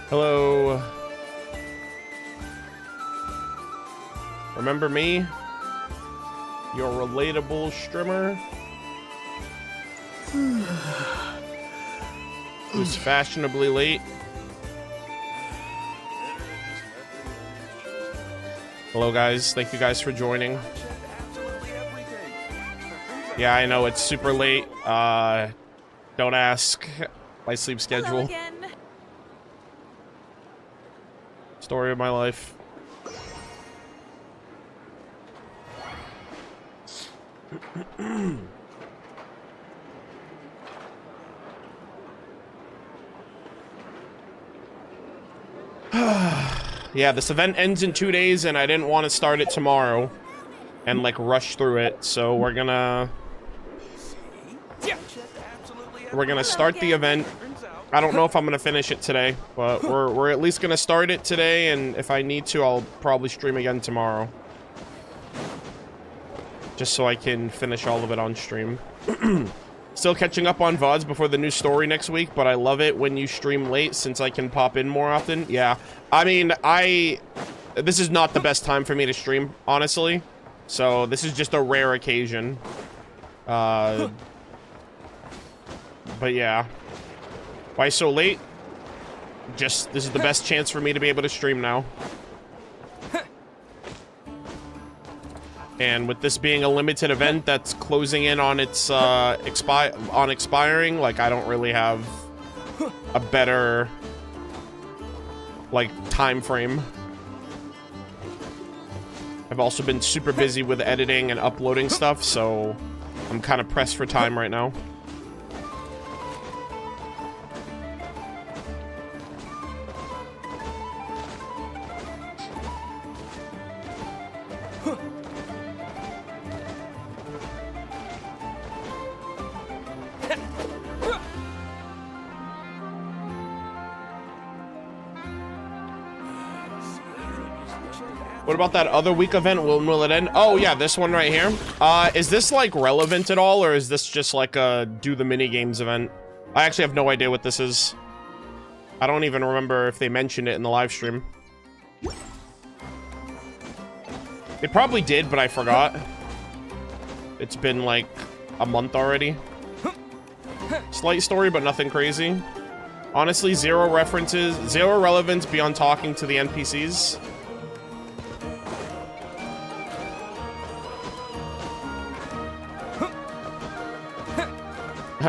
Hello. Remember me? Your relatable streamer? Who's fashionably late? Hello guys, thank you guys for joining. Yeah, I know it's super late. Don't ask. My sleep schedule. Story of my life. Yeah, this event ends in 2 days and I didn't want to start it tomorrow and like rush through it, so we're gonna start the event. I don't know if I'm gonna finish it today, but we're at least gonna start it today, and if I need to, I'll probably stream again tomorrow. Just so I can finish all of it on stream. Still catching up on VODs before the new story next week, but I love it when you stream late since I can pop in more often. Yeah, I mean, this is not the best time for me to stream, honestly. So this is just a rare occasion. But yeah. Why so late? Just, this is the best chance for me to be able to stream now. And with this being a limited event that's closing in on its expiring, like, I don't really have a better like time frame. I've also been super busy with editing and uploading stuff, so I'm kind of pressed for time right now. What about that other week event? When will it end? Oh yeah, this one right here. Is this like relevant at all, or is this just like a do the mini games event? I actually have no idea what this is. I don't even remember if they mentioned it in the live stream. They probably did, but I forgot. It's been like a month already. Slight story, but nothing crazy. Honestly, zero references, zero relevance beyond talking to the NPCs.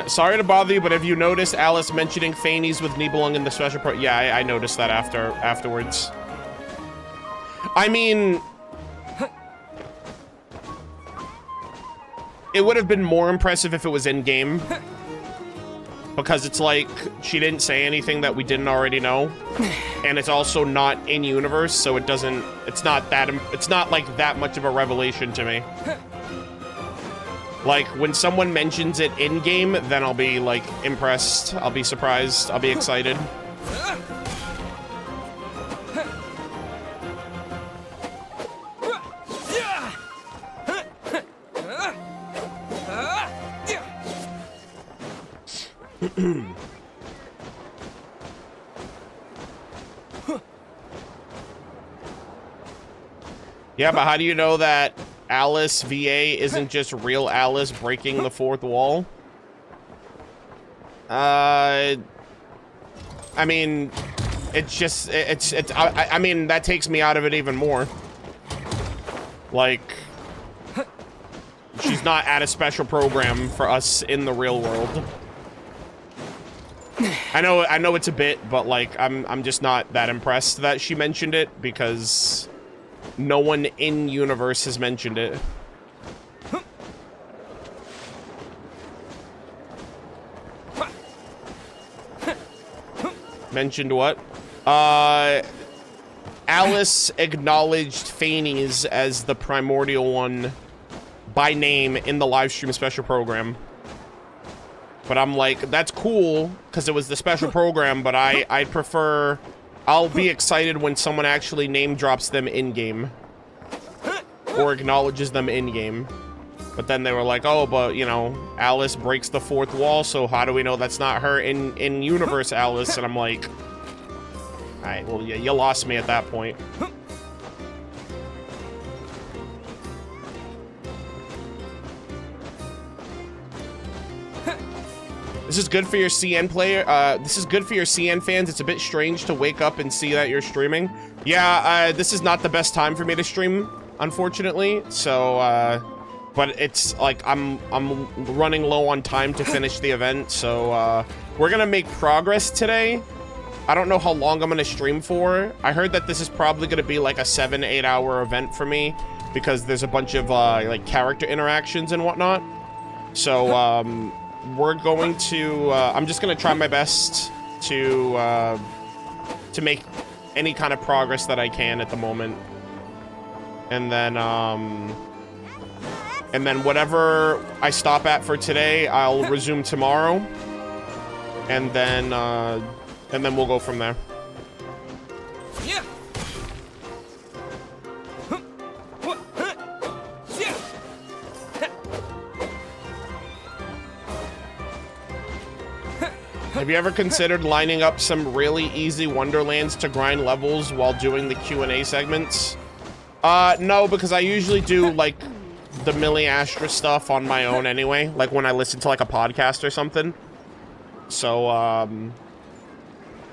Sorry to bother you, but have you noticed Alice mentioning Fannies with Nibelung in the special part? Yeah, I noticed that afterwards. I mean, it would have been more impressive if it was in-game. Because it's like, she didn't say anything that we didn't already know. And it's also not in-universe, so it doesn't, it's not like that much of a revelation to me. Like, when someone mentions it in-game, then I'll be, like, impressed. I'll be surprised. I'll be excited. Yeah, but how do you know that Alice VA isn't just real Alice breaking the fourth wall? I mean, it's just, I mean, that takes me out of it even more. Like, she's not at a special program for us in the real world. I know it's a bit, but like, I'm just not that impressed that she mentioned it, because no one in universe has mentioned it. Mentioned what? Alice acknowledged Fannies as the primordial one by name in the live stream special program. But I'm like, that's cool, because it was the special program, but I prefer... I'll be excited when someone actually name drops them in-game. Or acknowledges them in-game. But then they were like, oh, but, you know, Alice breaks the fourth wall, so how do we know that's not her in-universe Alice? And I'm like... Alright, well, yeah, you lost me at that point. This is good for your CN player. This is good for your CN fans. It's a bit strange to wake up and see that you're streaming. Yeah, this is not the best time for me to stream, unfortunately. So, but it's like I'm running low on time to finish the event. So, we're gonna make progress today. I don't know how long I'm gonna stream for. I heard that this is probably gonna be like a 7-8 hour event for me because there's a bunch of like character interactions and whatnot. So, we're going to, I'm just going to try my best to make any kind of progress that I can at the moment. And then whatever I stop at for today, I'll resume tomorrow. And then we'll go from there. Yeah. Have you ever considered lining up some really easy Wonderlands to grind levels while doing the Q&A segments? No, because I usually do, like, the Millie Astra stuff on my own anyway, like when I listen to, like, a podcast or something. So,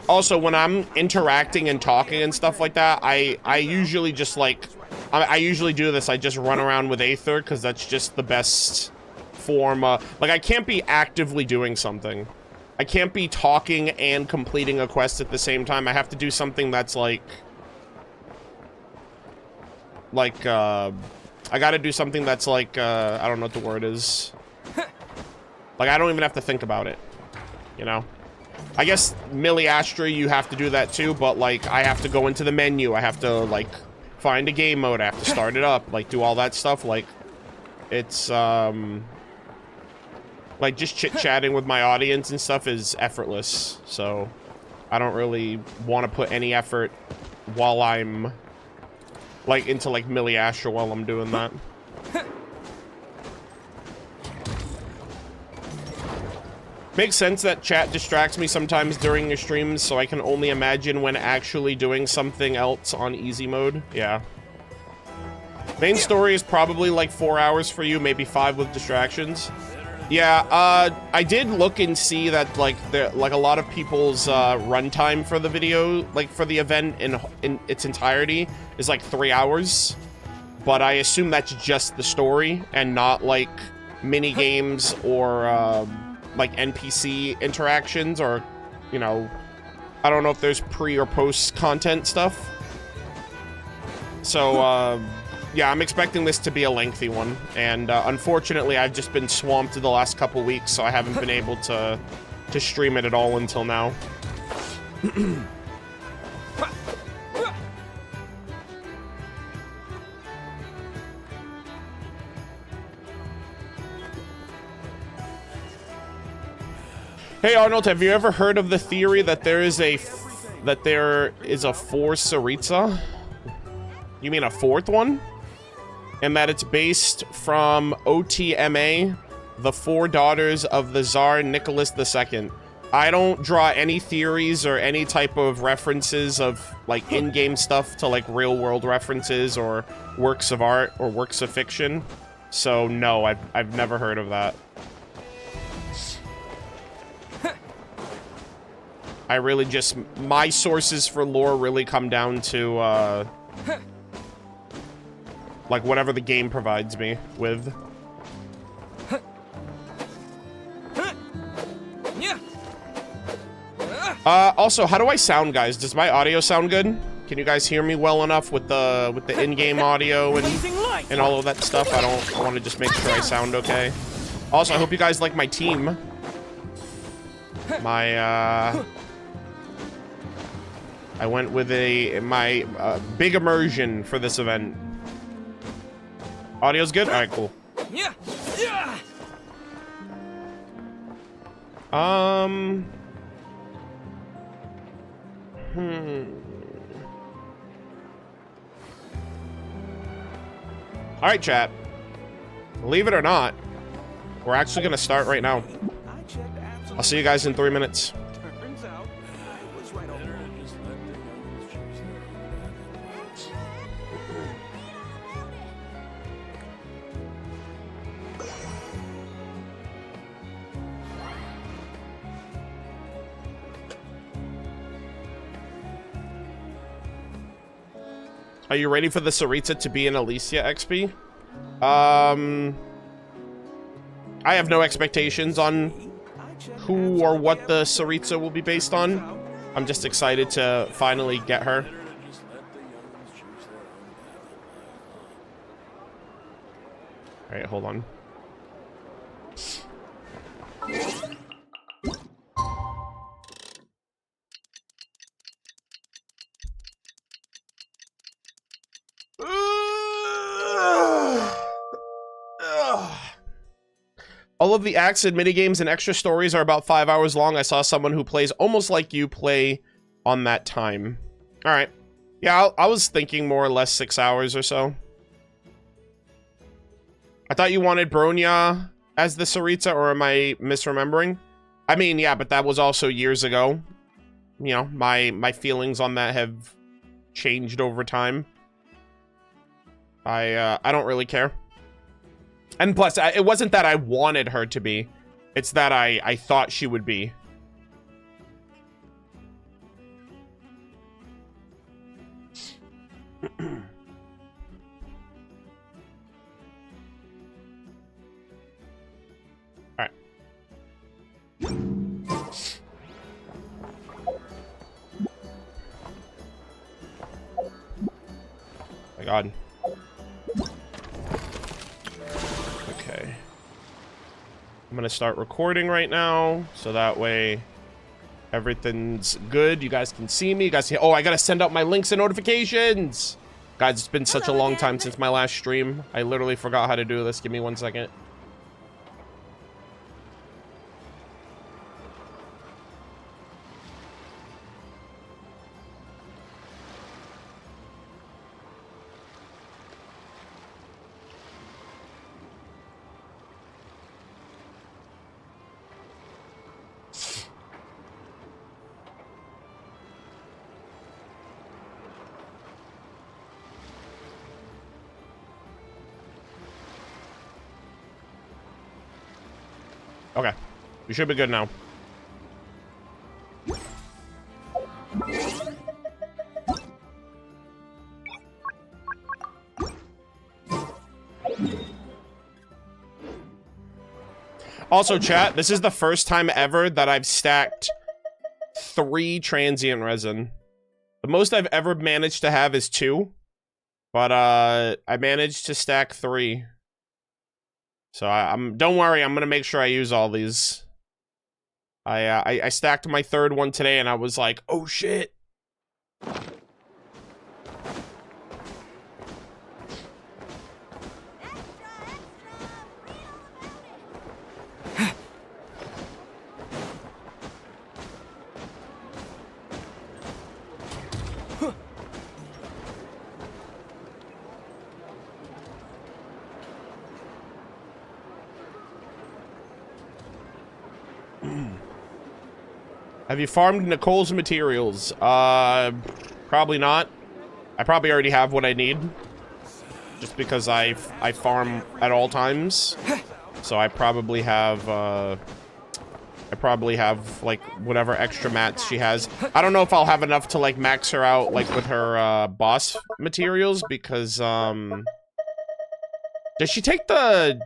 also, when I'm interacting and talking and stuff like that, I usually just, like, I usually do this. I just run around with Aether, because that's just the best form. Like, I can't be actively doing something. I can't be talking and completing a quest at the same time. I have to do something that's like I gotta do something that's like, I don't know what the word is. Like, I don't even have to think about it, you know? I guess Millie Astra, you have to do that too, but like, I have to go into the menu. I have to like find a game mode. I have to start it up, like do all that stuff. Like, it's, like, just chit-chatting with my audience and stuff is effortless, so I don't really want to put any effort while I'm, like, into, like, Millie Astra while I'm doing that. Makes sense that chat distracts me sometimes during your streams, so I can only imagine when actually doing something else on easy mode. Yeah. Main story is probably, like, 4 hours for you, maybe 5 with distractions. Yeah, I did look and see that, like, a lot of people's runtime for the video, like, for the event in its entirety is, like, 3 hours. But I assume that's just the story and not, like, mini-games or, like, NPC interactions or, you know, I don't know if there's pre- or post-content stuff. So, yeah, I'm expecting this to be a lengthy one, and unfortunately, I've just been swamped the last couple weeks, so I haven't been able to stream it at all until now. Hey Arnold, have you ever heard of the theory that there is a fourth Saritsa? You mean a fourth one? And that it's based from OTMA, the 4 daughters of the Tsar Nicholas II. I don't draw any theories or any type of references of, like, in-game stuff to, like, real-world references or works of art or works of fiction. So, no, I've never heard of that. I really just... My sources for lore really come down to, like, whatever the game provides me with. Also, how do I sound, guys? Does my audio sound good? Can you guys hear me well enough with the in-game audio and all of that stuff? I want to just make sure I sound okay. Also, I hope you guys like my team. My, I went with my big immersion for this event. Audio's good? Alright, cool. Alright, chat. Believe it or not, we're actually gonna start right now. I'll see you guys in 3 minutes. Are you ready for the Saritsa to be in Alicia XP? I have no expectations on who or what the Saritsa will be based on. I'm just excited to finally get her. All right, hold on. All of the acts and minigames and extra stories are about 5 hours long. I saw someone who plays almost like you play on that time. All right. Yeah, I was thinking more or less 6 hours or so. I thought you wanted Bronya as the Saritsa, or am I misremembering? I mean, yeah, but that was also years ago. You know, my feelings on that have changed over time. I don't really care. And plus, it wasn't that I wanted her to be. It's that I thought she would be. Alright. My God. Okay. I'm gonna start recording right now, so that way everything's good. You guys can see me. You guys see. Oh, I gotta send out my links and notifications. Guys, it's been such a long time since my last stream. I literally forgot how to do this. Give me 1 second. Okay, we should be good now. Also, chat, this is the first time ever that I've stacked 3 transient resin. The most I've ever managed to have is 2, but I managed to stack 3. So don't worry, I'm gonna make sure I use all these. I stacked my 3rd one today, and I was like, oh shit. Have you farmed Nicole's materials? Probably not. I probably already have what I need. Just because I farm at all times. So I probably have, like, whatever extra mats she has. I don't know if I'll have enough to, like, max her out, like, with her, boss materials, because, does she take the...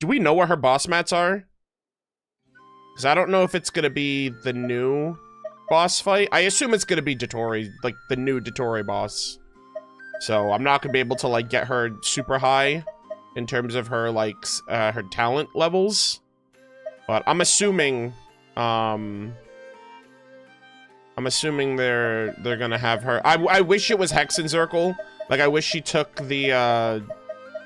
Do we know where her boss mats are? Because I don't know if it's going to be the new boss fight. I assume it's going to be Dotori, like the new Dotori boss. So I'm not going to be able to like get her super high in terms of her like her talent levels. But I'm assuming they're going to have her. I wish it was Hexenzirkel. Like I wish she took the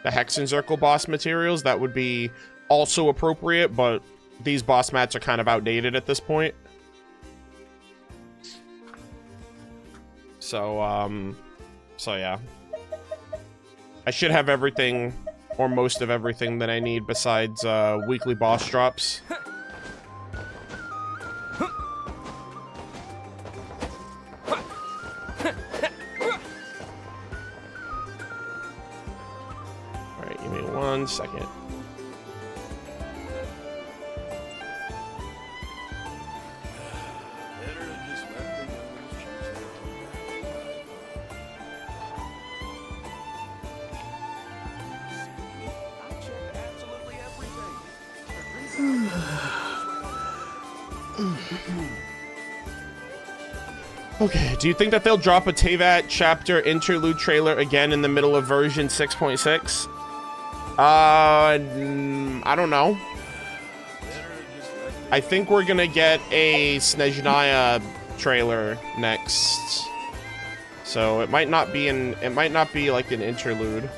Hexenzirkel boss materials. That would be also appropriate, but these boss mats are kind of outdated at this point. So, so yeah. I should have everything, or most of everything that I need besides, weekly boss drops. Alright, give me 1 second. Okay, do you think that they'll drop a Tevat chapter interlude trailer again in the middle of version 6.6? I don't know. I think we're gonna get a Snezhnaya trailer next. So it might not be like an interlude.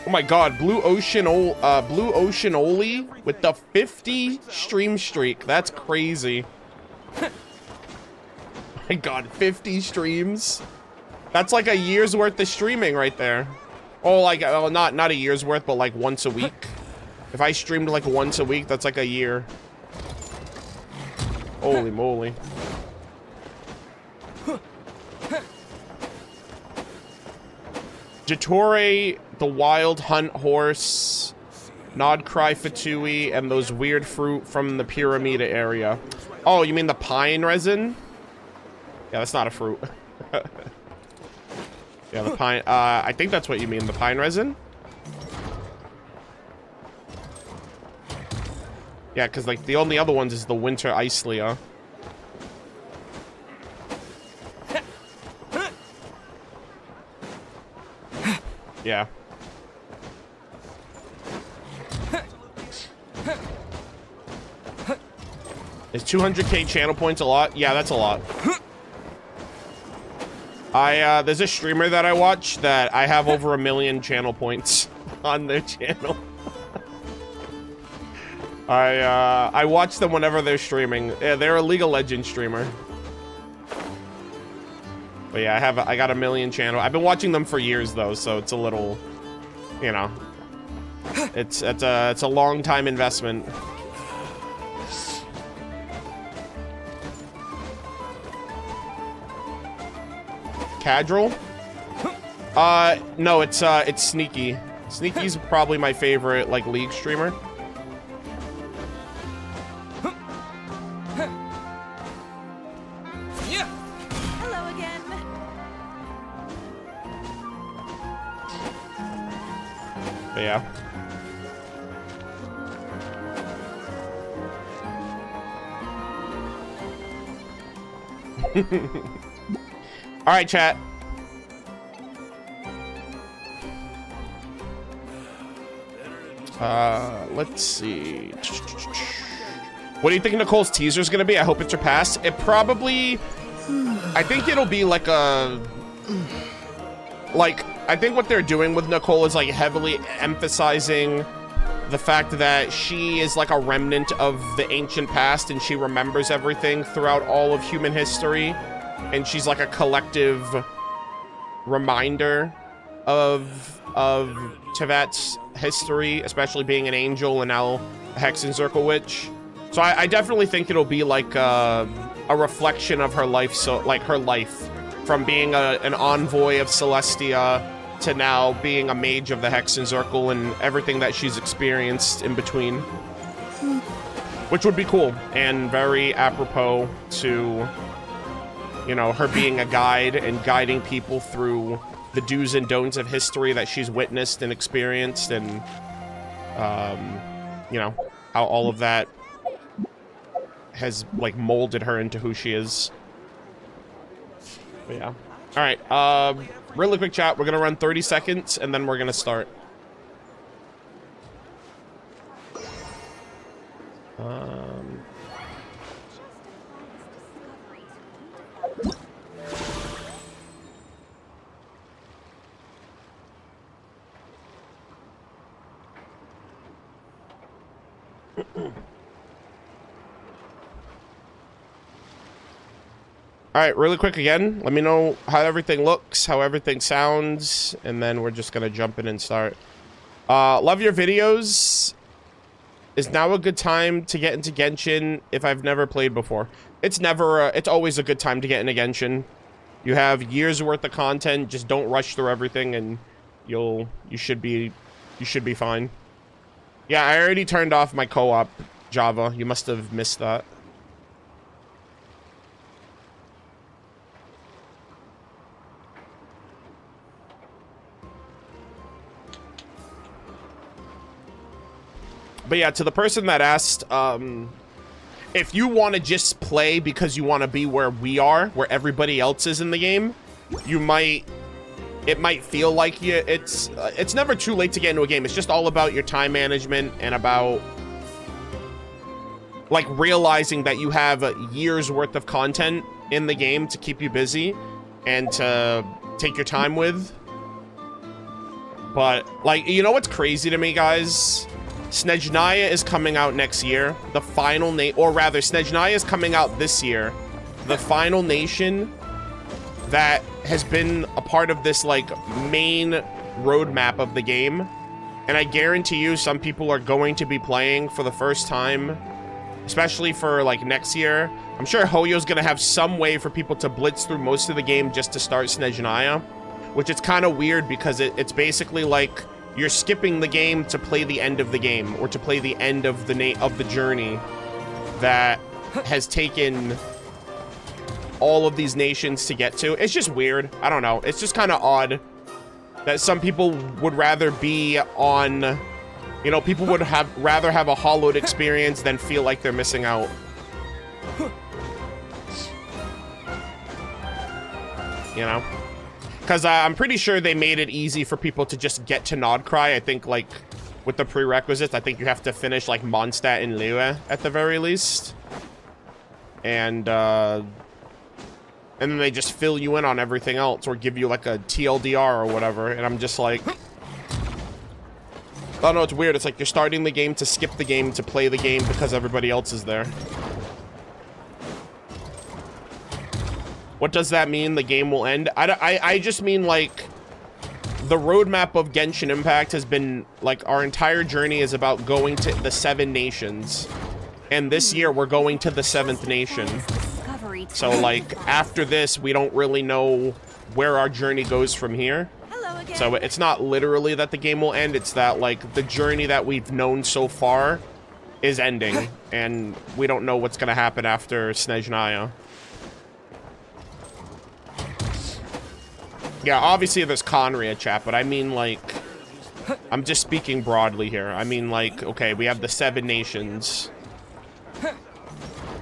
Oh my god, Blue Ocean Oli with the 50 stream streak. That's crazy. My god, 50 streams. That's like a year's worth of streaming right there. Oh, like, well, not a year's worth, but like once a week. If I streamed like once a week, that's like a year. Holy moly. Jatore, the wild hunt horse, Nod Krai Fatui, and those weird fruit from the Pyramida area. Oh, you mean the pine resin? Yeah, that's not a fruit. Yeah, the pine, I think that's what you mean, the pine resin? Yeah, because like the only other ones is the winter Icelia. Yeah. Is 200k channel points a lot? Yeah, that's a lot. There's a streamer that I watch that I have over 1 million channel points on their channel. I watch them whenever they're streaming. Yeah, they're a League of Legends streamer. But yeah, I got 1 million channel. I've been watching them for years though, so it's a little, you know, it's a long time investment. Cadril? No, it's Sneaky. Sneaky's probably my favorite like League streamer. Yeah. All right, chat. Let's see. What do you think Nicole's teaser is gonna be? I hope it surpassed. It probably. I think it'll be like a. I think what they're doing with Nicole is like heavily emphasizing the fact that she is like a remnant of the ancient past and she remembers everything throughout all of human history. And she's like a collective reminder of Tevat's history, especially being an angel and now a Hexenzirkel witch. So I definitely think it'll be like a reflection of her life. So like her life from being an envoy of Celestia to now being a mage of the Hexenzirkel and everything that she's experienced in between. Which would be cool and very apropos to, you know, her being a guide and guiding people through the do's and don'ts of history that she's witnessed and experienced, and, you know, how all of that has, like, molded her into who she is. But yeah. All right, really quick chat. We're gonna run 30 seconds, and then we're gonna start. All right, really quick again. Let me know how everything looks, how everything sounds, and then we're just gonna jump in and start. Love your videos. Is now a good time to get into Genshin if I've never played before? It's never. It's always a good time to get into Genshin. You have years worth of content. Just don't rush through everything, and you should be fine. Yeah, I already turned off my co-op Java. You must have missed that. But yeah, to the person that asked, if you want to just play because you want to be where we are, where everybody else is in the game, it might feel like it's never too late to get into a game. It's just all about your time management and about like realizing that you have years worth of content in the game to keep you busy and to take your time with. But like, you know what's crazy to me, guys? Snezhnaya is coming out next year. The final or rather, Snezhnaya is coming out this year. The final nation that has been a part of this like main roadmap of the game. And I guarantee you some people are going to be playing for the first time, especially for like next year. I'm sure Hoyo's gonna have some way for people to blitz through most of the game just to start Snezhnaya, which is kind of weird because it's basically like you're skipping the game to play the end of the game, or to play the end of the journey that has taken all of these nations to get to. It's just weird. I don't know. It's just kind of odd that some people would rather be on, you know, people would rather have a hollowed experience than feel like they're missing out. You know? Because I'm pretty sure they made it easy for people to just get to Krai. I think, like, with the prerequisites, I think you have to finish, like, Mondstadt and Liyue at the very least. And then they just fill you in on everything else, or give you, like, a TLDR or whatever. And I'm just like... I don't know, it's weird. It's like you're starting the game to skip the game to play the game because everybody else is there. What does that mean? The game will end? I just mean, like, the roadmap of Genshin Impact has been, like, our entire journey is about going to the 7 nations. And this year, we're going to the 7th nation. So, like, after this, we don't really know where our journey goes from here. So it's not literally that the game will end. It's that, like, the journey that we've known so far is ending. And we don't know what's going to happen after Snezhnaya. Yeah, obviously there's Conria chat, but I mean, like, I'm just speaking broadly here. I mean, like, okay, we have the 7 nations.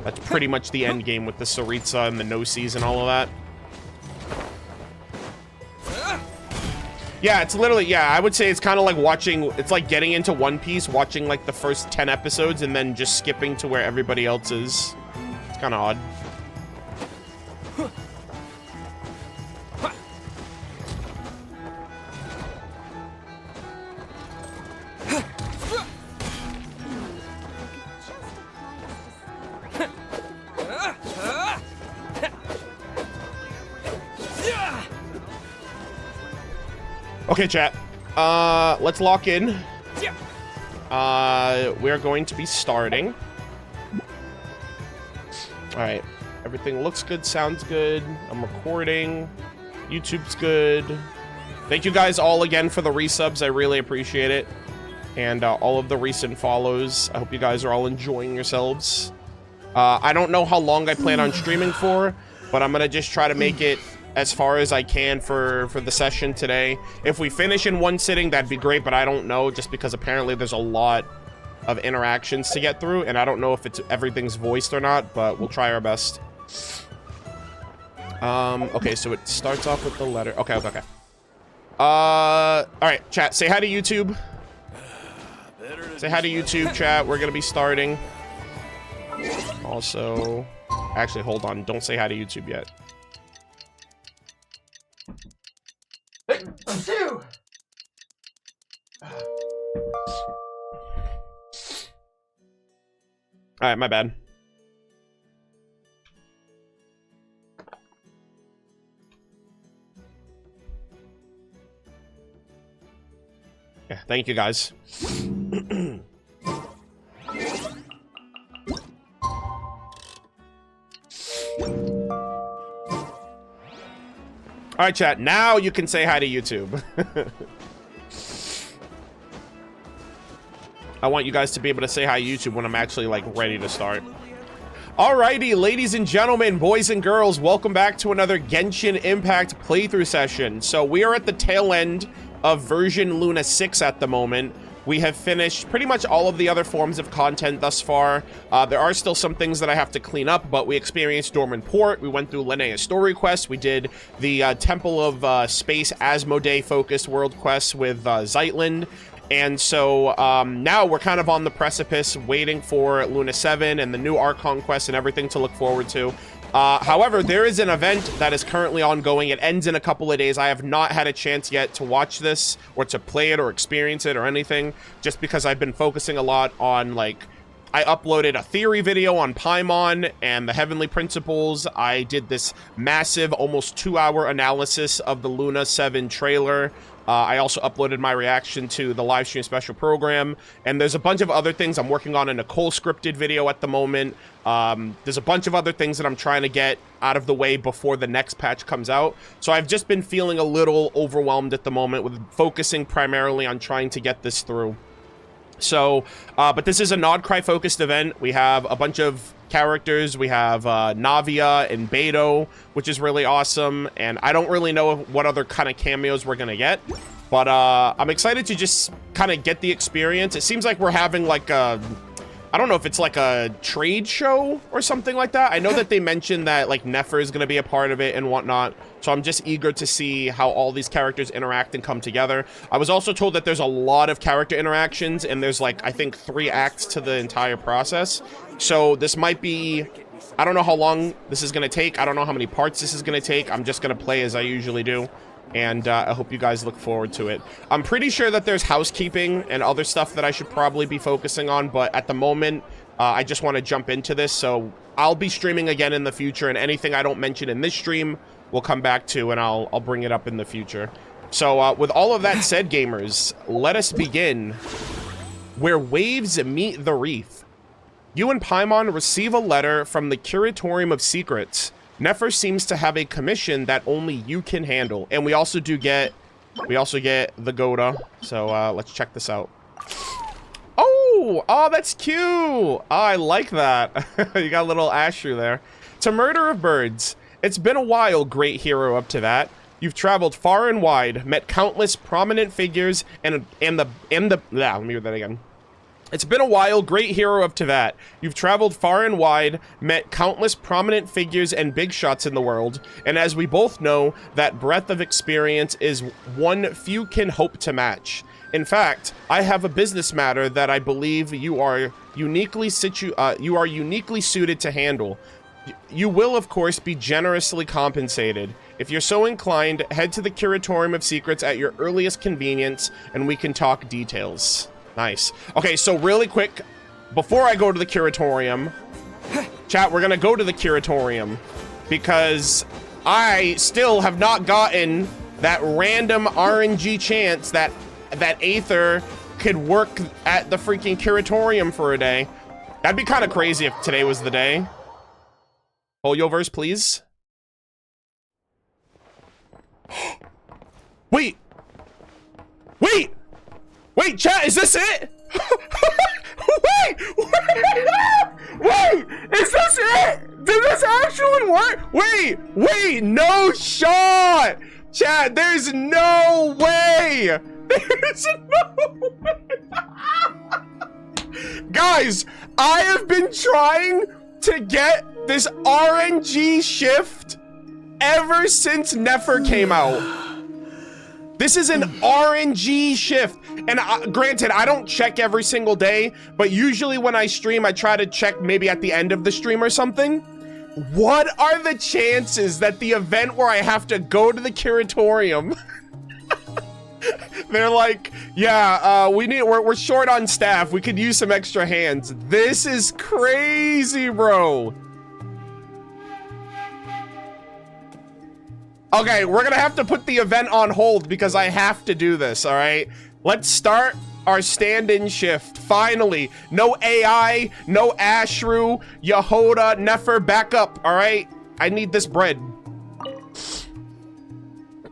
That's pretty much the end game with the Saritsa and the Gnosis and all of that. Yeah, it's literally, yeah, I would say it's kind of like watching, it's like getting into One Piece, watching, like, the first 10 episodes and then just skipping to where everybody else is. It's kind of odd. Okay, chat. Let's lock in. We're going to be starting. Alright. Everything looks good, sounds good. I'm recording. YouTube's good. Thank you guys all again for the resubs. I really appreciate it. And all of the recent follows. I hope you guys are all enjoying yourselves. I don't know how long I plan on streaming for, but I'm gonna just try to make it as far as I can for the session today. If we finish in one sitting, that'd be great, but I don't know, just because apparently there's a lot of interactions to get through, and I don't know if everything's voiced or not, but we'll try our best. Okay, so it starts off with the letter. Okay. All right, chat, say hi to YouTube. Say hi to YouTube, chat. We're gonna be starting. Also, actually, hold on. Don't say hi to YouTube yet. All right, my bad. Yeah, thank you guys. All right, chat. Now you can say hi to YouTube. I want you guys to be able to say hi to YouTube when I'm actually, like, ready to start. Alrighty, ladies and gentlemen, boys and girls, welcome back to another Genshin Impact playthrough session. So we are at the tail end of version Luna 6 at the moment. We have finished pretty much all of the other forms of content thus far. There are still some things that I have to clean up, but we experienced Dormant Port. We went through Linnea's story quest. We did the Temple of Space Asmodee focused world quests with Zeitland. And so now we're kind of on the precipice, waiting for Luna 7 and the new Archon quest and everything to look forward to. However, there is an event that is currently ongoing. It ends in a couple of days. I have not had a chance yet to watch this or to play it or experience it or anything, just because I've been focusing a lot on, like, I uploaded a theory video on Paimon and the Heavenly Principles. I did this massive, almost 2-hour analysis of the Luna 7 trailer. I also uploaded my reaction to the live stream special program, and there's a bunch of other things. I'm working on a Nicole scripted video at the moment. There's a bunch of other things that I'm trying to get out of the way before the next patch comes out. So I've just been feeling a little overwhelmed at the moment with focusing primarily on trying to get this through. So, but this is a Krai focused event. We have a bunch of characters. We have Navia and Beto, which is really awesome. And I don't really know what other kind of cameos we're gonna get, but I'm excited to just kind of get the experience. It seems like we're having like a, I don't know if it's like a trade show or something like that. I know that they mentioned that like Nefer is going to be a part of it and whatnot. So I'm just eager to see how all these characters interact and come together. I was also told that there's a lot of character interactions and there's like, I think 3 acts to the entire process. So this might be, I don't know how long this is going to take. I don't know how many parts this is going to take. I'm just going to play as I usually do. And I hope you guys look forward to it. I'm pretty sure that there's housekeeping and other stuff that I should probably be focusing on, but at the moment, I just want to jump into this. So I'll be streaming again in the future, and anything I don't mention in this stream, we'll come back to, and I'll bring it up in the future. So with all of that said, gamers, let us begin. Where waves meet the reef. You and Paimon receive a letter from the Curatorium of Secrets. Nefer seems to have a commission that only you can handle. And we also get the Goda. So let's check this out. Oh, that's cute. Oh, I like that. You got a little Ashru there. To Murderofbirds. It's been a while, great hero, up to that. You've traveled far and wide, met countless prominent figures, let me read that again. It's been a while, great hero up to that. You've traveled far and wide, met countless prominent figures and big shots in the world, and as we both know, that breadth of experience is one few can hope to match. In fact, I have a business matter that I believe you are uniquely suited to handle. You will, of course, be generously compensated. If you're so inclined, head to the Curatorium of Secrets at your earliest convenience, and we can talk details. Nice. Okay, so really quick, before I go to the Curatorium, chat, we're gonna go to the Curatorium because I still have not gotten that random RNG chance that Aether could work at the freaking Curatorium for a day. That'd be kind of crazy if today was the day. Polyoverse, please. Wait, chat, is this it? Wait, is this it? Did this actually work? Wait, no shot! Chat, there's no way! There's no way! Guys, I have been trying to get this RNG shift ever since Nefer came out. This is an RNG shift. And granted, I don't check every single day, but usually when I stream, I try to check maybe at the end of the stream or something. What are the chances that the event where I have to go to the Curatorium, they're like, yeah, we're short on staff. We could use some extra hands. This is crazy, bro. Okay, we're gonna have to put the event on hold because I have to do this, all right? Let's start our stand-in shift. Finally, no AI, no Ashru, Yehoda, Nefer, back up, all right? I need this bread.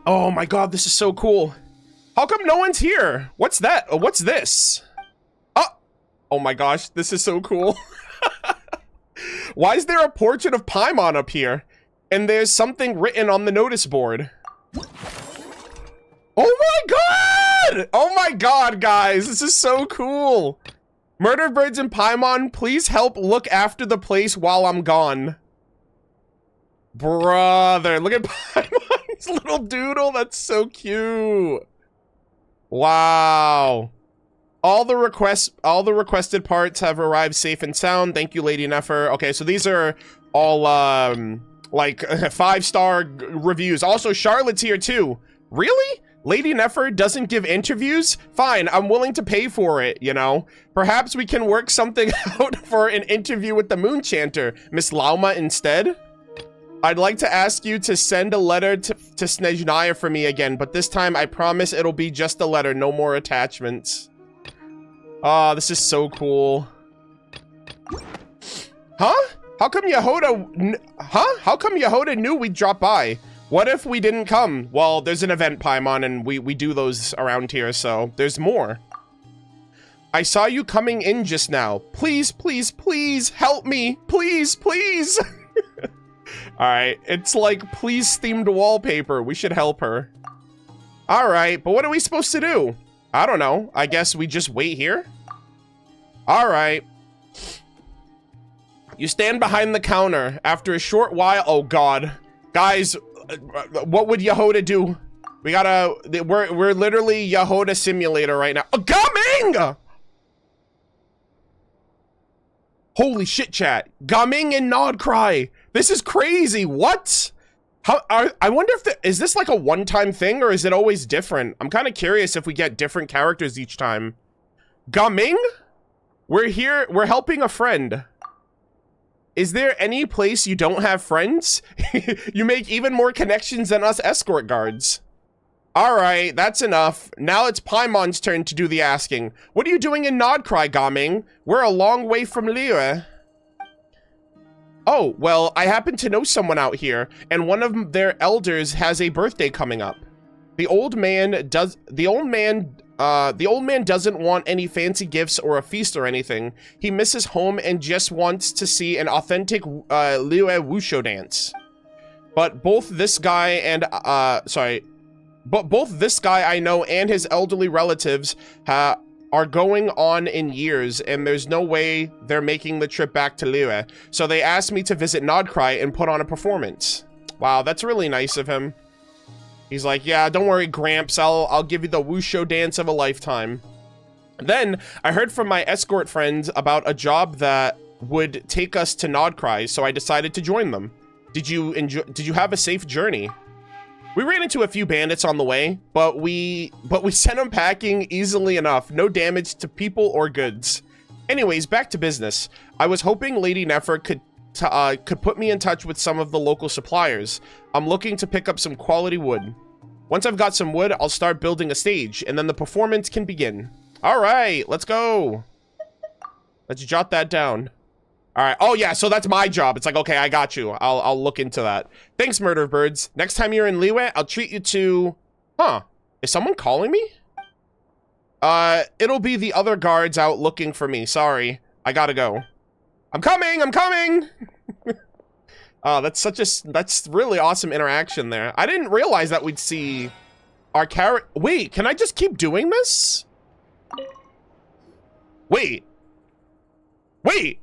Oh my God, this is so cool. How come no one's here? What's that? What's this? Oh my gosh, this is so cool. Why is there a portrait of Paimon up here? And there's something written on the notice board. Oh my god! Oh my god, guys! This is so cool! MurderofBirds and Paimon, please help look after the place while I'm gone. Brother, look at Paimon's little doodle. That's so cute. Wow. All the requested parts have arrived safe and sound. Thank you, Lady Nefer. Okay, so these are all like 5-star reviews. Also, Charlotte's here too. Really? Lady Nefer doesn't give interviews? Fine, I'm willing to pay for it, you know? Perhaps we can work something out for an interview with the Moonchanter, Miss Lauma, instead? I'd like to ask you to send a letter to Snezhnaya for me again, but this time I promise it'll be just a letter, no more attachments. Oh, this is so cool. Huh? How come Yehoda knew we'd drop by? What if we didn't come? Well, there's an event, Paimon, and we do those around here, so there's more. I saw you coming in just now. Please, please, please help me. Please, please. All right, it's like please themed wallpaper. We should help her. All right, but what are we supposed to do? I don't know. I guess we just wait here. All right. You stand behind the counter. After a short while, oh God, guys, what would Yehoda do? We gotta. We're literally Yehoda simulator right now. Oh, Gaming! Holy shit, chat. Gaming and Krai. This is crazy. What? I wonder if is this like a one-time thing or is it always different? I'm kind of curious if we get different characters each time. Gaming? We're here. We're helping a friend. Is there any place you don't have friends? You make even more connections than us escort guards. All right, that's enough. Now it's Paimon's turn to do the asking. What are you doing in Krai, Gaming? We're a long way from Liyue. Oh, well, I happen to know someone out here, and one of their elders has a birthday coming up. The old man doesn't want any fancy gifts or a feast or anything. He misses home and just wants to see an authentic Liyue Wushu dance. But both this guy and both this guy I know and his elderly relatives are going on in years, and there's no way they're making the trip back to Liyue. So they asked me to visit Krai and put on a performance. Wow, that's really nice of him. He's like, yeah, don't worry, Gramps. I'll give you the Wushu dance of a lifetime. Then I heard from my escort friends about a job that would take us to Krai, so I decided to join them. Did you have a safe journey? We ran into a few bandits on the way, but we sent them packing easily enough. No damage to people or goods. Anyways, back to business. I was hoping Lady Nefer could put me in touch with some of the local suppliers. I'm looking to pick up some quality wood. Once I've got some wood, I'll start building a stage, and then the performance can begin. All right, let's go. Let's jot that down. All right. Oh, yeah, so that's my job. It's like, okay, I got you. I'll look into that. Thanks, MurderofBirds. Next time you're in Liyue, I'll treat you to... Huh. Is someone calling me? It'll be the other guards out looking for me. Sorry. I gotta go. I'm coming! I'm coming! Oh, that's really awesome interaction there. I didn't realize that we'd see our character... Wait, can I just keep doing this? Wait. Wait!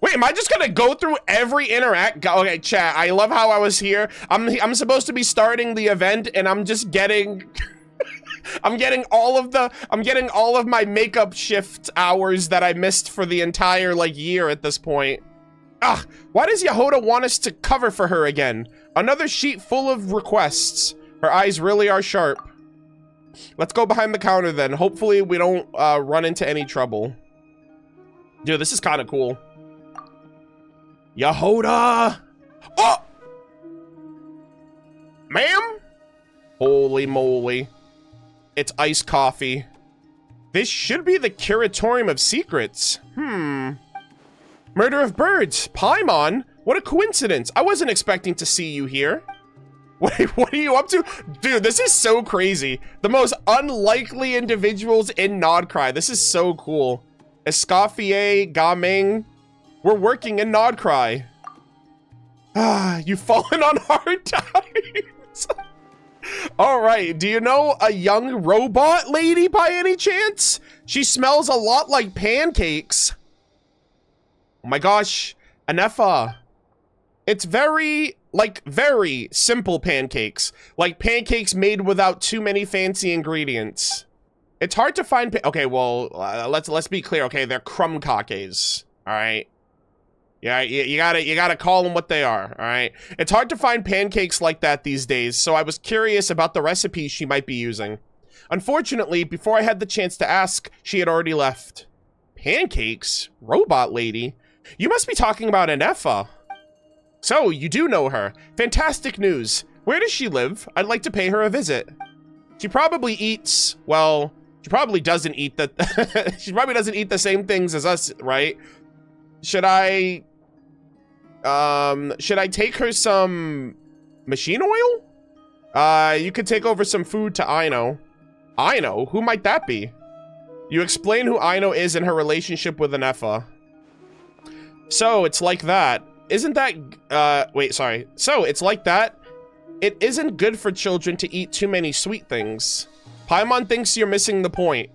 Wait, am I just gonna go through every okay, chat, I love how I was here. I'm supposed to be starting the event and I'm just getting I'm getting all of my makeup shift hours that I missed for the entire like year at this point. Ugh, why does Yehoda want us to cover for her again? Another sheet full of requests. Her eyes really are sharp. Let's go behind the counter then. Hopefully we don't run into any trouble. Dude, this is kind of cool. Yehoda! Oh! Ma'am? Holy moly. It's iced coffee. This should be the Curatorium of Secrets. MurderofBirds, Paimon? What a coincidence. I wasn't expecting to see you here. Wait, what are you up to? Dude, this is so crazy. The most unlikely individuals in Krai. This is so cool. Escoffier, Gaming. We're working in Krai. Ah, you've fallen on hard times. All right, do you know a young robot lady by any chance? She smells a lot like pancakes. Oh my gosh, Anefa. It's very simple pancakes. Like pancakes made without too many fancy ingredients. It's hard to find okay, well, let's be clear, okay? They're crumb kakes, all right? Yeah, you gotta call them what they are, all right? It's hard to find pancakes like that these days, so I was curious about the recipes she might be using. Unfortunately, before I had the chance to ask, she had already left. Pancakes? Robot lady? You must be talking about Anefa. So, you do know her. Fantastic news. Where does she live? I'd like to pay her a visit. She probably eats, well, she probably doesn't eat the, she probably doesn't eat the same things as us, right? Should I take her some machine oil? You could take over some food to Aino. Aino? Who might that be? You explain who Aino is and her relationship with Anefa. So, it's like that. Isn't that, wait, sorry. So, it's like that. It isn't good for children to eat too many sweet things. Paimon thinks you're missing the point.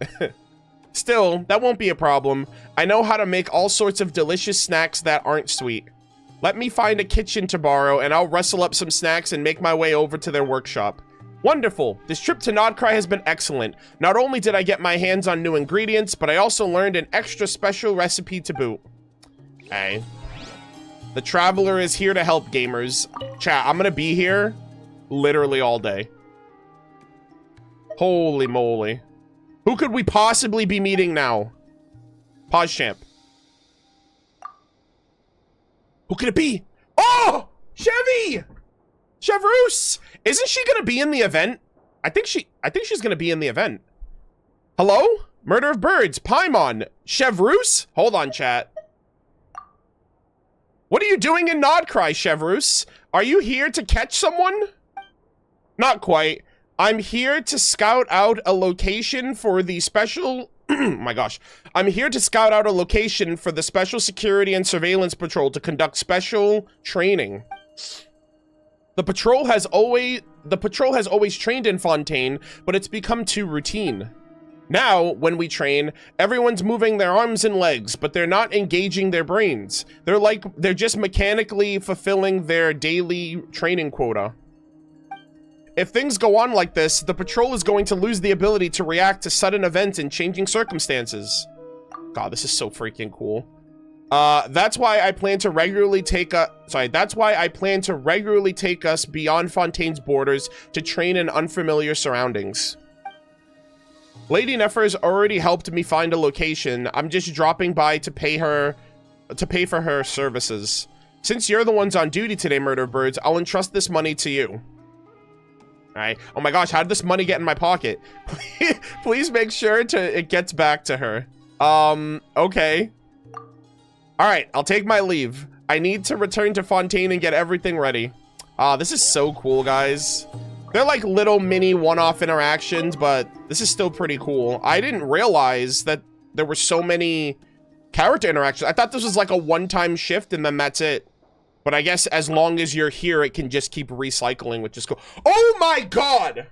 Still, that won't be a problem. I know how to make all sorts of delicious snacks that aren't sweet. Let me find a kitchen to borrow, and I'll rustle up some snacks and make my way over to their workshop. Wonderful. This trip to Krai has been excellent. Not only did I get my hands on new ingredients, but I also learned an extra special recipe to boot. Okay. The Traveler is here to help, gamers. Chat, I'm gonna be here literally all day. Holy moly. Who could we possibly be meeting now? Pause champ. Who could it be? Oh! Chevy! Chevroose! Isn't she gonna be in the event? I think she's gonna be in the event. Hello? Murder of Birds, Paimon, Chevroose? Hold on, chat. What are you doing in Krai, Chevroose? Are you here to catch someone? Not quite. I'm here to scout out a location for the special... my gosh. I'm here to scout out a location for the Special Security and Surveillance Patrol to conduct special training. The patrol has always trained in Fontaine, but it's become too routine. Now, when we train, everyone's moving their arms and legs, but they're not engaging their brains. They're just mechanically fulfilling their daily training quota. If things go on like this, the patrol is going to lose the ability to react to sudden events and changing circumstances. God, this is so freaking cool. That's why I plan to regularly take us beyond Fontaine's borders to train in unfamiliar surroundings. Lady Nefer's already helped me find a location. I'm just dropping by to pay for her services. Since you're the ones on duty today, Murder of Birds, I'll entrust this money to you. Alright. Oh my gosh, how did this money get in my pocket? Please make sure it gets back to her. Okay. Alright, I'll take my leave. I need to return to Fontaine and get everything ready. This is so cool, guys. They're like little mini one-off interactions, but this is still pretty cool. I didn't realize that there were so many character interactions. I thought this was like a one-time shift and then that's it. But I guess as long as you're here, it can just keep recycling, which is cool. Oh my god!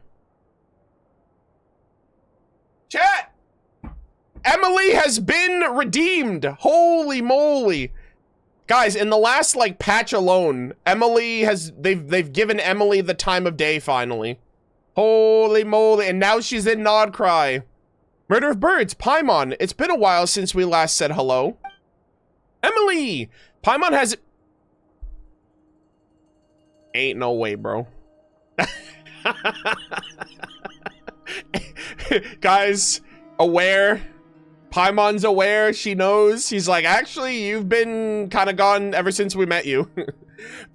Chat! Emily has been redeemed! Holy moly! Guys, in the last, like, patch alone, they've given Emily the time of day, finally. Holy moly, and now she's in Krai. Murder of Birds, Paimon, it's been a while since we last said hello. Emily! Paimon has... Ain't no way, bro. Guys, aware. Paimon's aware. She knows. She's like, actually, you've been kind of gone ever since we met you.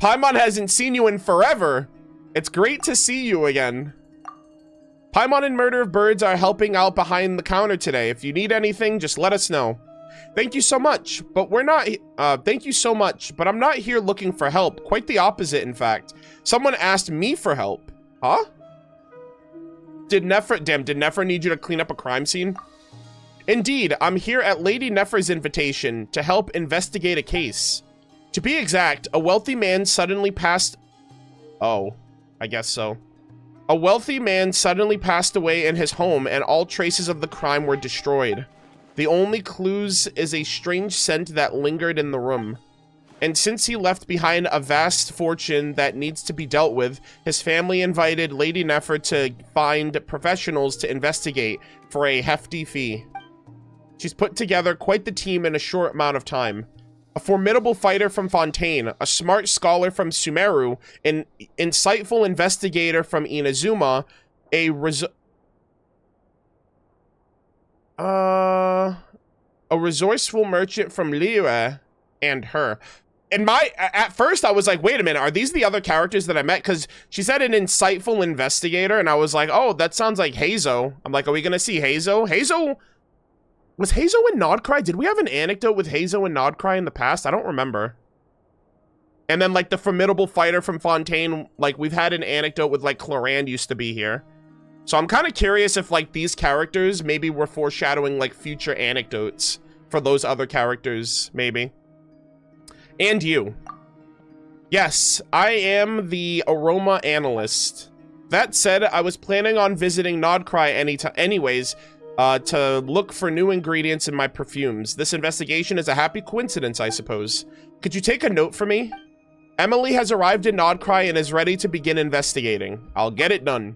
Paimon hasn't seen you in forever. It's great to see you again. Paimon and Murder of Birds are helping out behind the counter today. If you need anything, just let us know. Thank you so much, but thank you so much, but I'm not here looking for help. Quite the opposite, in fact. Someone asked me for help. Huh? Did Nefer need you to clean up a crime scene? Indeed, I'm here at Lady Nefer's invitation to help investigate a case. To be exact, a wealthy man suddenly passed... Oh, I guess so. A wealthy man suddenly passed away in his home and all traces of the crime were destroyed. The only clues is a strange scent that lingered in the room. And since he left behind a vast fortune that needs to be dealt with, his family invited Lady Nefer to find professionals to investigate for a hefty fee. She's put together quite the team in a short amount of time. A formidable fighter from Fontaine, a smart scholar from Sumeru, an insightful investigator from Inazuma, a resourceful merchant from Liyue, and her. At first I was like, wait a minute, are these the other characters that I met? Because she said an insightful investigator, and I was like, oh, that sounds like Heizo. I'm like, are we gonna see Heizo? Was Heizo in Nodcry? Did we have an anecdote with Heizo and Nodcry in the past? I don't remember. And then, like, the formidable fighter from Fontaine, like, we've had an anecdote with, like, Clorand used to be here. So I'm kind of curious if, like, these characters maybe were foreshadowing, like, future anecdotes for those other characters, maybe. And you. Yes, I am the aroma analyst. That said, I was planning on visiting Nodcry anyways, to look for new ingredients in my perfumes. This investigation is a happy coincidence, I suppose. Could you take a note for me? Emily has arrived in Nodcry and is ready to begin investigating. I'll get it done.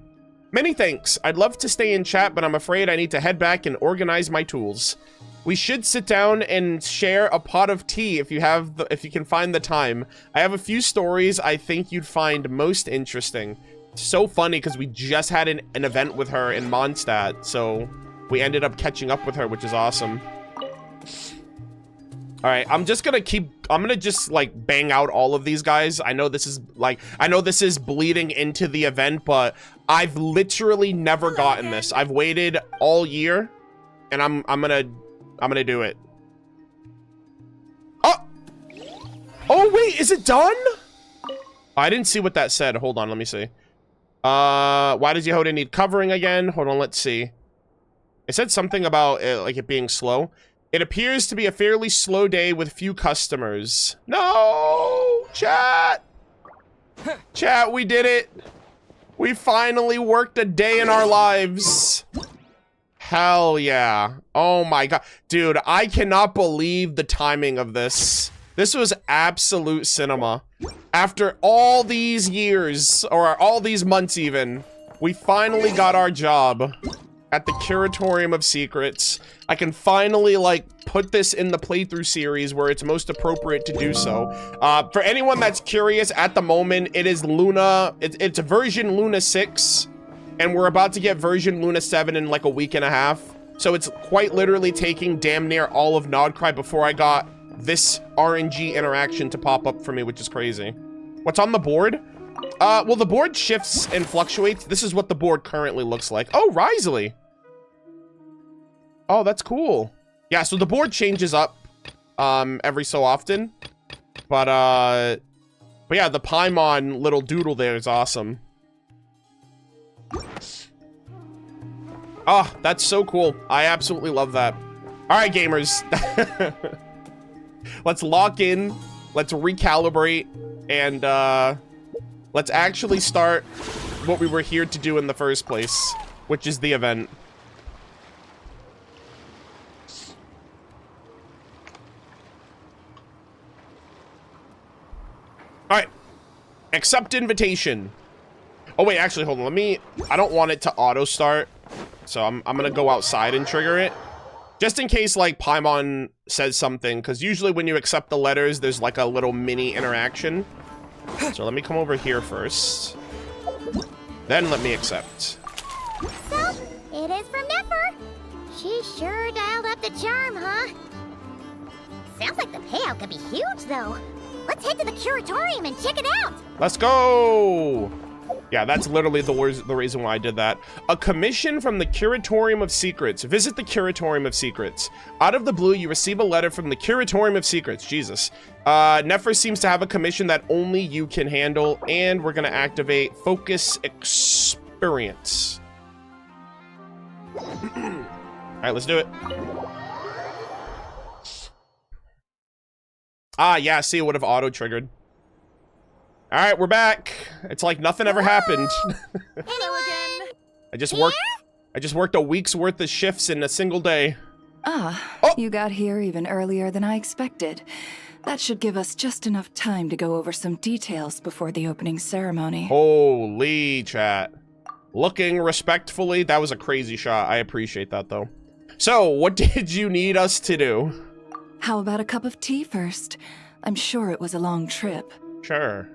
Many thanks. I'd love to stay in chat, but I'm afraid I need to head back and organize my tools. We should sit down and share a pot of tea if you can find the time. I have a few stories I think you'd find most interesting. So funny because we just had an event with her in Mondstadt, so we ended up catching up with her, which is awesome. All right, I'm gonna just like bang out all of these guys. I know this is bleeding into the event, but I've literally never gotten this. I've waited all year, and I'm gonna do it. Oh wait, is it done? I didn't see what that said. Hold on, let me see. Why does Yehoda need covering again? Hold on, let's see. It said something about it being slow. It appears to be a fairly slow day with few customers. No, chat. Chat, we did it. We finally worked a day in our lives. Hell yeah. Oh my god. Dude, I cannot believe the timing of this. This was absolute cinema. After all these years, or all these months even, we finally got our job at the Curatorium of Secrets. I can finally, like, put this in the playthrough series where it's most appropriate to do so. For anyone that's curious, at the moment, it is Luna, it's version Luna 6, and we're about to get version Luna 7 in like a week and a half. So it's quite literally taking damn near all of Nodcry before I got this RNG interaction to pop up for me, which is crazy. What's on the board? Well, the board shifts and fluctuates. This is what the board currently looks like. Oh, Risley. Oh, that's cool. Yeah, so the board changes up every so often. But yeah, the Paimon little doodle there is awesome. Oh, that's so cool. I absolutely love that. All right, gamers. Let's lock in. Let's recalibrate. And let's actually start what we were here to do in the first place, which is the event. All right. Accept invitation. Oh, wait, actually, hold on. I don't want it to auto start. So I'm going to go outside and trigger it. Just in case, like, Paimon says something. Because usually when you accept the letters, there's, like, a little mini interaction. So let me come over here first. Then let me accept. So, it is from Nefer. She sure dialed up the charm, huh? Sounds like the payout could be huge, though. Let's head to the Curatorium and check it out. Let's go. Yeah, that's literally the reason why I did that. A commission from the Curatorium of Secrets. Visit the Curatorium of Secrets. Out of the blue, you receive a letter from the Curatorium of Secrets. Jesus. Nefer seems to have a commission that only you can handle, and we're going to activate Focus Experience. All right, let's do it. Ah, yeah, see, it would have auto-triggered. All right, we're back. It's like nothing ever happened. Hello again. I just worked a week's worth of shifts in a single day. Ah, Oh. You got here even earlier than I expected. That should give us just enough time to go over some details before the opening ceremony. Holy chat. Looking respectfully, that was a crazy shot. I appreciate that, though. So, what did you need us to do? How about a cup of tea first? I'm sure it was a long trip. Sure.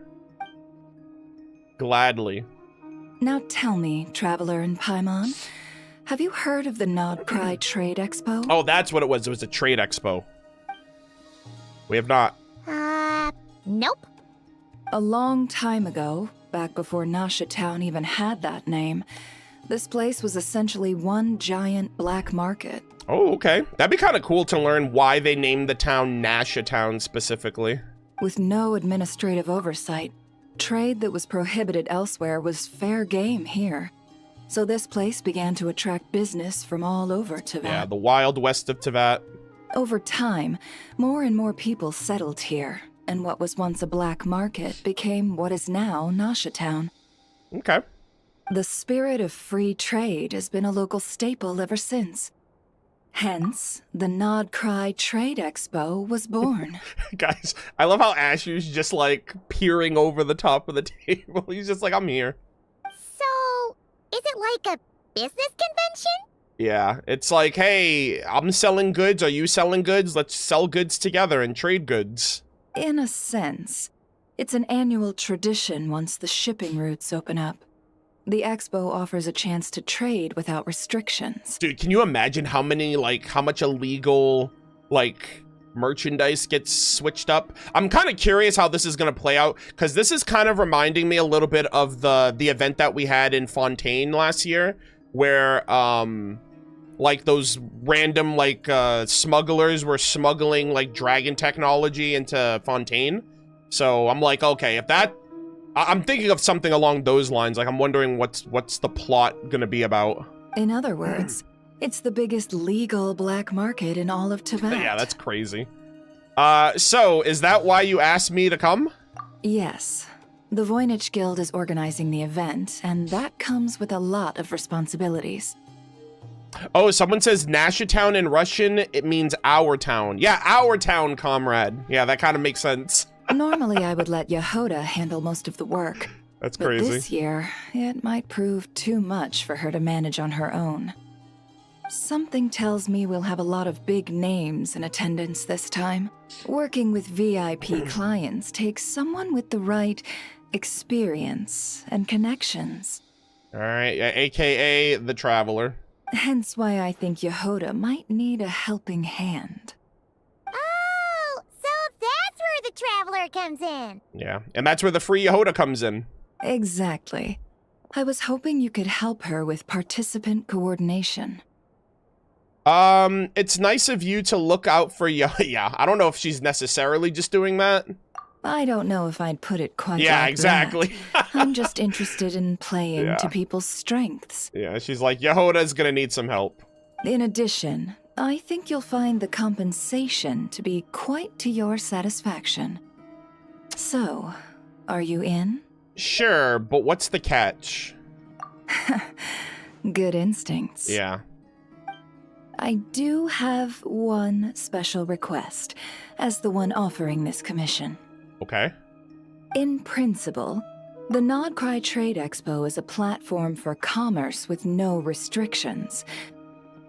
Gladly. Now tell me, Traveler in Paimon, have you heard of the Krai Trade Expo? Oh, that's what it was. It was a trade expo. We have not. Nope. A long time ago, back before Nasha Town even had that name, this place was essentially one giant black market. Oh, okay. That'd be kind of cool to learn why they named the town Nasha Town specifically. With no administrative oversight, trade that was prohibited elsewhere was fair game here. So this place began to attract business from all over Teyvat. Yeah, the wild west of Teyvat. Over time, more and more people settled here, and what was once a black market became what is now Nasha Town. Okay. The spirit of free trade has been a local staple ever since. Hence, the Krai Trade Expo was born. Guys, I love how Ashu's just like peering over the top of the table. He's just like, I'm here. So, is it like a business convention? Yeah, it's like, hey, I'm selling goods. Are you selling goods? Let's sell goods together and trade goods. In a sense, it's an annual tradition once the shipping routes open up. The Expo offers a chance to trade without restrictions. Dude, can you imagine how much illegal, merchandise gets switched up? I'm kind of curious how this is going to play out, because this is kind of reminding me a little bit of the event that we had in Fontaine last year, where, those random, smugglers were smuggling, dragon technology into Fontaine. So I'm like, okay, if that... I'm thinking of something along those lines. Like, I'm wondering what's the plot gonna be about. In other words, it's the biggest legal black market in all of Teyvat. Yeah, that's crazy. So, is that why you asked me to come? Yes. The Voynich Guild is organizing the event, and that comes with a lot of responsibilities. Oh, someone says Nasha Town in Russian. It means our town. Yeah, our town, comrade. Yeah, that kind of makes sense. Normally, I would let Yehuda handle most of the work. That's But crazy. this year, it might prove too much for her to manage on her own. Something tells me we'll have a lot of big names in attendance this time. Working with VIP clients takes someone with the right experience and connections. All right, yeah, AKA the Traveler. Hence why I think Yehuda might need a helping hand. Oh, so that's where the Traveler comes in. Yeah, and that's where the free Yehuda comes in. Exactly. I was hoping you could help her with participant coordination. It's nice of you to look out for Yeah, I don't know if she's necessarily just doing that. I don't know if I'd put it quite Yeah, like exactly. that. I'm just interested in playing Yeah. to people's strengths. Yeah, she's like, Yehuda's gonna need some help. In addition, I think you'll find the compensation to be quite to your satisfaction. So, are you in? Sure, but what's the catch? Good instincts. Yeah. I do have one special request, as the one offering this commission. Okay. In principle, the Krai Trade Expo is a platform for commerce with no restrictions.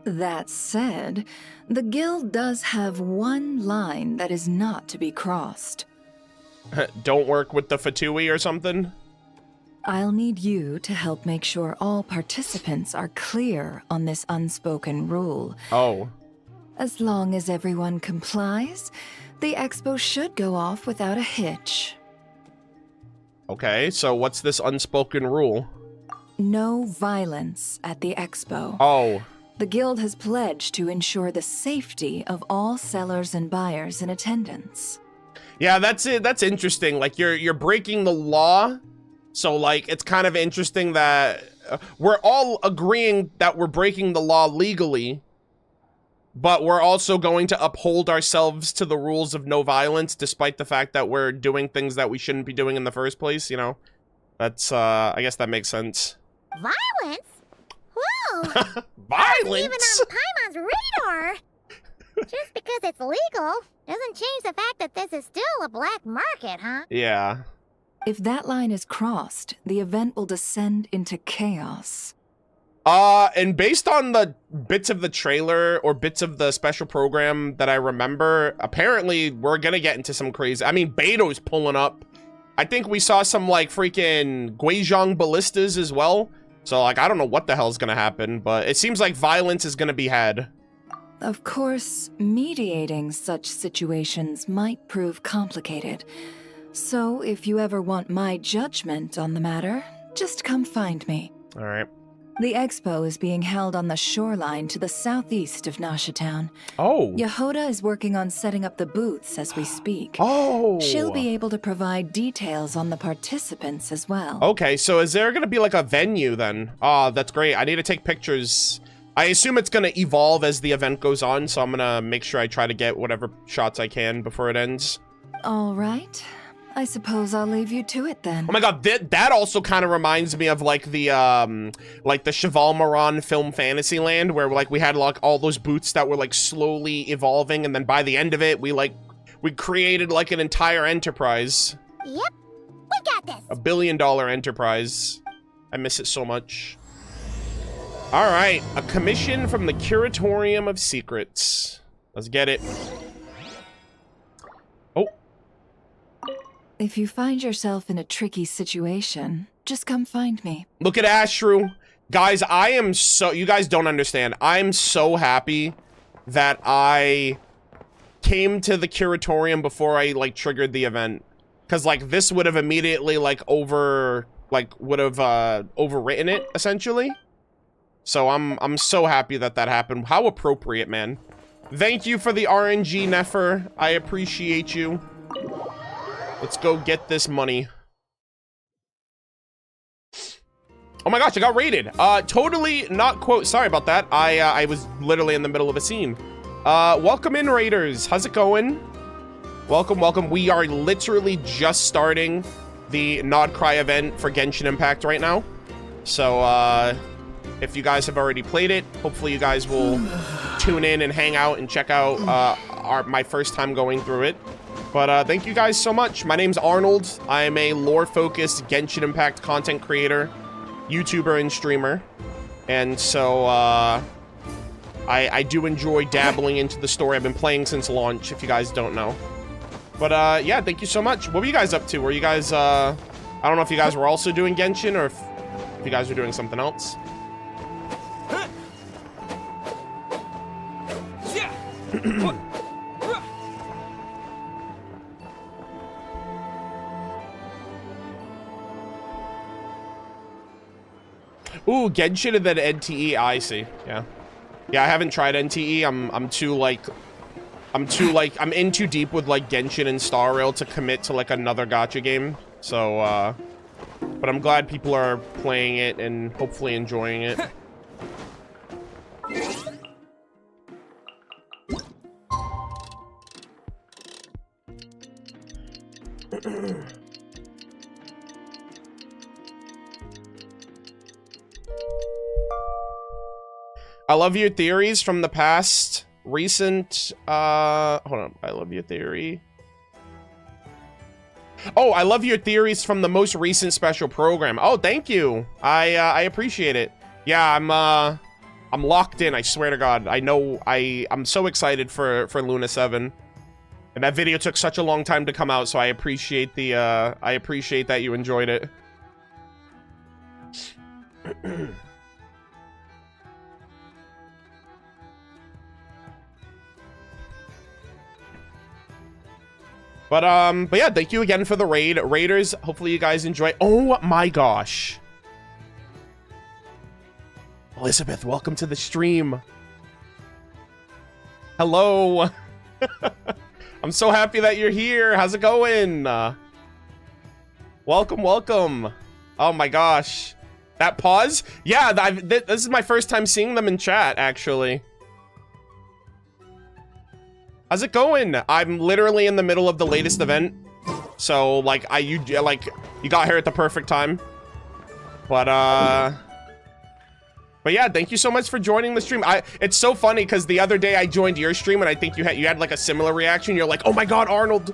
That said, the guild does have one line that is not to be crossed. Don't work with the Fatui or something? I'll need you to help make sure all participants are clear on this unspoken rule. Oh. As long as everyone complies, the expo should go off without a hitch. Okay, so what's this unspoken rule? No violence at the expo. Oh. The guild has pledged to ensure the safety of all sellers and buyers in attendance. Yeah, that's it. That's interesting. Like, you're breaking the law. So, like, it's kind of interesting that we're all agreeing that we're breaking the law legally, but we're also going to uphold ourselves to the rules of no violence, despite the fact that we're doing things that we shouldn't be doing in the first place, you know? That's, I guess that makes sense. Violence? Whoa! Violence? Even on Paimon's radar! Just because it's legal doesn't change the fact that this is still a black market, huh? Yeah. If that line is crossed, the event will descend into chaos. And based on the bits of the trailer or bits of the special program that I remember, apparently we're gonna get into some crazy... I mean, Beto's pulling up. I think we saw some, like, freaking Guizhong ballistas as well. So, like, I don't know what the hell's gonna happen, but it seems like violence is gonna be had. Of course, mediating such situations might prove complicated. So, if you ever want my judgment on the matter, just come find me. All right. The Expo is being held on the shoreline to the southeast of Nasha Town. Oh. Yehoda is working on setting up the booths as we speak. Oh. She'll be able to provide details on the participants as well. Okay, so is there gonna be like a venue then? Oh, that's great. I need to take pictures. I assume it's gonna evolve as the event goes on, so I'm gonna make sure I try to get whatever shots I can before it ends. All right. I suppose I'll leave you to it then. Oh my god, that also kind of reminds me of like the Cheval Moran film Fantasyland, where like we had like all those booths that were like slowly evolving, and then by the end of it, we created like an entire enterprise. Yep, we got this. $1 billion enterprise. I miss it so much. All right, a commission from the Curatorium of Secrets. Let's get it. Oh. If you find yourself in a tricky situation, just come find me. Look at Ashru. Guys, I am so... You guys don't understand. I'm so happy that I came to the Curatorium before I, like, triggered the event. Because, like, this would have immediately, like, overwritten it, essentially. So I'm so happy that that happened. How appropriate, man. Thank you for the RNG, Nefer. I appreciate you. Let's go get this money. Oh my gosh, I got raided. Totally not quote. Sorry about that. I was literally in the middle of a scene. Welcome in, raiders. How's it going? Welcome, welcome. We are literally just starting the Nod Krai event for Genshin Impact right now. So, if you guys have already played it, hopefully you guys will tune in and hang out and check out my first time going through it. But thank you guys so much. My name's Arnold. I am a lore-focused Genshin Impact content creator, YouTuber, and streamer. And so I do enjoy dabbling into the story. I've been playing since launch, if you guys don't know. But yeah, thank you so much. What were you guys up to? Were you guys, I don't know if you guys were also doing Genshin or if you guys were doing something else. Ooh, Genshin and then NTE. I see. Yeah. Yeah, I haven't tried NTE. I'm in too deep with like Genshin and Star Rail to commit to like another gacha game. So but I'm glad people are playing it and hopefully enjoying it. I love your theories from the past, recent, hold on, I love your theory. Oh, I love your theories from the most recent special program. Oh, thank you. I appreciate it. Yeah, I'm locked in, I swear to God. I know, I'm so excited for Luna 7. And that video took such a long time to come out, so I appreciate the, I appreciate that you enjoyed it. But yeah, thank you again for the raid. Raiders, hopefully you guys enjoy. Oh my gosh. Elizabeth, welcome to the stream. Hello. I'm so happy that you're here. How's it going? Welcome, welcome. Oh my gosh. That pause? Yeah, this is my first time seeing them in chat, actually. How's it going? I'm literally in the middle of the latest event. So, like, you got here at the perfect time. But yeah, thank you so much for joining the stream. It's so funny because the other day I joined your stream and I think you had like a similar reaction. You're like, oh my God, Arnold.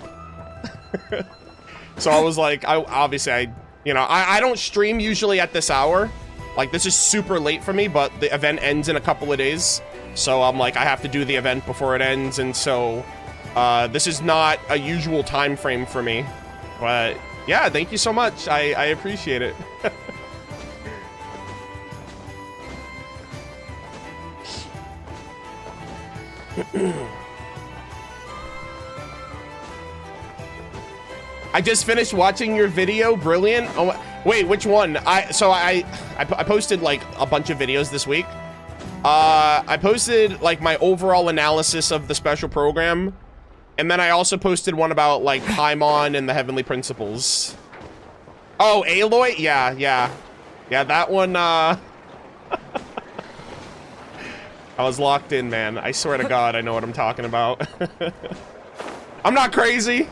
So I was like, I don't stream usually at this hour. Like, this is super late for me, but the event ends in a couple of days. So I'm like, I have to do the event before it ends. And so this is not a usual time frame for me. But yeah, thank you so much. I appreciate it. I just finished watching your video. Brilliant. Oh, wait, which one? I posted like a bunch of videos this week. I posted like my overall analysis of the special program, and then I also posted one about like Paimon and the Heavenly Principles. Oh, Aloy? Yeah, that one, I was locked in, man. I swear to God, I know what I'm talking about. I'm not crazy.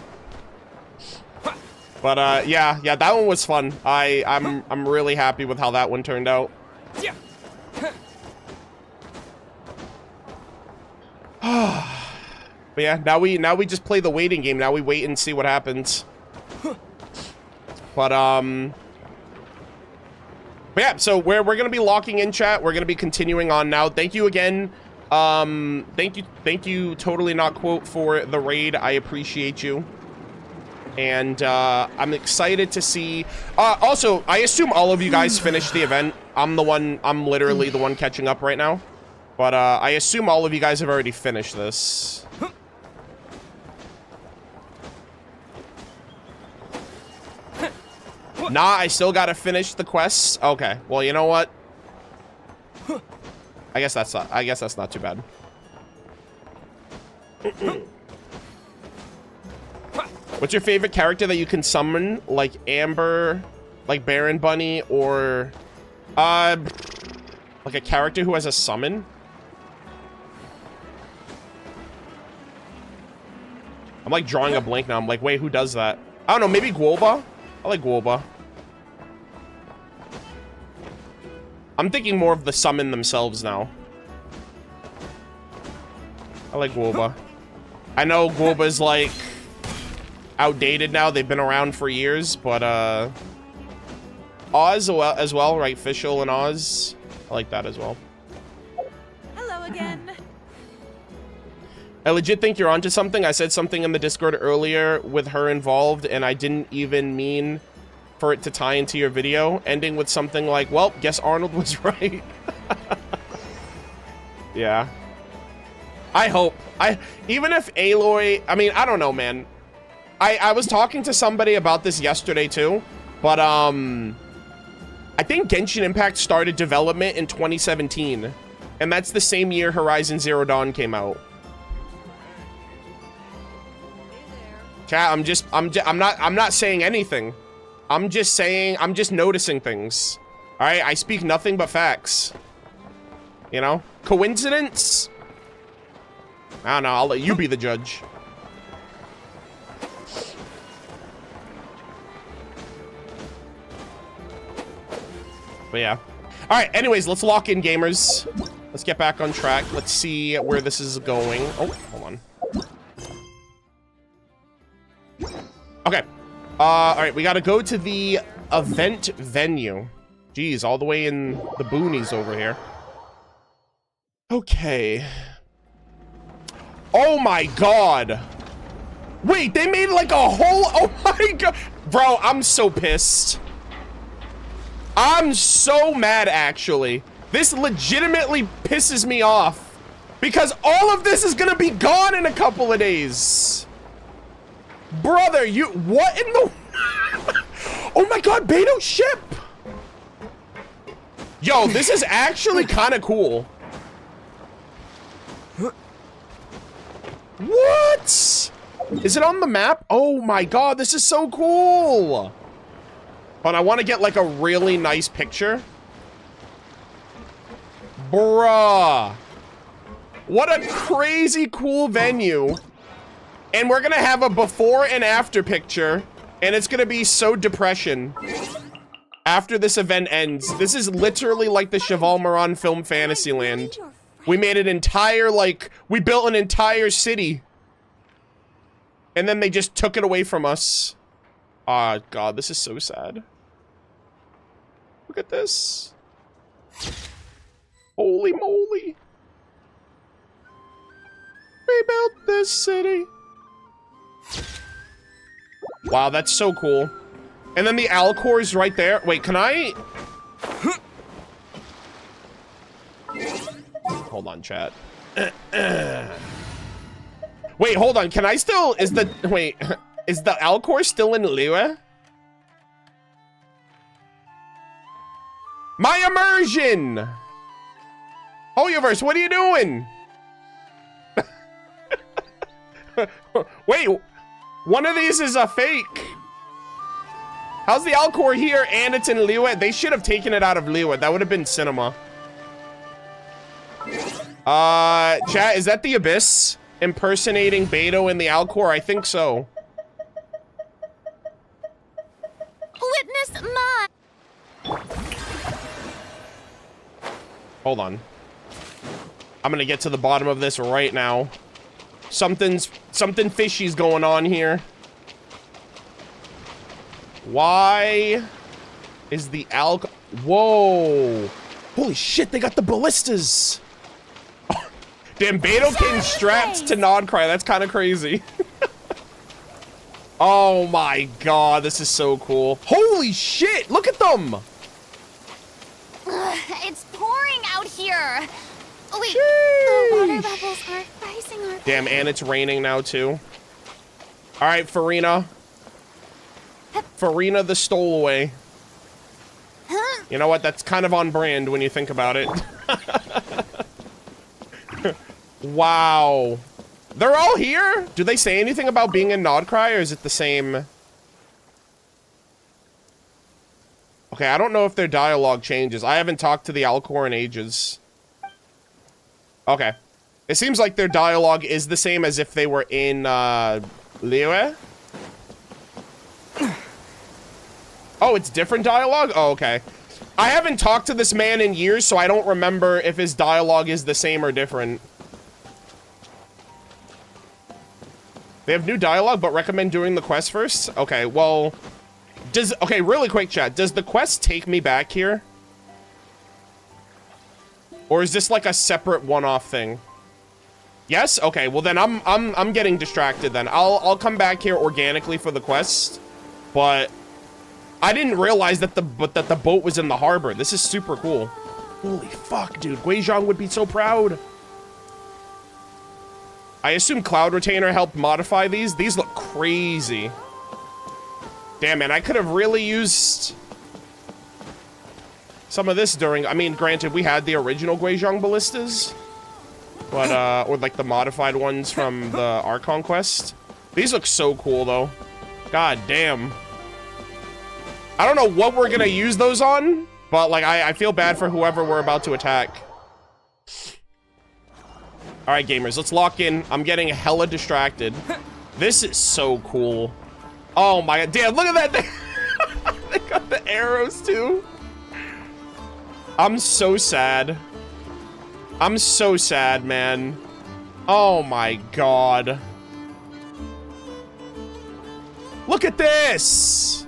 But, yeah, that one was fun. I'm really happy with how that one turned out. But yeah, now we just play the waiting game. Now we wait and see what happens. But yeah, so we're gonna be locking in, chat. We're gonna be continuing on now. Thank you again. Thank you, Totally Not Quote, for the raid. I appreciate you. And I'm excited to see. Also, I assume all of you guys finished the event. I'm literally the one catching up right now. But I assume all of you guys have already finished this. Nah, I still gotta finish the quests. Okay, well, you know what? I guess that's not too bad. What's your favorite character that you can summon, like Amber, like Baron Bunny, or like a character who has a summon? I'm like drawing a blank now. I'm like, wait, who does that? I don't know, maybe Guoba? I like Guoba. I'm thinking more of the summon themselves now. I like Guoba. I know Guoba's like outdated now. They've been around for years, but Oz as well, right? Fischl and Oz. I like that as well. Hello again. I legit think you're onto something. I said something in the Discord earlier with her involved, and I didn't even mean for it to tie into your video, ending with something like, well, guess Arnold was right. Yeah. I hope. Even if Aloy, I mean, I don't know, man. I was talking to somebody about this yesterday too, but I think Genshin Impact started development in 2017, and that's the same year Horizon Zero Dawn came out. Chat, I'm not saying anything. I'm just noticing things. All right, I speak nothing but facts. You know, coincidence? I don't know. I'll let you be the judge. But yeah. All right. Anyways, let's lock in, gamers. Let's get back on track. Let's see where this is going. Oh, hold on. Okay. All right. We got to go to the event venue. Jeez, all the way in the boonies over here. Okay. Oh my God. Wait, they made like a whole, oh my God. Bro, I'm so pissed. I'm so mad, actually. This legitimately pisses me off because all of this is gonna be gone in a couple of days. Brother, what in the, oh my God, Beto's ship. Yo, this is actually kind of cool. What? Is it on the map? Oh my God, this is so cool. But I want to get like a really nice picture. Bruh. What a crazy cool venue. And we're gonna have a before and after picture, and it's gonna be so depression after this event ends. This is literally like the Cheval Moran film Fantasyland. We made an entire, like, we built an entire city. And then they just took it away from us. Ah, God, this is so sad. Look at this. Holy moly. We built this city. Wow, that's so cool. And then the Alcor's right there. Wait, can I? Hold on, chat. Wait, hold on. Can I still? Is the Alcor still in Liyue? My immersion. Hoyoverse, what are you doing? Wait, one of these is a fake. How's the Alcor here and it's in Liyue? They should have taken it out of Liyue. That would have been cinema. Chat, is that the Abyss impersonating Beto in the Alcor? I think so. Witness my... Hold on. I'm gonna get to the bottom of this right now. Something fishy's going on here. Why is the Whoa. Holy shit, they got the ballistas. Damn, Beto came strapped to Nodcry. That's kind of crazy. Oh my God, this is so cool. Holy shit, look at them. It's pouring out here. Oh, wait, Sheesh. the water levels are rising. Damn, and it's raining now too. All right, Farina. Farina the Stowaway. Huh? You know what? That's kind of on brand when you think about it. Wow. They're all here? Do they say anything about being in Nodcry, or is it the same? Okay, I don't know if their dialogue changes. I haven't talked to the Alcor in ages. Okay. It seems like their dialogue is the same as if they were in, Liyue? Oh, it's different dialogue? Oh, okay. I haven't talked to this man in years, so I don't remember if his dialogue is the same or different. They have new dialogue, but recommend doing the quest first? Okay, well... Okay, really quick, chat. Does the quest take me back here? Or is this like a separate one-off thing? Yes? Okay, well then I'm getting distracted then. I'll come back here organically for the quest, but I didn't realize that the boat was in the harbor. This is super cool. Holy fuck, dude. Guizhong would be so proud. I assume Cloud Retainer helped modify these. These look crazy. Damn, man, I could have really used some of this during... I mean, granted, we had the original Guizhong ballistas, but, or like the modified ones from the Archon quest. These look so cool, though. God damn. I don't know what we're gonna use those on, but, like, I feel bad for whoever we're about to attack. All right, gamers, let's lock in. I'm getting hella distracted. This is so cool. Oh my God, damn, look at that. They got the arrows too. I'm so sad. I'm so sad, man. Oh my God. Look at this.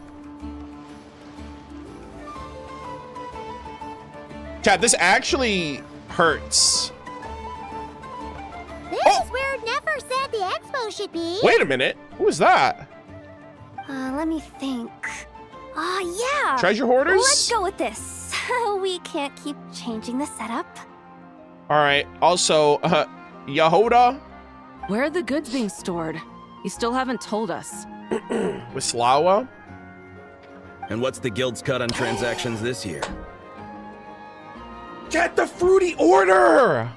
Chat, this actually hurts. This is where Nefer said the expo should be. Wait a minute. Who is that? Let me think. Oh, yeah. Treasure hoarders? Let's go with this. We can't keep changing the setup. All right. Also, Yahoda? Where are the goods being stored? You still haven't told us. Wislawa? And what's the guild's cut on transactions this year? Get the Fruity Order!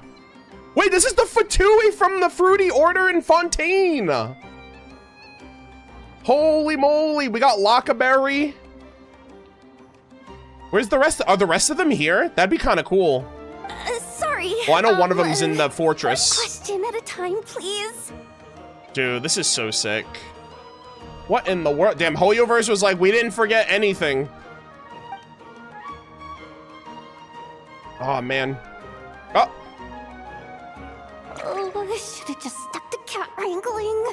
Wait, this is the Fatui from the Fruity Order in Fontaine! Holy moly, we got Lockaberry. Where's the rest? Are the rest of them here? That'd be kind of cool. Sorry. Well, I know one of them's in the fortress. One question at a time, please. Dude, this is so sick. What in the world? Damn, Hoyoverse was like, we didn't forget anything. Oh, man. Oh. Oh, I should have just stuck to cat wrangling.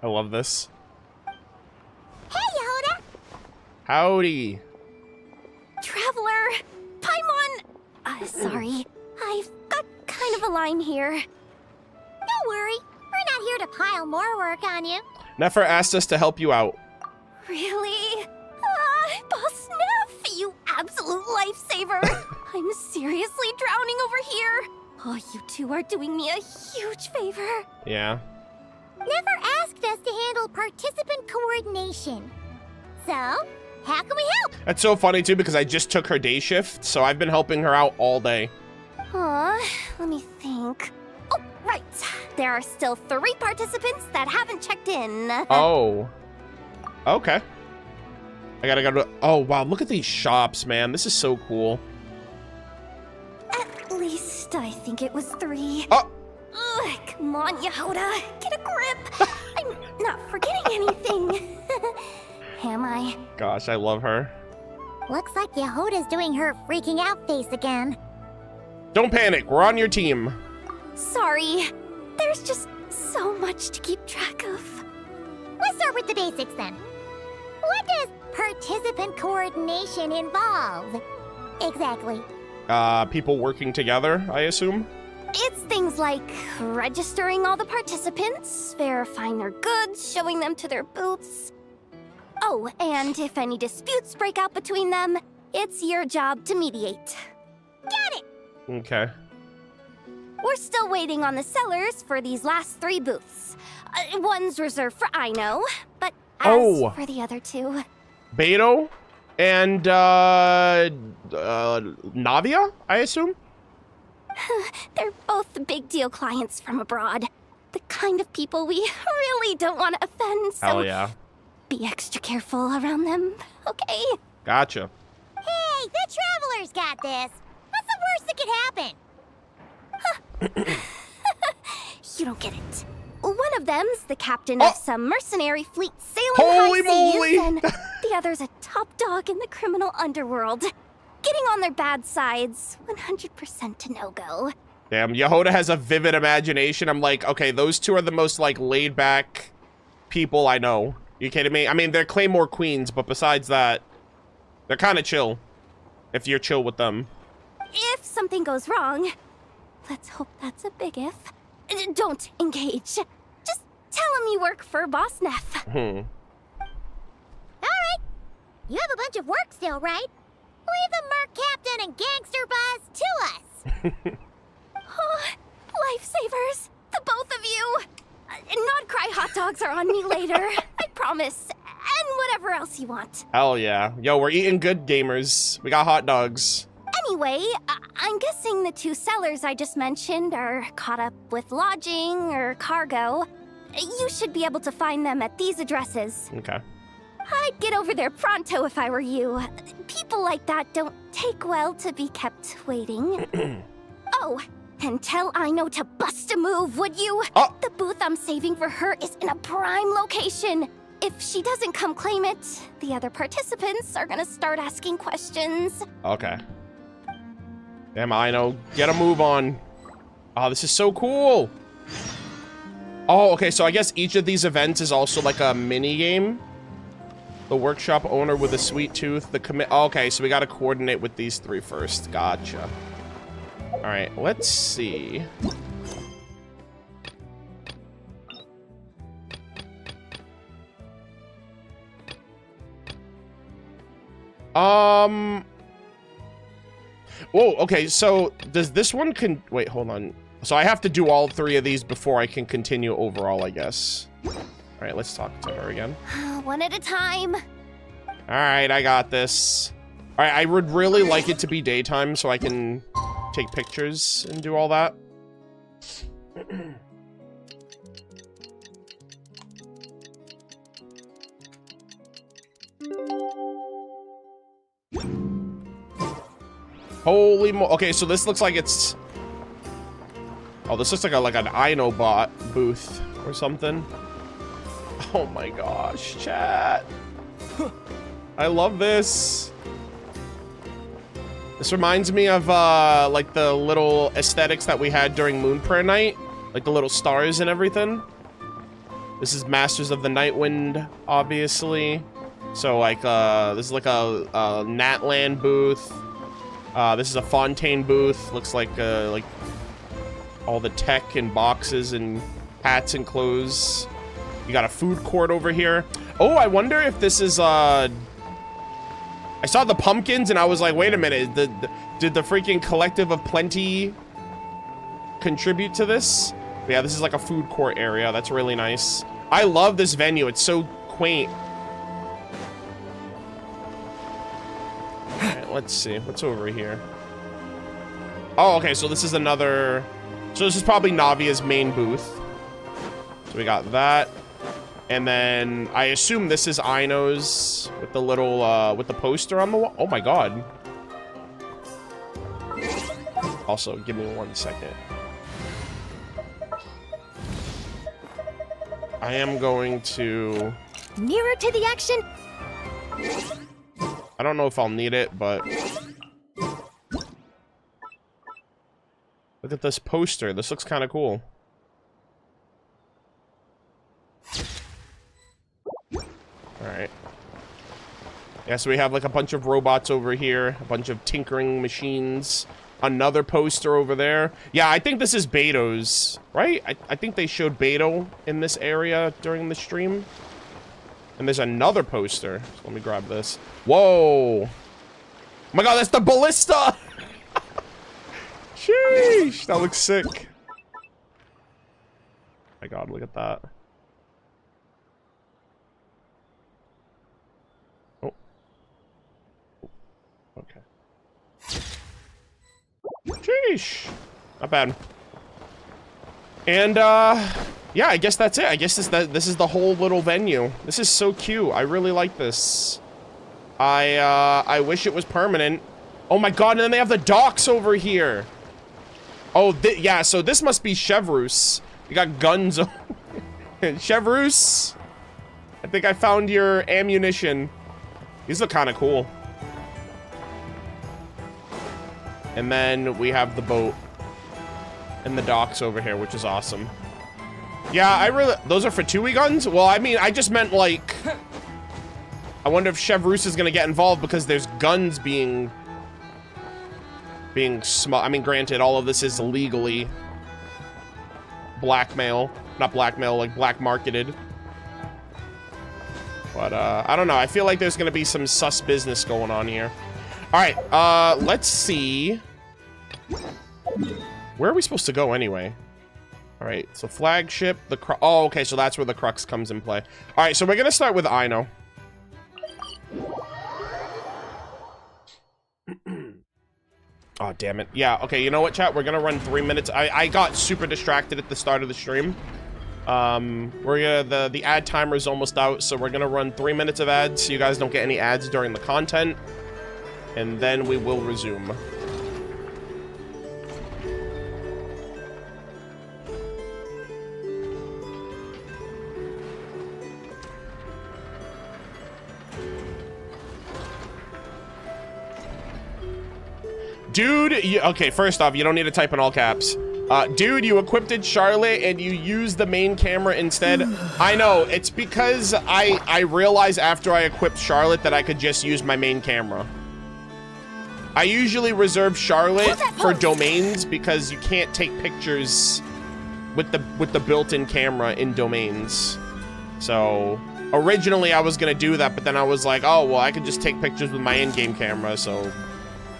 I love this. Hey, Yehuda! Howdy. Traveler! Paimon! Sorry. I've got kind of a line here. Don't worry. We're not here to pile more work on you. Nefer asked us to help you out. Really? Boss Neff, you absolute lifesaver! I'm seriously drowning over here. Oh, you two are doing me a huge favor. Yeah. Never asked us to handle participant coordination. So, how can we help? That's so funny, too, because I just took her day shift, so I've been helping her out all day. Let me think. Oh, right. There are still 3 participants that haven't checked in. Oh. Okay. I gotta go to... Oh, wow, look at these shops, man. This is so cool. At least I think it was 3. Oh! Ugh, come on, Yehuda. Get a grip. I'm not forgetting anything. Am I? Gosh, I love her. Looks like Yehuda's doing her freaking out face again. Don't panic. We're on your team. Sorry. There's just so much to keep track of. Let's start with the basics then. What does participant coordination involve? Exactly. People working together, I assume? It's things like registering all the participants, verifying their goods, showing them to their booths. Oh, and if any disputes break out between them, it's your job to mediate. Got it! Okay. We're still waiting on the sellers for these last 3 booths. One's reserved for Aino, but as for the other 2... Beto and, Navia, I assume? They're both big deal clients from abroad. The kind of people we really don't want to offend, so Hell yeah. be extra careful around them, okay? Gotcha. Hey, the Traveler's got this. What's the worst that could happen? You don't get it. One of them's the captain of some mercenary fleet sailing Holy high moly! seas, and the other's a top dog in the criminal underworld. Getting on their bad sides, 100% a no-go. Damn, Yehuda has a vivid imagination. I'm like, okay, those 2 are the most, like, laid-back people I know. You kidding me? I mean, they're Claymore Queens, but besides that, they're kind of chill. If you're chill with them. If something goes wrong, let's hope that's a big if, don't engage. Just tell him you work for Boss Neff. Hmm. Alright. You have a bunch of work still, right? Leave the Merc Captain and Gangster Buzz to us. Oh, lifesavers, the both of you. Not Krai hot dogs are on me later, I promise. And whatever else you want. Hell yeah. Yo, we're eating good, gamers. We got hot dogs. Anyway, I'm guessing the 2 sellers I just mentioned are caught up with lodging or cargo. You should be able to find them at these addresses. Okay. I'd get over there pronto if I were you. People like that don't take well to be kept waiting. Oh, and tell Aino to bust a move, would you? Oh. The booth I'm saving for her is in a prime location. If she doesn't come claim it, the other participants are gonna start asking questions. Okay. Damn, I know. Get a move on. Oh, this is so cool. Oh, okay, so I guess each of these events is also like a mini game. The workshop owner with a sweet tooth. The commit. Oh, okay, so we got to coordinate with these 3 first. Gotcha. All right, let's see. Oh, okay, so does this one wait, hold on. So I have to do all 3 of these before I can continue overall, I guess. All right, let's talk to her again. One at a time. All right, I got this. All right, I would really like it to be daytime so I can take pictures and do all that. Holy mo- okay, so this looks like it's... Oh, this looks like an Inobot booth or something. Oh my gosh, chat. I love this. This reminds me of like the little aesthetics that we had during Moon Prayer Night, like the little stars and everything. This is Masters of the Nightwind, obviously. So like this is like a Natland booth. This is a Fontaine booth. Looks like all the tech and boxes and hats and clothes. You got a food court over here. Oh, I wonder if this is I saw the pumpkins and I was like, wait a minute, did the freaking Collective of Plenty contribute to this? But yeah, this is like a food court area. That's really nice. I love this venue. It's so quaint. All right, let's see. What's over here? Oh, okay, so this is another... So this is probably Navia's main booth. So we got that. And then I assume this is Ino's with the little, with the poster on the wall. Oh my god. Also, give me 1 second. I am going to... Nearer to the action. I don't know if I'll need it, but... Look at this poster. This looks kind of cool. Alright. Yeah, so we have like a bunch of robots over here, a bunch of tinkering machines, another poster over there. Yeah, I think this is Beto's, right? I think they showed Beto in this area during the stream. And there's another poster. So let me grab this. Whoa! Oh my god, that's the ballista! Sheesh, that looks sick. Oh my god, look at that. Oh. Okay. Sheesh. Not bad. And, yeah, I guess that's it. I guess this is the whole little venue. This is so cute. I really like this. I wish it was permanent. Oh my god, and then they have the docks over here. Oh, yeah, so this must be Chevreuse. You got guns. Chevreuse, I think I found your ammunition. These look kind of cool. And then we have the boat and the docks over here, which is awesome. Yeah, those are for Tui guns? Well, I mean, I just meant like, I wonder if Chevreuse is gonna get involved because there's guns being small. I mean, granted, all of this is legally blackmail, not blackmail, like black marketed. But I don't know. I feel like there's gonna be some sus business going on here. All right, let's see. Where are we supposed to go anyway? All right, so flagship, the crux. Oh, okay, so that's where the crux comes in play. All right, so we're gonna start with Ino. Oh, damn it. Yeah, okay, you know what, chat? We're gonna run 3 minutes. I got super distracted at the start of the stream. The ad timer is almost out, so we're gonna run 3 minutes of ads so you guys don't get any ads during the content. And then we will resume. Dude, okay, first off, you don't need to type in all caps. Dude, you equipped Charlotte and you used the main camera instead. I know, it's because I realized after I equipped Charlotte that I could just use my main camera. I usually reserve Charlotte for domains because you can't take pictures with the built-in camera in domains. So originally I was gonna do that, but then I was like, oh, well, I could just take pictures with my in-game camera, so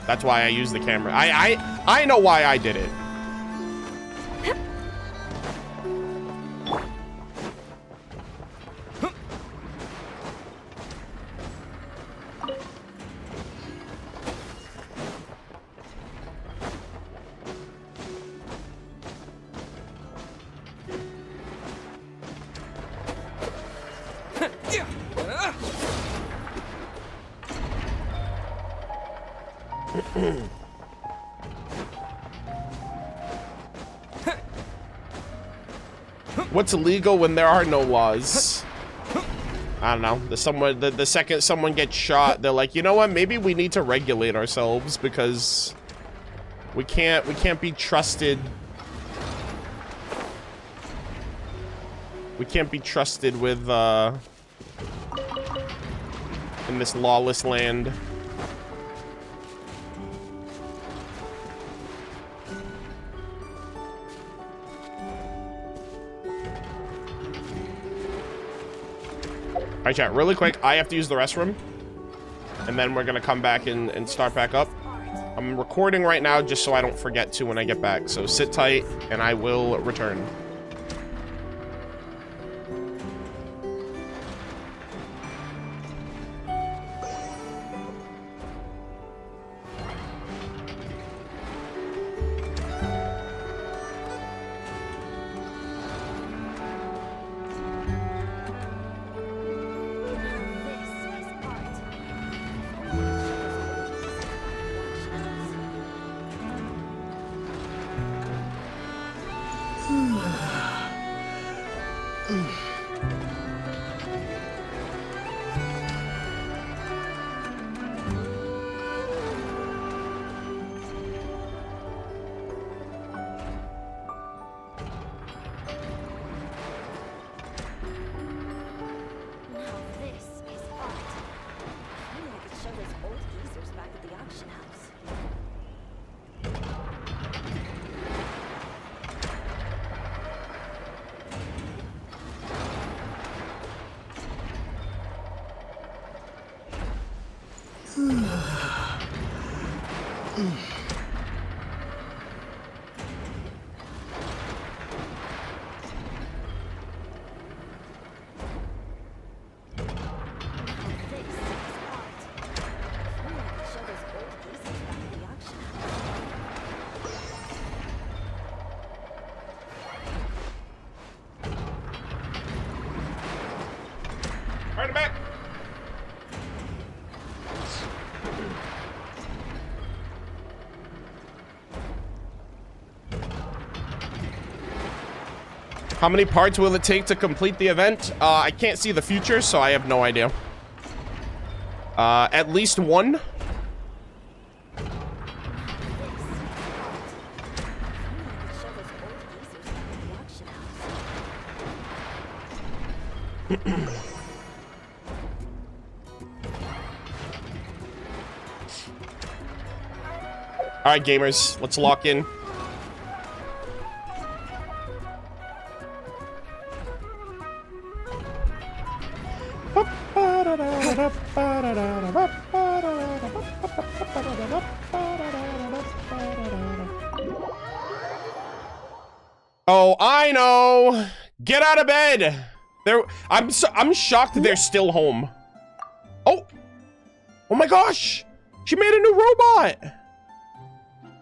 that's why I use the camera. I know why I did it. What's illegal when there are no laws? I don't know. The second someone gets shot, they're like, you know what? Maybe we need to regulate ourselves because we can't be trusted. We can't be trusted with in this lawless land. Alright, chat, really quick, I have to use the restroom. And then we're gonna come back and start back up. I'm recording right now just so I don't forget to when I get back. So sit tight, and I will return. Right back. How many parts will it take to complete the event? I can't see the future, so I have no idea. At least one. All right, gamers, let's lock in. Oh, I know. Get out of bed. I'm shocked they're still home. Oh my gosh. She made a new robot.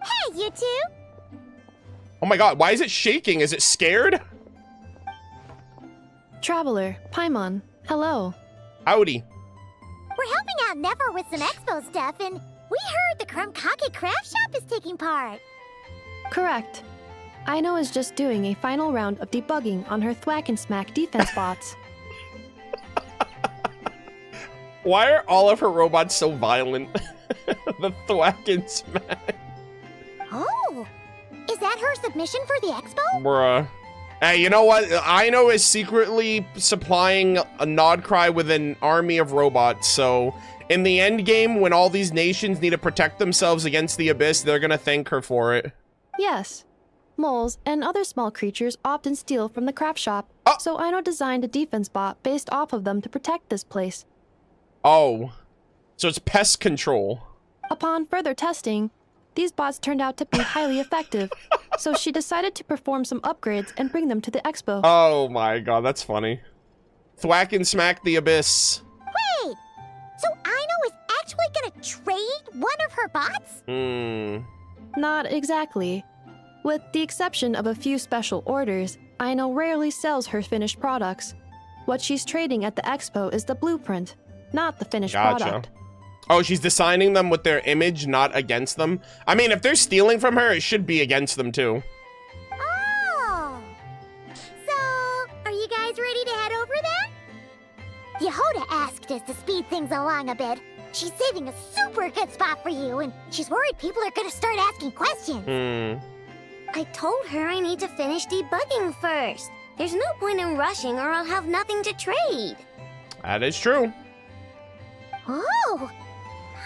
Hey, you two. Oh my god, why is it shaking? Is it scared? Traveler, Paimon, hello. Howdy. We're helping out Nefer with some Expo stuff, and we heard the Krumkake craft shop is taking part. Correct. Aino is just doing a final round of debugging on her thwack and smack defense bots. Why are all of her robots so violent? The thwack and smack. Oh, is that her submission for the Expo? Bruh. Hey, you know what? Aino is secretly supplying a Krai with an army of robots, so in the end game, when all these nations need to protect themselves against the Abyss, they're gonna thank her for it. Yes. Moles and other small creatures often steal from the craft shop, so Aino designed a defense bot based off of them to protect this place. Oh. So it's pest control. Upon further testing, these bots turned out to be highly effective, so she decided to perform some upgrades and bring them to the Expo. Oh my god, that's funny. Thwack and smack the Abyss. Wait, so Aino is actually gonna trade one of her bots? Not exactly. With the exception of a few special orders, Aino rarely sells her finished products. What she's trading at the Expo is the blueprint, not the finished product. Oh, she's designing them with their image, not against them? I mean, if they're stealing from her, it should be against them too. Oh. So, Yehoda asked us to speed things along a bit. She's saving a super good spot for you, and she's worried people are gonna start asking questions. I told her I need to finish debugging first. There's no point in rushing or I'll have nothing to trade. That is true. Oh,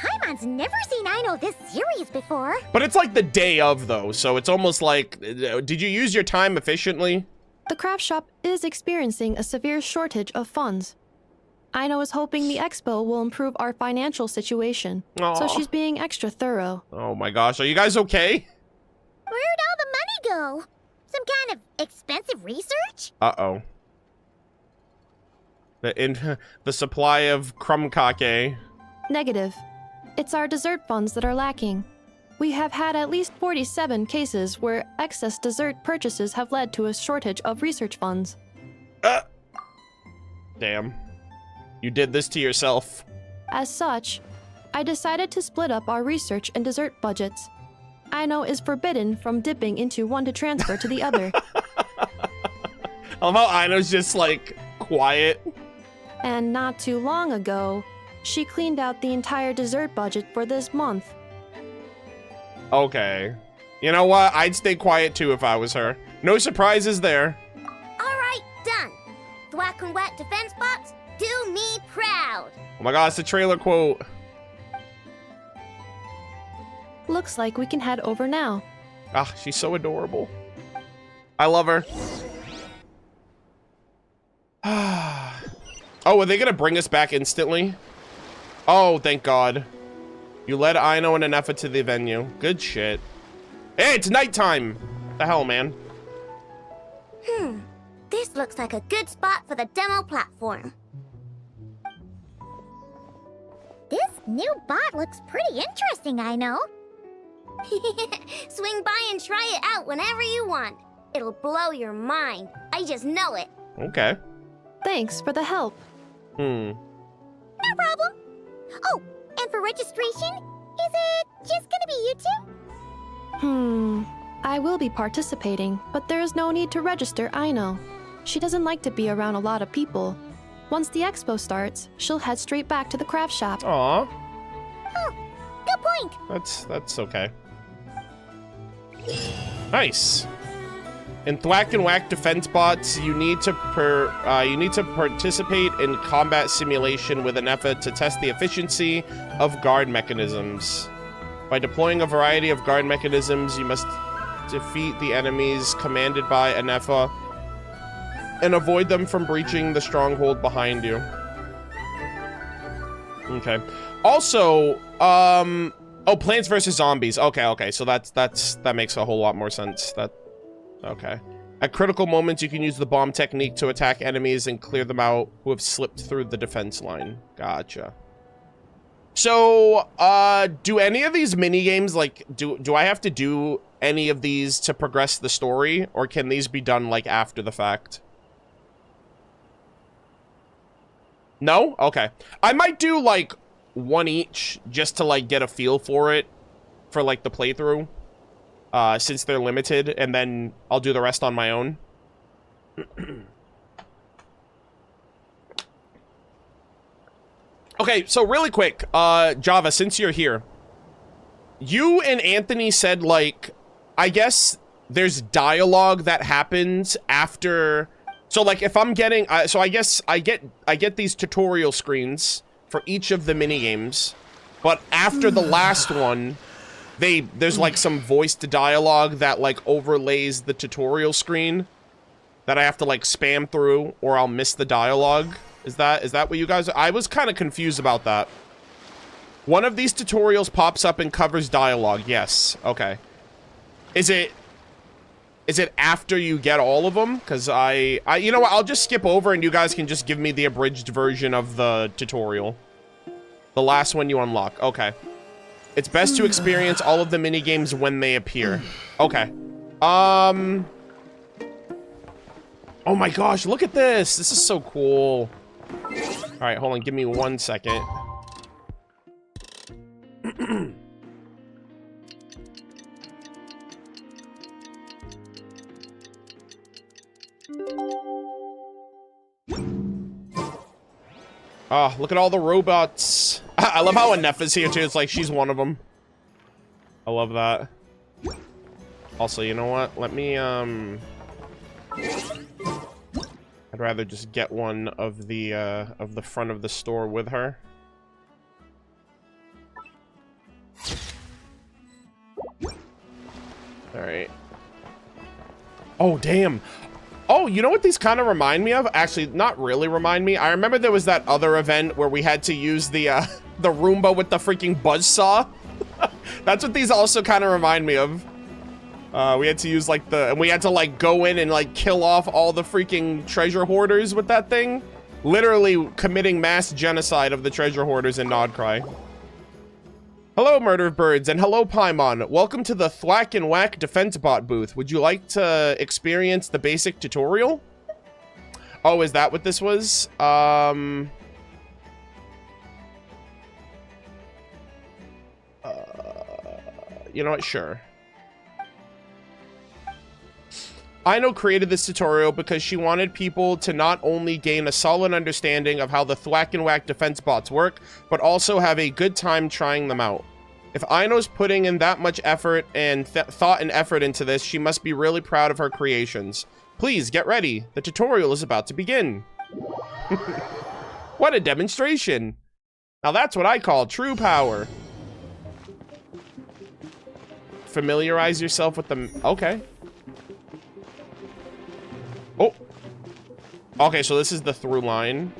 Paimon's never seen I Know this series before. But it's like the day of, though, so it's almost like, did you use your time efficiently? The craft shop is experiencing a severe shortage of funds. Aino is hoping the Expo will improve our financial situation, Aw. so she's being extra thorough. Oh my gosh, are you guys okay? Where'd all the money go? Some kind of expensive research? Uh-oh. The supply of crumb-kake. Negative. It's our dessert funds that are lacking. We have had at least 47 cases where excess dessert purchases have led to a shortage of research funds. Damn. You did this to yourself. As such, I decided to split up our research and dessert budgets. Aino is forbidden from dipping into one to transfer to the other. I love how Aino's just, like, quiet. And not too long ago, she cleaned out the entire dessert budget for this month. Okay. You know what? I'd stay quiet, too, if I was her. No surprises there. Alright, done. Thwack and whack defense bots, do me proud. Oh my god, it's the trailer quote. Looks like we can head over now. Ah, she's so adorable. I love her. Oh, are they gonna bring us back instantly? Oh, thank God. You led Aino and Anefa to the venue. Good shit. Hey, it's nighttime! The hell, man? This looks like a good spot for the demo platform. This new bot looks pretty interesting, I know. Swing by and try it out whenever you want. It'll blow your mind. I just know it. Okay. Thanks for the help. No problem. Oh, and for registration, is it just gonna be you two? I will be participating, but there is no need to register Aino. She doesn't like to be around a lot of people. Once the expo starts, she'll head straight back to the craft shop. Aw. Oh, good point. That's okay. Nice. In Thwack and Whack defense bots, you need to participate in combat simulation with an effort to test the efficiency of guard mechanisms. By deploying a variety of guard mechanisms, you must defeat the enemies commanded by Anefa and avoid them from breaching the stronghold behind you. Okay. Also, oh, Plants vs. Zombies. Okay, so that makes a whole lot more sense. Okay. At critical moments, you can use the bomb technique to attack enemies and clear them out who have slipped through the defense line. Gotcha. So, do any of these mini-games, like, do I have to do any of these to progress the story, or can these be done, like, after the fact? No? Okay. I might do, like, one each, just to, like, get a feel for it, for, like, the playthrough. Since they're limited, and then I'll do the rest on my own. Okay, so really quick, Java, since you're here, you and Anthony said, like, I guess there's dialogue that happens after. So, like, if I'm getting, so I guess I get these tutorial screens for each of the mini games, but after the last one. There's like some voiced dialogue that like overlays the tutorial screen that I have to like spam through or I'll miss the dialogue. Is that what you guys, I was kind of confused about that. One of these tutorials pops up and covers dialogue. Yes. Okay. Is it after you get all of them? Cause I you know what, I'll just skip over and you guys can just give me the abridged version of the tutorial. The last one you unlock. Okay. It's best to experience all of the minigames when they appear. Okay. Oh my gosh, look at this. This is so cool. All right, hold on. Give me 1 second. Oh, look at all the robots. I love how Anefa's here too. It's like she's one of them. I love that. Also, you know what? Let me, I'd rather just get one of the front of the store with her. Alright. Oh, damn. Oh, you know what these kind of remind me of? Actually, not really remind me. I remember there was that other event where we had to use the Roomba with the freaking buzzsaw. That's what these also kind of remind me of. We had to use like and we had to like go in and like kill off all the freaking treasure hoarders with that thing. Literally committing mass genocide of the treasure hoarders in Krai. Hello, Murder of Birds, and hello, Paimon. Welcome to the Thwack and Whack Defense Bot booth. Would you like to experience the basic tutorial? Oh, is that what this was? You know what? Sure. Aino created this tutorial because she wanted people to not only gain a solid understanding of how the Thwack and Whack defense bots work, but also have a good time trying them out. If Aino's putting in that much effort and thought and effort into this, she must be really proud of her creations. Please get ready. The tutorial is about to begin. What a demonstration. Now that's what I call true power. Familiarize yourself with the... Okay. Oh. Okay, so this is the through line.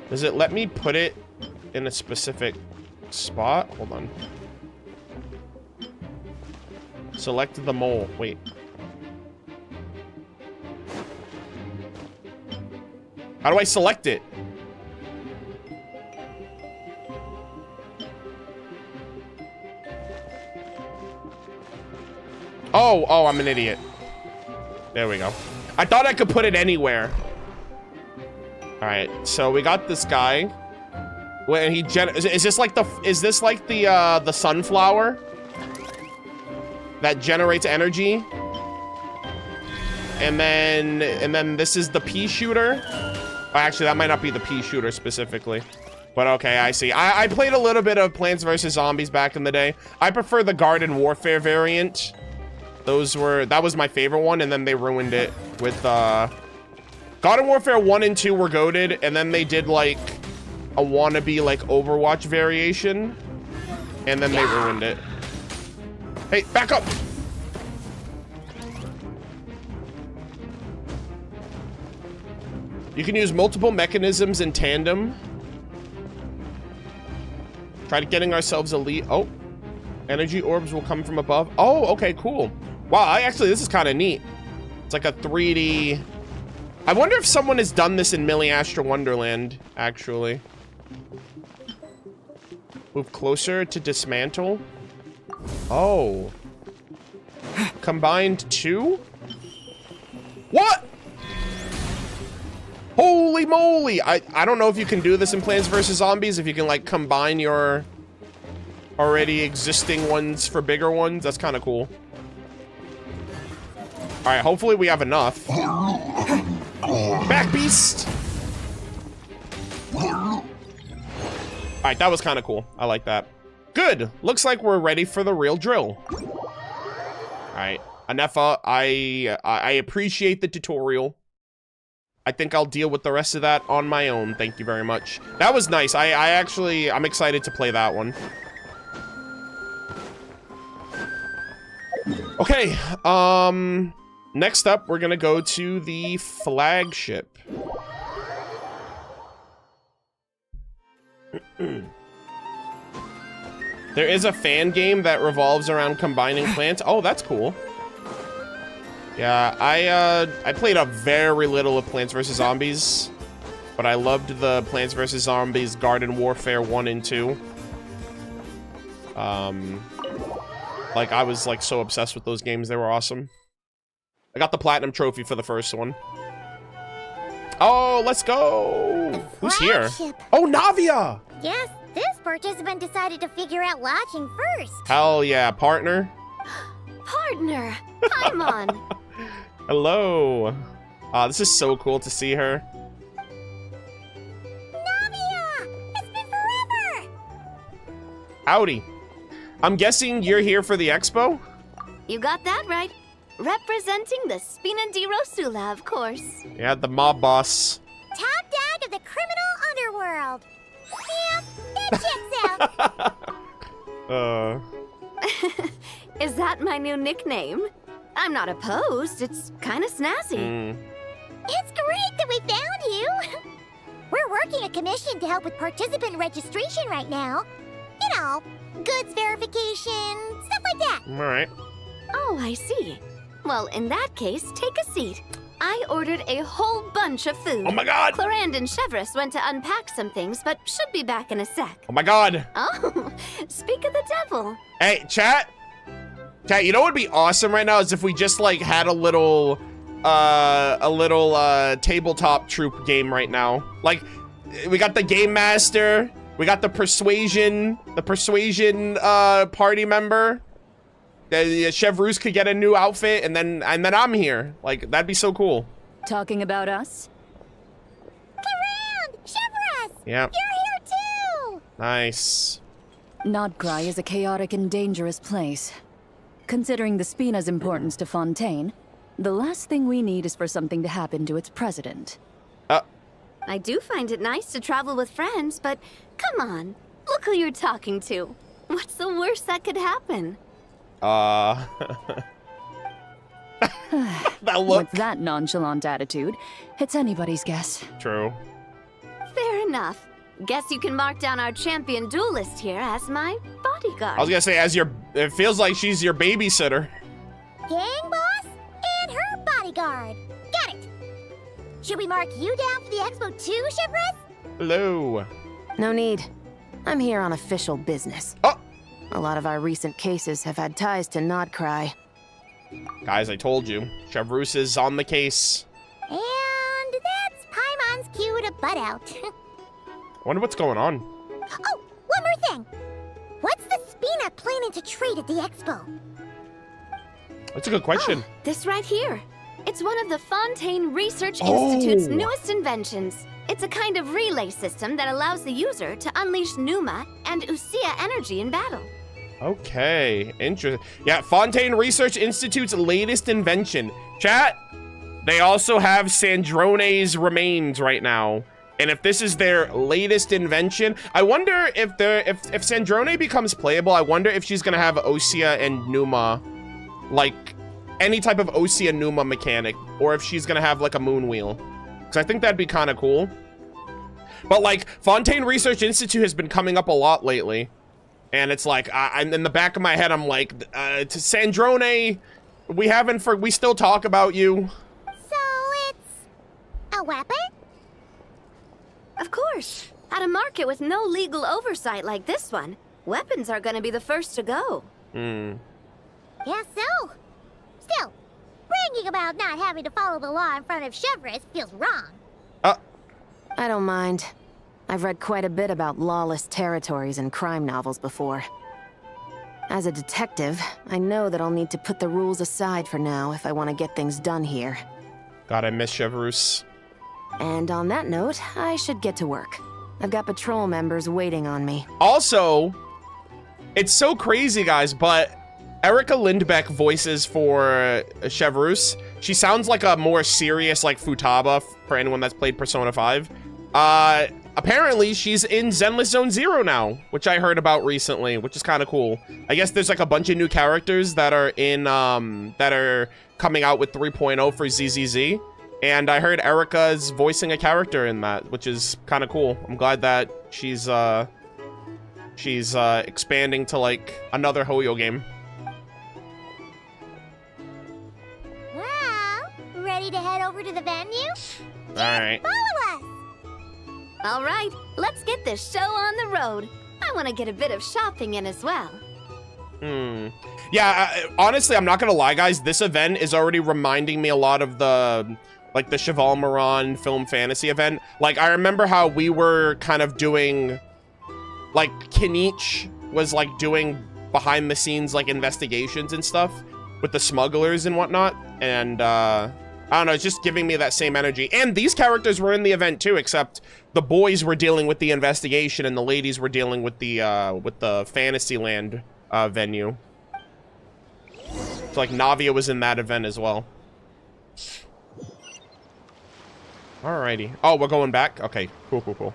Does it let me put it in a specific spot? Hold on. Select the mole. Wait. How do I select it? Oh, I'm an idiot. There we go. I thought I could put it anywhere. All right, so we got this guy. When he is this like the sunflower that generates energy? And then this is the pea shooter. Oh, actually, that might not be the pea shooter specifically. But okay, I see. I played a little bit of Plants vs. Zombies back in the day. I prefer the Garden Warfare variant. That was my favorite one, and then they ruined it with Garden Warfare 1 and 2 were goated, and then they did like a wannabe like Overwatch variation, and then they ruined it. Hey, back up! You can use multiple mechanisms in tandem. Try to getting ourselves elite. Oh, energy orbs will come from above. Oh, okay, cool. Wow, this is kind of neat. It's like a 3D. I wonder if someone has done this in Millie Astra Wonderland, actually. Move closer to dismantle. Oh. Combined 2? What? Holy moly! I don't know if you can do this in Plants vs. Zombies, if you can like combine your already existing ones for bigger ones. That's kind of cool. All right, hopefully we have enough. Back beast! All right, that was kind of cool. I like that. Good. Looks like we're ready for the real drill. All right, Anefa, I appreciate the tutorial. I think I'll deal with the rest of that on my own. Thank you very much. That was nice. I'm excited to play that one. Okay, next up, we're gonna go to the flagship. There is a fan game that revolves around combining plants. Oh, that's cool. Yeah, I played a very little of Plants vs. Zombies, but I loved the Plants vs. Zombies Garden Warfare 1 and 2. Like, I was, like, so obsessed with those games. They were awesome. I got the Platinum Trophy for the first one. Oh, let's go! Who's here? Oh, Navia! Yes, this participant decided to figure out lodging first. Hell yeah, partner. Partner! Paimon! Hello. This is so cool to see her. Howdy. I'm guessing you're here for the expo? You got that right. Representing the Spina di Rosula, of course. Yeah, the mob boss. Top dog of the criminal underworld. Yeah, that checks out. Is that my new nickname? I'm not opposed. It's kind of snazzy. It's great that we found you. We're working a commission to help with participant registration right now. You know, goods verification, stuff like that. All right. Oh, I see. Well, in that case, take a seat. I ordered a whole bunch of food. Oh my god! Clorand and Chevreuse went to unpack some things, but should be back in a sec. Oh my god! Oh, speak of the devil. Hey, chat! Chat, you know what would be awesome right now is if we just, like, had a little tabletop troop game right now. Like, we got the Game Master, we got the Persuasion party member. Chevreuse could get a new outfit, and then I'm here. Like, that'd be so cool. Talking about us? Clorand! Chevreuse! Yep. You're here too! Nice. Krai is a chaotic and dangerous place. Considering the Spina's importance to Fontaine, the last thing we need is for something to happen to its president. I do find it nice to travel with friends, but come on, look who you're talking to. What's the worst that could happen? That look. With that nonchalant attitude, it's anybody's guess. True. Fair enough. Guess you can mark down our champion duelist here as my bodyguard. I was gonna say, it feels like she's your babysitter. Gang boss and her bodyguard. Got it. Should we mark you down for the expo too, Chevreuse? Hello. No need. I'm here on official business. Oh! A lot of our recent cases have had ties to Krai. Guys, I told you. Chevreuse is on the case. And that's Paimon's cue to butt out. I wonder what's going on. Oh, one more thing. What's the Spina planning to trade at the expo? That's a good question. Oh, this right here. It's one of the Fontaine Research Institute's Oh. newest inventions. It's a kind of relay system that allows the user to unleash Pneuma and Usia energy in battle. Okay, interesting. Yeah, Fontaine Research Institute's latest invention. Chat, they also have Sandrone's remains right now. And if this is their latest invention, I wonder if Sandrone becomes playable, I wonder if she's gonna have Osea and Pneuma, like any type of Osea Pneuma mechanic, or if she's gonna have like a moon wheel. Because I think that'd be kind of cool. But like, Fontaine Research Institute has been coming up a lot lately. And it's like, I'm in the back of my head, I'm like, to Sandrone, we still talk about you. So it's a weapon? Of course. At a market with no legal oversight like this one, weapons are gonna be the first to go. Guess so. Still, bragging about not having to follow the law in front of Chevreuse feels wrong. I don't mind. I've read quite a bit about lawless territories and crime novels before. As a detective, I know that I'll need to put the rules aside for now if I want to get things done here. God, I miss Chevreuse. And on that note, I should get to work. I've got patrol members waiting on me. Also, it's so crazy, guys, but Erica Lindbeck voices for Chevreuse. She sounds like a more serious, like, Futaba for anyone that's played Persona 5. Apparently, she's in Zenless Zone Zero now, which I heard about recently, which is kind of cool. I guess there's, like, a bunch of new characters that are in, that are coming out with 3.0 for ZZZ. And I heard Erica's voicing a character in that, which is kind of cool. I'm glad that she's expanding to, like, another Hoyo game. Well, ready to head over to the venue? All right. Follow us! All right, let's get this show on the road. I want to get a bit of shopping in as well. Yeah, honestly, I'm not gonna lie, guys. This event is already reminding me a lot of the, like, the Cheval Moran film fantasy event. Like, I remember how we were kind of doing, like, Kinich was, like, doing behind-the-scenes, like, investigations and stuff with the smugglers and whatnot. And, I don't know, it's just giving me that same energy. And these characters were in the event too, except the boys were dealing with the investigation and the ladies were dealing with the Fantasyland venue. So like Navia was in that event as well. Alrighty. Oh, we're going back? Okay, cool, cool, cool.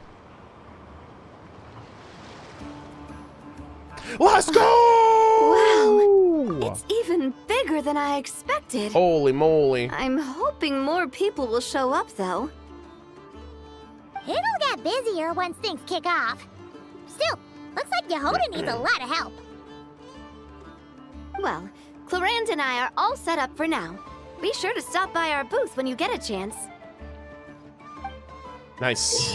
Let's go! Wow, it's even bigger than I expected. Holy moly. I'm hoping more people will show up, though. It'll get busier once things kick off. Still, looks like Yehoda needs a lot of help. Well, Clarand and I are all set up for now. Be sure to stop by our booth when you get a chance. Nice.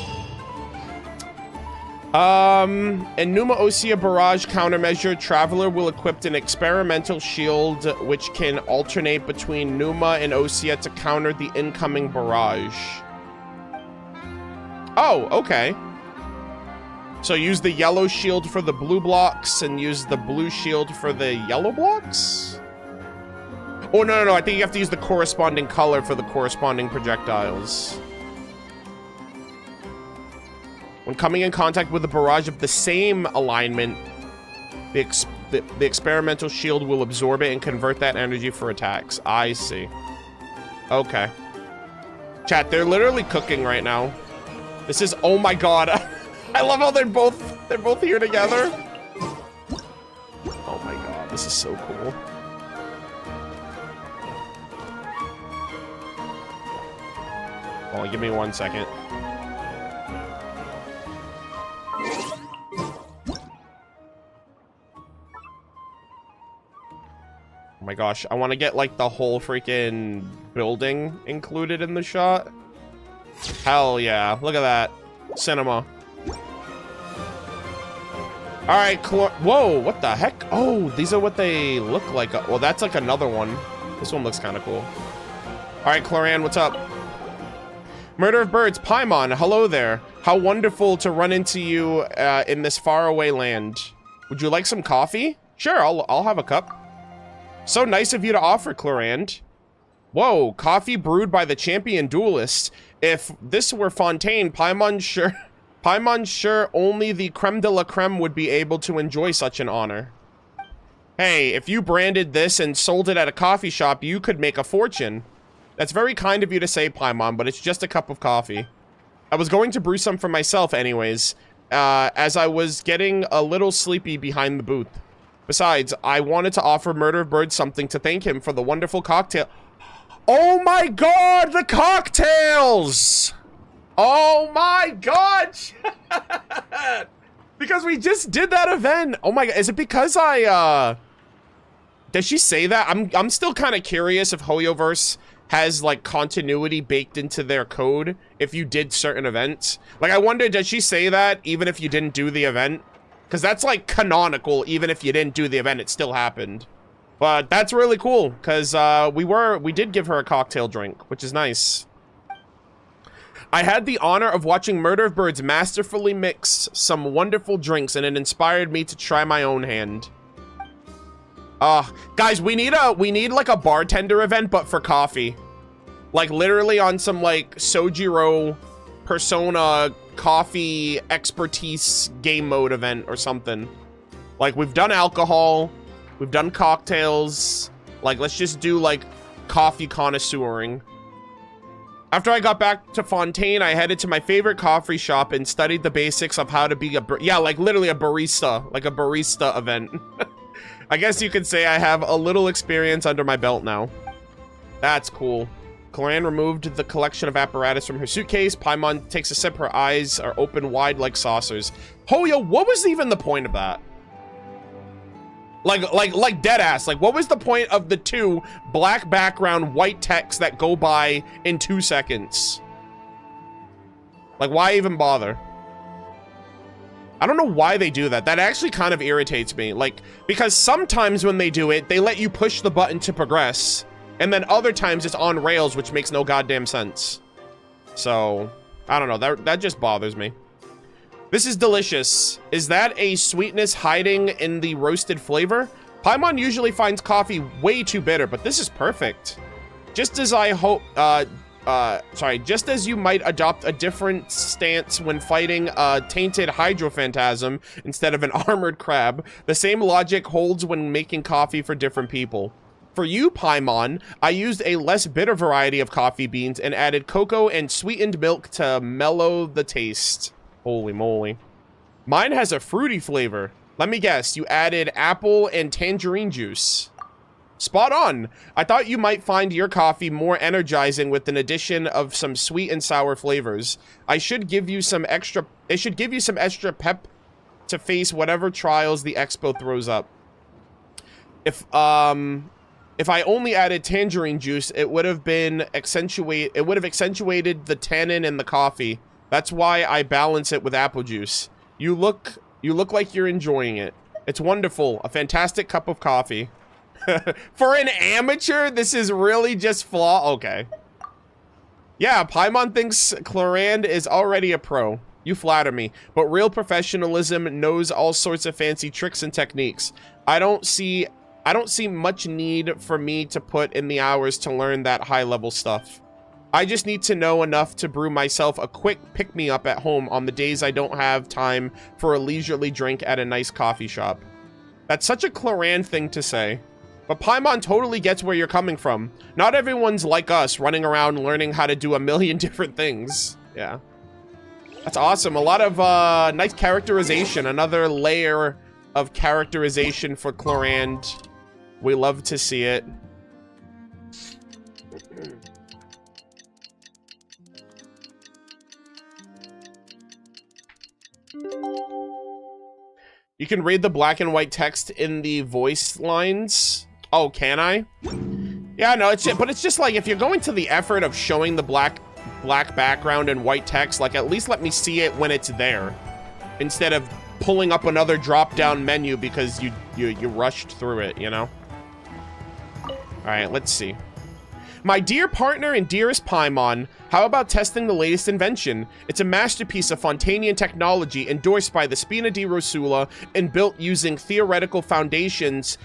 In Numa Osea Barrage countermeasure, Traveler will equip an experimental shield which can alternate between Numa and Osea to counter the incoming barrage. Oh, okay. So use the yellow shield for the blue blocks and use the blue shield for the yellow blocks? Oh, no, I think you have to use the corresponding color for the corresponding projectiles. When coming in contact with a barrage of the same alignment, the experimental shield will absorb it and convert that energy for attacks. I see. Okay. Chat, they're literally cooking right now. This is, oh my god. I love how they're both here together. Oh my god, this is so cool. Hold on, give me 1 second. Oh my gosh, I want to get like the whole freaking building included in the shot. Hell yeah, look at that. Cinema. Alright, whoa, what the heck? Oh, these are what they look like. Well, that's like another one. This one looks kind of cool. Alright, Cloran, what's up? Murder of Birds, Paimon, hello there. How wonderful to run into you in this faraway land. Would you like some coffee? Sure, I'll have a cup. So nice of you to offer, Clorand. Whoa, coffee brewed by the champion duelist. If this were Fontaine, Paimon sure only the creme de la creme would be able to enjoy such an honor. Hey, if you branded this and sold it at a coffee shop, you could make a fortune. That's very kind of you to say, Paimon, but it's just a cup of coffee. I was going to brew some for myself anyways, as I was getting a little sleepy behind the booth. Besides, I wanted to offer Murder of Birds something to thank him for the wonderful cocktail. Oh my god, the cocktails! Oh my god! Because we just did that event. Oh my god, is it because does she say that? I'm still kind of curious if Hoyoverse has like continuity baked into their code if you did certain events. Like I wonder, does she say that even if you didn't do the event? Because that's like canonical, even if you didn't do the event, it still happened. But that's really cool, because we did give her a cocktail drink, which is nice. I had the honor of watching Murder of Birds masterfully mix some wonderful drinks, and it inspired me to try my own hand. Guys, we need like a bartender event, but for coffee. Like literally on some like Sojiro Persona coffee expertise game mode event or something. Like we've done alcohol, we've done cocktails. Like let's just do like coffee connoisseuring. After I got back to Fontaine, I headed to my favorite coffee shop and studied the basics of how to be like literally a barista, like a barista event. I guess you could say I have a little experience under my belt now. That's cool. Clan removed the collection of apparatus from her suitcase. Paimon takes a sip. Her eyes are open wide like saucers. Hoyo, what was even the point of that? Like dead ass. Like, what was the point of the two black background white text that go by in 2 seconds? Like, why even bother? I don't know why they do that. That actually kind of irritates me. Like, because sometimes when they do it, they let you push the button to progress. And then other times it's on rails, which makes no goddamn sense. So, I don't know. That just bothers me. This is delicious. Is that a sweetness hiding in the roasted flavor? Paimon usually finds coffee way too bitter, but this is perfect. Just as just as you might adopt a different stance when fighting a tainted hydrophantasm instead of an armored crab, the same logic holds when making coffee for different people. For you, Paimon, I used a less bitter variety of coffee beans and added cocoa and sweetened milk to mellow the taste. Holy moly. Mine has a fruity flavor. Let me guess, you added apple and tangerine juice. Spot on. I thought you might find your coffee more energizing with an addition of some sweet and sour flavors. It should give you some extra pep to face whatever trials the Expo throws up. If I only added tangerine juice, it would have accentuated the tannin in the coffee. That's why I balance it with apple juice. You look like you're enjoying it. It's wonderful. A fantastic cup of coffee. For an amateur, this is really just flaw. Okay. Yeah, Paimon thinks Clorand is already a pro. You flatter me, but real professionalism knows all sorts of fancy tricks and techniques. I don't see much need for me to put in the hours to learn that high-level stuff. I just need to know enough to brew myself a quick pick-me-up at home on the days I don't have time for a leisurely drink at a nice coffee shop. That's such a Clorand thing to say. But Paimon totally gets where you're coming from. Not everyone's like us, running around learning how to do a million different things. Yeah. That's awesome. A lot of nice characterization. Another layer of characterization for Clorand. We love to see it. You can read the black and white text in the voice lines. Oh, can I? Yeah, no, but it's just like, if you're going to the effort of showing the black background and white text, like, at least let me see it when it's there, instead of pulling up another drop-down menu because you rushed through it, you know? All right, let's see. My dear partner and dearest Paimon, how about testing the latest invention? It's a masterpiece of Fontanian technology endorsed by the Spina di Rosula and built using theoretical foundations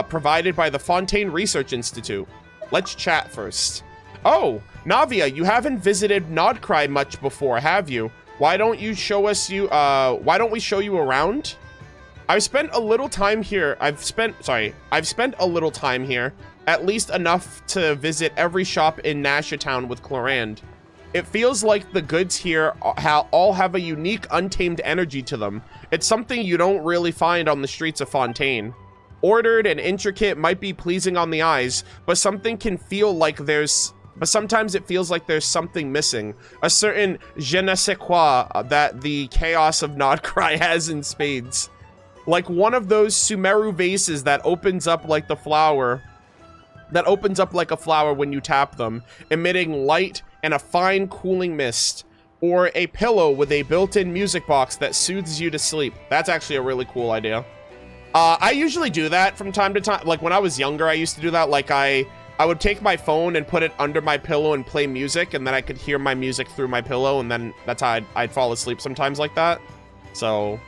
provided by the Fontaine Research Institute. Let's chat first. Oh, Navia, you haven't visited Krai much before, have you? Why don't we show you around? I've spent a little time here, at least enough to visit every shop in Nashatown with Clorand. It feels like the goods here all have a unique, untamed energy to them. It's something you don't really find on the streets of Fontaine. Ordered and intricate might be pleasing on the eyes, but sometimes it feels like there's something missing. A certain je ne sais quoi that the chaos of Krai has in spades. Like one of those Sumeru vases that opens up like a flower when you tap them, emitting light and a fine cooling mist. Or a pillow with a built-in music box that soothes you to sleep. That's actually a really cool idea. I usually do that from time to time. Like when I was younger, I used to do that. Like I would take my phone and put it under my pillow and play music, and then I could hear my music through my pillow, and then that's how I'd fall asleep sometimes like that. So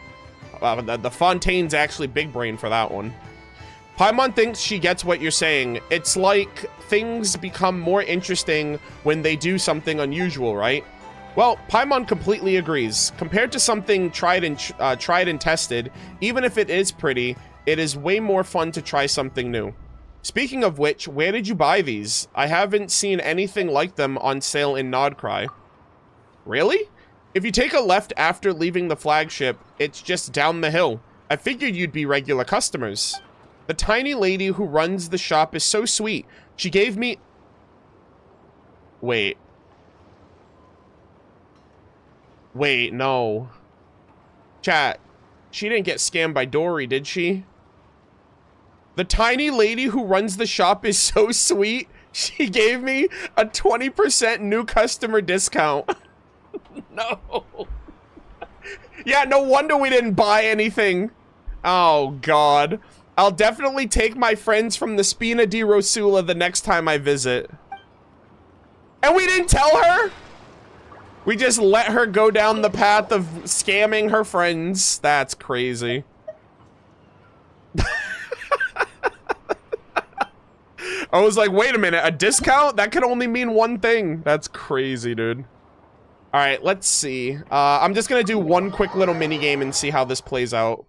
the Fontaine's actually big brain for that one. Paimon thinks she gets what you're saying. It's like things become more interesting when they do something unusual, right? Well, Paimon completely agrees. Compared to something tried and tested, even if it is pretty, it is way more fun to try something new. Speaking of which, where did you buy these? I haven't seen anything like them on sale in Krai. Really? If you take a left after leaving the flagship, it's just down the hill. I figured you'd be regular customers. The tiny lady who runs the shop is so sweet. She gave me... Wait, no. Chat, she didn't get scammed by Dory, did she? The tiny lady who runs the shop is so sweet. She gave me a 20% new customer discount. No. Yeah, no wonder we didn't buy anything. Oh, God. I'll definitely take my friends from the Spina di Rosula the next time I visit. And we didn't tell her? We just let her go down the path of scamming her friends. That's crazy. I was like, wait a minute, a discount? That could only mean one thing. That's crazy, dude. All right, let's see. I'm just gonna do one quick little mini game and see how this plays out.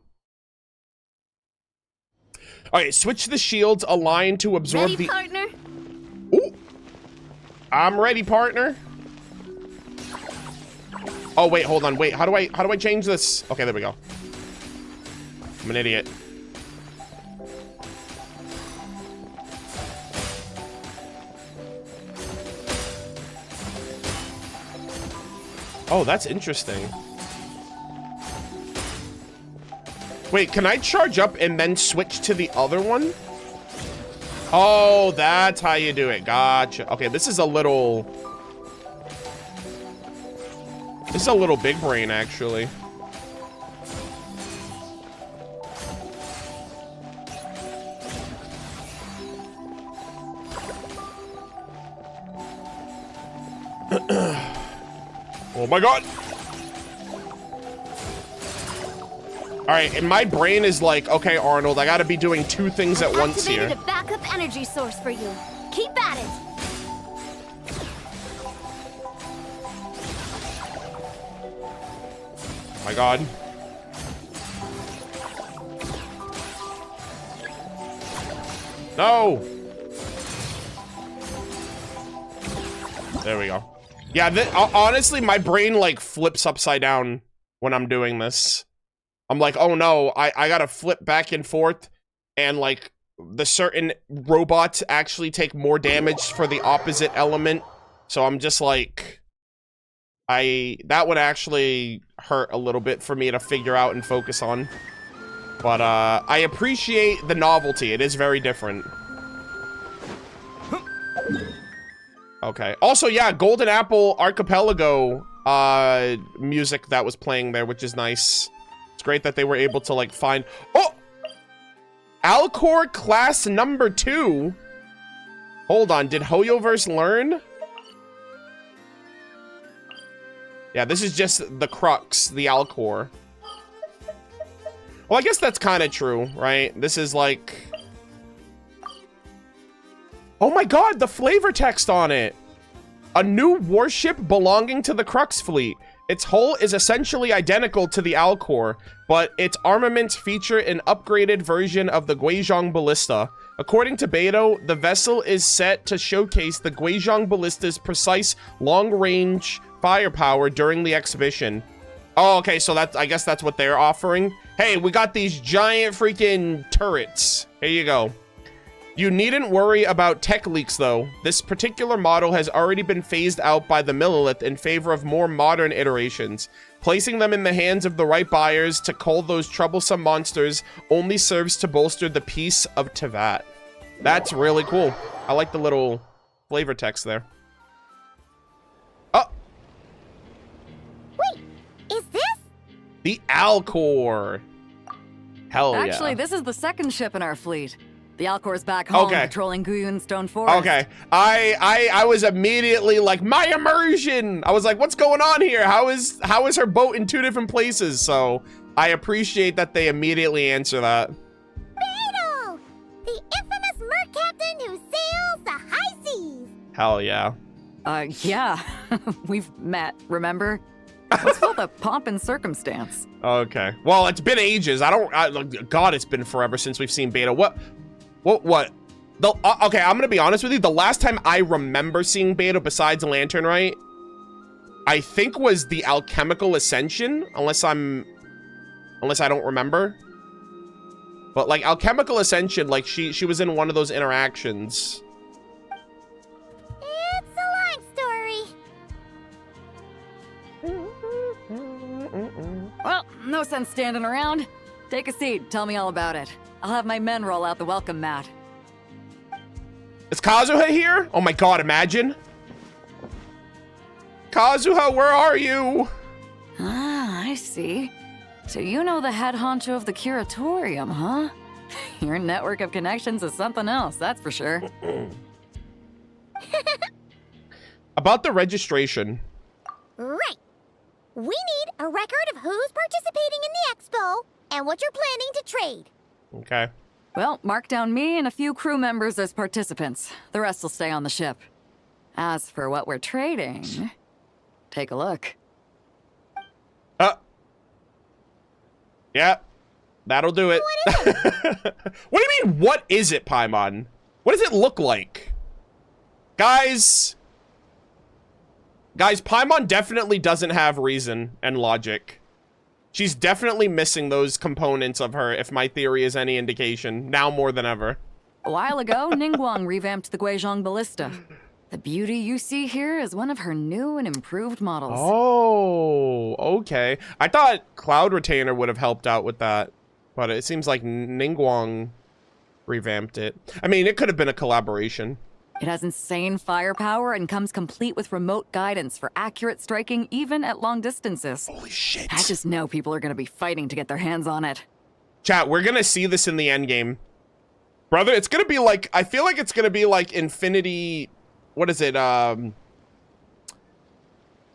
All right, switch the shields, align to absorb Ready, the. partner? Ooh. I'm ready, partner. Oh wait, hold on. Wait, how do I change this? Okay, there we go. I'm an idiot. Oh, that's interesting. Wait, can I charge up and then switch to the other one? Oh, that's how you do it. Gotcha. Okay, this is a little big brain, actually. Oh my god. All right, and my brain is like, okay, Arnold, I gotta be doing two things at once here. Activated a backup energy source for you. Keep at it. My god. No. There we go. Yeah, honestly, my brain like flips upside down when I'm doing this. I'm like, oh no, I gotta flip back and forth, and like the certain robots actually take more damage for the opposite element. So I'm just like, that would actually hurt a little bit for me to figure out and focus on. But I appreciate the novelty. It is very different. Okay. Also, yeah, Golden Apple Archipelago music that was playing there, which is nice. It's great that they were able to like find. Oh, Alcor class number 2. Hold on, did Hoyoverse learn? Yeah, this is just the crux, the Alcor. Well, I guess that's kind of true, right? This is like... Oh my god, the flavor text on it! A new warship belonging to the Crux fleet. Its hull is essentially identical to the Alcor, but its armaments feature an upgraded version of the Guizhong Ballista. According to Beto, the vessel is set to showcase the Guizhong Ballista's precise long-range firepower during the exhibition. Oh, okay, so that's, I guess that's what they're offering. Hey, we got these giant freaking turrets. Here you go. You needn't worry about tech leaks, though. This particular model has already been phased out by the Millilith in favor of more modern iterations. Placing them in the hands of the right buyers to cull those troublesome monsters only serves to bolster the peace of Tevat. That's really cool. I like the little flavor text there. Oh! Wait, is this? The Alcor. Hell yeah. Actually, this is the second ship in our fleet. The Alcor's back home patrolling Guyun Stone Forest. Okay. I was immediately like, my immersion! I was like, what's going on here? How is her boat in 2 different places? So I appreciate that they immediately answer that. Beto! The infamous merc captain who sails the high seas! Hell yeah. Yeah. We've met, remember? What's called a pomp and circumstance. Okay. Well, it's been ages. God, it's been forever since we've seen Beta. What? Okay, I'm gonna be honest with you. The last time I remember seeing Beta besides Lantern Rite, I think was the Alchemical Ascension, unless I don't remember. But like Alchemical Ascension, like she was in one of those interactions. It's a long story. Well, no sense standing around. Take a seat, tell me all about it. I'll have my men roll out the welcome mat. Is Kazuha here? Oh my god, imagine. Kazuha, where are you? Ah, I see. So you know the head honcho of the Curatorium, huh? Your network of connections is something else, that's for sure. About the registration. Right. We need a record of who's participating in the expo and what you're planning to trade. Okay. Well, mark down me and a few crew members as participants. The rest will stay on the ship. As for what we're trading, take a look. Yeah, that'll do it. What is it? What do you mean, what is it, Paimon? What does it look like? Guys, Paimon definitely doesn't have reason and logic. She's definitely missing those components of her, if my theory is any indication, now more than ever. A while ago, Ningguang revamped the Guizhong Ballista. The beauty you see here is one of her new and improved models. Oh, okay. I thought Cloud Retainer would have helped out with that, but it seems like Ningguang revamped it. I mean, it could have been a collaboration. It has insane firepower and comes complete with remote guidance for accurate striking even at long distances. Holy shit. I just know people are going to be fighting to get their hands on it. Chat, we're going to see this in the end game. Brother, it's going to be like, I feel like it's going to be like Infinity, what is it?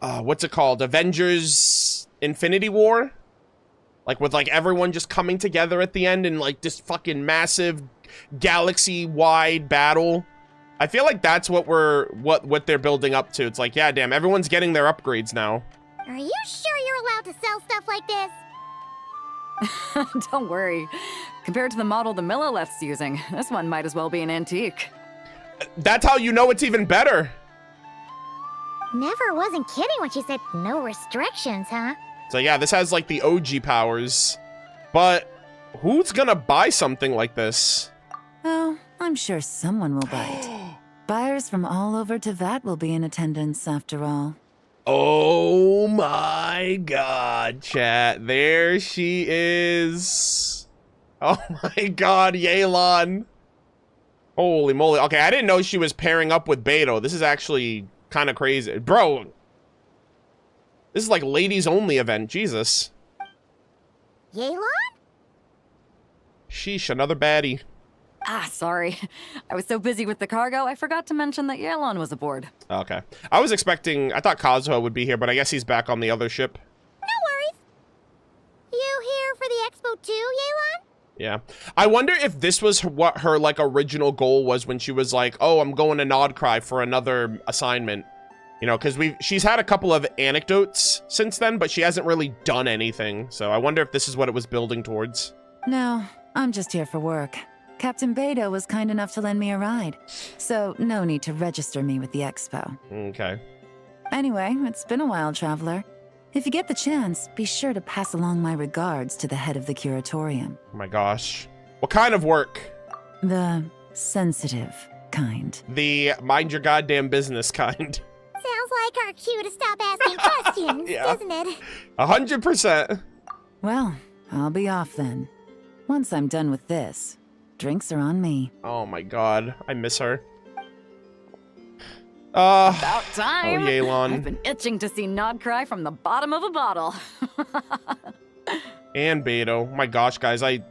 What's it called? Avengers Infinity War? Like with like everyone just coming together at the end in like this fucking massive galaxy-wide battle. I feel like that's what what they're building up to. It's like, yeah, damn, everyone's getting their upgrades now. Are you sure you're allowed to sell stuff like this? Don't worry. Compared to the model the Millileth's using, this one might as well be an antique. That's how you know it's even better. Never wasn't kidding when she said no restrictions, huh? So yeah, this has like the OG powers. But who's gonna buy something like this? Oh, I'm sure someone will buy it. Buyers from all over Teyvat will be in attendance after all. Oh my god, chat. There she is. Oh my god, Yelan. Holy moly. Okay, I didn't know she was pairing up with Beto. This is actually kind of crazy. Bro, this is like ladies only event. Jesus. Yelan? Sheesh, another baddie. Ah, sorry. I was so busy with the cargo, I forgot to mention that Yelan was aboard. Okay. I thought Kazuha would be here, but I guess he's back on the other ship. No worries. You here for the Expo too, Yelan? Yeah. I wonder if this was what her, like, original goal was when she was like, oh, I'm going to Krai for another assignment. You know, because she's had a couple of anecdotes since then, but she hasn't really done anything. So I wonder if this is what it was building towards. No, I'm just here for work. Captain Beto was kind enough to lend me a ride, so no need to register me with the Expo. Okay. Anyway, it's been a while, Traveler. If you get the chance, be sure to pass along my regards to the head of the Curatorium. Oh my gosh. What kind of work? The sensitive kind. The mind your goddamn business kind. Sounds like our cue to stop asking questions, Yeah. doesn't it? 100%. Well, I'll be off then. Once I'm done with this, drinks are on me. Oh my god. I miss her. About time! Oh, Yelan. I've been itching to see Krai from the bottom of a bottle. And Beto. Oh my gosh, guys. I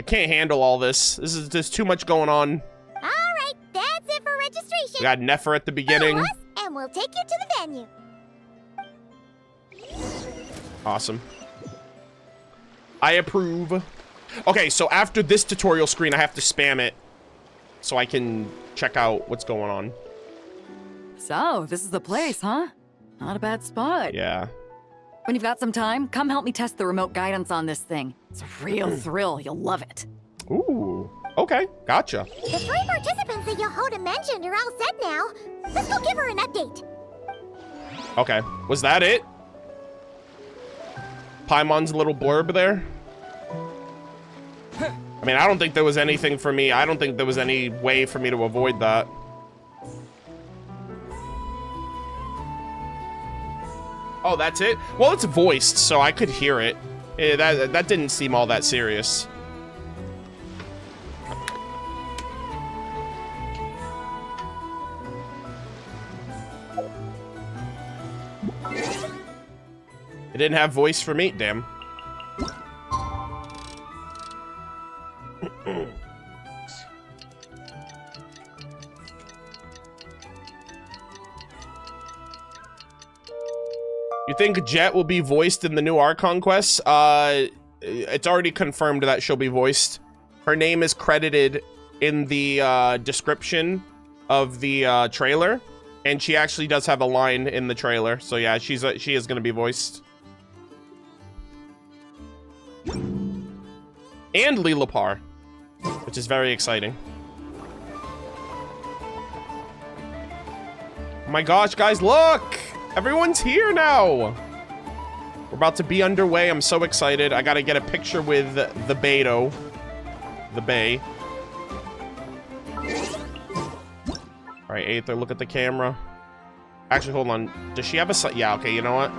can't handle all this. There's too much going on. All right, that's it for registration. We got Nefer at the beginning. Follow us, and we'll take you to the venue. Awesome. I approve. Okay, so after this tutorial screen, I have to spam it so I can check out what's going on. So, this is the place, huh? Not a bad spot. Yeah. When you've got some time, come help me test the remote guidance on this thing. It's a real thrill. You'll love it. Ooh. Okay, gotcha. The 3 participants that Yohoda mentioned are all set now. Let's go give her an update. Okay, was that it? Paimon's little blurb there? I mean, I don't think there was anything for me. I don't think there was any way for me to avoid that. Oh, that's it? Well, it's voiced, so I could hear it. That didn't seem all that serious. It didn't have voice for me? Damn. You think Jet will be voiced in the new Archon quests? It's already confirmed that she'll be voiced. Her name is credited in the description of the trailer, and she actually does have a line in the trailer. So yeah, she is going to be voiced. And Lilipar, which is very exciting. Oh my gosh, guys, look! Everyone's here now! We're about to be underway. I'm so excited. I gotta get a picture with the Beto. The Bay. Alright, Aether, look at the camera. Actually, hold on. Does she have a... Yeah, okay, you know what?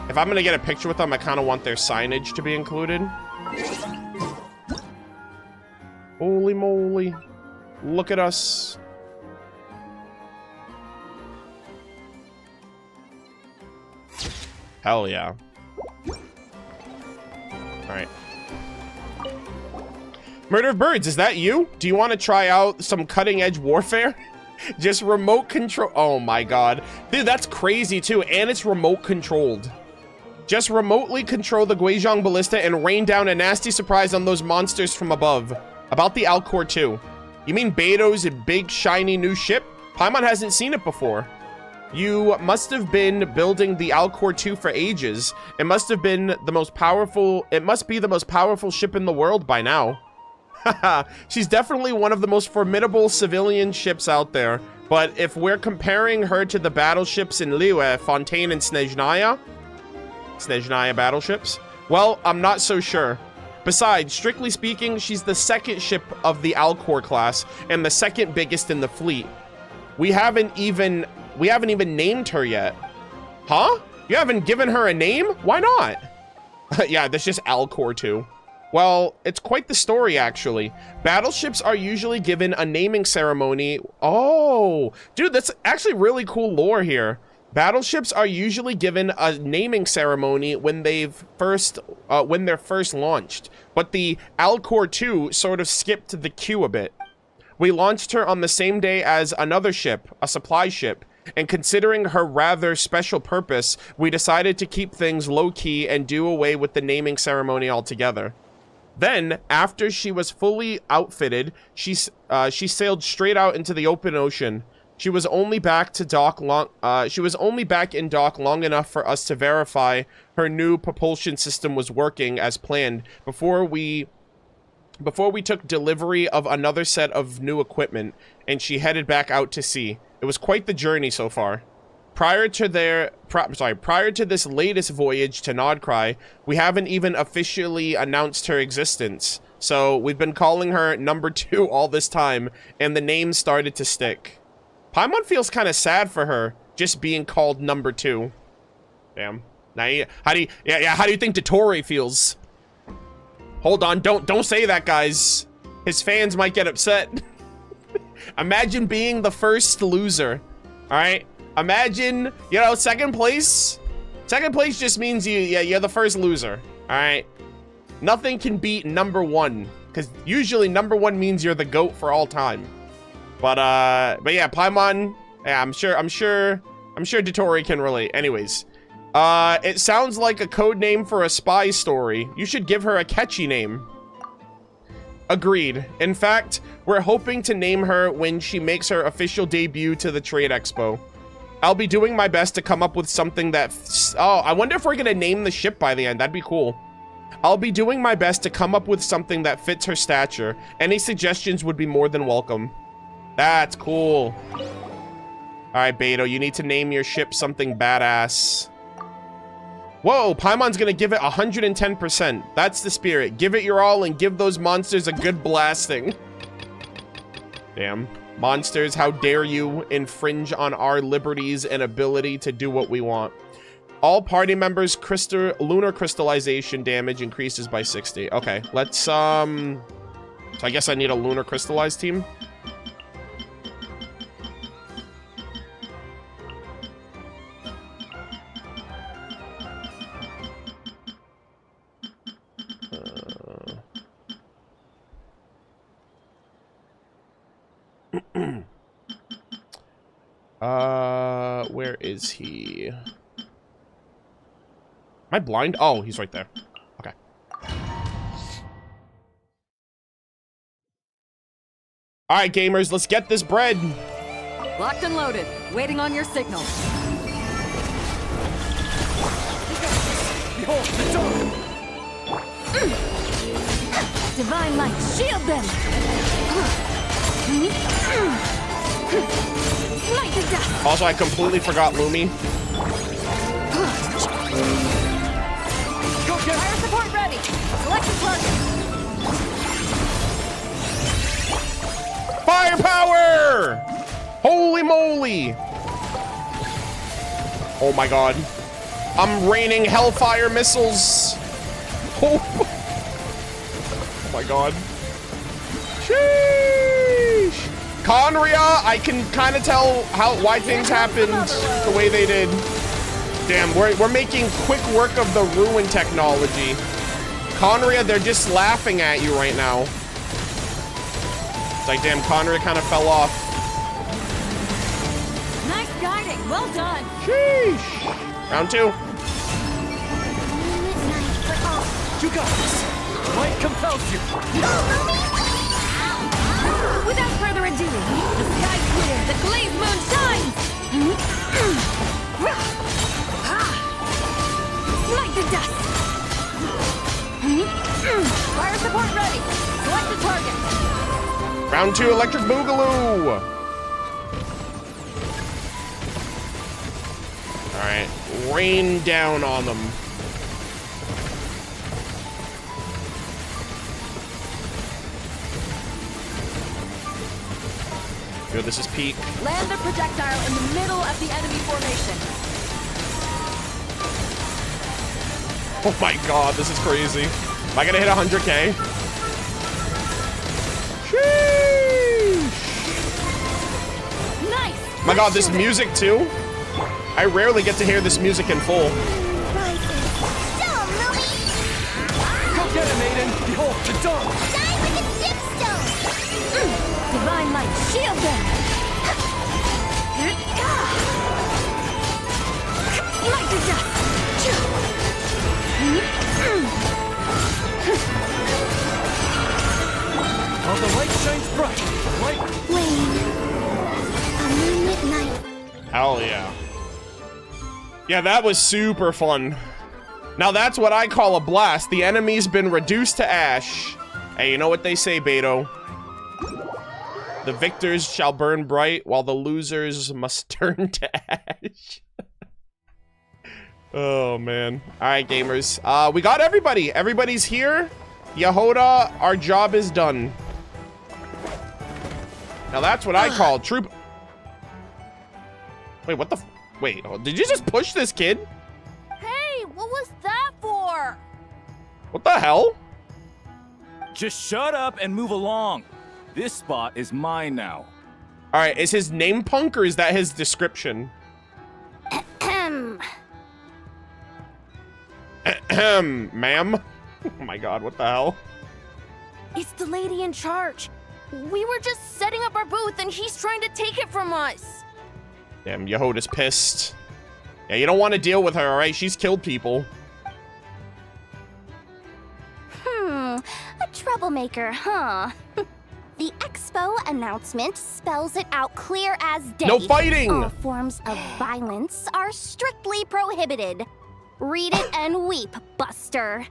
If I'm gonna get a picture with them, I kind of want their signage to be included. Holy moly. Look at us. Hell yeah. Alright. Murder of Birds, is that you? Do you want to try out some cutting-edge warfare? Just remote control. Oh my god. Dude, that's crazy too. And it's remote controlled. Just remotely control the Guizhong Ballista and rain down a nasty surprise on those monsters from above. About the Alcor 2. You mean Beto's big, shiny new ship? Paimon hasn't seen it before. You must have been building the Alcor 2 for ages. It must have been the most powerful... It must be the most powerful ship in the world by now. Haha, she's definitely one of the most formidable civilian ships out there. But if we're comparing her to the battleships in Liyue, Fontaine and Snezhnaya battleships, well, I'm not so sure. Besides, strictly speaking, she's the second ship of the Alcor class and the second biggest in the fleet. We haven't even named her yet. Huh? You haven't given her a name? Why not? Yeah, that's just Alcor 2. Well, it's quite the story, actually. Battleships are usually given a naming ceremony. Oh, dude, that's actually really cool lore here. Battleships are usually given a naming ceremony when they're first launched. But the Alcor 2 sort of skipped the queue a bit. We launched her on the same day as another ship, a supply ship. And considering her rather special purpose, we decided to keep things low-key and do away with the naming ceremony altogether. Then, after she was fully outfitted, she sailed straight out into the open ocean. She was only back in dock long enough for us to verify her new propulsion system was working as planned before we took delivery of another set of new equipment, and she headed back out to sea. It was quite the journey so far. Prior to this latest voyage to Krai, we haven't even officially announced her existence. So we've been calling her number 2 all this time, and the name started to stick. Paimon feels kind of sad for her, just being called number 2. Damn. Now, how do you think Dotori feels? Hold on, don't say that, guys. His fans might get upset. Imagine being the first loser. All right. Imagine, you know, second place. Second place just means you're the first loser. All right. Nothing can beat number 1, because usually number 1 means you're the GOAT for all time. But yeah, Paimon. Yeah, I'm sure Dotori can relate. Anyways, it sounds like a code name for a spy story. You should give her a catchy name. Agreed. In fact, we're hoping to name her when she makes her official debut to the Trade Expo. I'll be doing my best to come up with something that... Oh, I wonder if we're going to name the ship by the end. That'd be cool. I'll be doing my best to come up with something that fits her stature. Any suggestions would be more than welcome. That's cool. Alright, Beto, you need to name your ship something badass. Whoa, Paimon's gonna give it 110%. That's the spirit. Give it your all and give those monsters a good blasting. Damn. Monsters, how dare you infringe on our liberties and ability to do what we want. All party members' lunar crystallization damage increases by 60. Okay, let's, so I guess I need a lunar crystallized team. Where is he? Am I blind? Oh, he's right there. Okay. All right, gamers, let's get this bread. Locked and loaded, waiting on your signal. Behold the dawn! Divine light, shield them! Light the dust! Also, I completely forgot Lumi. Go get fire support ready! Select the target! Firepower! Holy moly! Oh my god. I'm raining hellfire missiles. Oh, oh my god. Sheesh. Conria, I can kind of tell why things happened the way they did. Damn, we're making quick work of the ruin technology. Conria, they're just laughing at you right now. It's like, damn, Conria kind of fell off. Nice guiding, well done! Sheesh. Round 2. You got this! Might compels you! Without further ado, the sky's clear, the glazed moon shines! Light the dust! Fire support ready! Select the target! Round 2, electric boogaloo. All right, rain down on them. Good, this is peak. Land the projectile in the middle of the enemy formation. Oh my god, this is crazy. Am I gonna hit 100K? Sheesh. Nice! My god, this music too? I rarely get to hear this music in full. Go get it, maiden! Behold the dawn! Shine like a gemstone! Divine light, shield them! Light the dust! While the light shines bright, light... Rain. A moonlit night. Hell yeah. Yeah, that was super fun. Now that's what I call a blast. The enemy's been reduced to ash. Hey, you know what they say, Beto? The victors shall burn bright, while the losers must turn to ash. Oh, man. All right, gamers. We got everybody. Everybody's here. Yehoda, our job is done. Now that's what I call troop... Wait, what the... Wait, did you just push this kid? Hey, what was that for? What the hell? Just shut up and move along. This spot is mine now. All right, is his name Punk or is that his description? Ahem, ma'am? Oh my god, what the hell? It's the lady in charge. We were just setting up our booth and he's trying to take it from us. Damn, Yehoda's pissed. Yeah, you don't want to deal with her, all right? She's killed people. A troublemaker, huh? The Expo announcement spells it out clear as day. No fighting! All forms of violence are strictly prohibited. Read it and weep, Buster.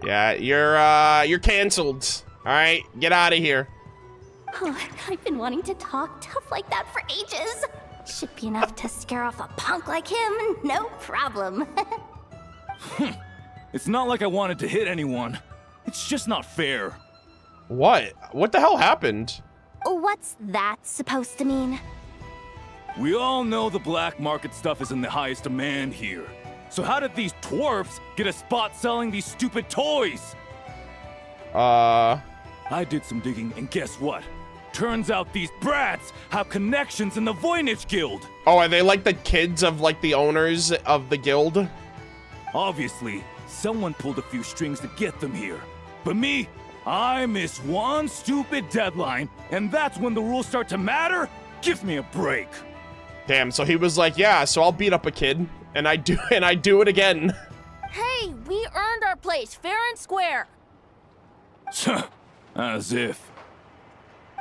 Yeah, you're canceled. All right, get out of here. I've been wanting to talk tough like that for ages. Should be enough to scare off a punk like him, no problem. It's not like I wanted to hit anyone. It's just not fair. What? What the hell happened? What's that supposed to mean? We all know the black market stuff is in the highest demand here. So how did these dwarfs get a spot selling these stupid toys? I did some digging, and guess what? Turns out these brats have connections in the Voynich Guild. Oh, are they like the kids of like the owners of the guild? Obviously, someone pulled a few strings to get them here. But me, I missed one stupid deadline, and that's when the rules start to matter? Give me a break. Damn, so he was like, yeah, so I'll beat up a kid, and I do it again. Hey, we earned our place, fair and square. As if.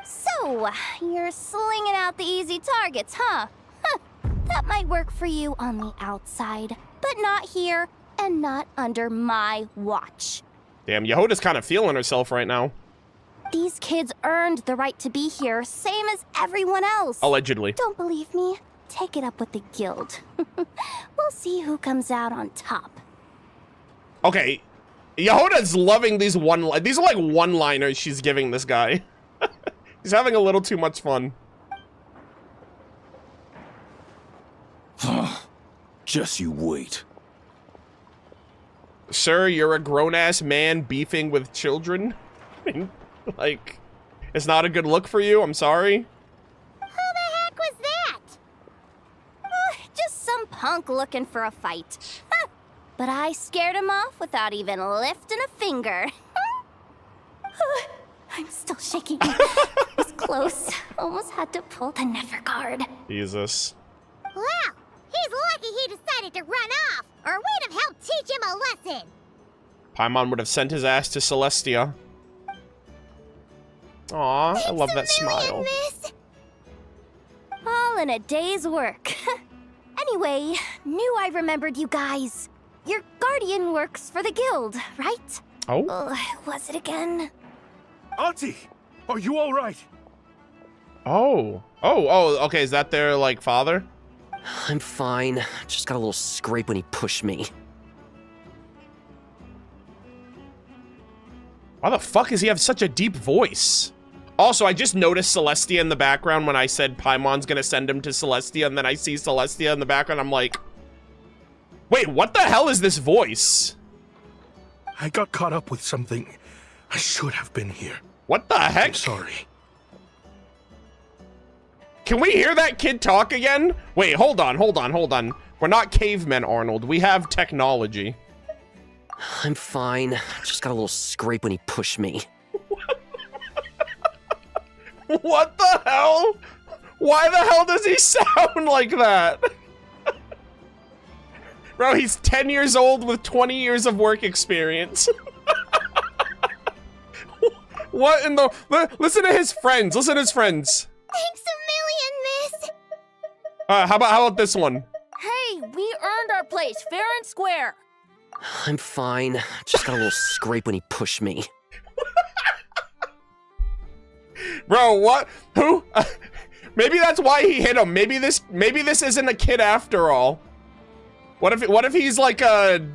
So, you're slinging out the easy targets, huh? Huh. That might work for you on the outside, but not here and not under my watch. Damn, Yehoda's kind of feeling herself right now. These kids earned the right to be here, same as everyone else. Allegedly. Don't believe me? Take it up with the guild. We'll see who comes out on top. Okay, Yehoda's loving these these are like one-liners she's giving this guy. He's having a little too much fun. Just you wait. Sir, you're a grown-ass man beefing with children? I mean, like, it's not a good look for you, I'm sorry. Who the heck was that? Just some punk looking for a fight. But I scared him off without even lifting a finger. I'm still shaking. It was close. Almost had to pull the Nefer guard. Jesus. Well, he's lucky he decided to run off, or we'd have helped teach him a lesson. Paimon would have sent his ass to Celestia. Aw, I love that smile. Miss. All in a day's work. Anyway, knew I remembered you guys. Your guardian works for the guild, right? Oh? Was it again? Auntie, are you all right? Oh, okay, is that their, like, father? I'm fine. Just got a little scrape when he pushed me. Why the fuck does he have such a deep voice? Also, I just noticed Celestia in the background when I said Paimon's gonna send him to Celestia, and then I see Celestia in the background, I'm like, wait, what the hell is this voice? I got caught up with something. I should have been here. What the heck? I'm sorry. Can we hear that kid talk again? Wait, hold on. We're not cavemen, Arnold. We have technology. I'm fine. Just got a little scrape when he pushed me. What the hell? Why the hell does he sound like that? Bro, he's 10 years old with 20 years of work experience. What in the... Listen to his friends. Thanks a million, miss. How about this one? Hey, we earned our place fair and square. I'm fine. Just got a little scrape when he pushed me. Bro, what? Who? Maybe that's why he hit him. Maybe this isn't a kid after all. What if he's like a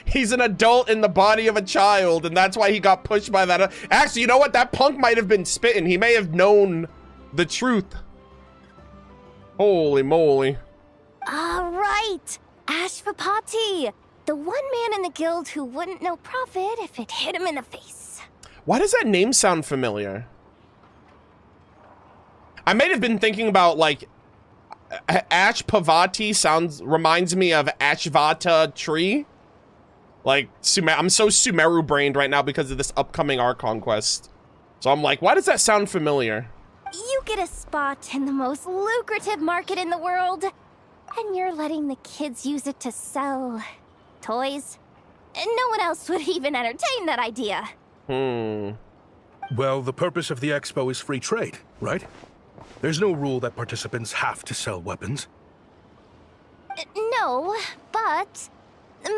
he's an adult in the body of a child, and that's why he got pushed by that. Actually, you know what? That punk might have been spitting. He may have known the truth. Holy moly. All right, Ashvapati, the one man in the guild who wouldn't know profit if it hit him in the face. Why does that name sound familiar? I might have been thinking about, like, Ashpavati reminds me of Ashvata tree. Like, I'm so Sumeru brained right now because of this upcoming Archon quest. So I'm like, why does that sound familiar? You get a spot in the most lucrative market in the world, and you're letting the kids use it to sell toys. And no one else would even entertain that idea. Well, the purpose of the Expo is free trade, right? There's no rule that participants have to sell weapons. No, but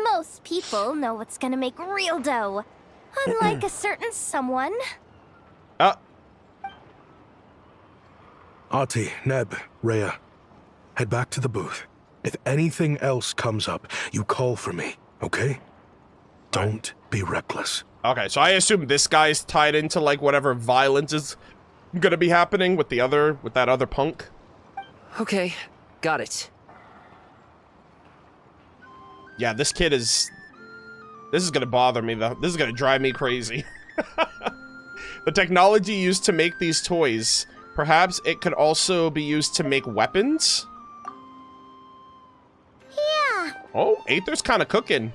most people know what's gonna make real dough. Unlike a certain someone. Ati, Neb, Rhea, head back to the booth. If anything else comes up, you call for me, okay? Don't be reckless. Okay, so I assume this guy's tied into, like, whatever violence is gonna be happening with that other punk. Okay, got it. Yeah, this is gonna bother me, though. This is gonna drive me crazy. The technology used to make these toys, perhaps it could also be used to make weapons? Yeah. Oh, Aether's kind of cooking.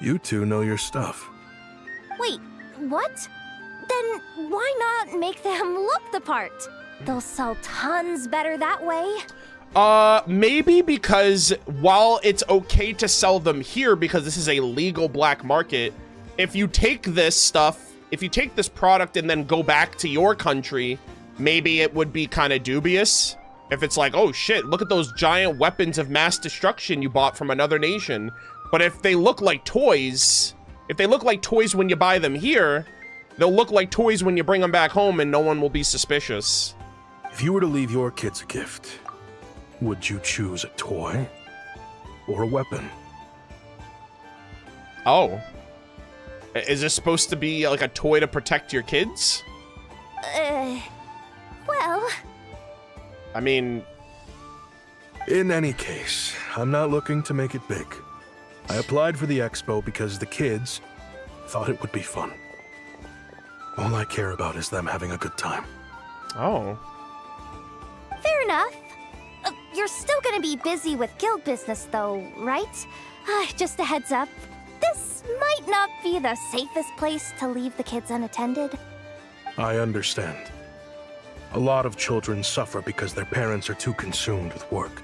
You two know your stuff. Wait, what? Then why not make them look the part? They'll sell tons better that way. Maybe because while it's okay to sell them here because this is a legal black market, if you take this stuff if you take this product and then go back to your country, maybe it would be kind of dubious. If it's like, oh shit, look at those giant weapons of mass destruction you bought from another nation. But if they look like toys, when you buy them here, they'll look like toys when you bring them back home and no one will be suspicious. If you were to leave your kids a gift, would you choose a toy or a weapon? Oh. Is this supposed to be like a toy to protect your kids? Well... I mean... In any case, I'm not looking to make it big. I applied for the Expo because the kids thought it would be fun. All I care about is them having a good time. Oh. Fair enough. You're still gonna be busy with guild business though, right? Just a heads up. This might not be the safest place to leave the kids unattended. I understand. A lot of children suffer because their parents are too consumed with work.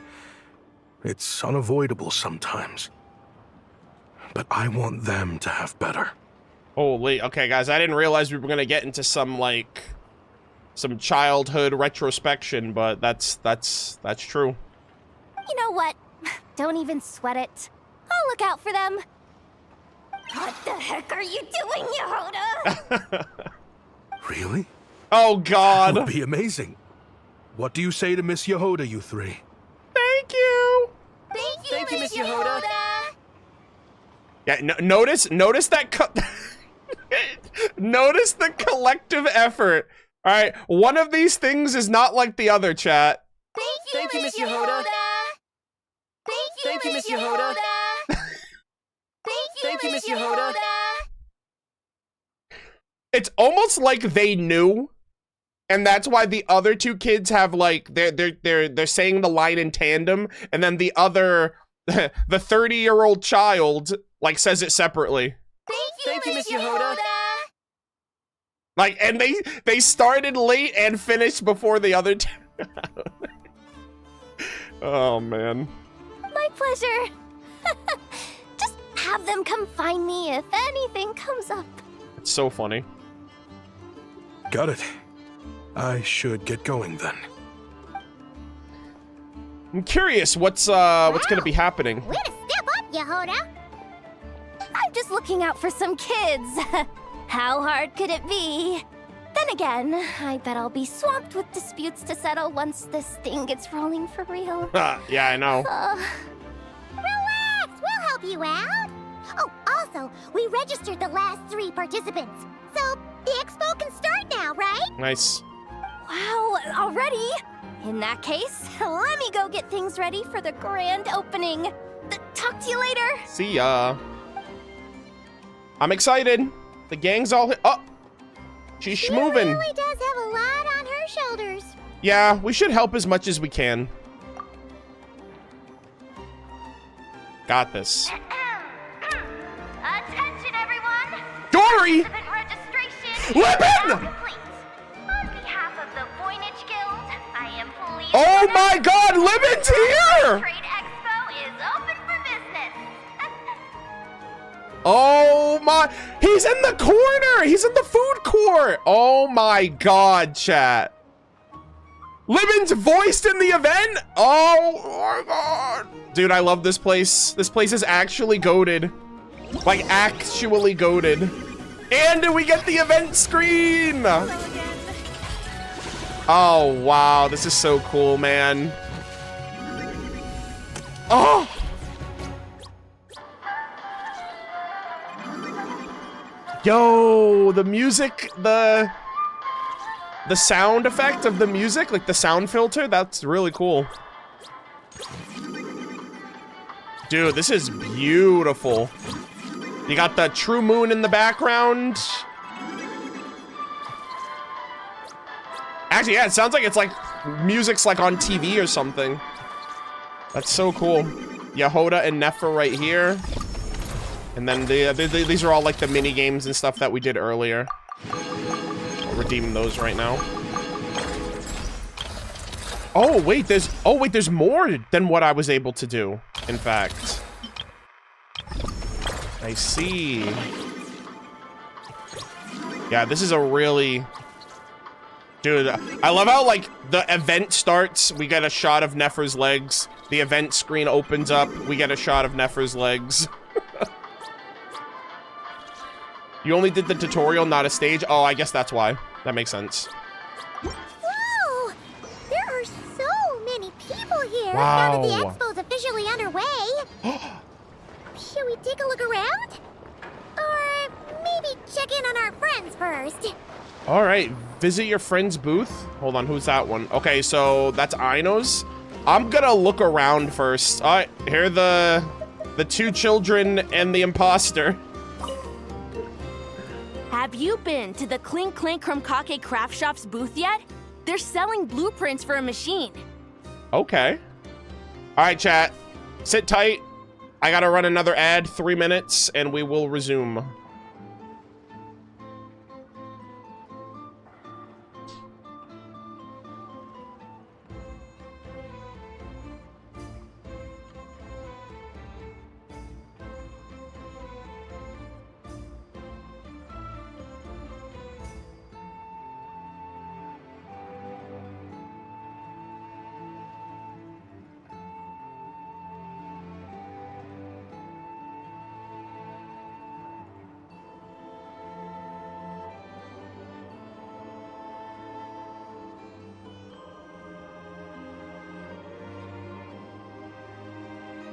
It's unavoidable sometimes. But I want them to have better. Holy, okay guys, I didn't realize we were gonna get into some childhood retrospection, but that's true. You know what? Don't even sweat it. I'll look out for them. What the heck are you doing, Yehoda? Really? Oh god. That would be amazing. What do you say to Miss Yehoda, you three? Thank you. Thank you, Miss Yehoda. Yeah, notice that notice the collective effort. All right, one of these things is not like the other, chat. Thank you, Miss Yehoda. Thank you, Miss Yehoda. Thank you, Miss Yehoda. It's almost like they knew, and that's why the other two kids have like they're saying the line in tandem, and then the other the 30-year-old child like says it separately. Thank you, Miss Yehoda. Like, and they started late and finished before the other two. Oh man. My pleasure. Just have them come find me if anything comes up. It's so funny. Got it. I should get going then. I'm curious what's gonna be happening. Way to step up, Yehoda. I'm just looking out for some kids. How hard could it be? Then again, I bet I'll be swamped with disputes to settle once this thing gets rolling for real. Yeah, I know. Relax, we'll help you out. Oh, also, we registered the last 3 participants. So, the expo can start now, right? Nice. Wow, already? In that case, let me go get things ready for the grand opening. Talk to you later. See ya. I'm excited. The gang's all hit. Oh, she's schmoving. She really does have a lot on her shoulders. Yeah, we should help as much as we can. Got this. Attention, everyone. Dory! Lippin! On behalf of the Voynich Guild, I am pleased. Oh my God, Lippin's here! Trade Expo is open for business. Oh my, he's in the corner. He's in the food court. Oh my God, chat. Lippin's voiced in the event. Oh my God. Dude, I love this place. This place is actually goated. Like, actually goated. And we get the event screen. Oh, wow. This is so cool, man. Oh. Yo, the music, the sound effect of the music, like the sound filter, that's really cool. Dude, this is beautiful. You got the true moon in the background. Actually, yeah, it sounds like it's like music's like on TV or something. That's so cool. Yehoda and Nefer right here. And then these are all like the mini games and stuff that we did earlier. I'll redeem those right now. Oh wait, there's more than what I was able to do. In fact, I see. Yeah, this is a really... Dude, I love how, like, the event starts, we get a shot of Nefer's legs. The event screen opens up, we get a shot of Nefer's legs. You only did the tutorial, not a stage? Oh, I guess that's why. That makes sense. Whoa! There are so many people here Wow. now that the expo's officially underway. Should we take a look around? Or maybe check in on our friends first? All right, visit your friend's booth. Hold on, who's that one? Okay, so that's Ino's. I'm gonna look around first. All right, here are the two children and the imposter. Have you been to the Clink Clink Krumkake Craft Shop's booth yet? They're selling blueprints for a machine. Okay. All right, chat. Sit tight. I gotta run another ad, 3 minutes, and we will resume.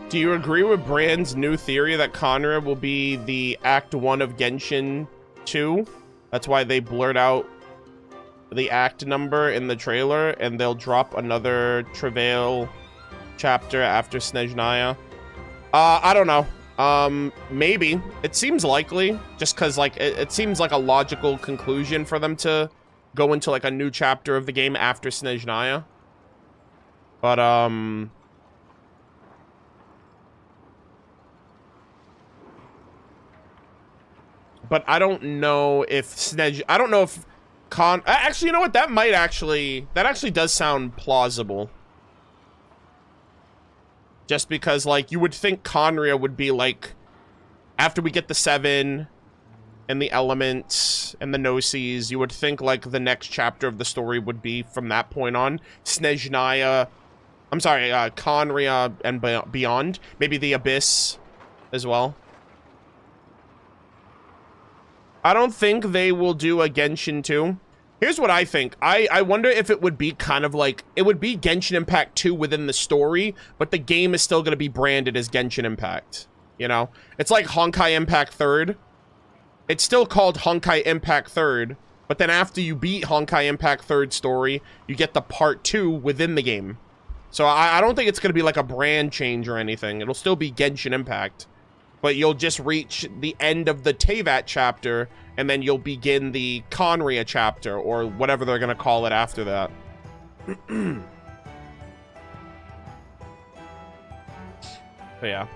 Do you agree with Brand's new theory that Conra will be the Act 1 of Genshin 2? That's why they blurred out the act number in the trailer, and they'll drop another Travail chapter after Snezhnaya. I don't know. Maybe. It seems likely, just because, like, it seems like a logical conclusion for them to go into, like, a new chapter of the game after Snezhnaya. But, I don't know if I don't know if actually, you know what? That actually does sound plausible. Just because, like, you would think Conria would be, like, after we get the 7 and the elements and the Gnosis, you would think, like, the next chapter of the story would be from that point on. Snezhnaya, I'm sorry, Conria and beyond. Maybe the Abyss as well. I don't think they will do a Genshin 2. Here's what I think. I wonder if it would be kind of like... It would be Genshin Impact 2 within the story, but the game is still going to be branded as Genshin Impact. You know? It's like Honkai Impact 3rd. It's still called Honkai Impact 3rd, but then after you beat Honkai Impact 3rd story, you get the Part 2 within the game. So I don't think it's going to be like a brand change or anything. It'll still be Genshin Impact. But you'll just reach the end of the Teyvat chapter, and then you'll begin the Conria chapter, or whatever they're going to call it after that. But yeah.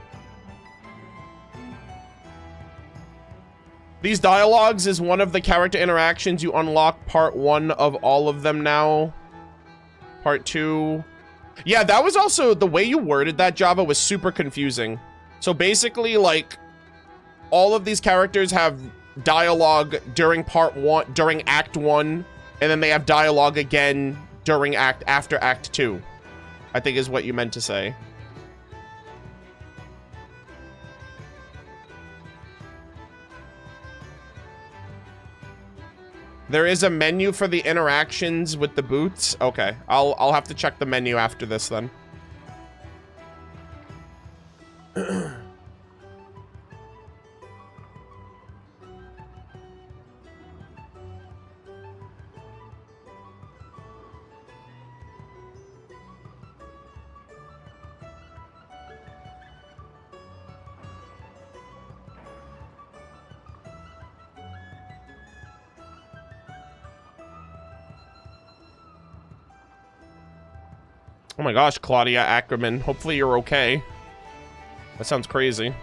These dialogues is one of the character interactions. You unlock part 1 of all of them now. Part 2. Yeah, that was also... The way you worded that, Java, was super confusing. So basically, like, all of these characters have dialogue during part 1, during Act 1, and then they have dialogue again during after Act 2, I think is what you meant to say. There is a menu for the interactions with the boots. Okay, I'll have to check the menu after this then. Oh my gosh, Claudia Ackerman. Hopefully you're okay. That sounds crazy.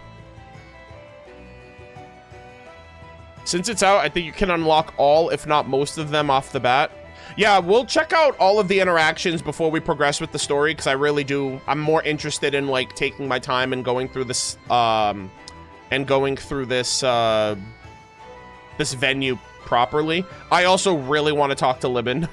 Since it's out, I think you can unlock all, if not most of them off the bat. Yeah, we'll check out all of the interactions before we progress with the story, because I really do... I'm more interested in, like, taking my time and going through this, this venue properly. I also really want to talk to Libin.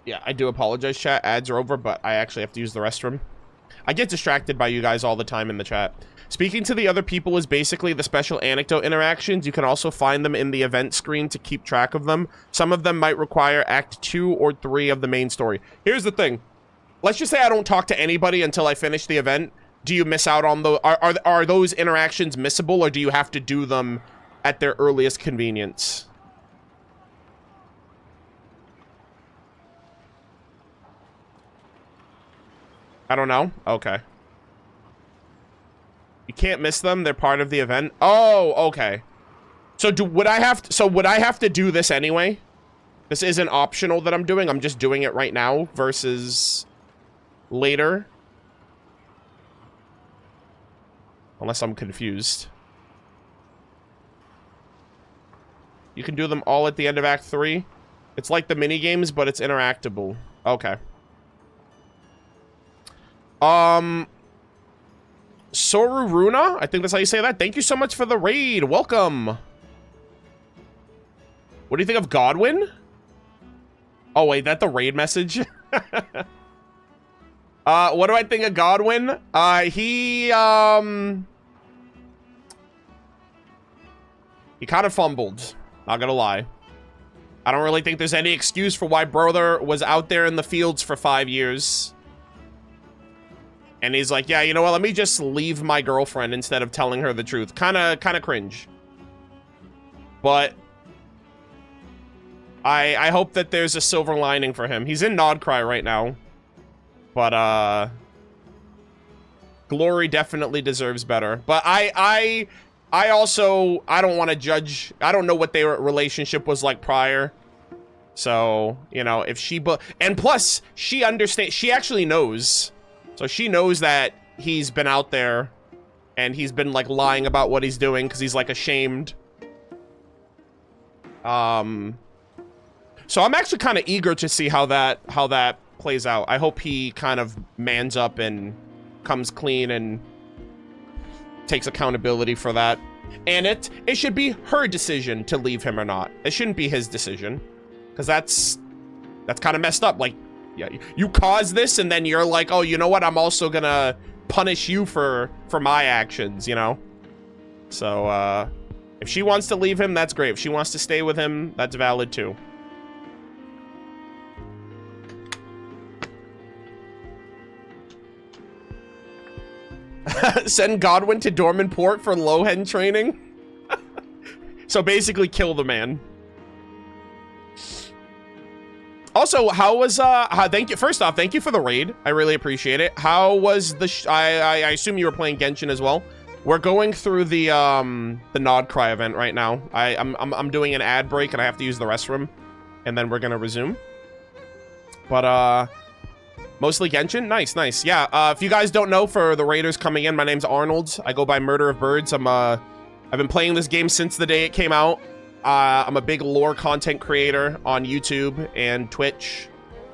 Yeah, I do apologize, chat. Ads are over, but I actually have to use the restroom. I get distracted by you guys all the time in the chat. Speaking to the other people is basically the special anecdote interactions. You can also find them in the event screen to keep track of them. Some of them might require Act 2 or 3 of the main story. Here's the thing. Let's just say I don't talk to anybody until I finish the event. Do you miss out on the... Are those interactions missable, or do you have to do them at their earliest convenience? I don't know. Okay. You can't miss them. They're part of the event. Oh, okay. So would I have to do this anyway? This isn't optional that I'm doing. I'm just doing it right now versus later. Unless I'm confused. You can do them all at the end of Act 3. It's like the mini games, but it's interactable. Okay. Soruruna? I think that's how you say that. Thank you so much for the raid. Welcome. What do you think of Godwin? Oh, wait, that the raid message? What do I think of Godwin? He kind of fumbled. Not gonna lie. I don't really think there's any excuse for why brother was out there in the fields for 5 years. And he's like, yeah, you know what? Let me just leave my girlfriend instead of telling her the truth. Kind of cringe. But I hope that there's a silver lining for him. He's in Krai right now. But Glory definitely deserves better. But I don't want to judge. I don't know what their relationship was like prior. So, you know, if she... And plus, she understands... She actually knows... So she knows that he's been out there and he's been like lying about what he's doing because he's like ashamed. So I'm actually kind of eager to see how that plays out. I hope he kind of mans up and comes clean and takes accountability for that. And it should be her decision to leave him or not. It shouldn't be his decision, because that's kind of messed up. Like, yeah, you caused this, and then you're like, oh, you know what? I'm also gonna punish you for my actions, you know? So, if she wants to leave him, that's great. If she wants to stay with him, that's valid too. Send Godwin to Dormant Port for Lohen training? So basically kill the man. Also, how was, thank you, first off, thank you for the raid. I really appreciate it. How was the, I assume you were playing Genshin as well. We're going through the Krai event right now. I'm doing an ad break and I have to use the restroom. And then we're gonna resume. But, mostly Genshin? Nice, nice. Yeah, if you guys don't know, for the raiders coming in, my name's Arnold. I go by MurderofBirds. I've been playing this game since the day it came out. I'm a big lore content creator on YouTube and Twitch.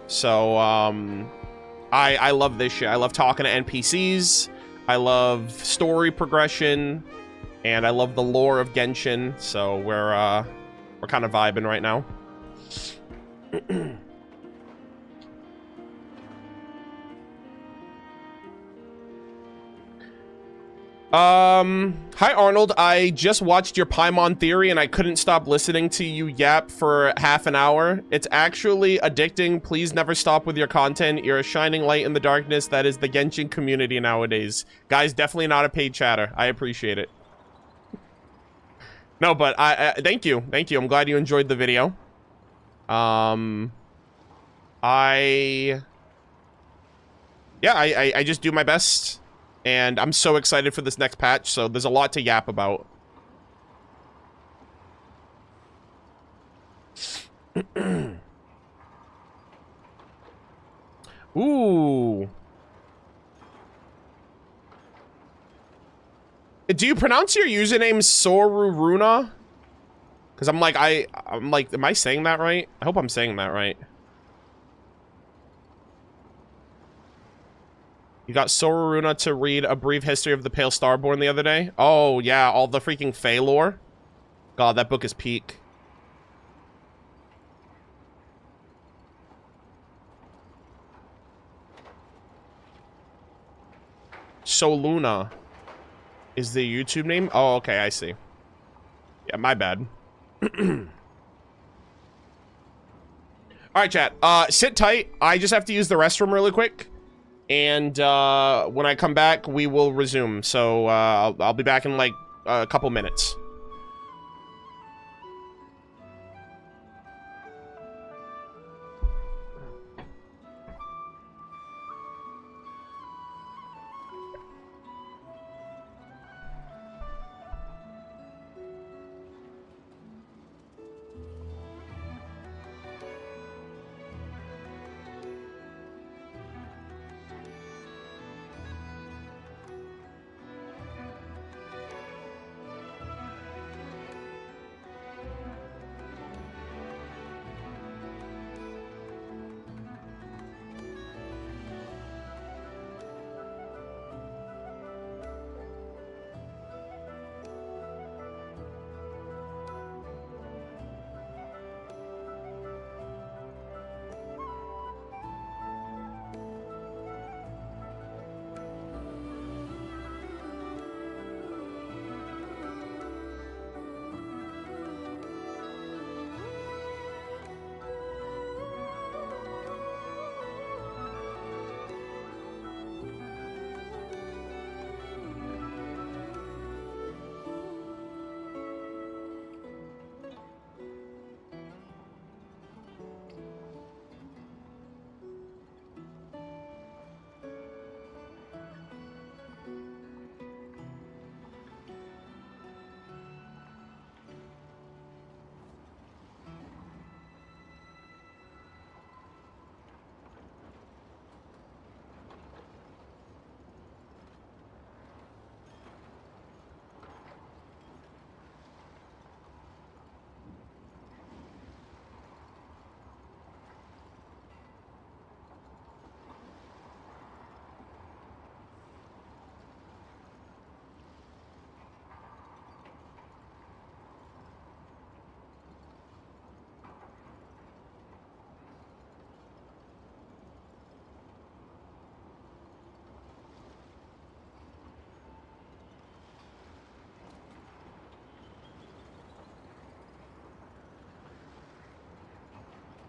So, I love this shit. I love talking to NPCs. I love story progression. And I love the lore of Genshin. So, we're kind of vibing right now. Hi Arnold, I just watched your Paimon theory and I couldn't stop listening to you yap for half an hour. It's actually addicting. Please never stop with your content. You're a shining light in the darkness that is the Genshin community nowadays. Guys, definitely not a paid chatter. I appreciate it. No, but thank you. Thank you. I'm glad you enjoyed the video. I just do my best. And I'm so excited for this next patch, so there's a lot to yap about. Ooh. Do you pronounce your username Soruruna? Because I'm like, am I saying that right? I hope I'm saying that right. You got Soruruna to read A Brief History of the Pale Starborn the other day? Oh, yeah, all the freaking Fae lore. God, that book is peak. Soluna is the YouTube name? Oh, okay, I see. Yeah, my bad. Alright, chat. Sit tight. I just have to use the restroom really quick. And when I come back, we will resume. So I'll be back in like a couple minutes.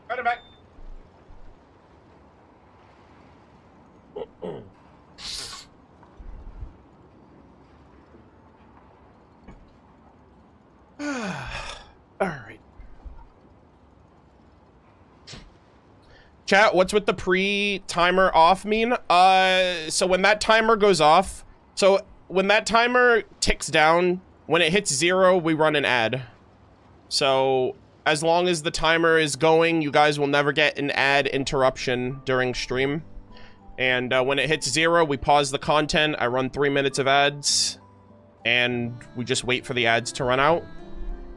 Right back. All right. Chat, what's with the pre-timer off mean? So when that timer goes off, so when that timer ticks down, when it hits 0, we run an ad. So as long as the timer is going, you guys will never get an ad interruption during stream. And when it hits 0, we pause the content. I run 3 minutes of ads, and we just wait for the ads to run out.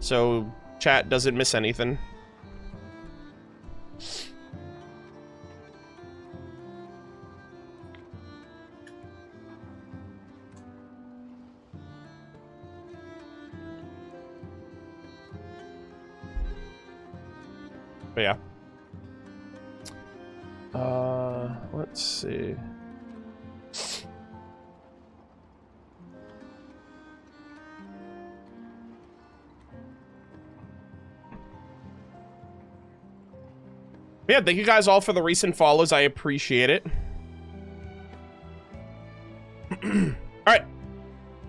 So chat doesn't miss anything. But yeah. Let's see. Yeah, thank you guys all for the recent follows. I appreciate it. All right.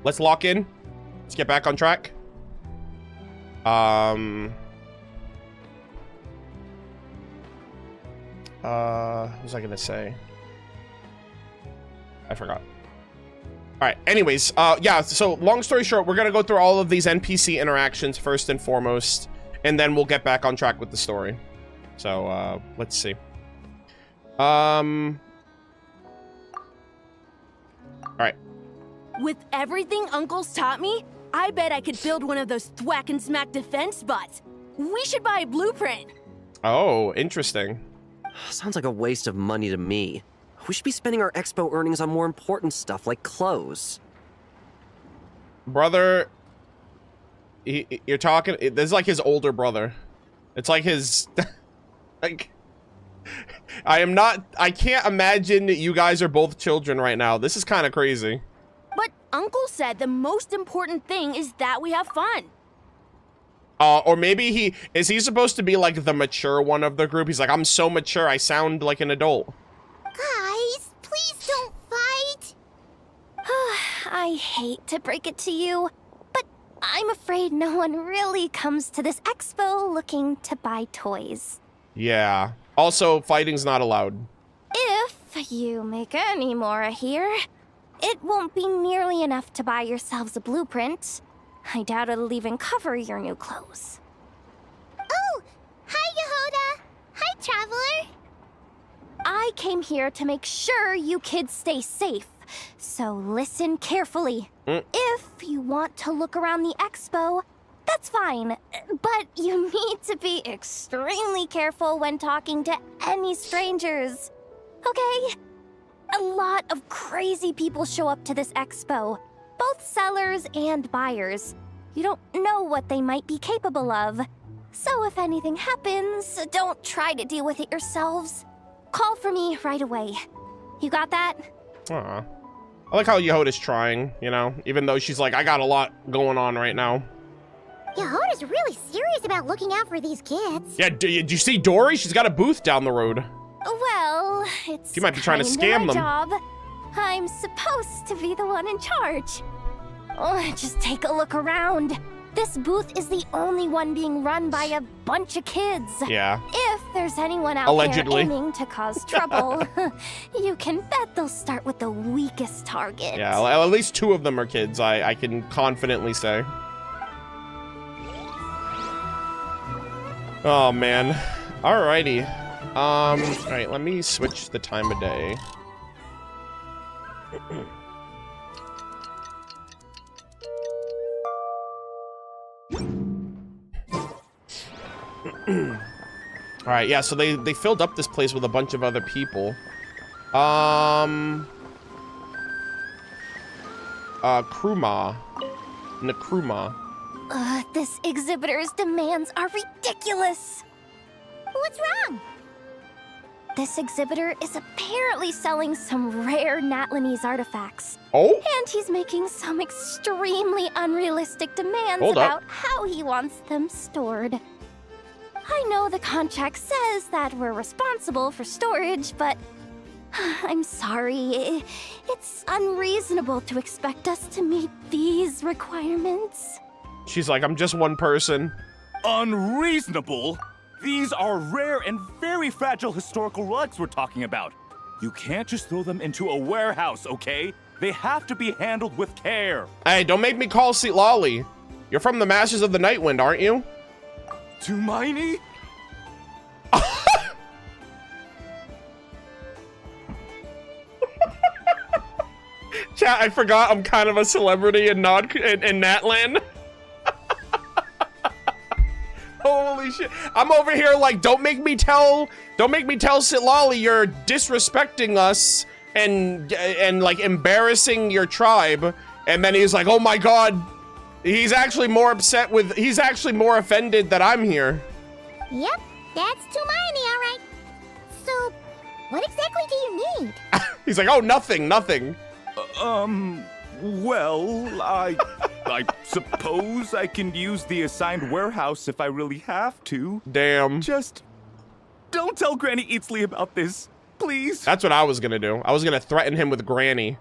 Let's lock in. Let's get back on track. What was I gonna say? I forgot. All right, anyways, yeah, so long story short, we're gonna go through all of these NPC interactions first and foremost, and then we'll get back on track with the story. So, let's see. All right. With everything Uncle's taught me, I bet I could build one of those thwack and smack defense bots. We should buy a blueprint. Oh, interesting. Sounds like a waste of money to me. We should be spending our Expo earnings on more important stuff like clothes. Brother, you're talking, this is like his older brother. It's like his, like, I can't imagine that you guys are both children right now. This is kind of crazy. But Uncle said the most important thing is that we have fun. Or maybe is he supposed to be like the mature one of the group? He's like, I'm so mature, I sound like an adult. Guys, please don't fight. I hate to break it to you, but I'm afraid no one really comes to this expo looking to buy toys. Yeah. Also, fighting's not allowed. If you make any more here, it won't be nearly enough to buy yourselves a blueprint. I doubt it'll even cover your new clothes. Oh, hi, Yehoda. Hi, Traveler. I came here to make sure you kids stay safe, so listen carefully. If you want to look around the expo, that's fine, but you need to be extremely careful when talking to any strangers, okay? A lot of crazy people show up to this expo, both sellers and buyers. You don't know what they might be capable of. So if anything happens, don't try to deal with it yourselves. Call for me right away. You got that? Aw. I like how Yehoda's trying, you know, even though she's like, I got a lot going on right now. Yehoda's really serious about looking out for these kids. Yeah, do you see Dory? She's got a booth down the road. Well, it's She might be trying to kinda scam my them. job. I'm supposed to be the one in charge. Oh, just take a look around. This booth is the only one being run by a bunch of kids. Yeah. If there's anyone out Allegedly. there aiming to cause trouble, you can bet they'll start with the weakest target. Yeah, at least 2 of them are kids, I can confidently say. Oh, man. Alrighty. Alright, let me switch the time of day. Alright, yeah, so they filled up this place with a bunch of other people. Kruma. Nakruma. This exhibitor's demands are ridiculous. What's wrong? This exhibitor is apparently selling some rare Natlanese artifacts. Oh? And he's making some extremely unrealistic demands Hold up. about how he wants them stored. I know the contract says that we're responsible for storage, but I'm sorry. It's unreasonable to expect us to meet these requirements. She's like, I'm just one person. Unreasonable? These are rare and very fragile historical relics we're talking about. You can't just throw them into a warehouse, okay? They have to be handled with care. Hey, don't make me call Seat Lolly. You're from the Masters of the Nightwind, aren't you? Tumaini? Chat, I forgot I'm kind of a celebrity in Natland. Holy shit. I'm over here like, don't make me tell Sitlali you're disrespecting us and like embarrassing your tribe. And then he's like, oh my god, he's actually more offended that I'm here. Yep, that's Tumaini, all right. So, what exactly do you need? He's like, oh, nothing. Well, I suppose I can use the assigned warehouse if I really have to. Damn. Just don't tell Granny Eatsley about this, please. That's what I was gonna do. I was gonna threaten him with Granny.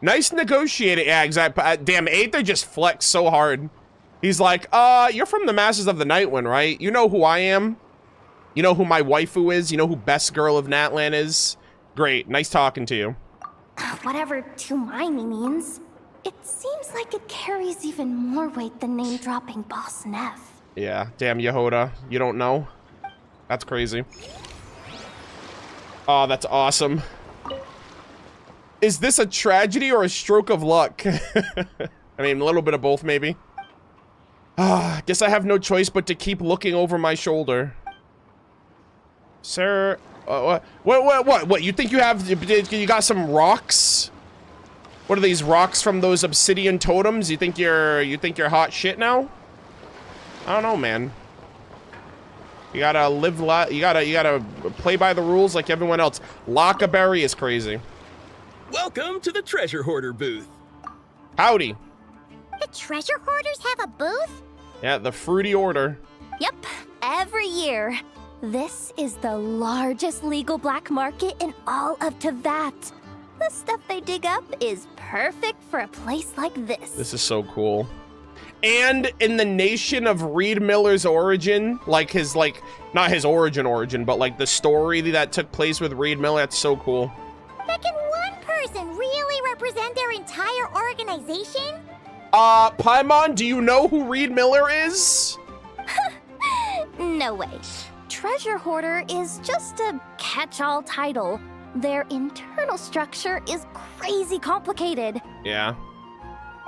Nice negotiating. Yeah, exactly. Damn, Aether just flexed so hard. He's like, you're from the Masters of the Nightwind, right? You know who I am? You know who my waifu is? You know who best girl of Natlan is? Great, nice talking to you. Whatever Tumaini means, it seems like it carries even more weight than name-dropping Boss Neff. Yeah, damn Yehoda, you don't know? That's crazy. Oh, that's awesome. Is this a tragedy or a stroke of luck? I mean, a little bit of both, maybe. Guess I have no choice but to keep looking over my shoulder. Sir, what? You think you got some rocks? What are these rocks from those obsidian totems? You think you're hot shit now? I don't know, man. You gotta you gotta play by the rules like everyone else. Lockaberry is crazy. Welcome to the treasure hoarder booth. Howdy. The treasure hoarders have a booth? Yeah, the fruity order. Yep, every year. This is the largest legal black market in all of Tevat. The stuff they dig up is perfect for a place like this. This is so cool. And in the nation of Reed Miller's origin, like his, not his origin, but like the story that took place with Reed Miller, that's so cool. But can one person really represent their entire organization? Paimon, do you know who Reed Miller is? No way. Treasure Hoarder is just a catch-all title. Their internal structure is crazy complicated. Yeah.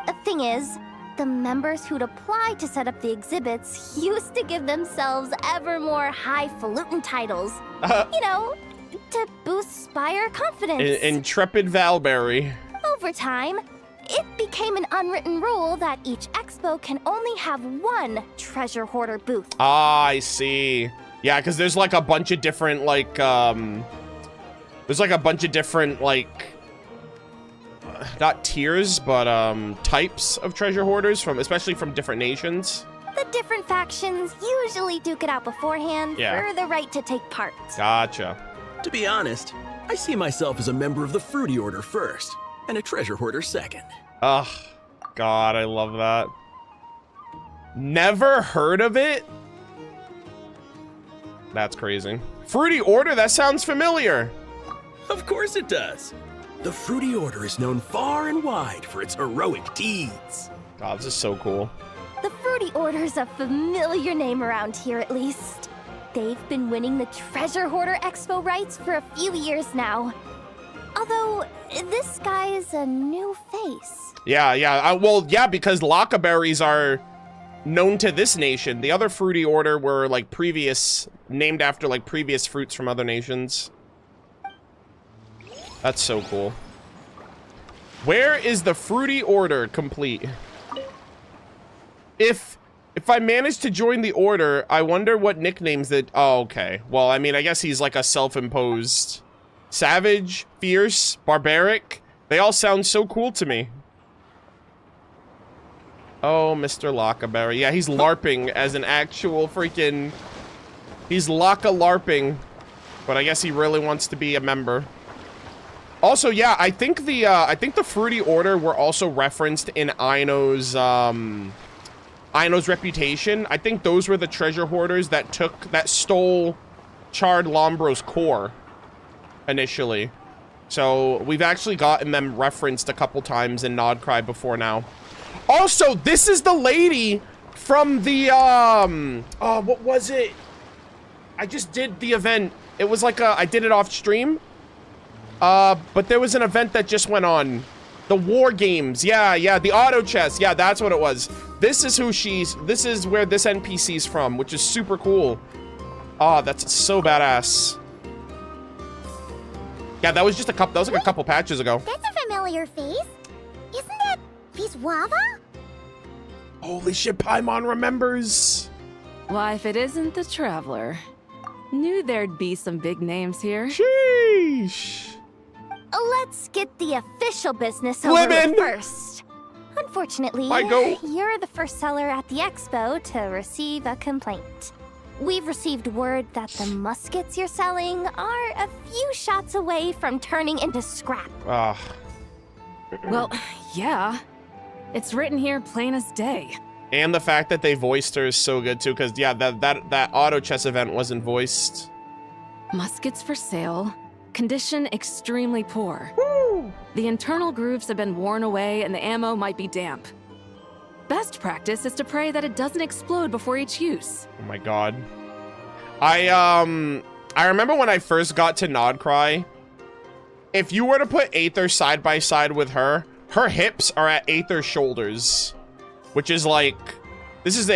The thing is, the members who'd apply to set up the exhibits used to give themselves ever more highfalutin titles. You know, to boost Spire confidence. Intrepid Valberry. Over time, it became an unwritten rule that each expo can only have one treasure hoarder booth. Ah, I see. Yeah, because there's like a bunch of different, not tiers, but types of treasure hoarders, especially from different nations. The different factions usually duke it out beforehand for the right to take part. Gotcha. To be honest, I see myself as a member of the fruity order first, and a treasure hoarder second. Ugh, God, I love that. Never heard of it? That's crazy. Fruity Order, that sounds familiar. Of course it does. The Fruity Order is known far and wide for its heroic deeds. God, this is so cool. The Fruity Order's a familiar name around here, at least. They've been winning the Treasure Hoarder Expo rights for a few years now. Although, this guy is a new face. Yeah. Well, because lockaberries are known to this nation. The other Fruity Order were, named after, previous fruits from other nations. That's so cool. Where is the Fruity Order complete? If I manage to join the order, I wonder what nicknames that... Oh, okay. Well, I mean, I guess he's like a self-imposed... Savage, fierce, barbaric. They all sound so cool to me. Oh, Mr. Lockaberry. Yeah, he's LARPing as an actual freaking... He's LARPing. But I guess he really wants to be a member. Also, yeah, I think the Fruity Order were also referenced in Aino's reputation. I think those were the treasure hoarders that stole Charred Lombro's core initially. So we've actually gotten them referenced a couple times in Krai before now. Also, this is the lady from the oh, what was it? I just did the event. It was like I did it off stream. But there was an event that just went on. The war games. Yeah, the auto chess. Yeah, that's what it was. This is this is where this NPC's from, which is super cool. Oh, that's so badass. Yeah, that was just a couple patches ago. That's a familiar face. Isn't that Viswava? Holy shit, Paimon remembers. Why, if it isn't the Traveler. Knew there'd be some big names here. Sheesh. Let's get the official business over with first. Unfortunately, you're the first seller at the expo to receive a complaint. We've received word that the muskets you're selling are a few shots away from turning into scrap. Well, yeah. It's written here plain as day. And the fact that they voiced her is so good too, because yeah, that auto chess event wasn't voiced. Muskets for sale. Condition extremely poor. Woo! The internal grooves have been worn away and the ammo might be damp. Best practice is to pray that it doesn't explode before each use. Oh my god. I remember when I first got to Krai, if you were to put Aether side by side with her hips are at Aether's shoulders, which is like, this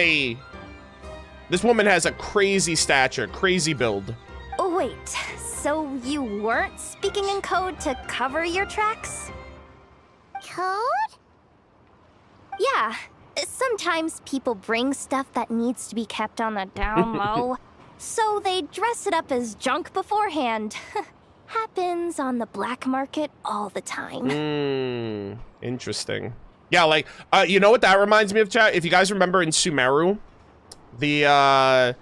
woman has a crazy stature, crazy build. Oh, wait, so you weren't speaking in code to cover your tracks? Code? Yeah, sometimes people bring stuff that needs to be kept on the down low, so they dress it up as junk beforehand. Happens on the black market all the time. Interesting. Yeah, like, you know what that reminds me of, chat? If you guys remember in Sumeru, the,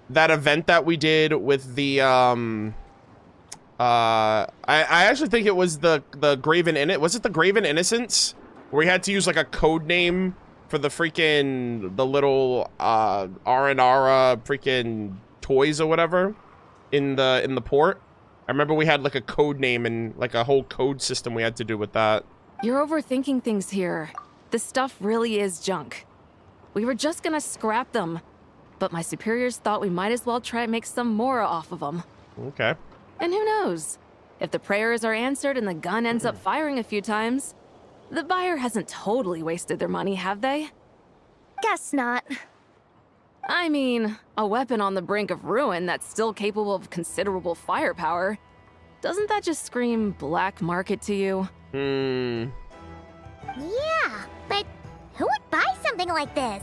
that event that we did with the, I actually think it was the Graven was it the Graven Innocence? Where we had to use, like, a code name for the freaking, the little, Aranara freaking toys or whatever in the port. I remember we had, like, a code name and, like, a whole code system we had to do with that. You're overthinking things here. This stuff really is junk. We were just gonna scrap them, but my superiors thought we might as well try and make some more off of them. Okay. And who knows? If the prayers are answered and the gun ends up firing a few times, the buyer hasn't totally wasted their money, have they? Guess not. I mean, a weapon on the brink of ruin that's still capable of considerable firepower. Doesn't that just scream black market to you? Yeah, but who would buy something like this?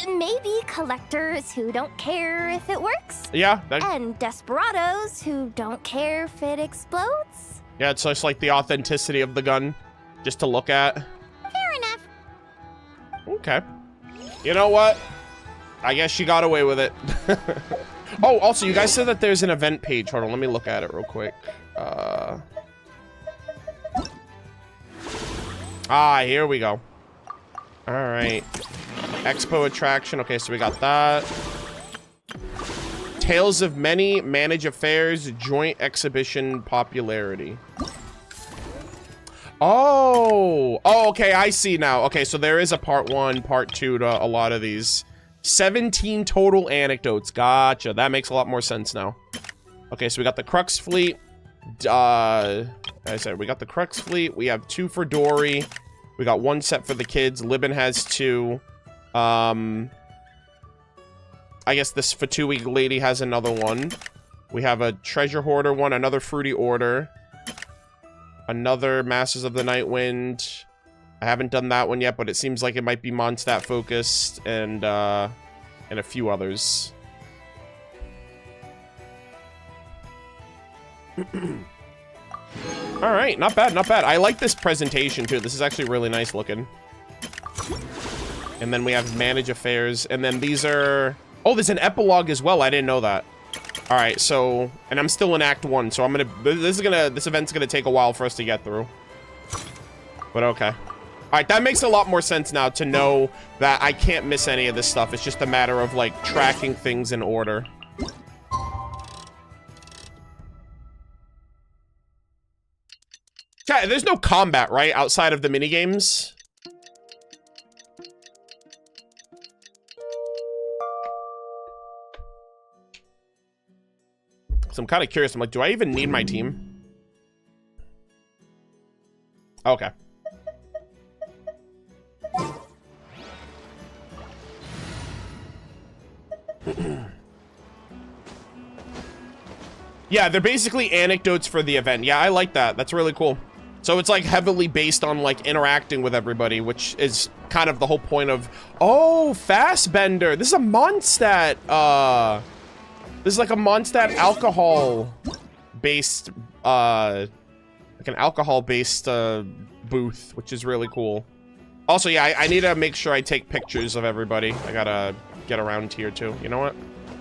Maybe collectors who don't care if it works. Yeah. And desperados who don't care if it explodes. Yeah, it's just like the authenticity of the gun, just to look at. Fair enough. Okay. You know what? I guess she got away with it. Oh, also, you guys said that there's an event page. Hold on, let me look at it real quick. Here we go. All right. Expo attraction. Okay, so we got that. Tales of Many, Manage Affairs, Joint Exhibition Popularity. Oh, okay, I see now. Okay, so there is a part 1, part 2 to a lot of these. 17 total anecdotes. Gotcha. That makes a lot more sense now. Okay, so we got the Crux Fleet. I said we got the Crux Fleet. We have 2 for Dory. We got 1 set for the kids. Libin has 2. I guess this Fatui lady has another one. We have a Treasure Hoarder one, another Fruity Order. Another Masters of the Night Wind. I haven't done that one yet, but it seems like it might be Mondstadt focused, and a few others. All right, not bad, not bad. I like this presentation too. This is actually really nice looking. And then we have Manage Affairs, and then these are. Oh, there's an epilogue as well. I didn't know that. All right, so, and I'm still in Act 1, so I'm gonna. This event's gonna take a while for us to get through. But okay. All right, that makes a lot more sense now to know that I can't miss any of this stuff. It's just a matter of, like, tracking things in order. Okay, there's no combat, right? Outside of the minigames? So I'm kind of curious. I'm like, do I even need my team? Okay. Yeah, they're basically anecdotes for the event. Yeah, I like that. That's really cool. So it's like heavily based on like interacting with everybody, which is kind of the whole point of. Oh, Fastbender. This is a Mondstadt. This is like a Mondstadt alcohol-based, like an alcohol-based booth, which is really cool. Also, yeah, I need to make sure I take pictures of everybody. I gotta get around here too. You know what?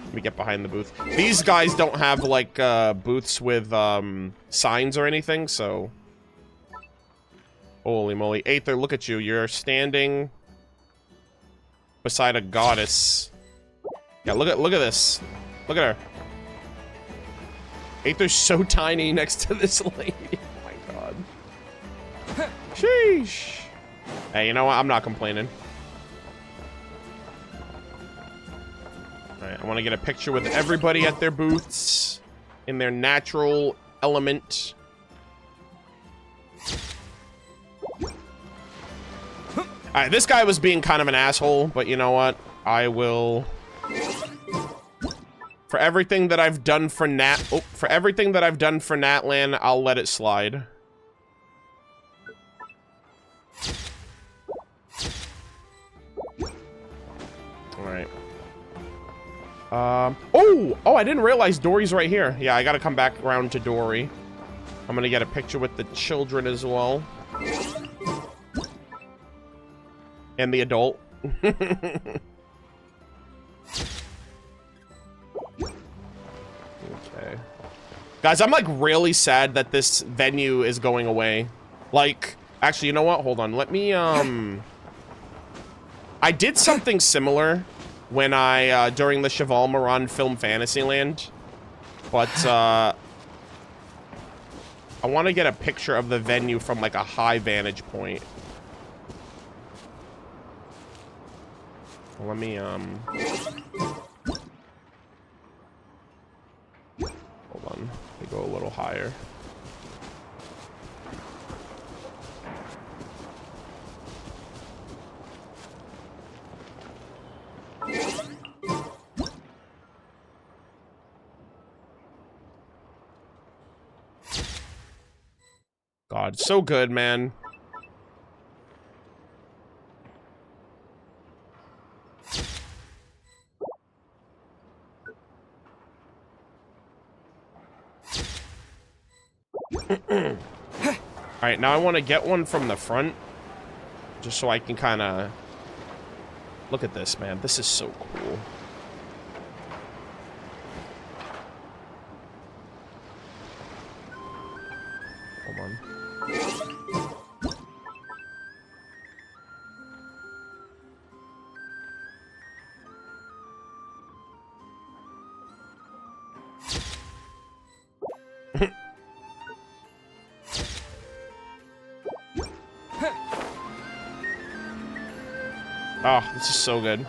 Let me get behind the booth. These guys don't have like booths with signs or anything, so. Holy moly. Aether, look at you. You're standing beside a goddess. Yeah, look at this. Look at her. Aether's so tiny next to this lady. Oh my god. Sheesh. Hey, you know what? I'm not complaining. Alright, I want to get a picture with everybody at their booths. in their natural element. Alright, this guy was being kind of an asshole, but you know what? I will... For everything that I've done for Natlan, I'll let it slide. Alright. Oh, I didn't realize Dory's right here. Yeah, I gotta come back around to Dory. I'm gonna get a picture with the children as well. And the adult. Okay. Guys, I'm like really sad that this venue is going away. Like, actually, you know what? Hold on. Let me, I did something similar when I, during the Cheval Moran Film Fantasyland. But, I want to get a picture of the venue from like a high vantage point. Let me, hold on. Let me go a little higher. God, so good, man. Alright, now I want to get one from the front. Just so I can kind of... Look at this, man. This is so cool. Hold on. Oh, this is so good.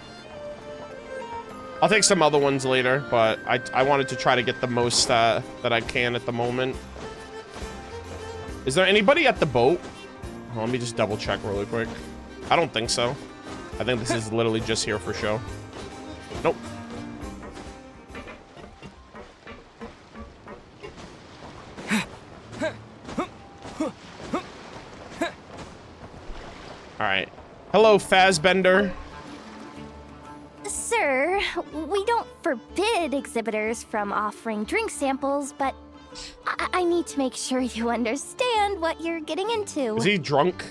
I'll take some other ones later, but I wanted to try to get the most that I can at the moment. Is there anybody at the boat? Oh, let me just double check really quick. I don't think so. I think this is literally just here for show. Nope. Alright. Hello, Fazbender. Sir, we don't forbid exhibitors from offering drink samples, but I need to make sure you understand what you're getting into. Is he drunk?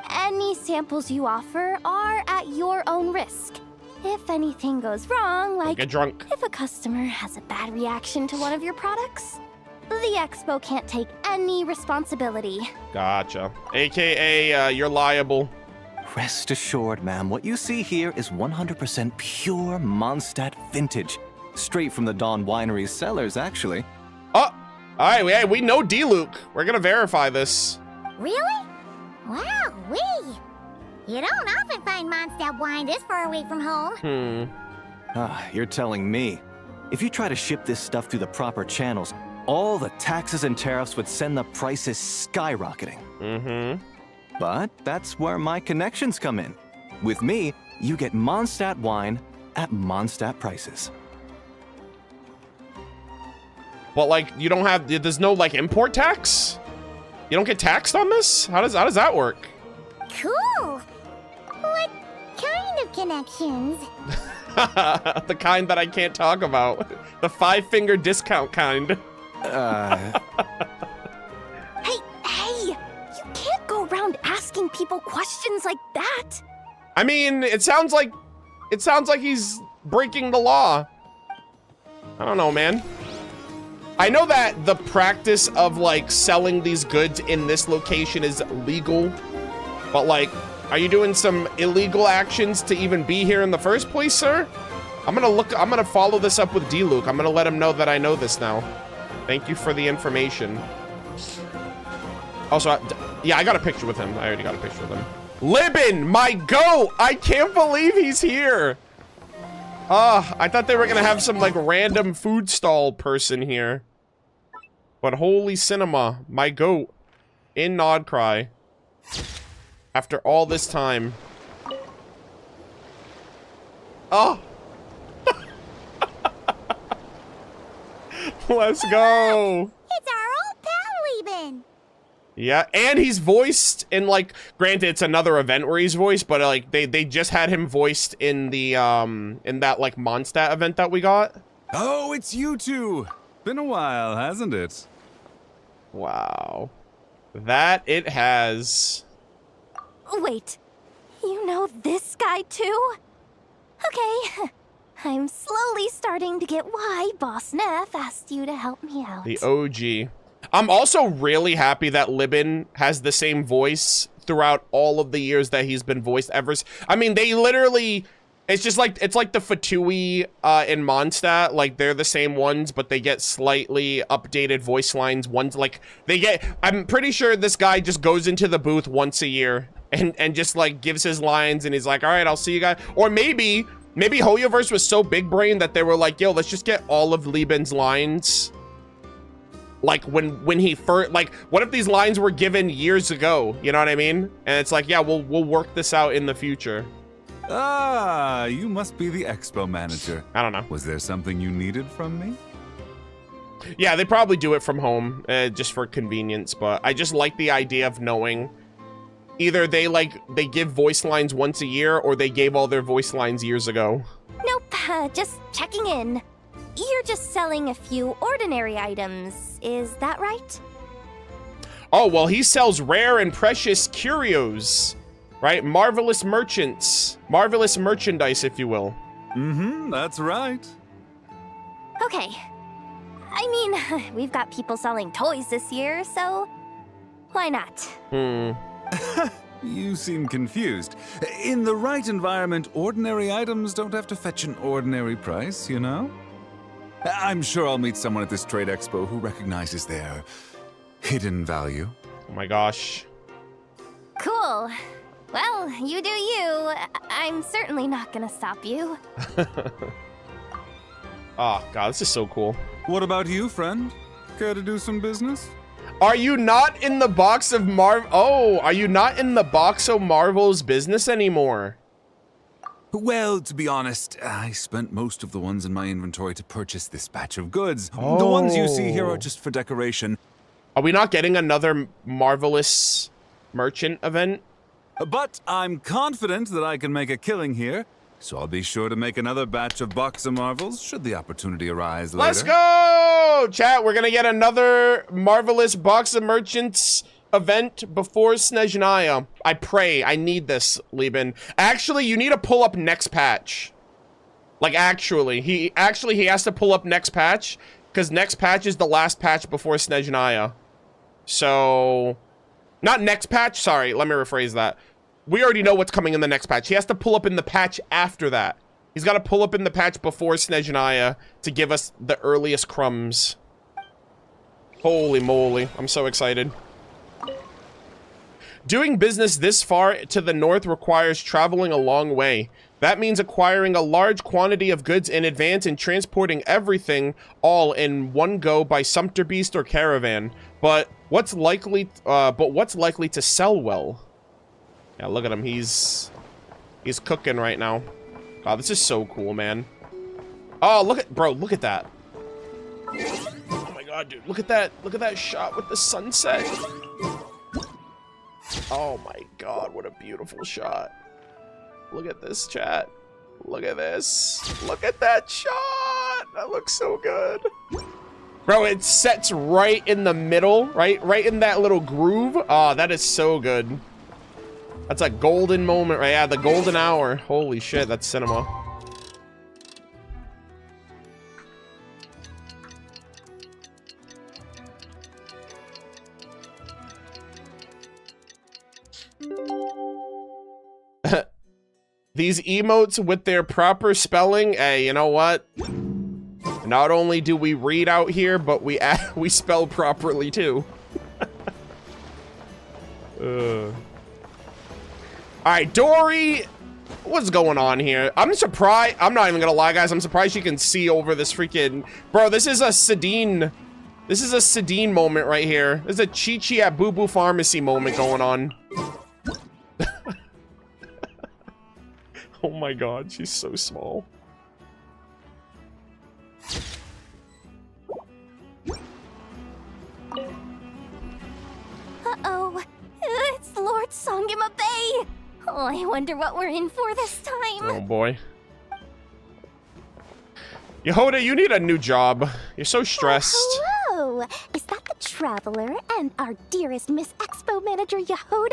Any samples you offer are at your own risk. If anything goes wrong, like get drunk. If a customer has a bad reaction to one of your products, the Expo can't take any responsibility. Gotcha. AKA, you're liable. Rest assured, ma'am, what you see here is 100% pure Mondstadt vintage. Straight from the Dawn Winery's cellars, actually. Oh! Alright, we know D-Luke. We're gonna verify this. Really? Wow, you don't often find Mondstadt wine this far away from home. Ah, you're telling me. If you try to ship this stuff through the proper channels, all the taxes and tariffs would send the prices skyrocketing. But that's where my connections come in. With me, you get Mondstadt wine at Mondstadt prices. But like, you don't have, there's no like import tax? You don't get taxed on this? How does that work? Cool. What kind of connections? The kind that I can't talk about. The 5-finger discount kind. Hey, you can't go around asking people questions like that. I mean, it sounds like he's breaking the law. I don't know, man. I know that the practice of like selling these goods in this location is legal, but like, are you doing some illegal actions to even be here in the first place, sir? I'm gonna follow this up with D-Luke. I'm gonna let him know that I know this now. Thank you for the information. Also, yeah, I got a picture with him. I already got a picture with him. Libin, my goat! I can't believe he's here. I thought they were gonna have some like random food stall person here. But holy cinema, my goat in Nod Krai. After all this time. Oh! Let's go! It's our old pal, Lieben. Yeah, and he's voiced in, like, granted it's another event where he's voiced, but like they just had him voiced in the in that like Mondstadt event that we got. Oh, it's you two. Been a while, hasn't it? Wow. That it has. Wait, you know this guy too? Okay, I'm slowly starting to get why Boss Neff asked you to help me out. The OG. I'm also really happy that Lieben has the same voice throughout all of the years that he's been voiced ever. I mean, they literally, it's just like, it's like the Fatui in Mondstadt, like they're the same ones, but they get slightly updated voice lines. Ones like they get, I'm pretty sure this guy just goes into the booth once a year and just like gives his lines and he's like, all right, I'll see you guys. Or maybe Hoyoverse was so big brain that they were like, yo, let's just get all of Lieben's lines. Like when he first, like, what if these lines were given years ago? You know what I mean? And it's like, yeah, we'll work this out in the future. Ah, you must be the Expo manager. I don't know. Was there something you needed from me? Yeah, they probably do it from home, just for convenience. But I just like the idea of knowing either they give voice lines once a year or they gave all their voice lines years ago. Nope, just checking in. You're just selling a few ordinary items, is that right? Oh, well, he sells rare and precious curios, right? Marvelous merchants. Marvelous merchandise, if you will. Mm-hmm, that's right. Okay. I mean, we've got people selling toys this year, so why not? You seem confused. In the right environment, ordinary items don't have to fetch an ordinary price, you know? I'm sure I'll meet someone at this trade expo who recognizes their hidden value. Oh my gosh. Cool. Well, you do you. I'm certainly not gonna stop you. Oh, God, this is so cool. What about you, friend? Care to do some business? Are you not in the box of are you not in the box of Marvel's business anymore? Well, to be honest, I spent most of the ones in my inventory to purchase this batch of goods. Oh. The ones you see here are just for decoration. Are we not getting another Marvelous merchant event? But I'm confident that I can make a killing here, so I'll be sure to make another batch of Box of Marvels should the opportunity arise later. Let's go! Chat, we're gonna get another Marvelous Box of Merchants event before Snezhnaya. I pray. I need this, Lieben. Actually, you need to pull up next patch. Like, actually. He has to pull up next patch, because next patch is the last patch before Snezhnaya. So, not next patch. Sorry, let me rephrase that. We already know what's coming in the next patch. He has to pull up in the patch after that. He's got to pull up in the patch before Snezhnaya to give us the earliest crumbs. Holy moly. I'm so excited. Doing business this far to the north requires traveling a long way. That means acquiring a large quantity of goods in advance and transporting everything all in one go by sumpter beast or caravan. But what's likely to sell well? Yeah, look at him. He's cooking right now. God, this is so cool, man. Oh, look at that. Oh my God, dude. Look at that shot with the sunset. Oh my God, what a beautiful shot. Look at this, chat. Look at this. Look at that shot. That looks so good. Bro, it sets right in the middle, right in that little groove. Oh, that is so good. That's a golden moment, right? Yeah, the golden hour. Holy shit, that's cinema. These emotes with their proper spelling, hey, you know what? Not only do we read out here, but we spell properly too. Alright, Dory, what's going on here? I'm surprised. I'm not even gonna lie, guys. I'm surprised you can see over this freaking... Bro, this is a Sedin This is a Sedine moment right here. There's a Chi-Chi at Boo Boo Pharmacy moment going on. Oh my god, she's so small. Uh-oh. It's Lord Songima Bay. Oh, I wonder what we're in for this time. Oh boy. Yehoda, you need a new job. You're so stressed. Hello! Is that the Traveler and our dearest Miss Expo manager, Yehoda?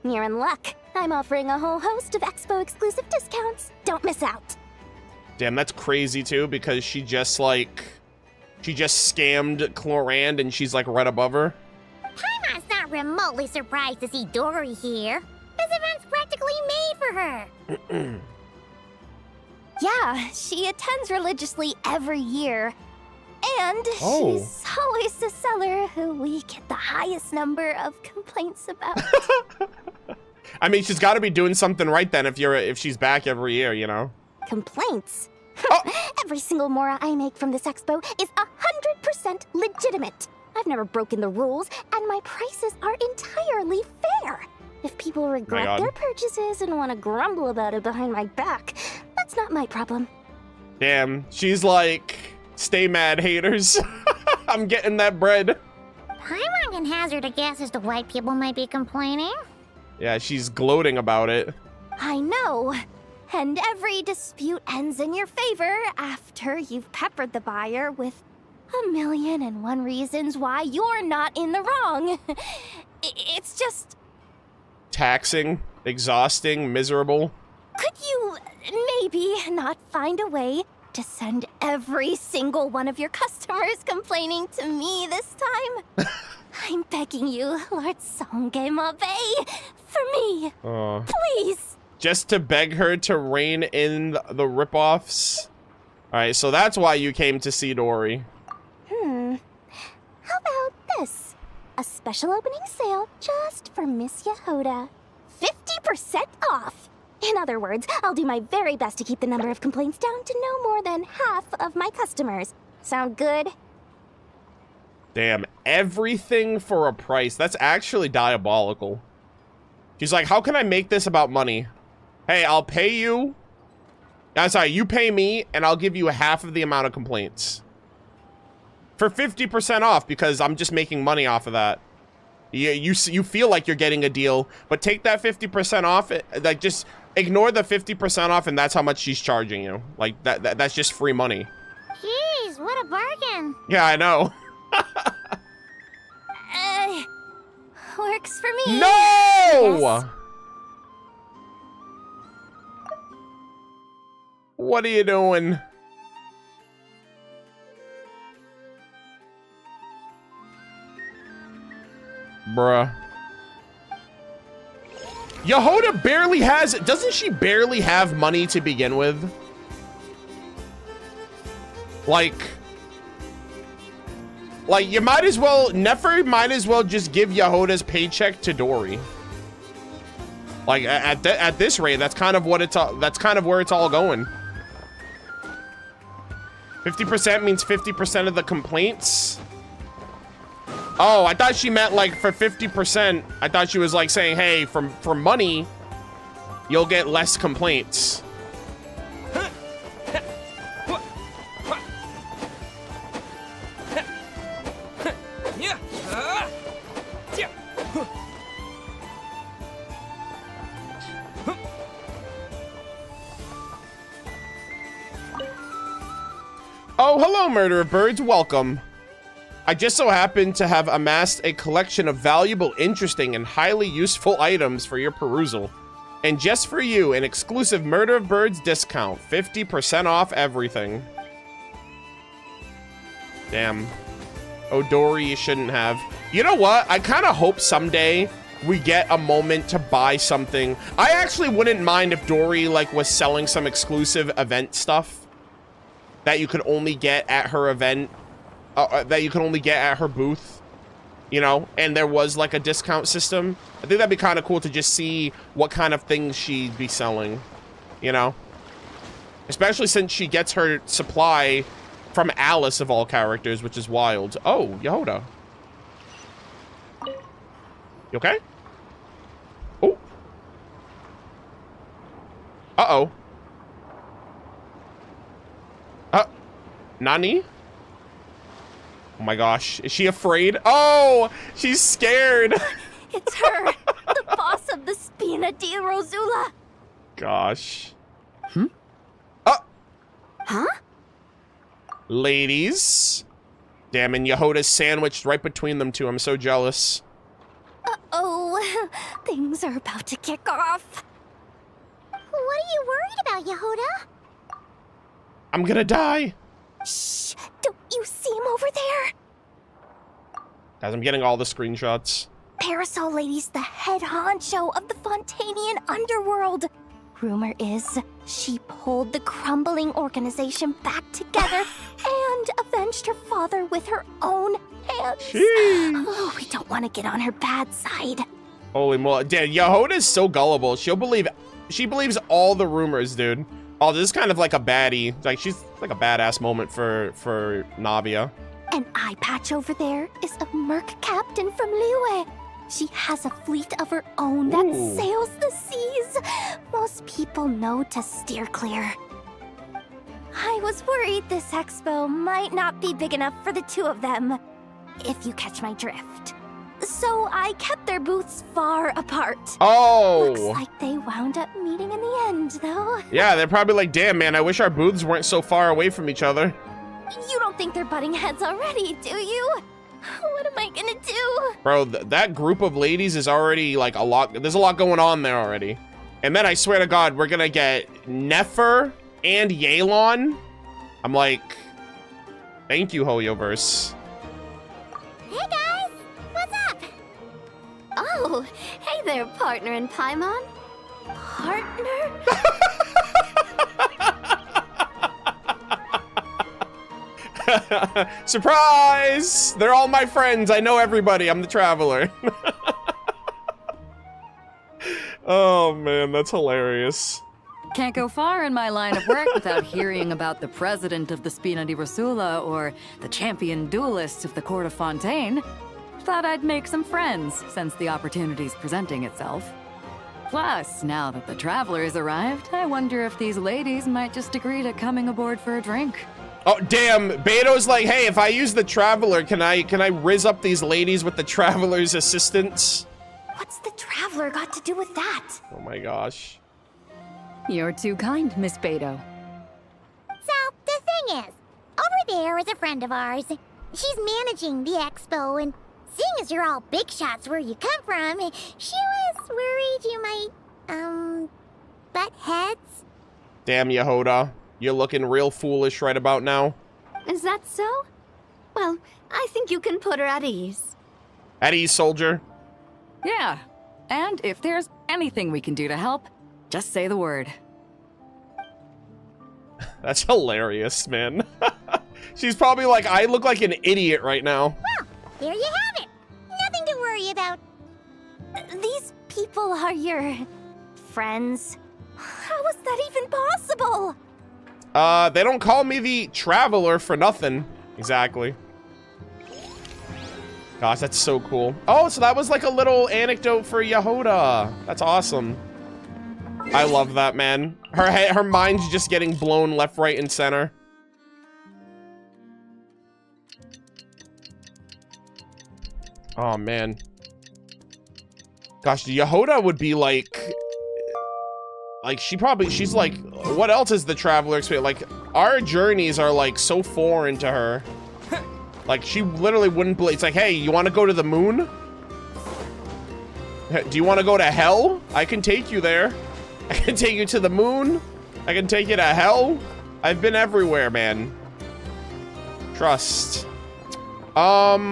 You're in luck. I'm offering a whole host of Expo exclusive discounts. Don't miss out. Damn, that's crazy too, because she just scammed Clorand and she's like right above her. Paimon's not remotely surprised to see Dory here. This event's practically made for her. Yeah, she attends religiously every year. And she's always the seller who we get the highest number of complaints about. I mean, she's got to be doing something right then if she's back every year, you know? Complaints? Every single mora I make from this expo is 100% legitimate. I've never broken the rules, and my prices are entirely fair. If people regret their purchases and want to grumble about it behind my back, that's not my problem. Damn, she's like, stay mad, haters. I'm getting that bread. Paimon can hazard a guess as to why people might be complaining. Yeah, she's gloating about it. I know. And every dispute ends in your favor after you've peppered the buyer with 1,000,001 reasons why you're not in the wrong. It's just... taxing, exhausting, miserable. Could you maybe not find a way to send every single one of your customers complaining to me this time? I'm begging you, Lord Songema Bay, for me. Please. Just to beg her to rein in the ripoffs? Alright, so that's why you came to see Dory. How about this? A special opening sale just for Miss Yehoda. 50% off! In other words, I'll do my very best to keep the number of complaints down to no more than half of my customers. Sound good? Damn, everything for a price. That's actually diabolical. She's like, how can I make this about money? Hey, I'll pay you. I'm sorry, you pay me, and I'll give you half of the amount of complaints. For 50% off, because I'm just making money off of that. You feel like you're getting a deal, but take that 50% off. Like, just ignore the 50% off, and that's how much she's charging you. Like, that's just free money. Jeez, what a bargain. Yeah, I know. Works for me. No! Yes. What are you doing? Bruh. Yehoda barely has... doesn't she barely have money to begin with? Like, you might as well... Nefer might as well just give Yehoda's paycheck to Dory. Like, at this rate, that's kind of what it's... that's kind of where it's all going. 50% means 50% of the complaints. Oh, I thought she meant like for 50%. I thought she was like saying, hey, for money, you'll get less complaints. Oh, hello, Murder of Birds. Welcome. I just so happen to have amassed a collection of valuable, interesting, and highly useful items for your perusal. And just for you, an exclusive Murder of Birds discount. 50% off everything. Damn. Oh, Dory, you shouldn't have. You know what? I kind of hope someday we get a moment to buy something. I actually wouldn't mind if Dory, like, was selling some exclusive event stuff that you could only get at her event. That you can only get at her booth, you know, and there was like a discount system. I think that'd be kind of cool to just see what kind of things she'd be selling, you know, especially since she gets her supply From Alice, of all characters, which is wild. Oh, Yehoda. You okay? Oh. Uh-oh. Nani? Oh my gosh. Is she afraid? Oh, she's scared. It's her, the boss of the Spina di Rosula. Gosh. Huh? Ladies. Damn, and Yehoda's sandwiched right between them two. I'm so jealous. Uh-oh. Things are about to kick off. What are you worried about, Yehoda? I'm gonna die. Shh! Don't you see him over there? Guys, I'm getting all the screenshots. Parasol Lady's the head honcho of the Fontanian underworld. Rumor is she pulled the crumbling organization back together and avenged her father with her own hands. Oh, we don't want to get on her bad side. Holy moly. Damn, Yehoda's so gullible. She believes all the rumors, dude. Oh, this is kind of like a baddie. Like, she's like a badass moment for Navia. An eye patch over there is a merc captain from Liyue. She has a fleet of her own that sails the seas. Most people know to steer clear. I was worried this expo might not be big enough for the two of them, if you catch my drift. So I kept their booths far apart. Oh! Looks like they wound up meeting in the end, though. Yeah, they're probably like, damn, man, I wish our booths weren't so far away from each other. You don't think they're butting heads already, do you? What am I gonna do? Bro, that group of ladies is already like a lot. There's a lot going on there already. And then I swear to God, we're gonna get Nefer and Yelan. I'm like, thank you, Hoyoverse. Hey guys, what's up? Oh, hey there, partner in Paimon. Partner? Surprise! They're all my friends. I know everybody. I'm the traveler. Oh man, that's hilarious. Can't go far in my line of work without hearing about the president of the Spina di Rosula or the champion duelist of the court of Fontaine. Thought I'd make some friends since the opportunity's presenting itself. Plus, now that the traveler's arrived, I wonder if these ladies might just agree to coming aboard for a drink. Oh damn, Beto's like, hey, if I use the traveler, can I riz up these ladies with the traveler's assistance? What's the traveler got to do with that? Oh my gosh. You're too kind, Miss Beto. So, the thing is, over there is a friend of ours. She's managing the expo, and seeing as you're all big shots where you come from, she was worried you might, butt heads. Damn, Yehoda. You're looking real foolish right about now. Is that so? Well, I think you can put her at ease. At ease, soldier. Yeah, and if there's anything we can do to help, just say the word. That's hilarious, man. She's probably like, I look like an idiot right now. Well, there you have it. Nothing to worry about. These people are your friends. How is that even possible? They don't call me the traveler for nothing. Exactly. Gosh, that's so cool. Oh, so that was like a little anecdote for Yehoda. That's awesome. I love that, man. Her mind's just getting blown left, right, and center. Oh, man. Gosh, Yehoda would be like she's like, what else is the traveler experience? Like, our journeys are like so foreign to her. Like, she literally wouldn't believe. It's like, hey, you want to go to the moon? Do you want to go to hell? I can take you there. I can take you to the moon. I can take you to hell. I've been everywhere, man. Trust. Are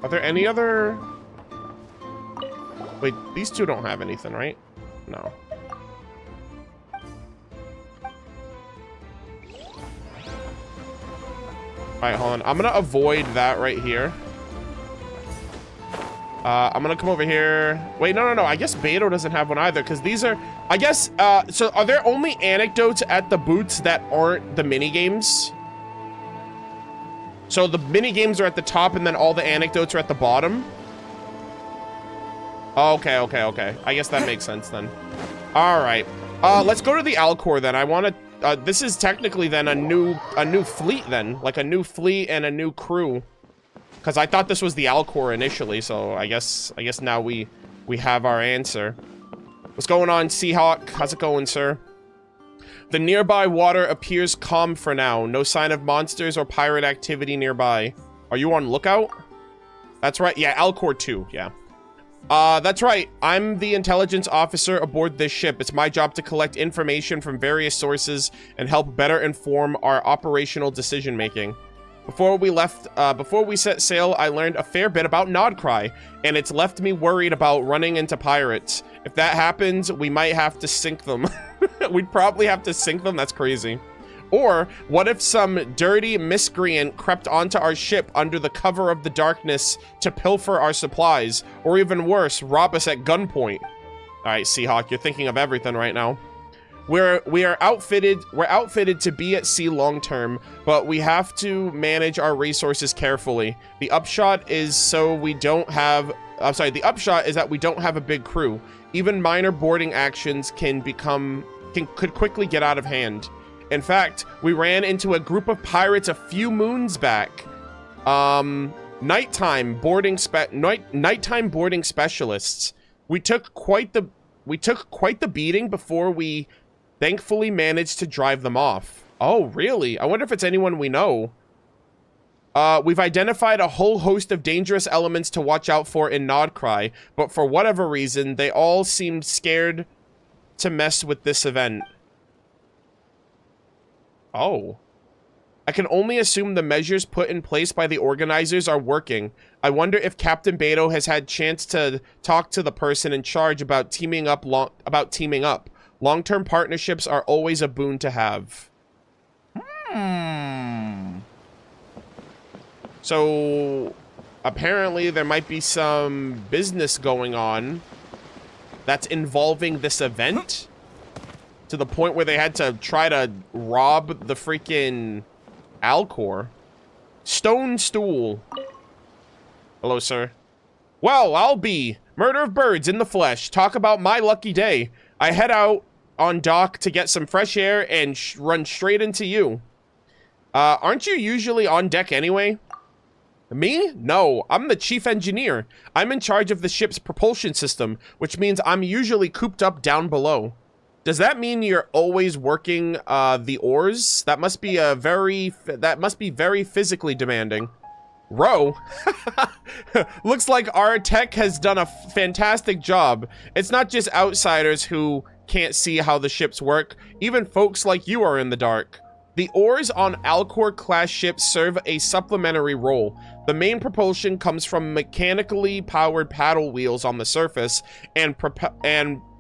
there any other... Wait, these two don't have anything, right? No. Alright, hold on. I'm gonna avoid that right here. I'm gonna come over here. Wait, no. I guess Beto doesn't have one either, because these are, I guess, so are there only anecdotes at the booths that aren't the mini games? So the mini games are at the top and then all the anecdotes are at the bottom? Okay. I guess that makes sense then. All right. Let's go to the Alcor then. I want to, this is technically then a new fleet then, like a new fleet and a new crew. Because I thought this was the Alcor initially, so I guess now we have our answer. What's going on, Seahawk? How's it going, sir? The nearby water appears calm for now. No sign of monsters or pirate activity nearby. Are you on lookout? That's right. Yeah, Alcor 2. Yeah. That's right. I'm the intelligence officer aboard this ship. It's my job to collect information from various sources and help better inform our operational decision-making. Before we set sail, I learned a fair bit about Krai, and it's left me worried about running into pirates. If that happens, we might have to sink them. We'd probably have to sink them? That's crazy. Or, what if some dirty miscreant crept onto our ship under the cover of the darkness to pilfer our supplies? Or even worse, rob us at gunpoint? Alright, Seahawk, you're thinking of everything right now. We're outfitted to be at sea long term, but we have to manage our resources carefully. The upshot is that we don't have a big crew. Even minor boarding actions could quickly get out of hand. In fact, we ran into a group of pirates a few moons back. Nighttime boarding specialists. We took quite the beating before we thankfully managed to drive them off. Oh, really? I wonder if it's anyone we know. We've identified a whole host of dangerous elements to watch out for in Krai, but for whatever reason, they all seemed scared to mess with this event. Oh. I can only assume the measures put in place by the organizers are working. I wonder if Captain Beto has had chance to talk to the person in charge about teaming up. Long-term partnerships are always a boon to have. So, apparently there might be some business going on that's involving this event to the point where they had to try to rob the freaking Alcor. Stone Stool. Hello, sir. Well, I'll be. Murder of Birds in the flesh. Talk about my lucky day. I head out on dock to get some fresh air and run straight into you. Aren't you usually on deck anyway? Me? No, I'm the chief engineer. I'm in charge of the ship's propulsion system, which means I'm usually cooped up down below. Does that mean you're always working the oars? That must be very physically demanding. Row? Looks like our tech has done a fantastic job. It's not just outsiders who can't see how the ships work. Even folks like you are in the dark. The oars on Alcor-class ships serve a supplementary role. The main propulsion comes from mechanically powered paddle wheels on the surface and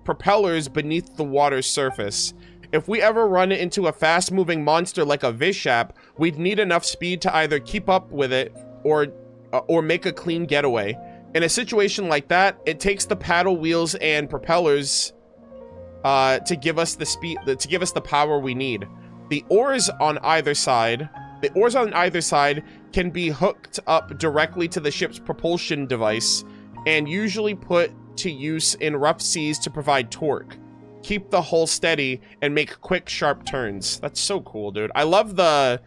propellers beneath the water's surface. If we ever run into a fast-moving monster like a Vishap, we'd need enough speed to either keep up with it or make a clean getaway. In a situation like that, it takes the paddle wheels and propellers to give us the power we need. The oars on either side can be hooked up directly to the ship's propulsion device and usually put to use in rough seas to provide torque, keep the hull steady, and make quick, sharp turns. That's so cool, dude. I love the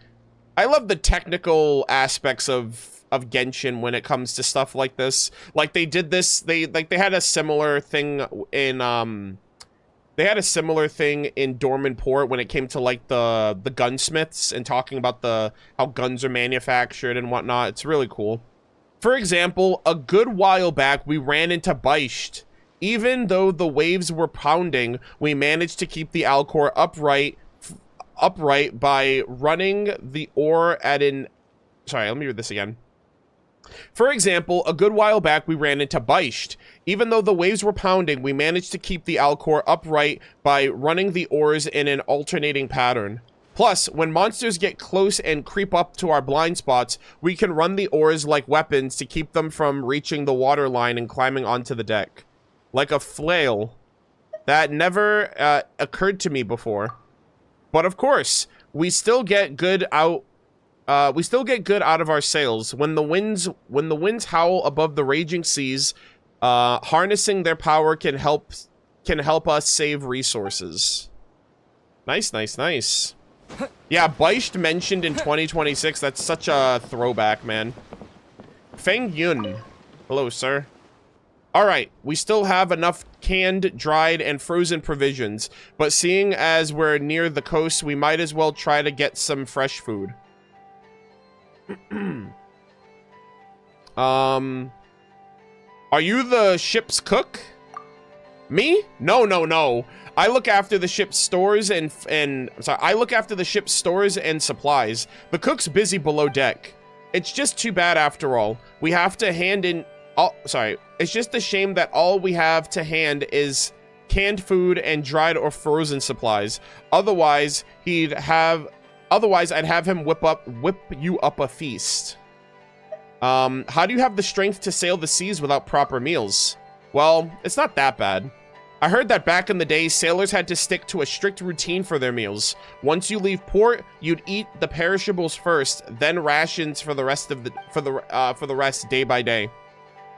technical aspects of Genshin when it comes to stuff like this. Like they did this, they had a similar thing in Dorman Port when it came to like the gunsmiths and talking about how guns are manufactured and whatnot. It's really cool. For example, a good while back, we ran into Beisht. Even though the waves were pounding, we managed to keep the Alcor upright by running the oar at an... Sorry, let me read this again. For example, a good while back, we ran into Beisht. Even though the waves were pounding, we managed to keep the Alcor upright by running the oars in an alternating pattern. Plus, when monsters get close and creep up to our blind spots, we can run the oars like weapons to keep them from reaching the water line and climbing onto the deck. Like a flail. That never occurred to me before. But of course, we still get good out of our sails. When the winds howl above the raging seas, harnessing their power can help us save resources. Nice, nice, nice. Yeah, Beisht mentioned in 2026. That's such a throwback, man. Feng Yun. Hello, sir. Alright, we still have enough canned, dried, and frozen provisions, but seeing as we're near the coast, we might as well try to get some fresh food. Are you the ship's cook? Me? No, no, no. I look after the ship's stores I look after the ship's stores and supplies. The cook's busy below deck. It's just too bad after all. We have to hand in... Oh, sorry. It's just a shame that all we have to hand is canned food and dried or frozen supplies. Otherwise, I'd have him whip you up a feast. How do you have the strength to sail the seas without proper meals? Well, it's not that bad. I heard that back in the day, sailors had to stick to a strict routine for their meals. Once you leave port, you'd eat the perishables first, then rations for the rest day by day.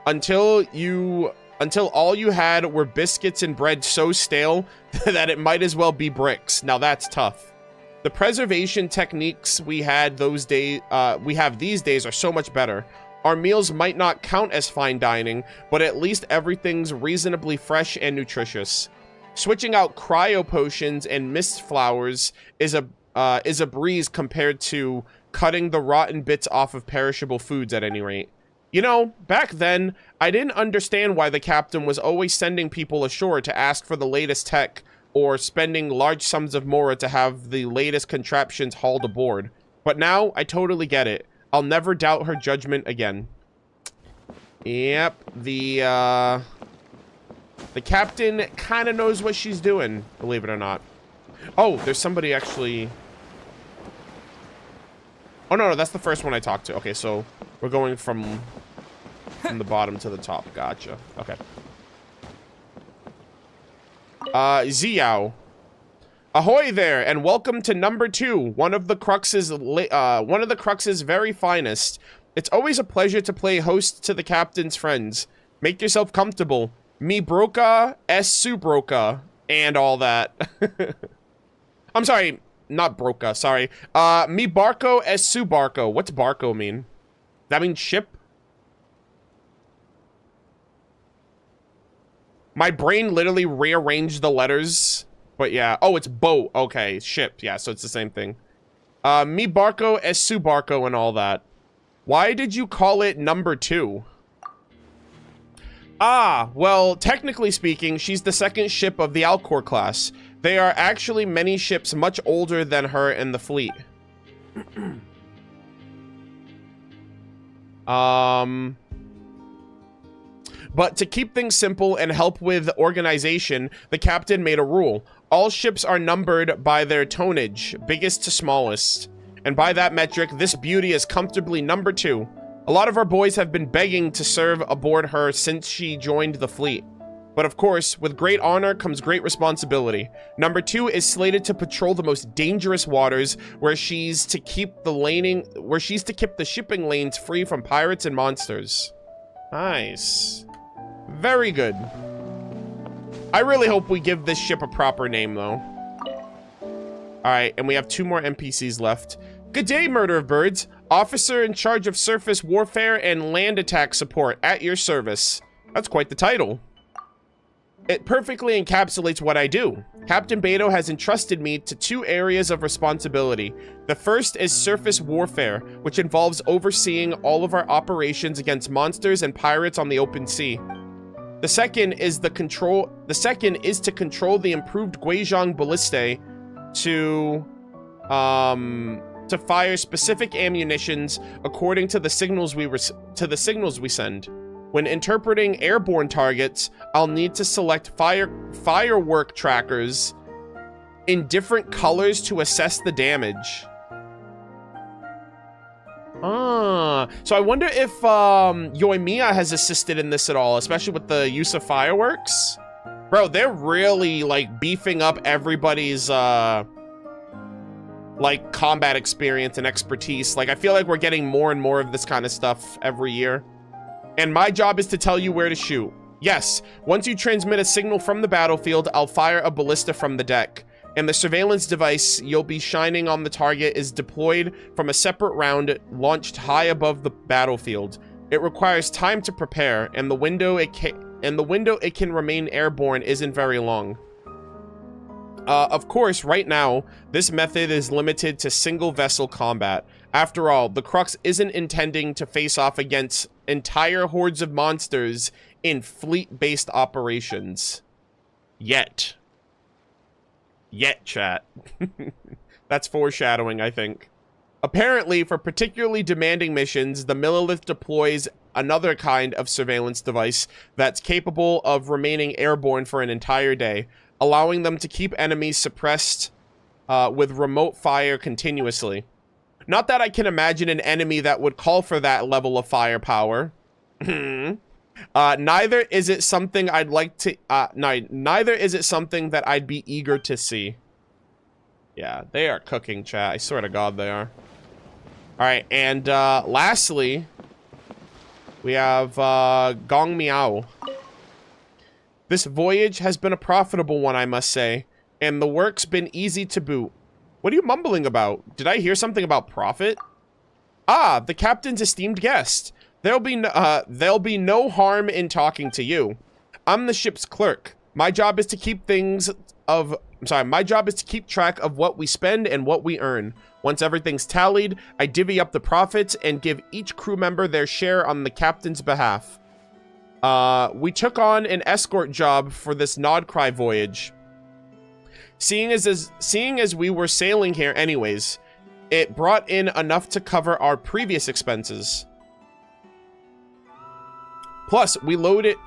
Until all you had were biscuits and bread so stale that it might as well be bricks. Now that's tough. The preservation techniques we have these days are so much better. Our meals might not count as fine dining, but at least everything's reasonably fresh and nutritious. Switching out cryo potions and mist flowers is a breeze compared to cutting the rotten bits off of perishable foods at any rate. You know, back then, I didn't understand why the captain was always sending people ashore to ask for the latest tech or spending large sums of mora to have the latest contraptions hauled aboard. But now, I totally get it. I'll never doubt her judgment again. Yep, the captain kind of knows what she's doing, believe it or not. Oh, there's somebody actually... Oh, no, that's the first one I talked to. Okay, so we're going from the bottom to the top. Gotcha. Okay. Xiao. Ahoy there, and welcome to number 2, one of the Crux's very finest. It's always a pleasure to play host to the captain's friends. Make yourself comfortable. Me broca, es su broca, and all that. I'm sorry, not broca, sorry. Me barco, es su barco. What's barco mean? That means ship? My brain literally rearranged the letters. But yeah, oh, it's boat. Okay, ship. Yeah, so it's the same thing. Mi barco es su barco and all that. Why did you call it number 2? Ah, well, technically speaking, she's the second ship of the Alcor class. There are actually many ships much older than her in the fleet. But to keep things simple and help with organization, the captain made a rule. All ships are numbered by their tonnage, biggest to smallest. And by that metric, this beauty is comfortably number 2. A lot of our boys have been begging to serve aboard her since she joined the fleet. But of course, with great honor comes great responsibility. Number 2 is slated to patrol the most dangerous waters, where she's to keep the shipping lanes free from pirates and monsters. Nice. Very good. I really hope we give this ship a proper name, though. Alright, and we have 2 more NPCs left. Good day, Murder of Birds. Officer in charge of surface warfare and land attack support at your service. That's quite the title. It perfectly encapsulates what I do. Captain Beto has entrusted me to 2 areas of responsibility. The first is surface warfare, which involves overseeing all of our operations against monsters and pirates on the open sea. The second is to control the improved Guizhong ballistae to fire specific ammunitions according to the signals we send. When interpreting airborne targets, I'll need to select firework trackers in different colors to assess the damage. So I wonder if Yoimiya has assisted in this at all, especially with the use of fireworks. Bro, they're really like beefing up everybody's like combat experience and expertise. Like I feel like we're getting more and more of this kind of stuff every year. And my job is to tell you where to shoot. Yes, once you transmit a signal from the battlefield, I'll fire a ballista from the deck. And the surveillance device you'll be shining on the target is deployed from a separate round launched high above the battlefield. It requires time to prepare, and the window it can remain airborne isn't very long. Of course, right now, this method is limited to single vessel combat. After all, the Crux isn't intending to face off against entire hordes of monsters in fleet-based operations. Yet. Yet, chat. That's foreshadowing, I think. Apparently, for particularly demanding missions, the Millilith deploys another kind of surveillance device that's capable of remaining airborne for an entire day, allowing them to keep enemies suppressed with remote fire continuously. Not that I can imagine an enemy that would call for that level of firepower. Neither is it something I'd like to, neither is it something that I'd be eager to see. Yeah, they are cooking, chat. I swear to God they are. Alright, and lastly, we have Gong Miao. This voyage has been a profitable one, I must say, and the work's been easy to boot. What are you mumbling about? Did I hear something about profit? Ah, the captain's esteemed guest. There'll be no harm in talking to you. I'm the ship's clerk. My job is to keep my job is to keep track of what we spend and what we earn. Once everything's tallied, I divvy up the profits and give each crew member their share on the captain's behalf. We took on an escort job for this Krai voyage. Seeing as we were sailing here anyways, it brought in enough to cover our previous expenses. Plus, we loaded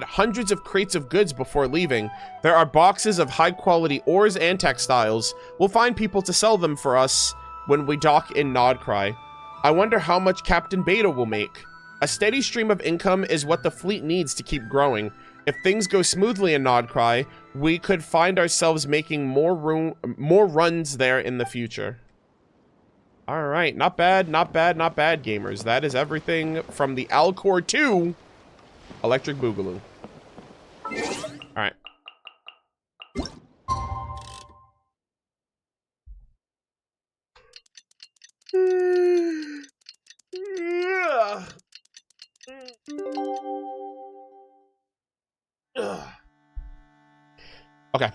hundreds of crates of goods before leaving. There are boxes of high-quality ores and textiles. We'll find people to sell them for us when we dock in Krai. I wonder how much Captain Beta will make. A steady stream of income is what the fleet needs to keep growing. If things go smoothly in Krai, we could find ourselves making more runs there in the future. All right, not bad, not bad, not bad, gamers. That is everything from the Alcor to Electric Boogaloo. All right. Okay.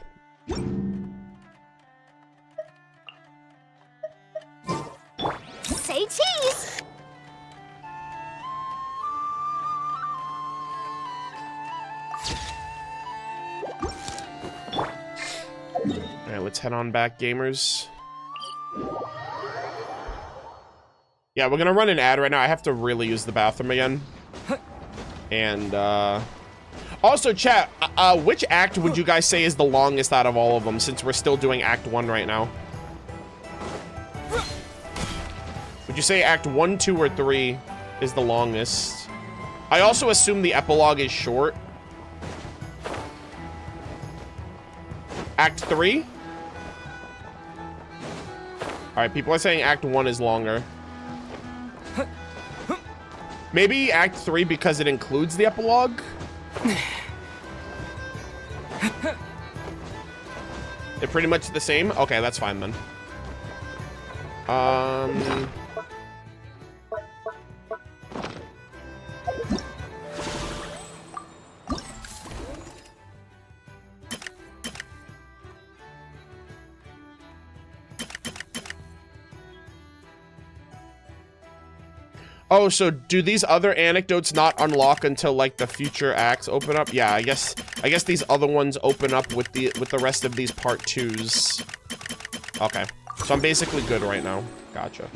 Say cheese! Alright, let's head on back, gamers. Yeah, we're gonna run an ad right now. I have to really use the bathroom again. And, also, chat, which act would you guys say is the longest out of all of them, since we're still doing Act 1 right now? Would you say Act 1, 2, or 3 is the longest? I also assume the epilogue is short. Act 3? Alright, people are saying Act 1 is longer. Maybe Act 3 because it includes the epilogue? They're pretty much the same? Okay, that's fine then. Oh, so do these other anecdotes not unlock until like the future acts open up? Yeah, I guess these other ones open up with the rest of these part 2s. Okay. So I'm basically good right now. Gotcha.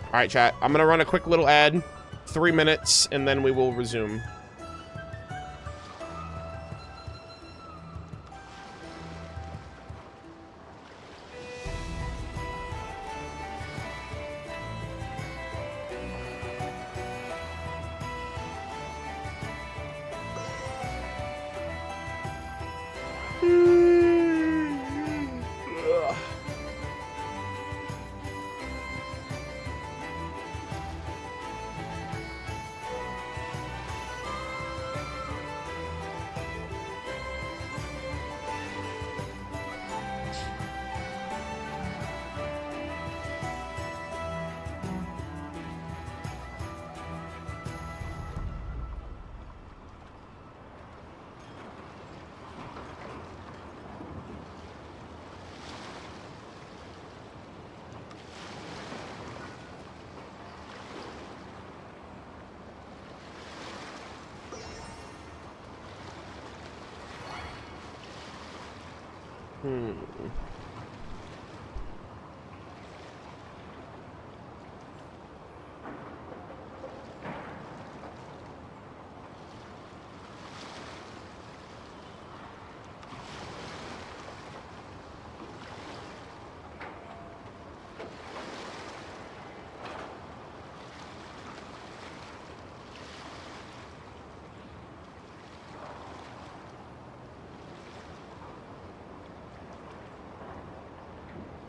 Alright, chat. I'm gonna run a quick little ad. 3 minutes, and then we will resume.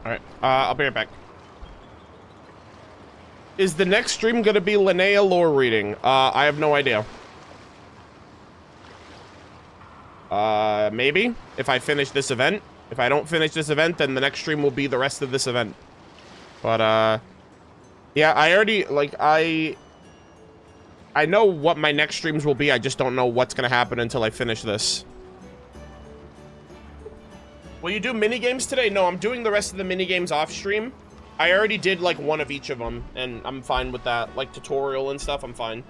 Alright, I'll be right back. Is the next stream gonna be Linnea lore reading? I have no idea. Maybe, if I finish this event. If I don't finish this event, then the next stream will be the rest of this event. But, yeah, I already, like, I know what my next streams will be, I just don't know what's gonna happen until I finish this. Will you do minigames today? No, I'm doing the rest of the minigames off stream. I already did like one of each of them, and I'm fine with that. Like tutorial and stuff, I'm fine.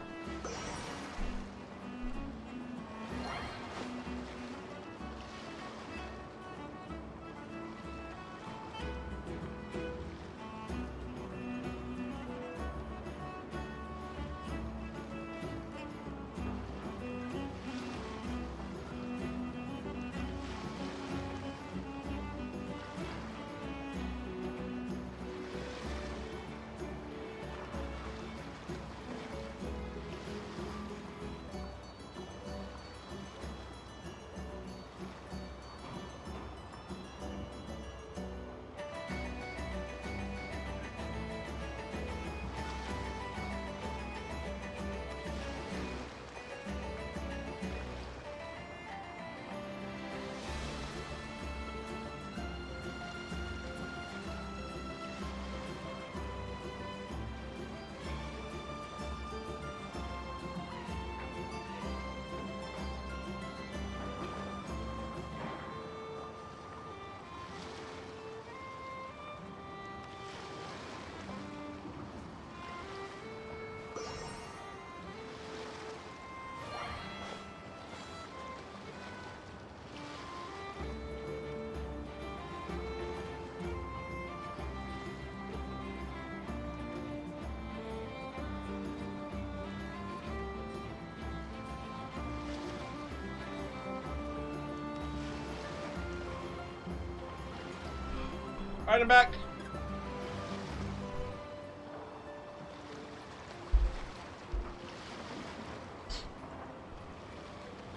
Alright, I'm back.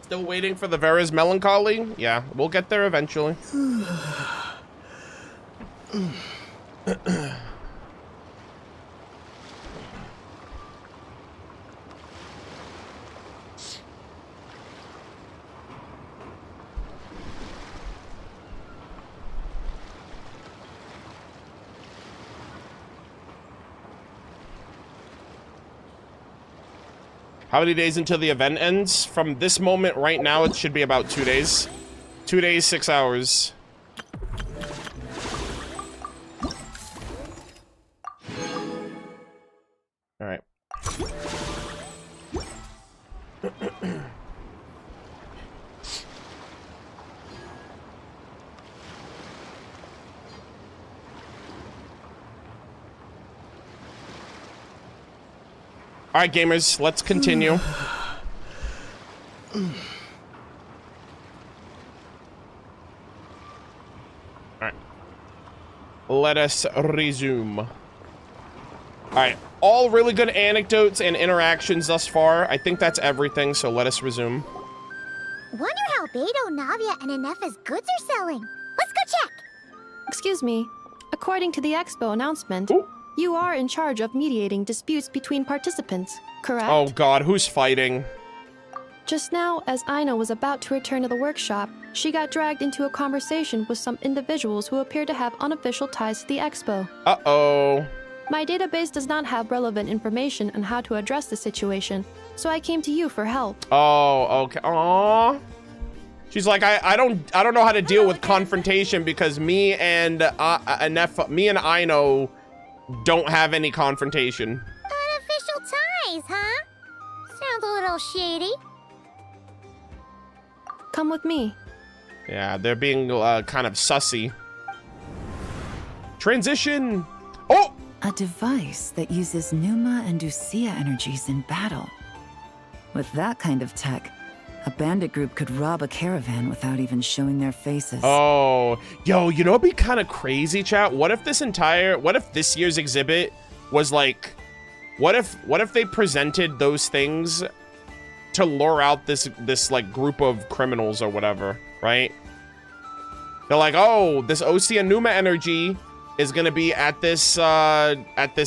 Still waiting for the Vera's melancholy? Yeah, we'll get there eventually. How many days until the event ends? From this moment right now, it should be about 2 days. 2 days, 6 hours. All right. All right, gamers, let's continue. All right. Let us resume. All right. All really good anecdotes and interactions thus far. I think that's everything, so let us resume. Wonder how Beto, Navia, and Ineffa's goods are selling. Let's go check. Excuse me. According to the Expo announcement, you are in charge of mediating disputes between participants, correct? Oh god, who's fighting? Just now, as Aino was about to return to the workshop, she got dragged into a conversation with some individuals who appear to have unofficial ties to the Expo. Uh-oh. My database does not have relevant information on how to address the situation, so I came to you for help. Oh, okay. Aww. She's like, I don't know how to deal with confrontation because me and Aino don't have any confrontation. Unofficial ties, huh? Sounds a little shady. Come with me. Yeah, they're being kind of sussy. Transition! Oh! A device that uses Pneuma and Ducia energies in battle. With that kind of tech, a bandit group could rob a caravan without even showing their faces. Oh, yo, you know what'd be kind of crazy, chat? What if this year's exhibit was like, what if they presented those things to lure out this like group of criminals or whatever, right? They're like, oh, this Osea Pneuma energy is gonna be at this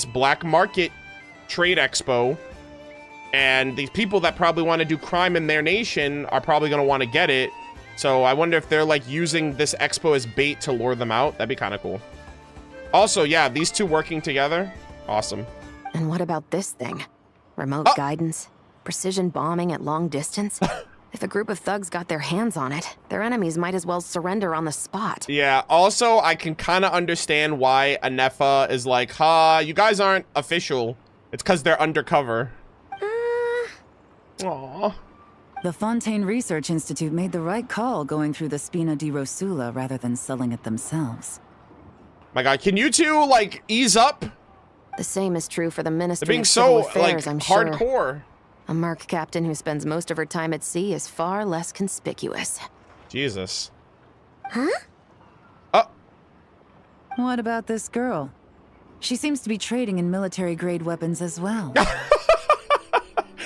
black market trade expo, and these people that probably want to do crime in their nation are probably gonna want to get it. So I wonder if they're like using this expo as bait to lure them out. That'd be kind of cool. Also, yeah, these two working together, awesome. And what about this thing? Remote guidance? Precision bombing at long distance? If a group of thugs got their hands on it, their enemies might as well surrender on the spot. Yeah, also, I can kind of understand why Anefa is like, you guys aren't official. It's because they're undercover. Aww. The Fontaine Research Institute made the right call going through the Spina di Rosula rather than selling it themselves. My God, can you two, like, ease up? The same is true for the Ministry They're being of Civil so, Affairs, like, I'm sure. hardcore. A merc captain who spends most of her time at sea is far less conspicuous. Jesus. Huh? What about this girl? She seems to be trading in military-grade weapons as well.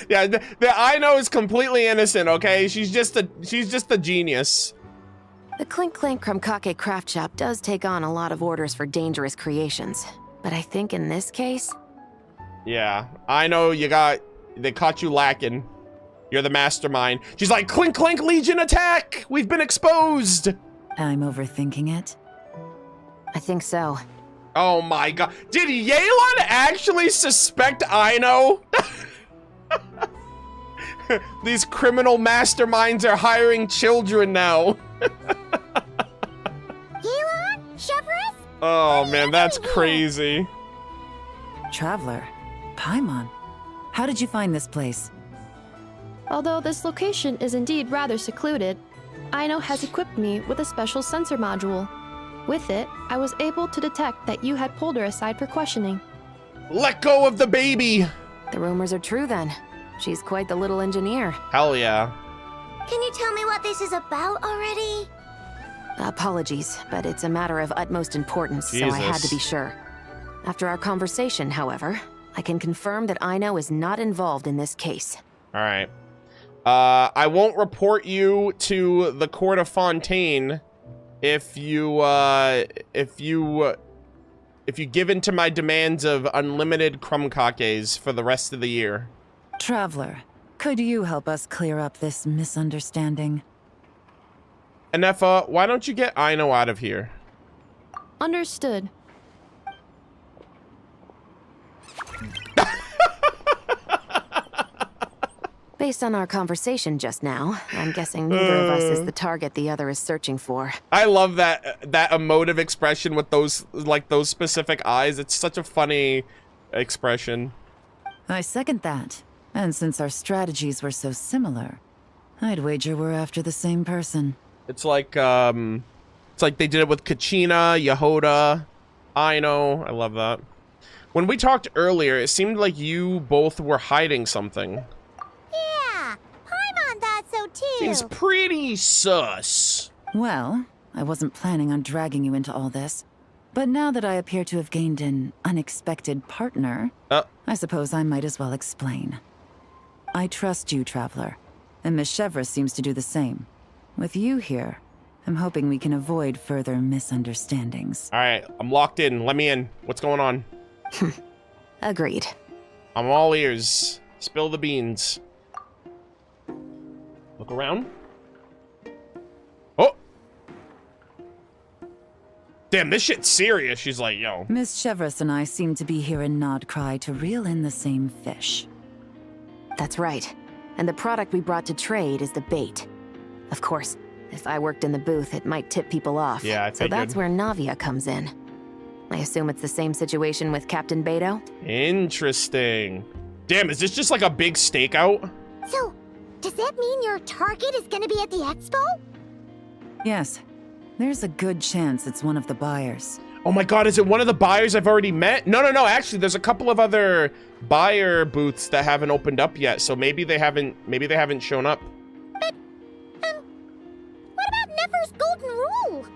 Yeah, the Aino is completely innocent, okay? She's just a genius. The Clink Clank Krumkake craft shop does take on a lot of orders for dangerous creations. But I think in this case... Yeah, I know they caught you lacking. You're the mastermind. She's like, Clink Clank Legion attack! We've been exposed! I'm overthinking it. I think so. Oh my God. Did Yelan actually suspect Aino? These criminal masterminds are hiring children now. Yelan? Chevron? Oh man, that's crazy. Traveler, Paimon, how did you find this place? Although this location is indeed rather secluded, Aino has equipped me with a special sensor module. With it, I was able to detect that you had pulled her aside for questioning. Let go of the baby! The rumors are true then. She's quite the little engineer. Hell yeah. Can you tell me what this is about already? Apologies, but it's a matter of utmost importance, so I had to be sure. After our conversation, however, I can confirm that Aino is not involved in this case. All right. I won't report you to the Court of Fontaine if you give in to my demands of unlimited krumkakes for the rest of the year. Traveler, could you help us clear up this misunderstanding? Anefa, why don't you get Aino out of here? Understood. Based on our conversation just now, I'm guessing neither of us is the target the other is searching for. I love that emotive expression with those specific eyes. It's such a funny expression. I second that. And since our strategies were so similar, I'd wager we're after the same person. It's like they did it with Kachina, Yehoda, Aino. I love that. When we talked earlier, it seemed like you both were hiding something. Yeah, Paimon thought so too. Seems pretty sus. Well, I wasn't planning on dragging you into all this. But now that I appear to have gained an unexpected partner, I suppose I might as well explain. I trust you, Traveler, and Miss Chevra seems to do the same. With you here, I'm hoping we can avoid further misunderstandings. All right, I'm locked in. Let me in. What's going on? Agreed. I'm all ears. Spill the beans. Look around. Oh! Damn, this shit's serious. She's like, yo. Miss Chevras and I seem to be here in Nod Krai to reel in the same fish. That's right. And the product we brought to trade is the bait. Of course, if I worked in the booth, it might tip people off. Yeah, I figured. So that's where Navia comes in. I assume it's the same situation with Captain Beto? Interesting. Damn, is this just like a big stakeout? So, does that mean your target is gonna be at the expo? Yes. There's a good chance it's one of the buyers. Oh my god, is it one of the buyers I've already met? No, actually, there's a couple of other buyer booths that haven't opened up yet, so maybe they haven't shown up. But, what about Nefer's golden rule?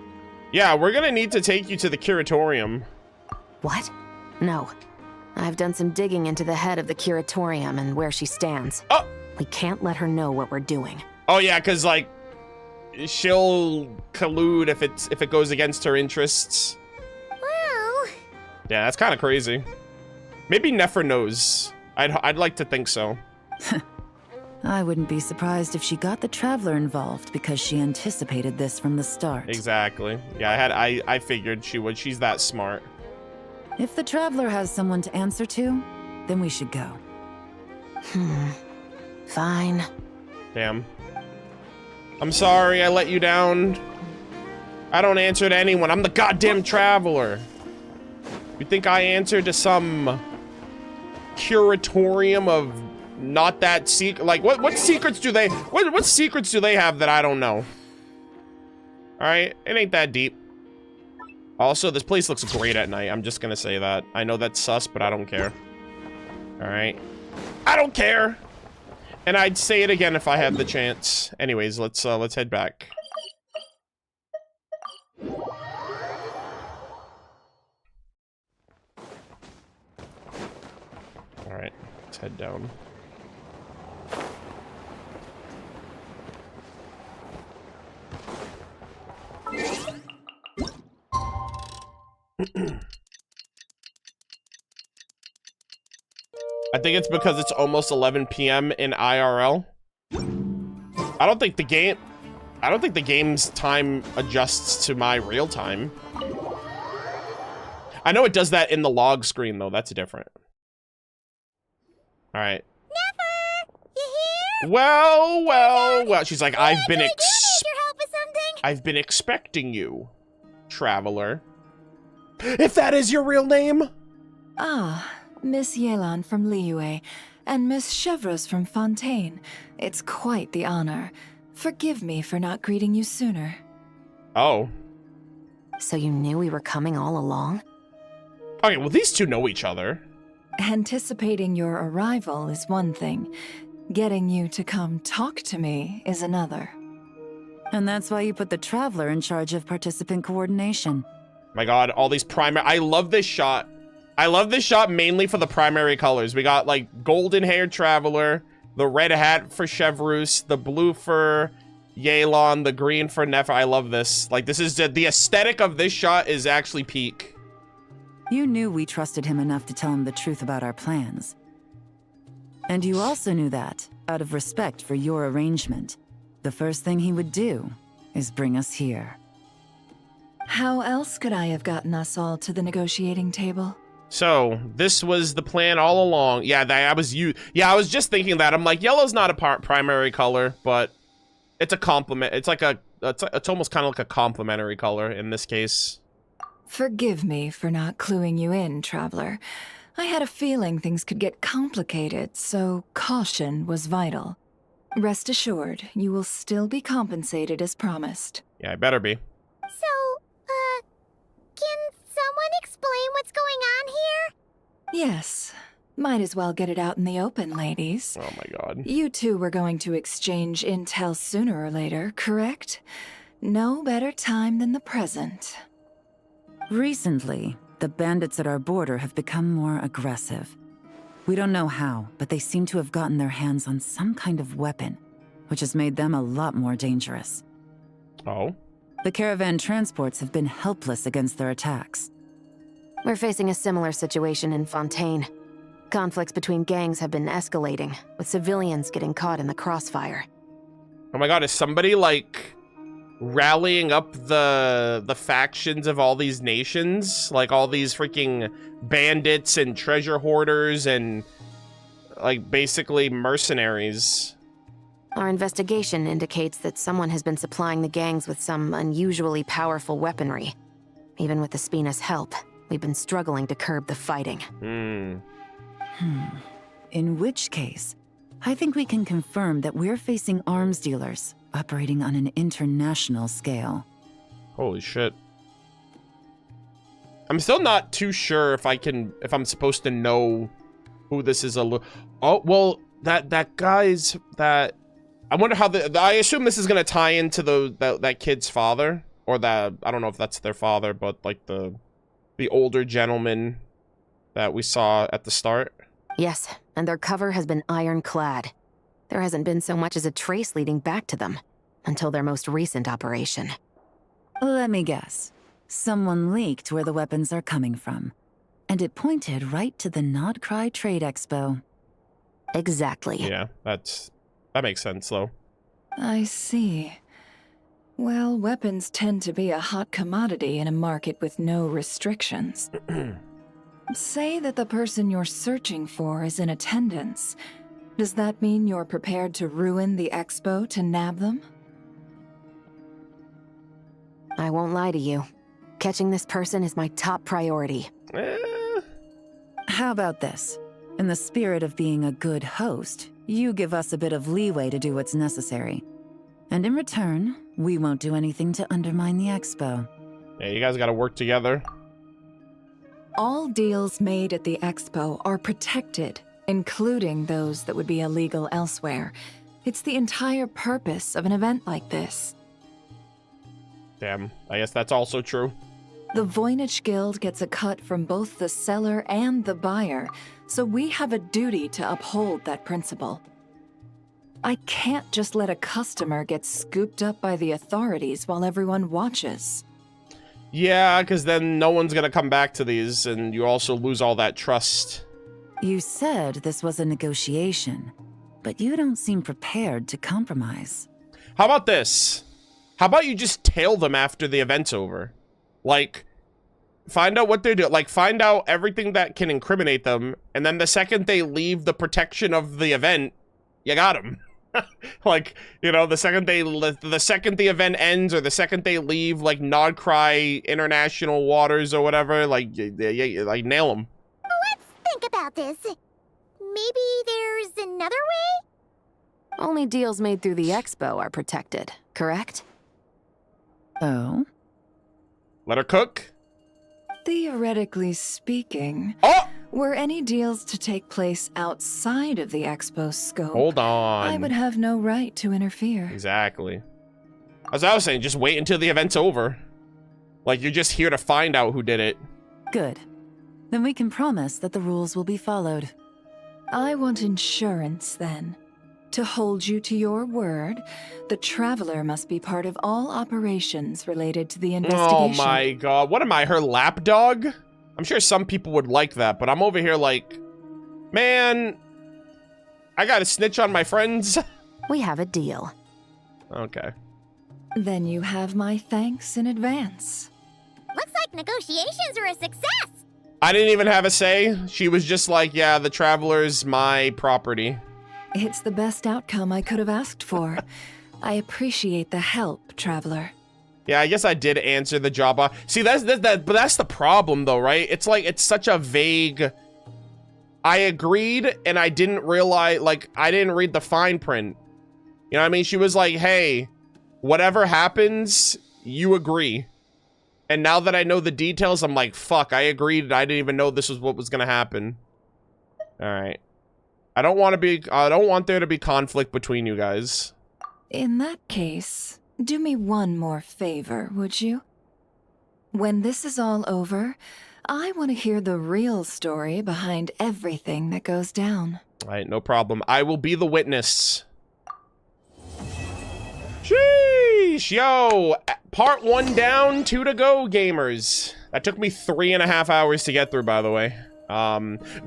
Yeah, we're gonna need to take you to the Curatorium. What? No. I've done some digging into the head of the Curatorium and where she stands. Oh! We can't let her know what we're doing. Oh yeah, because, like, she'll collude if it goes against her interests. Well... Yeah, that's kind of crazy. Maybe Nefer knows. I'd like to think so. I wouldn't be surprised if she got the Traveler involved because she anticipated this from the start. Exactly. Yeah, I figured she would. She's that smart. If the Traveler has someone to answer to, then we should go. Fine. Damn. I'm sorry I let you down. I don't answer to anyone. I'm the goddamn Traveler. You think I answer to some Curatorium of not that secret? Like, what secrets do they... What secrets do they have that I don't know? Alright, it ain't that deep. Also, this place looks great at night. I'm just gonna say that. I know that's sus, but I don't care. Alright. I don't care! And I'd say it again if I had the chance. Anyways, let's head back. Alright, let's head down. I think it's because it's almost 11 p.m. in IRL. I don't think the game's time adjusts to my real time. I know it does that in the log screen though. That's different. All right. Nefer, you here? Well. She's like, I've been need your help with something? I've been expecting you, Traveler. If that is your real name. Ah, Miss Yelan from Liyue, and Miss Chevreuse from Fontaine. It's quite the honor. Forgive me for not greeting you sooner. Oh. So you knew we were coming all along? Okay, well, these two know each other. Anticipating your arrival is one thing. Getting you to come talk to me is another. And that's why you put the Traveler in charge of participant coordination. My god, all these primary... I love this shot. I love this shot mainly for the primary colors. We got, like, golden-haired Traveler, the red hat for Chevreuse, the blue for Yelan, the green for Nefer. I love this. Like, this is... The aesthetic of this shot is actually peak. You knew we trusted him enough to tell him the truth about our plans. And you also knew that, out of respect for your arrangement, the first thing he would do is bring us here. How else could I have gotten us all to the negotiating table? So, this was the plan all along. Yeah, I was just thinking that. I'm like, yellow's not a primary color, but it's a complement. It's like it's almost kind of like a complementary color in this case. Forgive me for not cluing you in, Traveler. I had a feeling things could get complicated, so caution was vital. Rest assured, you will still be compensated as promised. Yeah, I better be. So, can someone explain what's going on here? Yes. Might as well get it out in the open, ladies. Oh my god. You two were going to exchange intel sooner or later, correct? No better time than the present. Recently, the bandits at our border have become more aggressive. We don't know how, but they seem to have gotten their hands on some kind of weapon, which has made them a lot more dangerous. Oh? The caravan transports have been helpless against their attacks. We're facing a similar situation in Fontaine. Conflicts between gangs have been escalating, with civilians getting caught in the crossfire. Oh my god, is somebody, like, rallying up the factions of all these nations? Like, all these freaking bandits and treasure hoarders and, like, basically mercenaries. Our investigation indicates that someone has been supplying the gangs with some unusually powerful weaponry. Even with the Spina's help, we've been struggling to curb the fighting. In which case, I think we can confirm that we're facing arms dealers, operating on an international scale. Holy shit. I'm still not too sure if I'm supposed to know who this is. Oh, well, that guy's that. I wonder how I assume this is gonna tie into that kid's father, or I don't know if that's their father, but like the older gentleman that we saw at the start. Yes, and their cover has been ironclad. There hasn't been so much as a trace leading back to them until their most recent operation. Let me guess. Someone leaked where the weapons are coming from, and it pointed right to the Krai Trade Expo. Exactly. Yeah, that makes sense, though. I see. Well, weapons tend to be a hot commodity in a market with no restrictions. Say that the person you're searching for is in attendance. Does that mean you're prepared to ruin the expo to nab them? I won't lie to you. Catching this person is my top priority. How about this? In the spirit of being a good host, you give us a bit of leeway to do what's necessary. And in return, we won't do anything to undermine the expo. Yeah, you guys gotta work together. All deals made at the expo are protected, including those that would be illegal elsewhere. It's the entire purpose of an event like this. Damn, I guess that's also true. The Voynich Guild gets a cut from both the seller and the buyer, so we have a duty to uphold that principle. I can't just let a customer get scooped up by the authorities while everyone watches. Yeah, because then no one's gonna come back to these, and you also lose all that trust. You said this was a negotiation, but you don't seem prepared to compromise. How about this? How about you just tail them after the event's over? Like, find out what they're doing. Like, find out everything that can incriminate them, and then the second they leave the protection of the event, you got them. Like, you know, the second the event ends, or the second they leave, like, Krai international waters or whatever, like, like nail them. Let's think about this. Maybe there's another way? Only deals made through the expo are protected, correct? Oh? Let her cook? Theoretically speaking, were any deals to take place outside of the expo scope, hold on, I would have no right to interfere. Exactly. As I was saying, just wait until the event's over. Like, you're just here to find out who did it. Good. Then we can promise that the rules will be followed. I want insurance, then. To hold you to your word, the Traveler must be part of all operations related to the investigation. Oh my god. What am I, her lapdog? I'm sure some people would like that, but I'm over here like, man, I gotta snitch on my friends. We have a deal. Okay. Then you have my thanks in advance. Looks like negotiations are a success. I didn't even have a say. She was just like, yeah, the Traveler's my property. It's the best outcome I could have asked for. I appreciate the help, Traveler. Yeah, I guess I did answer the job. See, but that's the problem, though, right? It's like, it's such a vague... I agreed, and I didn't realize, like, I didn't read the fine print. You know what I mean? She was like, hey, whatever happens, you agree. And now that I know the details, I'm like, fuck, I agreed. I didn't even know this was what was gonna happen. All right. I don't want there to be conflict between you guys. In that case, do me one more favor, would you? When this is all over, I want to hear the real story behind everything that goes down. All right, no problem. I will be the witness. Sheesh, yo, part 1 down, 2 to go, gamers. That took me 3.5 hours to get through, by the way.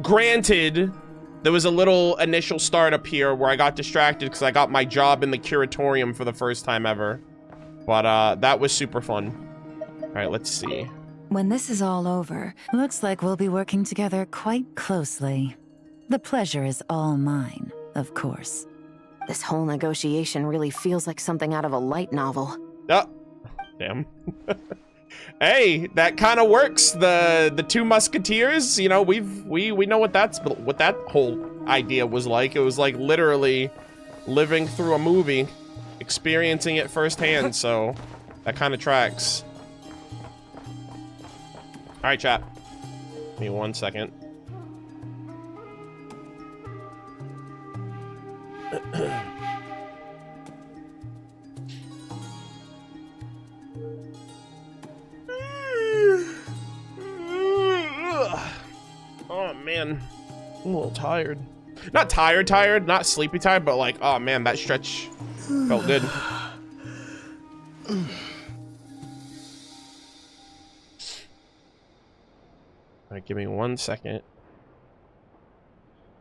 Granted, there was a little initial startup here where I got distracted because I got my job in the Curatorium for the first time ever. But that was super fun. All right, let's see. When this is all over... Looks like we'll be working together quite closely. The pleasure is all mine, of course. This whole negotiation really feels like something out of a light novel. Oh, damn. Hey, that kind of works. The Two Musketeers, you know, we know what that whole idea was like. It was like literally living through a movie. experiencing it firsthand, so that kind of tracks. All right, chat. Give me 1 second. Oh man, I'm a little tired. Not tired, not sleepy tired, but like, oh man, that stretch felt good. All right, give me 1 second.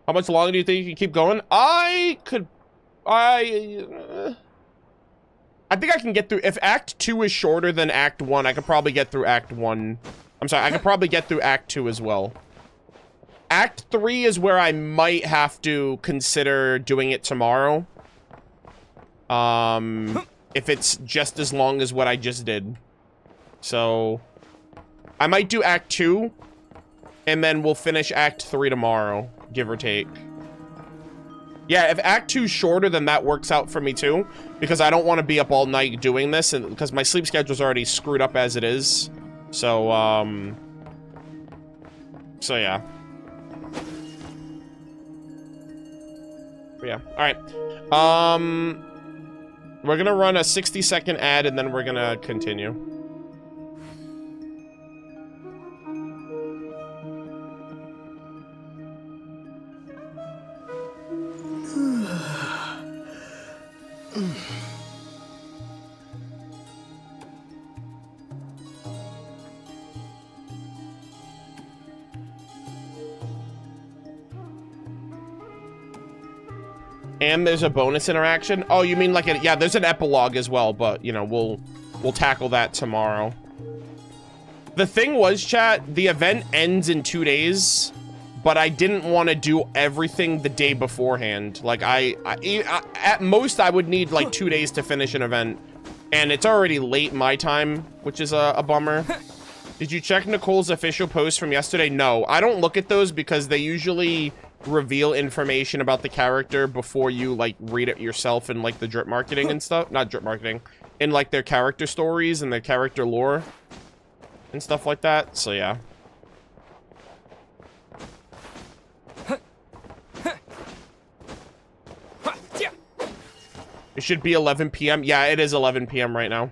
How much longer do you think you can keep going? I think I can get through. If Act 2 is shorter than Act 1, I could probably get through Act 1. I'm sorry, I could probably get through Act 2 as well. Act 3 is where I might have to consider doing it tomorrow. If it's just as long as what I just did. So, I might do Act 2, and then we'll finish Act 3 tomorrow, give or take. Yeah, if Act 2's shorter, then that works out for me too, because I don't want to be up all night doing this, and because my sleep schedule's already screwed up as it is. So, yeah. But yeah, all right. We're gonna run a 60-second ad, and then we're gonna continue. And there's a bonus interaction. Oh, you mean like a, yeah, there's an epilogue as well, but you know, we'll tackle that tomorrow. The thing was, chat, the event ends in 2 days, but I didn't want to do everything the day beforehand. Like I at most I would need like 2 days to finish an event, and it's already late my time, which is a bummer. Did you check Nicole's official post from yesterday? No, I don't look at those because they usually reveal information about the character before you like read it yourself in like the drip marketing and stuff. Not drip marketing, in like their character stories and their character lore and stuff like that. So yeah. It should be 11 p.m. Yeah, it is 11 p.m. right now.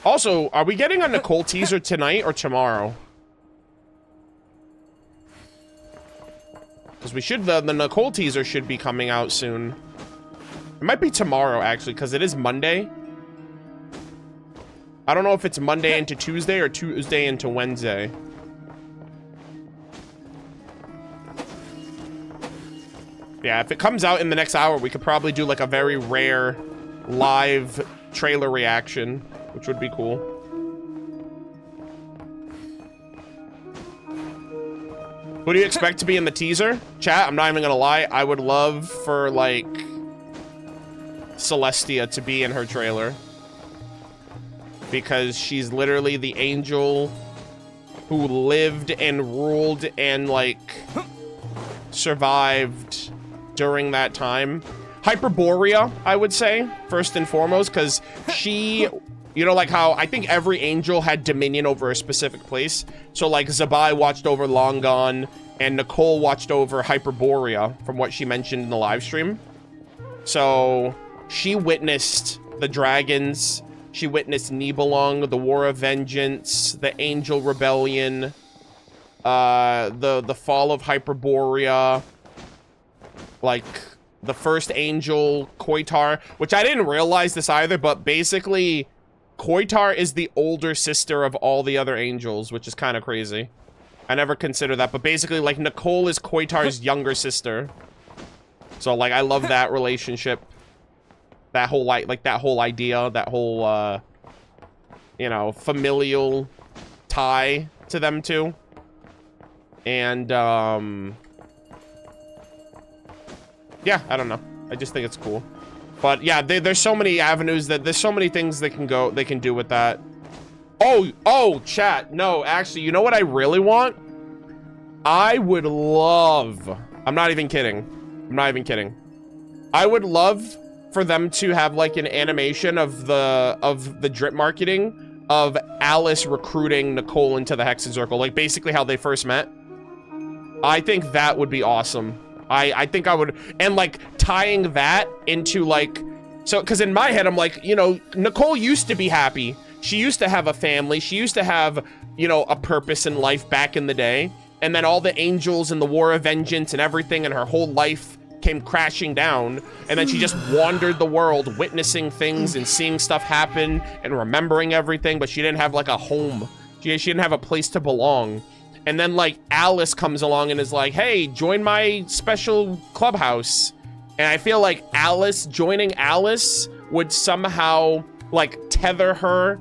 Also, are we getting a Nicole teaser tonight or tomorrow? Because we should, the Nicole teaser should be coming out soon. It might be tomorrow, actually, because it is Monday. I don't know if it's Monday into Tuesday or Tuesday into Wednesday. Yeah, if it comes out in the next hour, we could probably do like a very rare live trailer reaction, which would be cool. Who do you expect to be in the teaser? Chat, I'm not even gonna lie. I would love for, like, Celestia to be in her trailer. Because she's literally the angel who lived and ruled and, like, survived during that time. Hyperborea, I would say, first and foremost, because she... You know, like how I think every angel had dominion over a specific place. So, like, Zabai watched over Long Gone, and Nicole watched over Hyperborea, from what she mentioned in the live stream. So, she witnessed the dragons. She witnessed Nibelung, the War of Vengeance, the Angel Rebellion, the fall of Hyperborea, like... the first angel, Koitar, which I didn't realize this either, but basically... Koitar is the older sister of all the other angels, which is kind of crazy. I never considered that, but basically, like, Nicole is Koitar's younger sister. So, like, I love that relationship. That whole, like, that whole idea, that whole, you know, familial tie to them two. And, yeah, I don't know. I just think it's cool. But yeah, there's so many avenues there's so many things they can do with that. Oh, chat. No, actually, you know what I really want? I would love, I'm not even kidding. I would love for them to have like an animation of the drip marketing of Alice recruiting Nicole into the Hexen Circle, like basically how they first met. I think that would be awesome. I think I would, and like tying that into like, so, because in my head, I'm like, you know, Nicole used to be happy. She used to have a family. She used to have, you know, a purpose in life back in the day. And then all the angels and the War of Vengeance and everything and her whole life came crashing down. And then she just wandered the world, witnessing things and seeing stuff happen and remembering everything. But she didn't have like a home. She didn't have a place to belong. And then like Alice comes along and is like, hey, join my special clubhouse. And I feel like joining Alice would somehow like tether her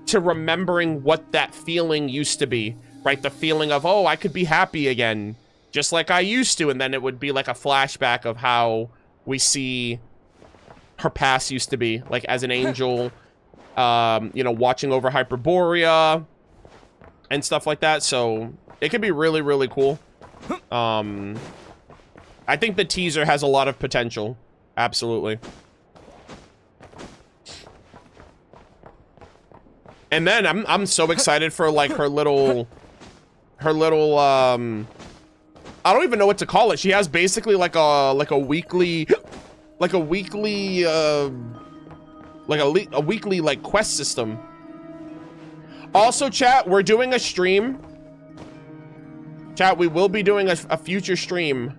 to remembering what that feeling used to be, right? The feeling of, oh, I could be happy again, just like I used to. And then it would be like a flashback of how we see her past used to be, like as an angel, you know, watching over Hyperborea and stuff like that. So it could be really, really cool. I think the teaser has a lot of potential. Absolutely. And then I'm so excited for like her little I don't even know what to call it. She has basically like a weekly weekly like quest system. Also, chat, we're doing a stream. Chat, we will be doing a future stream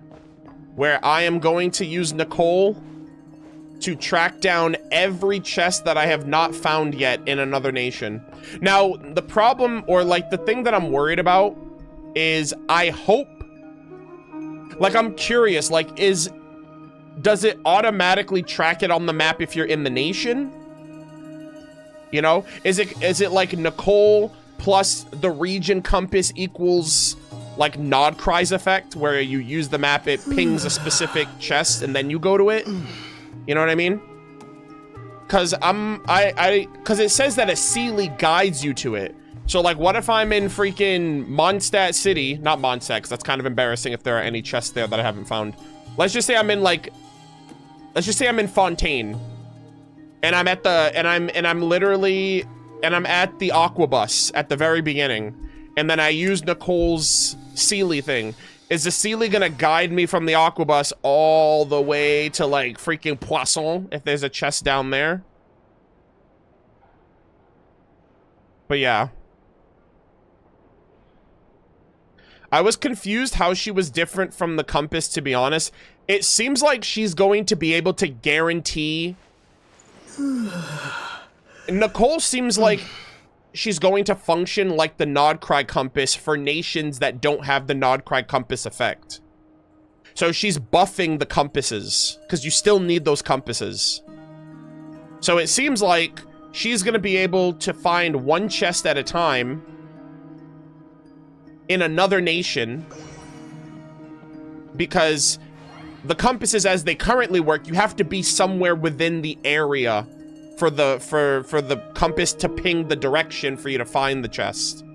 where I am going to use Nicole to track down every chest that I have not found yet in another nation. Now, the problem, or like the thing that I'm worried about is I hope, like I'm curious, like does it automatically track it on the map if you're in the nation? You know, is it like Nicole plus the region compass equals like Nod Krai's effect, where you use the map, it pings a specific chest and then you go to it? You know what I mean? Cause cause it says that a Sealy guides you to it. So like, what if I'm in freaking Mondstadt City? Not Mondstadt, cause that's kind of embarrassing if there are any chests there that I haven't found. Let's just say I'm in like, let's just say I'm in Fontaine. And I'm at the, and I'm literally, and I'm at the Aquabus at the very beginning. And then I use Nicole's Sealy thing. Is the Sealy gonna guide me from the Aquabus all the way to like freaking Poisson if there's a chest down there? But yeah. I was confused how she was different from the compass, to be honest. It seems like she's going to be able to guarantee... Nicole seems like she's going to function like the Nod Krai compass for nations that don't have the Nod Krai compass effect. So she's buffing the compasses, because you still need those compasses. So it seems like she's going to be able to find one chest at a time in another nation, because the compasses as they currently work, you have to be somewhere within the area for the compass to ping the direction for you to find the chest.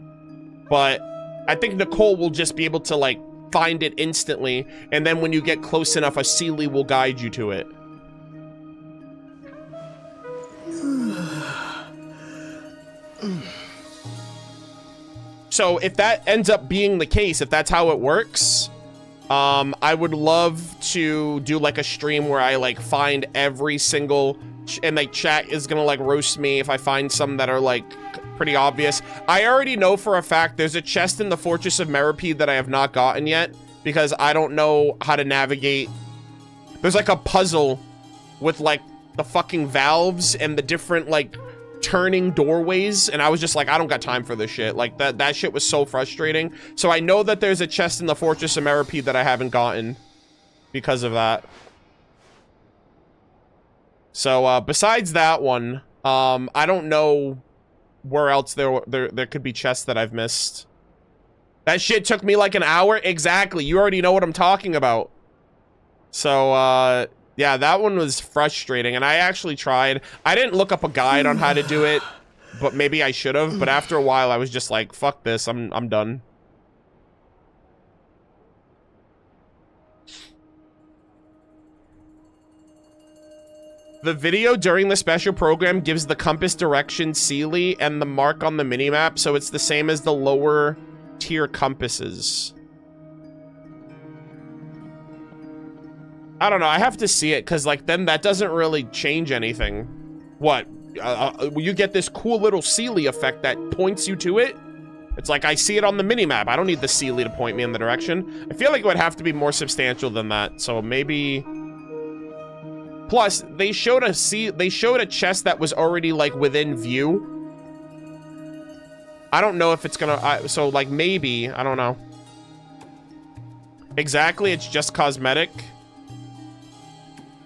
But I think Nicole will just be able to like find it instantly, and then when you get close enough, a Sealy will guide you to it. So if that ends up being the case, if that's how it works, I would love to do like a stream where I like find every single, and like chat is gonna like roast me if I find some that are like pretty obvious. I already know for a fact there's a chest in the Fortress of Meripede that I have not gotten yet because I don't know how to navigate. There's like a puzzle with like the fucking valves and the different like turning doorways, and I was just like, I don't got time for this shit. Like that shit was so frustrating. So I know that there's a chest in the Fortress of Meripede that I haven't gotten because of that. So besides that one, I don't know where else there could be chests that I've missed. That shit took me like an hour. Exactly. You already know what I'm talking about. So yeah, that one was frustrating, and I actually tried. I didn't look up a guide on how to do it, but maybe I should have. But after a while, I was just like, fuck this, I'm done. The video during the special program gives the compass direction Sealy and the mark on the minimap, so it's the same as the lower tier compasses. I don't know, I have to see it, because, like, then that doesn't really change anything. What? You get this cool little Sealy effect that points you to it? It's like, I see it on the minimap. I don't need the Sealy to point me in the direction. I feel like it would have to be more substantial than that, so maybe... Plus, they showed a chest that was already, like, within view. I don't know if it's gonna... so, like, maybe. I don't know. Exactly, it's just cosmetic.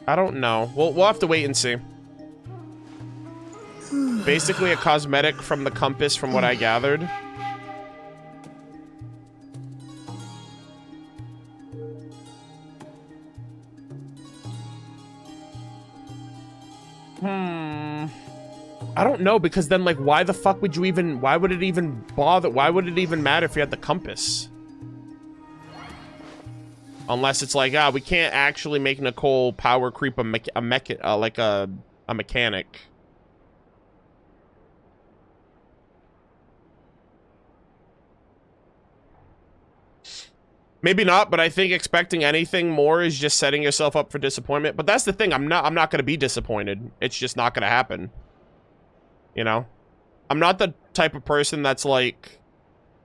I don't know. We'll have to wait and see. Basically a cosmetic from the compass from what I gathered. I don't know, because then, like, why the fuck would you even... Why would it even bother... Why would it even matter if you had the compass? Unless it's like, we can't actually make Nicole power creep a mechanic. Maybe not, but I think expecting anything more is just setting yourself up for disappointment. But that's the thing, I'm not going to be disappointed. It's just not going to happen. You know? I'm not the type of person that's like,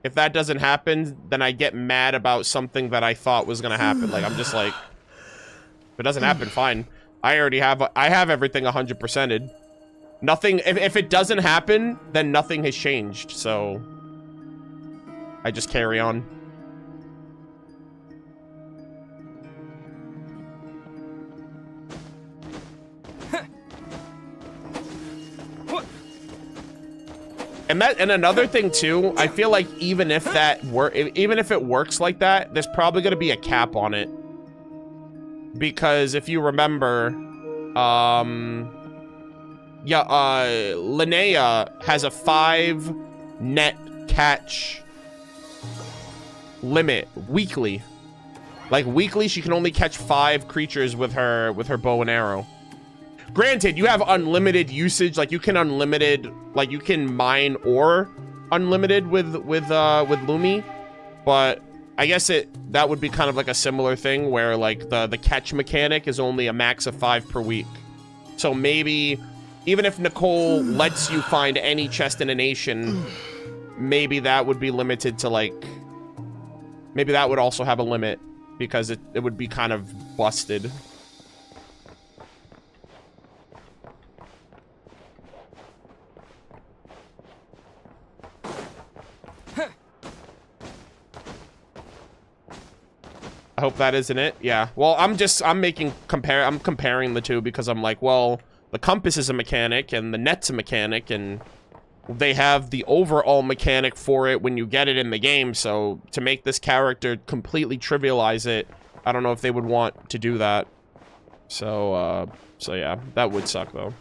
if that doesn't happen, then I get mad about something that I thought was going to happen. Like, I'm just like, if it doesn't happen, fine. I have everything 100%ed. Nothing, if it doesn't happen, then nothing has changed. So, I just carry on. And another thing too, I feel like even if it works like that, there's probably going to be a cap on it. Because if you remember, Linnea has a 5 net catch limit weekly. Like weekly, she can only catch 5 creatures with her bow and arrow. Granted, you have unlimited usage, like you can mine ore unlimited with Lumi, but I guess that would be kind of like a similar thing where like the catch mechanic is only a max of 5 per week. So maybe even if Nicole lets you find any chest in a nation, maybe that would be limited to like, maybe that would also have a limit because it would be kind of busted. I hope that isn't it. Yeah. Well, I'm comparing the two because I'm like, well, the compass is a mechanic and the net's a mechanic and they have the overall mechanic for it when you get it in the game. So to make this character completely trivialize it, I don't know if they would want to do that. So yeah, that would suck though.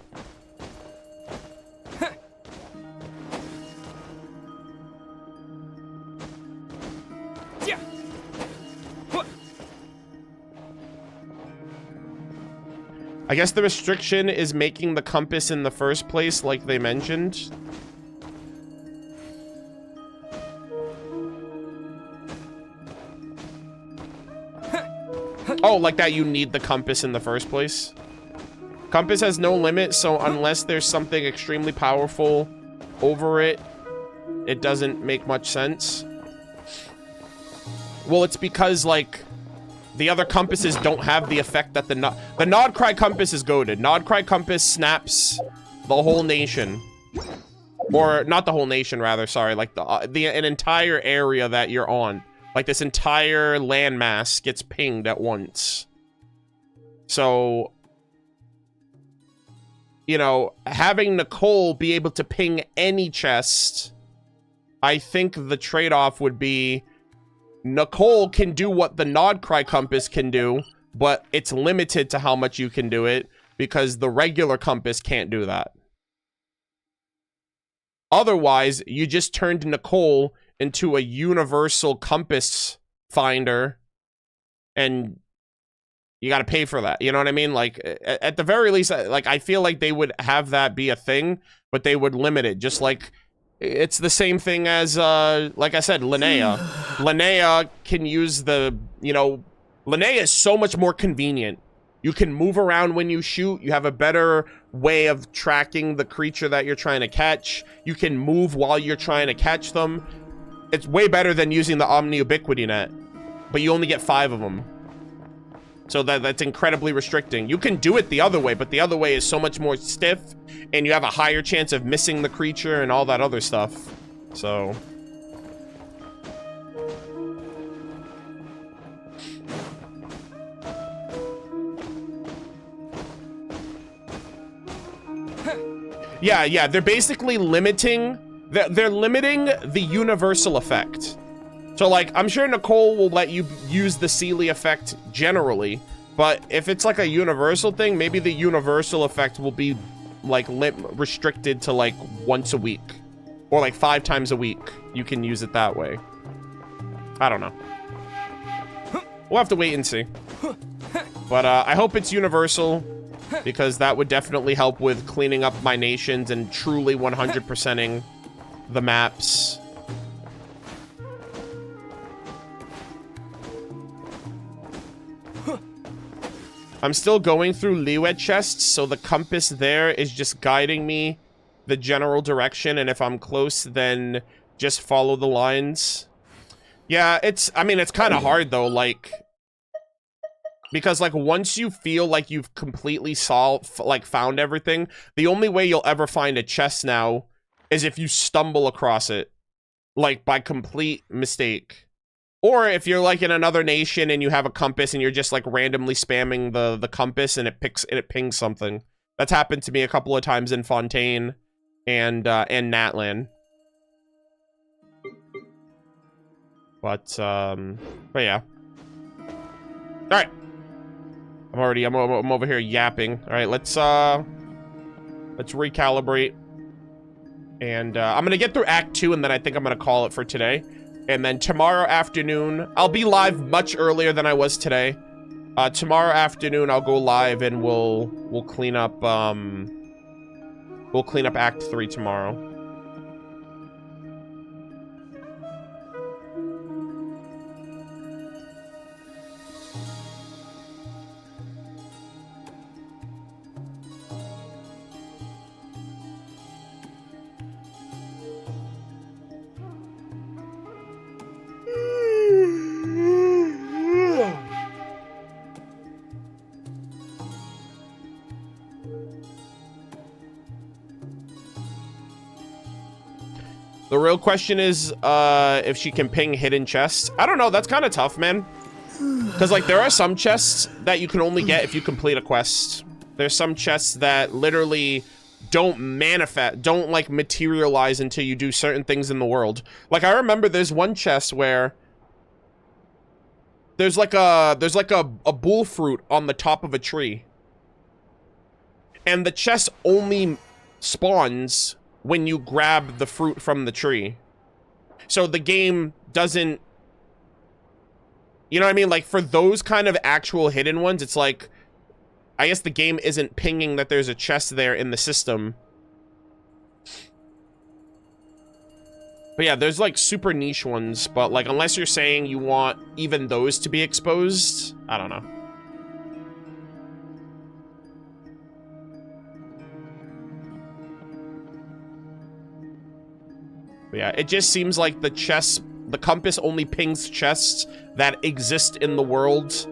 I guess the restriction is making the compass in the first place, like they mentioned. Oh, like that you need the compass in the first place? Compass has no limit, so unless there's something extremely powerful over it, it doesn't make much sense. Well, it's because, like, the other compasses don't have the effect that the Nod Krai compass is goated. Nod Krai compass snaps the whole nation. Or, not the whole nation, rather, sorry. Like, an entire area that you're on. Like, this entire landmass gets pinged at once. So, you know, having Nicole be able to ping any chest, I think the trade-off would be Nicole can do what the Nod Krai compass can do, but it's limited to how much you can do it because the regular compass can't do that. Otherwise, you just turned Nicole into a universal compass finder and You got to pay for that. You know what I mean? Like, at the very least, like, I feel like they would have that be a thing, but they would limit it. Just like, it's the same thing as, like I said, Linnea. Linnea can use the, you know, Linnea is so much more convenient. You can move around when you shoot. You have a better way of tracking the creature that you're trying to catch. You can move while you're trying to catch them. It's way better than using the Omni-Ubiquity net, but you only get 5 of them. So that's incredibly restricting. You can do it the other way, but the other way is so much more stiff, and you have a higher chance of missing the creature and all that other stuff. So... Yeah, they're basically limiting... They're limiting the universal effect. So, like, I'm sure Nicole will let you use the Sealy effect generally, but if it's like a universal thing, maybe the universal effect will be, like, restricted to, like, once a week. Or, like, 5 times a week. You can use it that way. I don't know. We'll have to wait and see. But, I hope it's universal, because that would definitely help with cleaning up my nations and truly 100%ing the maps. I'm still going through leeway chests, so the compass there is just guiding me the general direction, and if I'm close, then just follow the lines. Yeah, I mean, it's kind of hard, though, like... Because, like, once you feel like you've completely found everything, the only way you'll ever find a chest now is if you stumble across it. Like, by complete mistake. Or if you're, like, in another nation and you have a compass and you're just, like, randomly spamming the compass and it pings something. That's happened to me a couple of times in Fontaine and Natlan. But yeah. Alright. I'm over here yapping. Alright, let's recalibrate. And I'm gonna get through Act 2 and then I think I'm gonna call it for today. And then tomorrow afternoon, I'll be live much earlier than I was today. Tomorrow afternoon, I'll go live and we'll clean up Act 3 tomorrow. The real question is, if she can ping hidden chests. I don't know, that's kind of tough, man. Because, like, there are some chests that you can only get if you complete a quest. There's some chests that literally don't like, materialize until you do certain things in the world. Like, I remember there's one chest where there's like a bull fruit on the top of a tree. And the chest only spawns when you grab the fruit from the tree. So the game doesn't... You know what I mean? Like, for those kind of actual hidden ones, it's like... I guess the game isn't pinging that there's a chest there in the system. But yeah, there's, like, super niche ones, but, like, unless you're saying you want even those to be exposed, I don't know. But yeah, it just seems like the compass only pings chests that exist in the world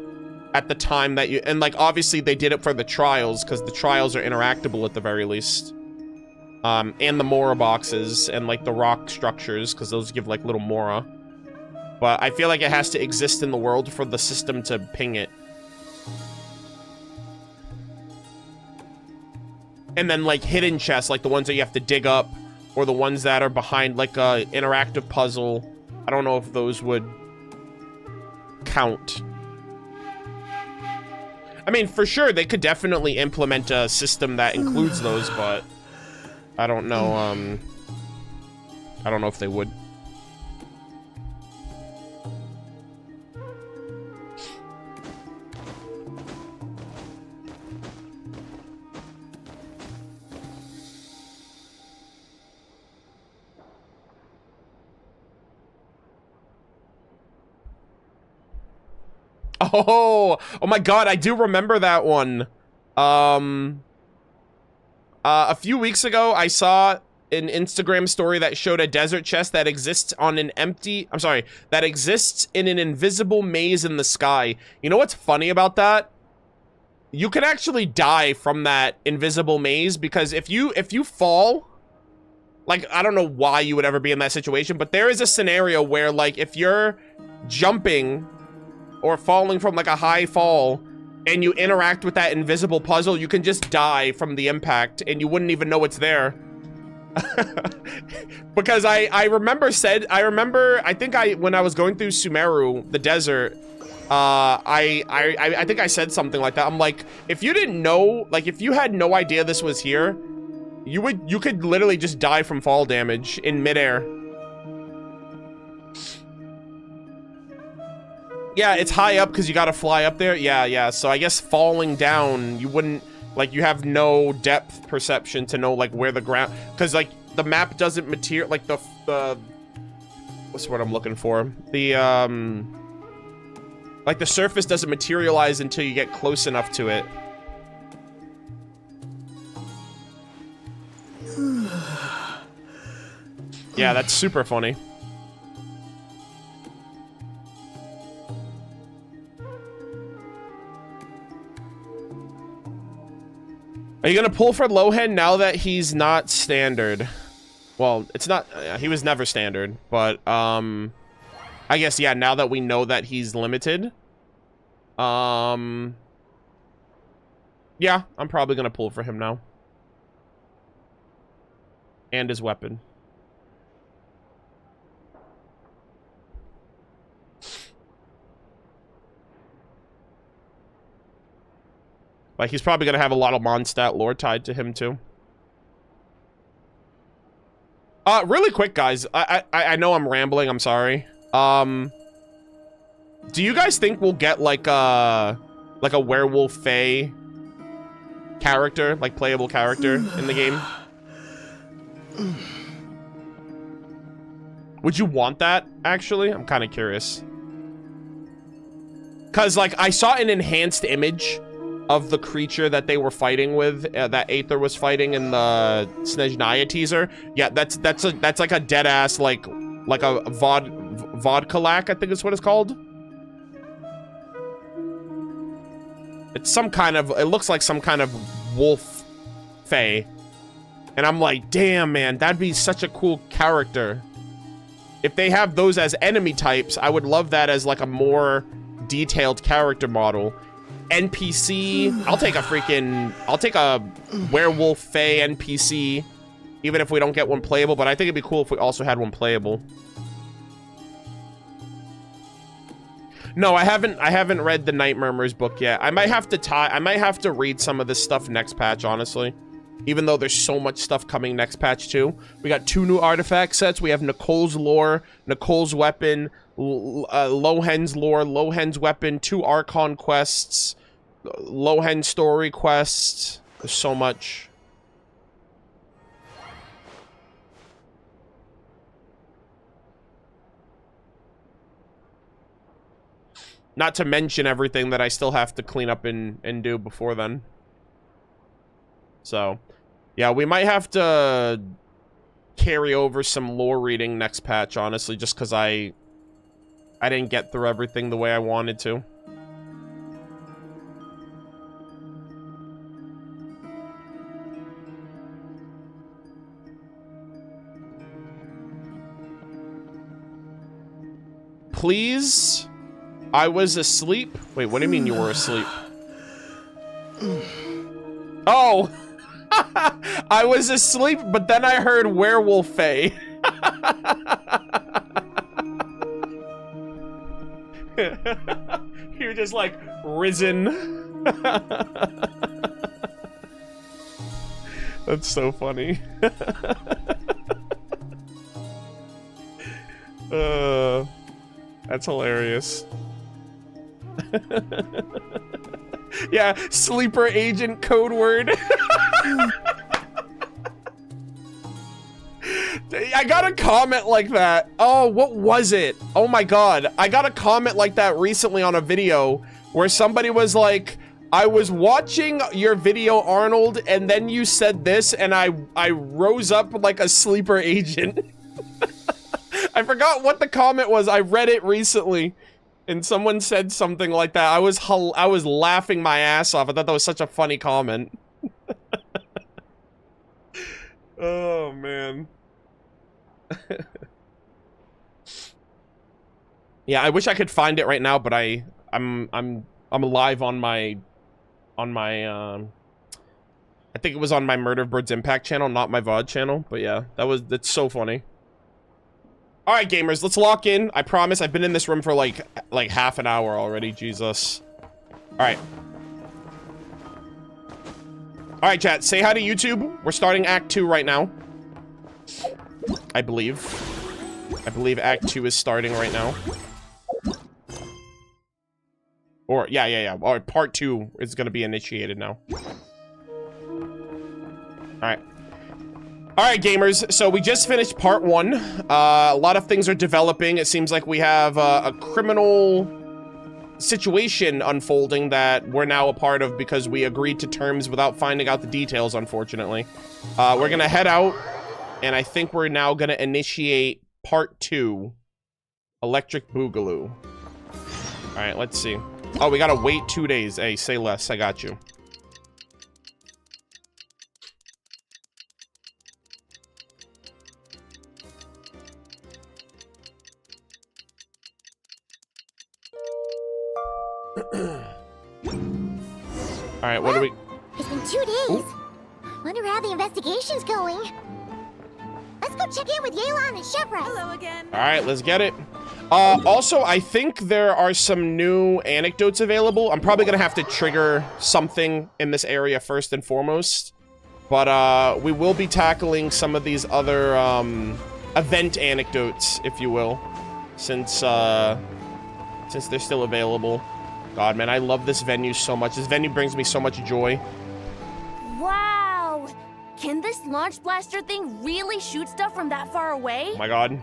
at the time that you... And, like, obviously they did it for the trials, because the trials are interactable at the very least. And the Mora boxes, and, like, the rock structures, because those give, like, little Mora. But I feel like it has to exist in the world for the system to ping it. And then, like, hidden chests, like the ones that you have to dig up, or the ones that are behind, like, a interactive puzzle. I don't know if those would count. I mean, for sure, they could definitely implement a system that includes those, but I don't know, I don't know if they would. Oh my god, I do remember that one. A few weeks ago, I saw an Instagram story that showed a desert chest that exists on an that exists in an invisible maze in the sky. You know what's funny about that? You can actually die from that invisible maze, because if you fall, like, I don't know why you would ever be in that situation, but there is a scenario where, like, if you're jumping or falling from like a high fall and you interact with that invisible puzzle, you can just die from the impact and you wouldn't even know it's there. Because I remember, I think when I was going through Sumeru, the desert, I think I said something like that. I'm like, if you didn't know, like, if you had no idea this was here, you could literally just die from fall damage in midair. Yeah, it's high up because you gotta fly up there. Yeah. So I guess falling down, you wouldn't, like, you have no depth perception to know, like, where the ground, because, like, the map doesn't material, like, the what's the word I'm looking for? The, like, the surface doesn't materialize until you get close enough to it. Yeah, that's super funny. Are you gonna pull for Lohen now that he's not standard? Well, it's not, he was never standard, but, I guess, yeah, now that we know that he's limited, yeah, I'm probably gonna pull for him now. And his weapon. Like, he's probably gonna have a lot of Mondstadt lore tied to him, too. Really quick, guys. I know I'm rambling, I'm sorry. Do you guys think we'll get, like a werewolf fae character, like, playable character in the game? Would you want that, actually? I'm kind of curious. Because, like, I saw an enhanced image of the creature that they were fighting with, that Aether was fighting in the Snezhnaya teaser. Yeah, that's like a dead ass, like a vodkalak, I think is what it's called. It's some kind of, it looks like some kind of wolf fae. And I'm like, damn, man, that'd be such a cool character. If they have those as enemy types, I would love that as like a more detailed character model. NPC, I'll take a werewolf fae NPC, even if we don't get one playable, but I think it'd be cool if we also had one playable. No, I haven't read the Night Murmurs book yet. I might have to read some of this stuff next patch, honestly. Even though there's so much stuff coming next patch too. We got 2 new artifact sets. We have Nicole's lore, Nicole's weapon, Lohen's lore, Lohen's weapon, 2 Archon quests, Lohen story quests. There's so much. Not to mention everything that I still have to clean up and do before then. So, yeah, we might have to carry over some lore reading next patch, honestly, just because I didn't get through everything the way I wanted to. Please? I was asleep? Wait, what do you mean you were asleep? Oh! I was asleep, but then I heard werewolf fae. You're just like risen. That's so funny. That's hilarious. Yeah, sleeper agent code word. I got a comment like that. Oh, what was it? Oh my god. I got a comment like that recently on a video where somebody was like, I was watching your video, Arnold, and then you said this, and I rose up like a sleeper agent. I forgot what the comment was. I read it recently, and someone said something like that. I was laughing my ass off. I thought that was such a funny comment. Oh man. Yeah, I wish I could find it right now, but I'm live on my I think it was on my Murder of Birds Impact channel, not my VOD channel. But yeah, that's so funny. All right, gamers, let's lock in. I promise I've been in this room for like half an hour already. Jesus. All right. All right, chat, say hi to YouTube. We're starting Act 2 right now. I believe Act 2 is starting right now. Or, yeah. Or Part 2 is going to be initiated now. Alright. Alright, gamers. So we just finished Part 1. A lot of things are developing. It seems like we have a criminal situation unfolding that we're now a part of because we agreed to terms without finding out the details, unfortunately. We're going to head out, and I think we're now going to initiate Part 2. Electric Boogaloo. Alright, let's see. Oh, we gotta wait 2 days. Hey, say less. I got you. Alright, what do we... It's been 2 days. Ooh. Wonder how the investigation's going. Let's go check in with Yelan and Shepard. Hello again. Alright, let's get it. Also, I think there are some new anecdotes available. I'm probably gonna have to trigger something in this area first and foremost. But, we will be tackling some of these other, event anecdotes, if you will. Since they're still available. God, man, I love this venue so much. This venue brings me so much joy. Wow! Can this launch blaster thing really shoot stuff from that far away? Oh my god.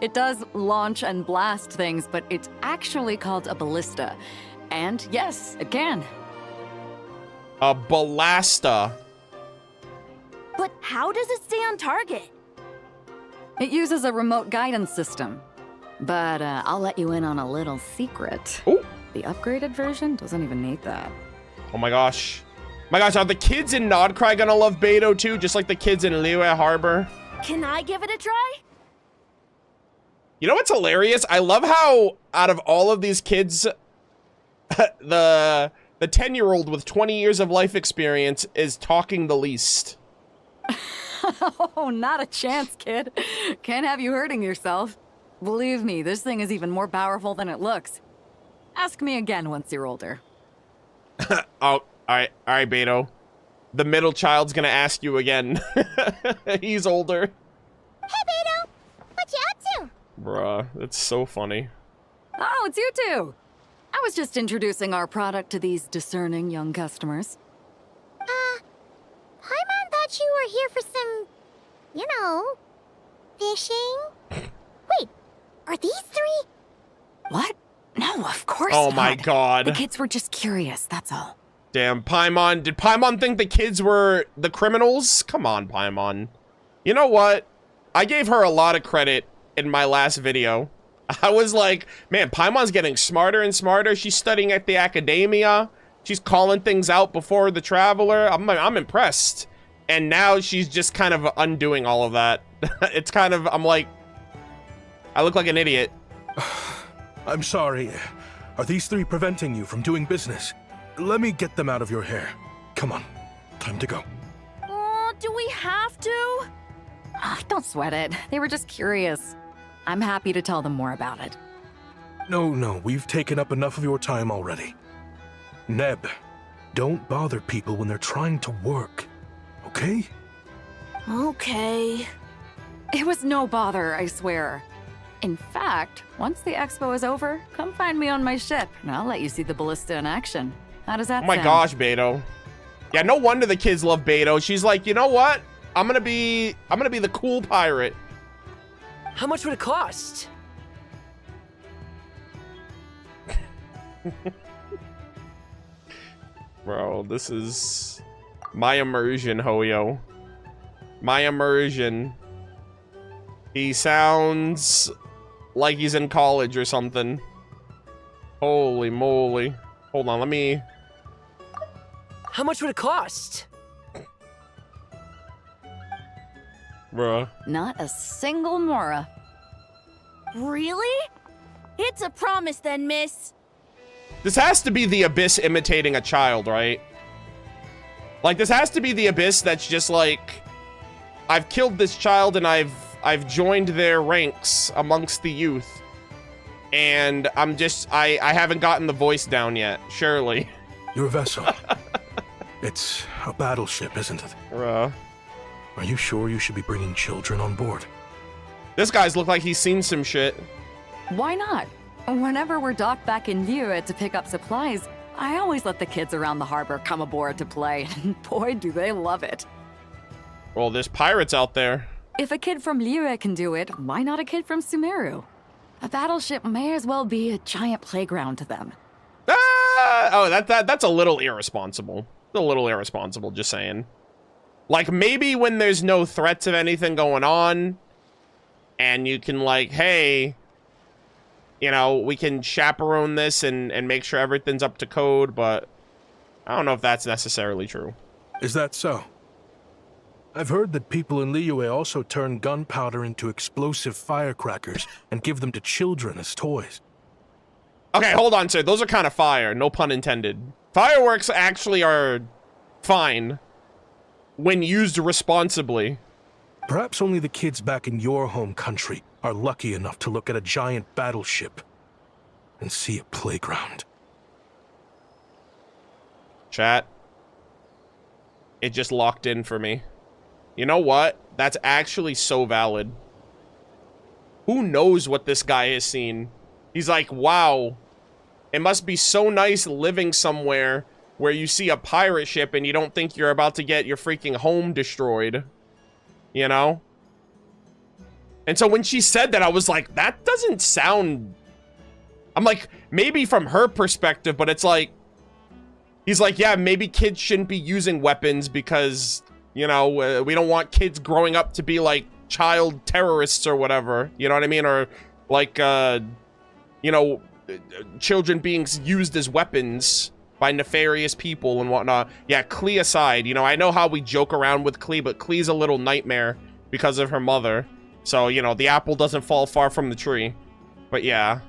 It does launch and blast things, but it's actually called a ballista. And yes, it can. A ballista. But how does it stay on target? It uses a remote guidance system. But I'll let you in on a little secret. Ooh. The upgraded version doesn't even need that. Oh my gosh. My gosh, are the kids in Krai gonna love Beto too, just like the kids in Liyue Harbor? Can I give it a try? You know what's hilarious? I love how out of all of these kids, the 10-year-old with 20 years of life experience is talking the least. Oh, not a chance, kid. Can't have you hurting yourself. Believe me, this thing is even more powerful than it looks. Ask me again once you're older. Oh, all right, Beto. The middle child's gonna ask you again. He's older. Hey, Beto! What you up to? Bruh, that's so funny. Oh, it's you two. I was just introducing our product to these discerning young customers. Paimon thought you were here for some, you know, fishing. Wait, are these three? What? No, of course not. Oh my god. The kids were just curious, that's all. Damn, Paimon. Did Paimon think the kids were the criminals? Come on, Paimon. You know what? I gave her a lot of credit in my last video. I was like, man, Paimon's getting smarter and smarter. She's studying at the academia. She's calling things out before the traveler. I'm impressed. And now she's just kind of undoing all of that. It's kind of, I'm like, I look like an idiot. I'm sorry. Are these three preventing you from doing business? Let me get them out of your hair. Come on. Time to go. Do we have to? Oh, don't sweat it. They were just curious. I'm happy to tell them more about it. No, we've taken up enough of your time already. Neb, don't bother people when they're trying to work, okay? Okay. It was no bother, I swear. In fact, once the expo is over, come find me on my ship, and I'll let you see the ballista in action. How does that sound? Oh my gosh, Beto. Yeah, no wonder the kids love Beto. She's like, you know what? I'm gonna be the cool pirate. How much would it cost? Bro, this is my immersion, Hoyo. My immersion. He sounds like he's in college or something. Holy moly. Hold on, let me... How much would it cost? Bruh. Not a single mora. Really? It's a promise then, miss. This has to be the Abyss imitating a child, right? Like, this has to be the Abyss that's just like, I've killed this child and I've joined their ranks amongst the youth. And I'm just, I haven't gotten the voice down yet, surely. Your vessel. It's a battleship, isn't it? Bruh. Are you sure you should be bringing children on board? This guy's look like he's seen some shit. Why not? Whenever we're docked back in Liyue to pick up supplies, I always let the kids around the harbor come aboard to play. Boy, do they love it. Well, there's pirates out there. If a kid from Liyue can do it, why not a kid from Sumeru? A battleship may as well be a giant playground to them. Oh, that's a little irresponsible. A little irresponsible, just saying. Like, maybe when there's no threats of anything going on, and you can, like, hey, you know, we can chaperone this and make sure everything's up to code, but I don't know if that's necessarily true. Is that so? I've heard that people in Liyue also turn gunpowder into explosive firecrackers and give them to children as toys. Okay, hold on, sir. Those are kind of fire. No pun intended. Fireworks actually are fine when used responsibly. Perhaps only the kids back in your home country are lucky enough to look at a giant battleship and see a playground. Chat. It just locked in for me. You know what? That's actually so valid. Who knows what this guy has seen? He's like, wow, it must be so nice living somewhere where you see a pirate ship and you don't think you're about to get your freaking home destroyed. You know? And so when she said that, I was like, that doesn't sound... I'm like, maybe from her perspective, but it's like... He's like, yeah, maybe kids shouldn't be using weapons because, you know, we don't want kids growing up to be like child terrorists or whatever. You know what I mean? Or like, you know, children being used as weapons by nefarious people and whatnot. Yeah, Klee aside, you know, I know how we joke around with Klee, but Klee's a little nightmare because of her mother. So, you know, the apple doesn't fall far from the tree. But yeah,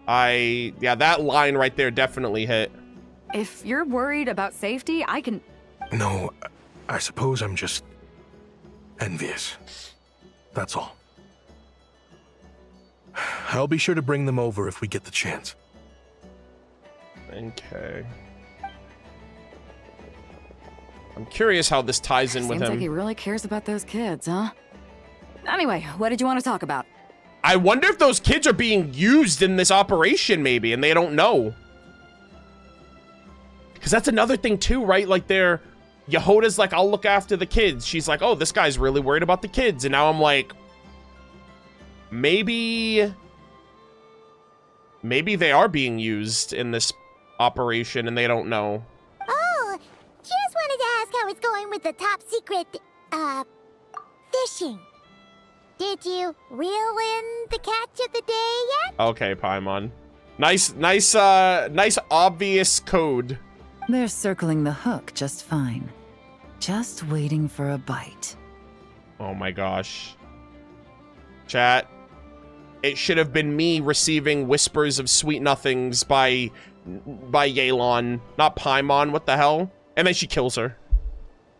yeah, that line right there definitely hit. If you're worried about safety, I can... No, I suppose I'm just envious. That's all. I'll be sure to bring them over if we get the chance. Okay. I'm curious how this ties in with him. Seems like he really cares about those kids, huh? Anyway, what did you want to talk about? I wonder if those kids are being used in this operation, maybe, and they don't know. Because that's another thing, too, right? Like, Yehoda's like, I'll look after the kids. She's like, oh, this guy's really worried about the kids. And now I'm like, maybe they are being used in this operation and they don't know. Oh, just wanted to ask how it's going with the top secret, fishing. Did you reel in the catch of the day yet? Okay, Paimon. Nice obvious code. They're circling the hook just fine. Just waiting for a bite. Oh my gosh. Chat. It should have been me receiving whispers of sweet nothings by Yelan, not Paimon. What the hell? And then she kills her.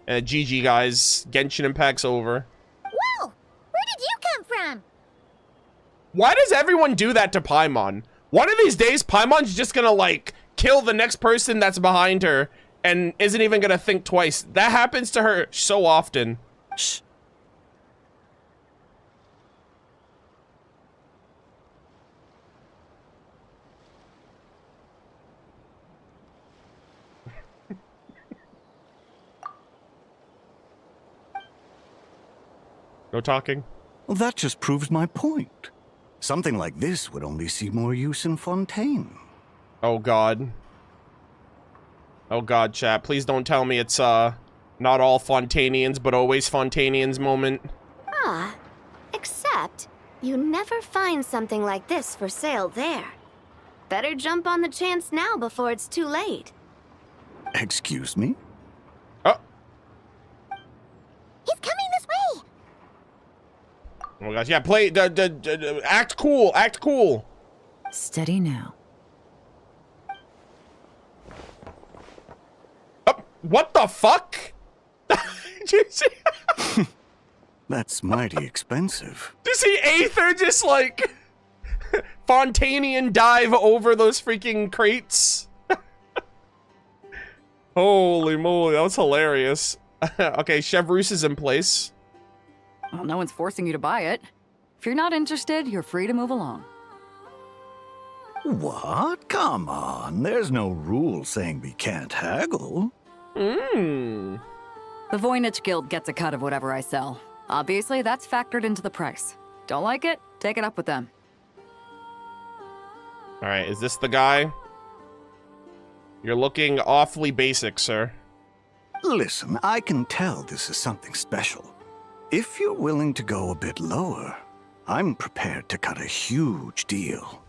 GG, guys. Genshin Impact's over. Whoa! Where did you come from? Why does everyone do that to Paimon? One of these days, Paimon's just gonna, like, kill the next person that's behind her and isn't even gonna think twice. That happens to her so often. Shh. No talking? Well, that just proves my point. Something like this would only see more use in Fontaine. Oh god. Oh god, chat. Please don't tell me it's not all Fontanians, but always Fontanians moment. Ah, except you never find something like this for sale there. Better jump on the chance now before it's too late. Excuse me? Oh. He's coming this way. Oh my gosh, yeah, play, act cool, act cool. Steady now. What the fuck? That's mighty expensive. Do you see Aether just like Fontanian dive over those freaking crates? Holy moly, that was hilarious. Okay, Chevrouse is in place. Well, no one's forcing you to buy it. If you're not interested, you're free to move along. What? Come on, there's no rule saying we can't haggle. The Voynich Guild gets a cut of whatever I sell. Obviously, that's factored into the price. Don't like it? Take it up with them. Alright, is this the guy? You're looking awfully basic, sir. Listen, I can tell this is something special. If you're willing to go a bit lower, I'm prepared to cut a huge deal.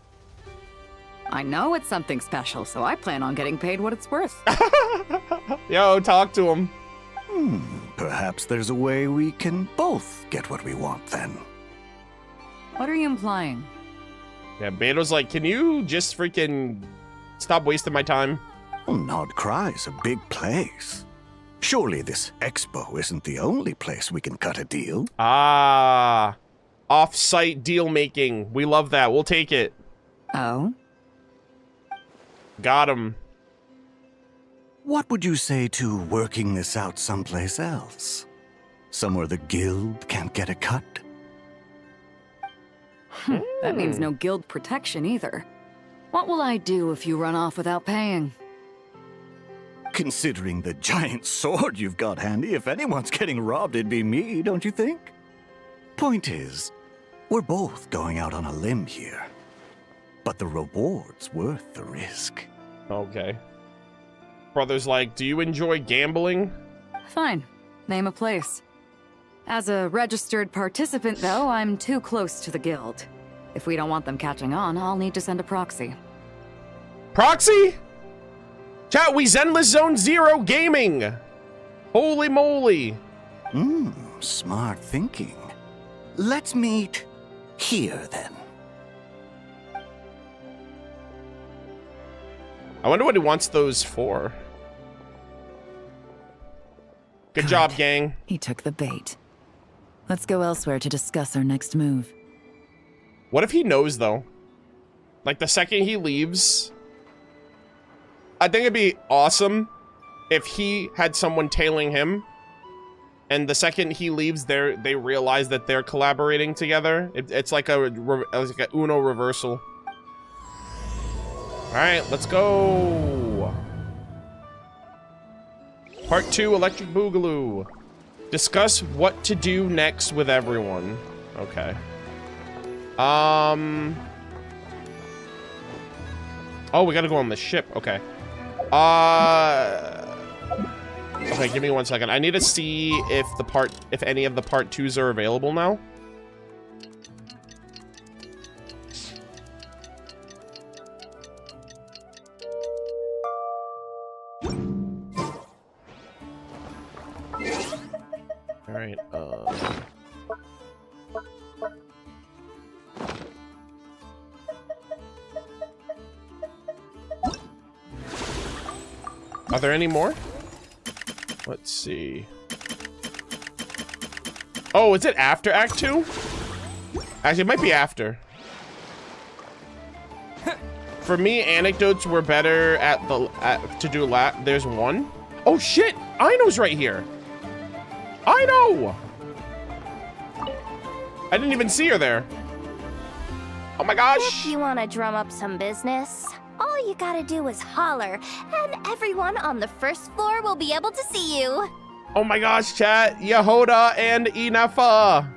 I know it's something special, so I plan on getting paid what it's worth. Yo, talk to him. Perhaps there's a way we can both get what we want then. What are you implying? Yeah, Beto's like, can you just freaking stop wasting my time? Well, Nod Krai's a big place. Surely this Expo isn't the only place we can cut a deal. Ah, off-site deal making. We love that. We'll take it. Oh? Got him. What would you say to working this out someplace else? Somewhere the guild can't get a cut? That means no guild protection either. What will I do if you run off without paying? Considering the giant sword you've got handy, if anyone's getting robbed, it'd be me, don't you think? Point is, we're both going out on a limb here. But the reward's worth the risk. Okay. Brother's like, do you enjoy gambling? Fine. Name a place. As a registered participant, though, I'm too close to the guild. If we don't want them catching on, I'll need to send a proxy. Proxy? Chat, we Zenless Zone Zero Gaming! Holy moly! Smart thinking. Let's meet here, then. I wonder what he wants those for. Good job, gang. He took the bait. Let's go elsewhere to discuss our next move. What if he knows, though? Like, the second he leaves... I think it'd be awesome if he had someone tailing him, and the second he leaves, they realize that they're collaborating together. It's like a Uno reversal. Alright, let's go! Part 2, Electric Boogaloo. Discuss what to do next with everyone. Okay. Oh, we gotta go on the ship. Okay. Okay, give me 1 second. I need to see if any of the part 2s are available now. All right. Are there any more? Let's see. Oh, is it after Act 2? Actually, it might be after. For me, anecdotes were better at to do there's one. Oh shit! Aino's right here. Aino! I didn't even see her there. Oh my gosh! If you want to drum up some business, all you gotta do is holler, and everyone on the first floor will be able to see you. Oh my gosh, chat. Yehoda and Inafa.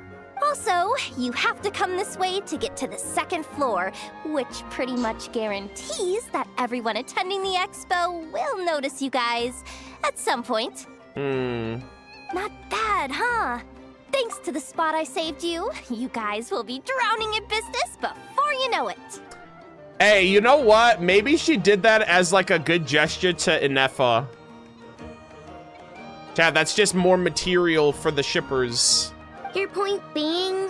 Also, you have to come this way to get to the second floor, which pretty much guarantees that everyone attending the expo will notice you guys at some point. Not bad, huh? Thanks to the spot I saved you, you guys will be drowning in business before you know it. Hey, you know what? Maybe she did that as like a good gesture to Inefa. Chad, that's just more material for the shippers. Your point being?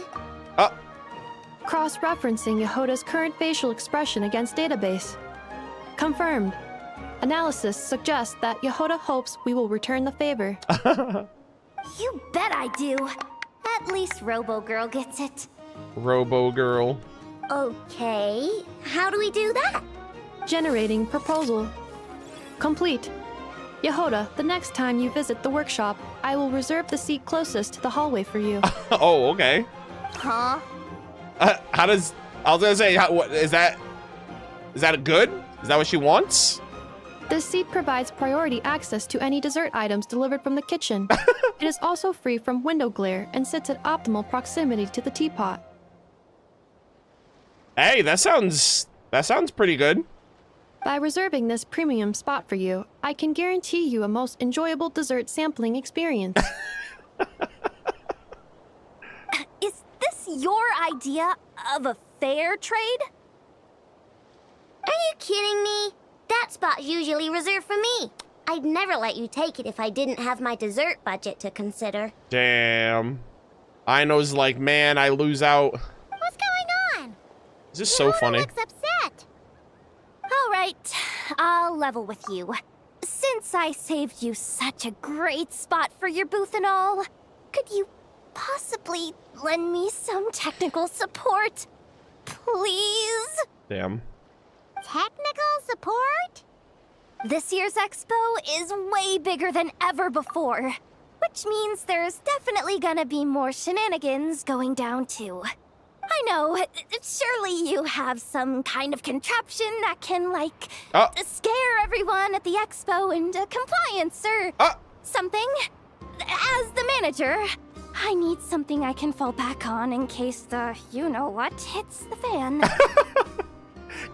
Cross-referencing Yehoda's current facial expression against database. Confirmed. Analysis suggests that Yehoda hopes we will return the favor. You bet I do. At least Robo-Girl gets it. Robo-Girl. Okay, how do we do that? Generating proposal. Complete. Yehoda, the next time you visit the workshop, I will reserve the seat closest to the hallway for you. Oh, okay. Huh? How does... I was gonna say, what, is that good? Is that what she wants? This seat provides priority access to any dessert items delivered from the kitchen. It is also free from window glare and sits at optimal proximity to the teapot. Hey, that sounds pretty good. By reserving this premium spot for you, I can guarantee you a most enjoyable dessert sampling experience. Is this your idea of a fair trade? Are you kidding me? That spot's usually reserved for me. I'd never let you take it if I didn't have my dessert budget to consider. Damn. Ino's like, man, I lose out. What's going on? This is so funny. Looks upset. All right, I'll level with you. Since I saved you such a great spot for your booth and all, could you possibly lend me some technical support? Please? Damn. Technical support? This year's expo is way bigger than ever before, which means there's definitely gonna be more shenanigans going down too. I know, surely you have some kind of contraption that can, like, scare everyone at the expo into compliance or something. As the manager, I need something I can fall back on in case the you-know-what hits the fan.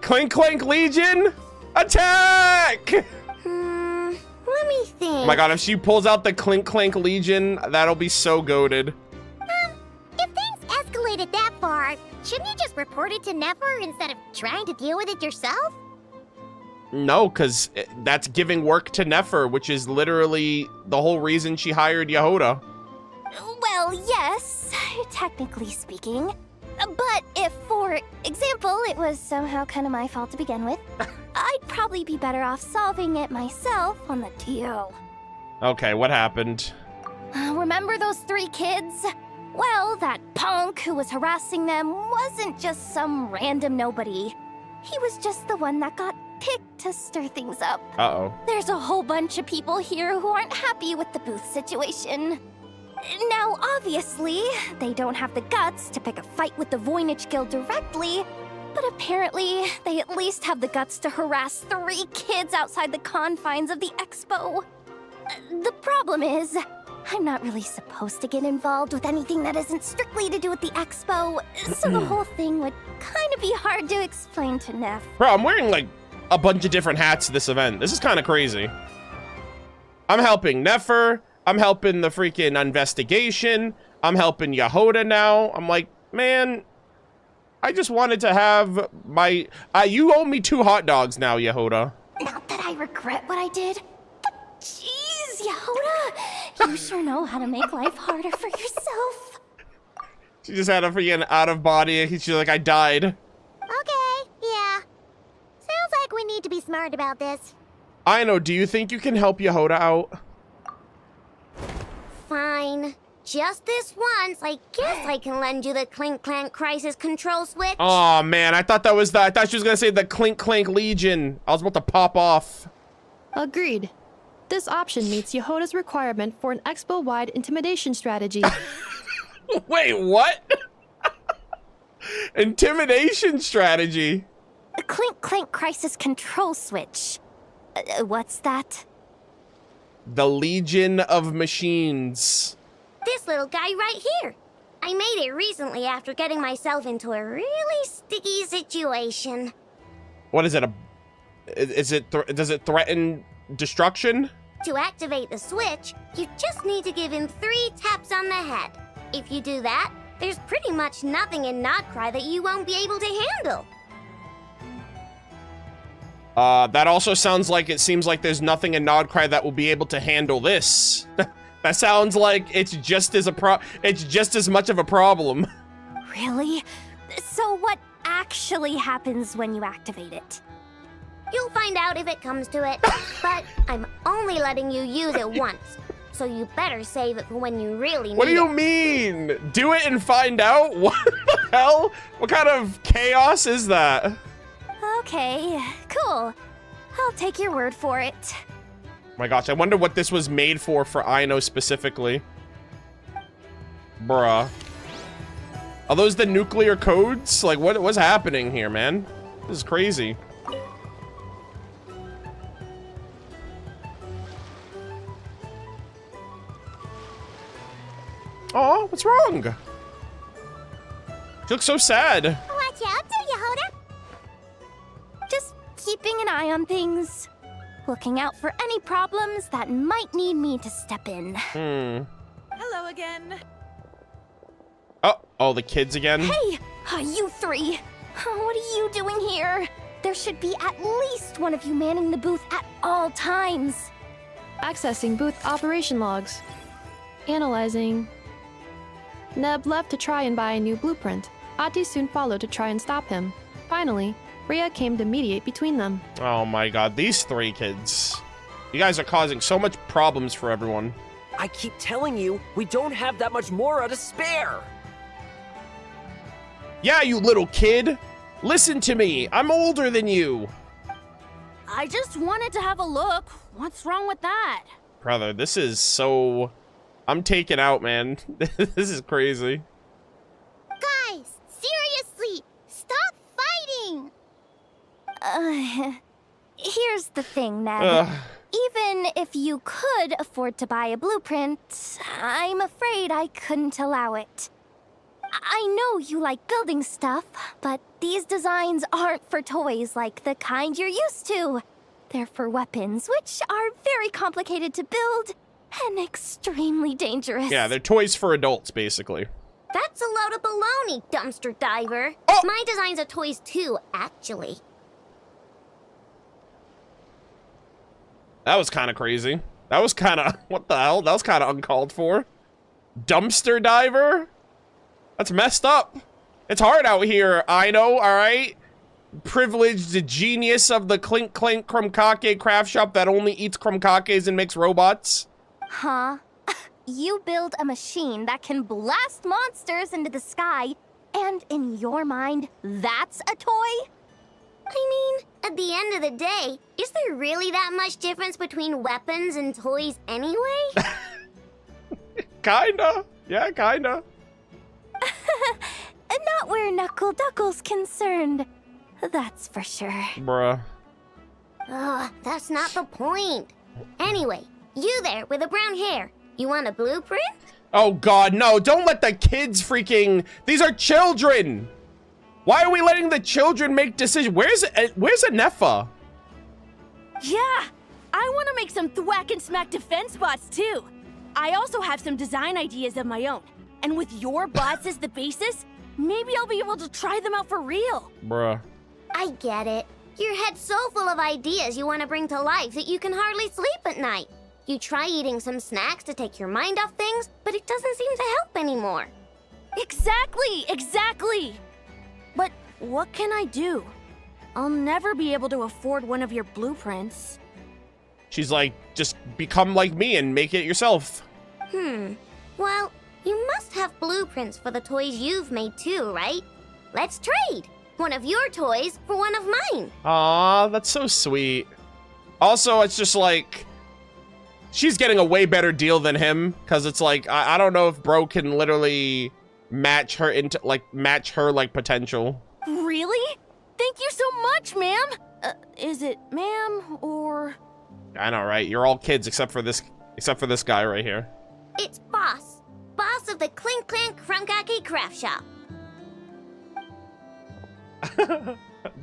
Clink Clank Legion, attack! Let me think. Oh my god, if she pulls out the Clink Clank Legion, that'll be so goated. If things escalated that far, shouldn't you just report it to Nefer instead of trying to deal with it yourself? No, because that's giving work to Nefer, which is literally the whole reason she hired Yehoda. Well, yes, technically speaking. But if, for example, it was somehow kind of my fault to begin with, I'd probably be better off solving it myself on the DO. Okay, what happened? Remember those 3 kids? Well, that punk who was harassing them wasn't just some random nobody. He was just the one that got picked to stir things up. Uh-oh. There's a whole bunch of people here who aren't happy with the booth situation. Now, obviously, they don't have the guts to pick a fight with the Voynich Guild directly, but apparently, they at least have the guts to harass 3 kids outside the confines of the expo. The problem is, I'm not really supposed to get involved with anything that isn't strictly to do with the expo, so the whole thing would kind of be hard to explain to Neff. Bro, I'm wearing like a bunch of different hats to this event. This is kind of crazy. I'm helping Nefer. I'm helping the freaking investigation. I'm helping Yehoda now. I'm like, man, I just wanted to have my... you owe me 2 hot dogs now, Yehoda. Not that I regret what I did, but jeez, Yehoda, you sure know how to make life harder for yourself. She just had a freaking out-of-body. She's like, I died. Okay, yeah. Sounds like we need to be smart about this. I know. Do you think you can help Yehoda out? Fine. Just this once, I guess I can lend you the Clink Clank Crisis Control Switch. Oh man, I thought that was I thought she was gonna say the Clink Clank Legion. I was about to pop off. Agreed. This option meets Yehoda's requirement for an expo-wide intimidation strategy. Wait, what? Intimidation strategy? The Clink Clank Crisis Control Switch. What's that? The Legion of Machines. This little guy right here. I made it recently after getting myself into a really sticky situation. What is it? Does it threaten destruction? To activate the switch, you just need to give him 3 taps on the head. If you do that, there's pretty much nothing in Krai that you won't be able to handle. That also sounds like it seems like there's nothing in Krai that will be able to handle this. That sounds like it's just as much of a problem. Really? So what actually happens when you activate it? You'll find out if it comes to it, but I'm only letting you use it once, so you better save it for when you really need it. What do you mean? Do it and find out? What the hell? What kind of chaos is that? Okay, cool. I'll take your word for it. My gosh, I wonder what this was made for Aino specifically. Bruh. Are those the nuclear codes? Like, what's happening here, man? This is crazy. Oh, what's wrong? She looks so sad. Watch out, Yehoda. Just keeping an eye on things. Looking out for any problems that might need me to step in. Hello again. Oh, the kids again? Hey, you 3. What are you doing here? There should be at least one of you manning the booth at all times. Accessing booth operation logs. Analyzing. Neb left to try and buy a new blueprint. Ati soon followed to try and stop him. Finally, Rhea came to mediate between them. Oh my god, these 3 kids. You guys are causing so much problems for everyone. I keep telling you, we don't have that much Mora to spare. Yeah, you little kid. Listen to me. I'm older than you. I just wanted to have a look. What's wrong with that? Brother, this is so... I'm taken out, man. This is crazy. Guys, seriously, stop fighting! Here's the thing, Ned. Even if you could afford to buy a blueprint, I'm afraid I couldn't allow it. I know you like building stuff, but these designs aren't for toys like the kind you're used to. They're for weapons, which are very complicated to build and extremely dangerous. Yeah, they're toys for adults, basically. That's a load of baloney, dumpster diver. My designs are toys too, actually. That was kind of crazy. That was kind of... What the hell? That was kind of uncalled for. Dumpster diver? That's messed up. It's hard out here, I know, alright? Privileged genius of the Clink Clink Krumkake craft shop that only eats krumkakes and makes robots. Huh? You build a machine that can blast monsters into the sky, and in your mind, that's a toy? I mean, at the end of the day, is there really that much difference between weapons and toys anyway? Kinda. Yeah, kinda. Not where Knuckle Duckle's concerned. That's for sure. Bruh. Ugh, that's not the point. Anyway, you there with the brown hair, you want a blueprint? Oh god, no, don't let the kids freaking... These are children! Why are we letting the children make decisions? Where's Anefa? Yeah, I want to make some thwack and smack defense bots too. I also have some design ideas of my own. And with your bots as the basis, maybe I'll be able to try them out for real. Bruh. I get it. Your head's so full of ideas you want to bring to life that you can hardly sleep at night. You try eating some snacks to take your mind off things, but it doesn't seem to help anymore. Exactly! But what can I do? I'll never be able to afford one of your blueprints. She's like, just become like me and make it yourself. Well, you must have blueprints for the toys you've made too, right? Let's trade! One of your toys for one of mine. Aw, that's so sweet. Also, it's just like... She's getting a way better deal than him, because it's like, I don't know if bro can literally match her potential. Really? Thank you so much, ma'am! Is it ma'am, or... I know, right? You're all kids except for this guy right here. It's Boss. Boss boss of the Clink Clank Krumkake Craft Shop.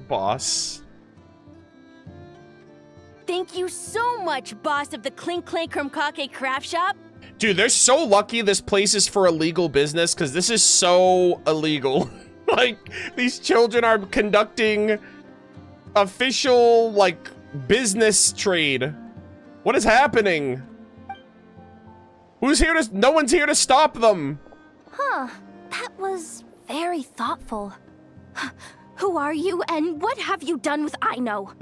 Boss. Thank you so much, boss of the Clink Clank Krumkake Craft Shop. Dude, they're so lucky this place is for illegal business, because this is so illegal. Like, these children are conducting official, like, business trade. What is happening? Who's here to— no one's here to stop them. Huh, that was very thoughtful. Who are you, and what have you done with Aino?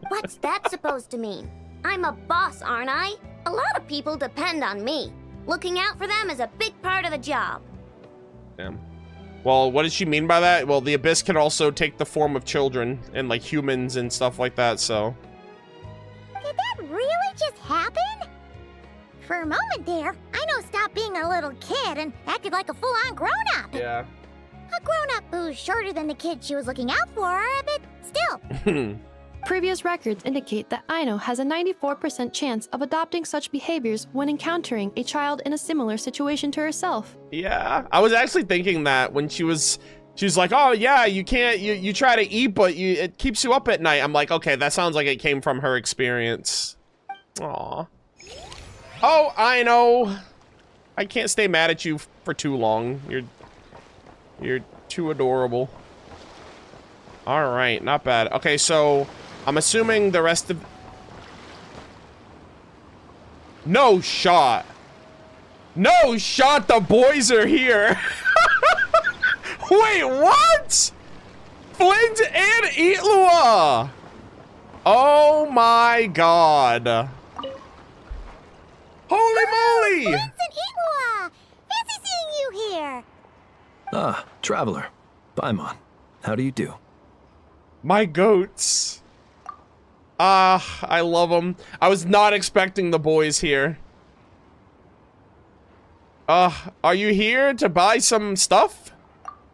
What's that supposed to mean? I'm a boss, aren't I? A lot of people depend on me. Looking out for them is a big part of the job. Damn. Well, what does she mean by that? Well, the Abyss can also take the form of children and, like, humans and stuff like that, so... Did that really just happen? For a moment there, Aino stopped being a little kid and acted like a full-on grown-up. Yeah. A grown-up who's shorter than the kid she was looking out for, but still. Previous records indicate that Aino has a 94% chance of adopting such behaviors when encountering a child in a similar situation to herself. Yeah, I was actually thinking that when she was like, oh yeah, you can't, you try to eat, but it keeps you up at night. I'm like, okay, that sounds like it came from her experience. Aw. Oh, I know. I can't stay mad at you for too long. You're too adorable. All right, not bad. Okay, so I'm assuming the rest of... No shot. No shot, the boys are here. Wait, what? Flint and Itlua. Oh my god. Holy moly! Flint and Itlua! Fancy seeing you here. Ah, traveler. Paimon, how do you do? My goats. Ah, I love them. I was not expecting the boys here. Are you here to buy some stuff?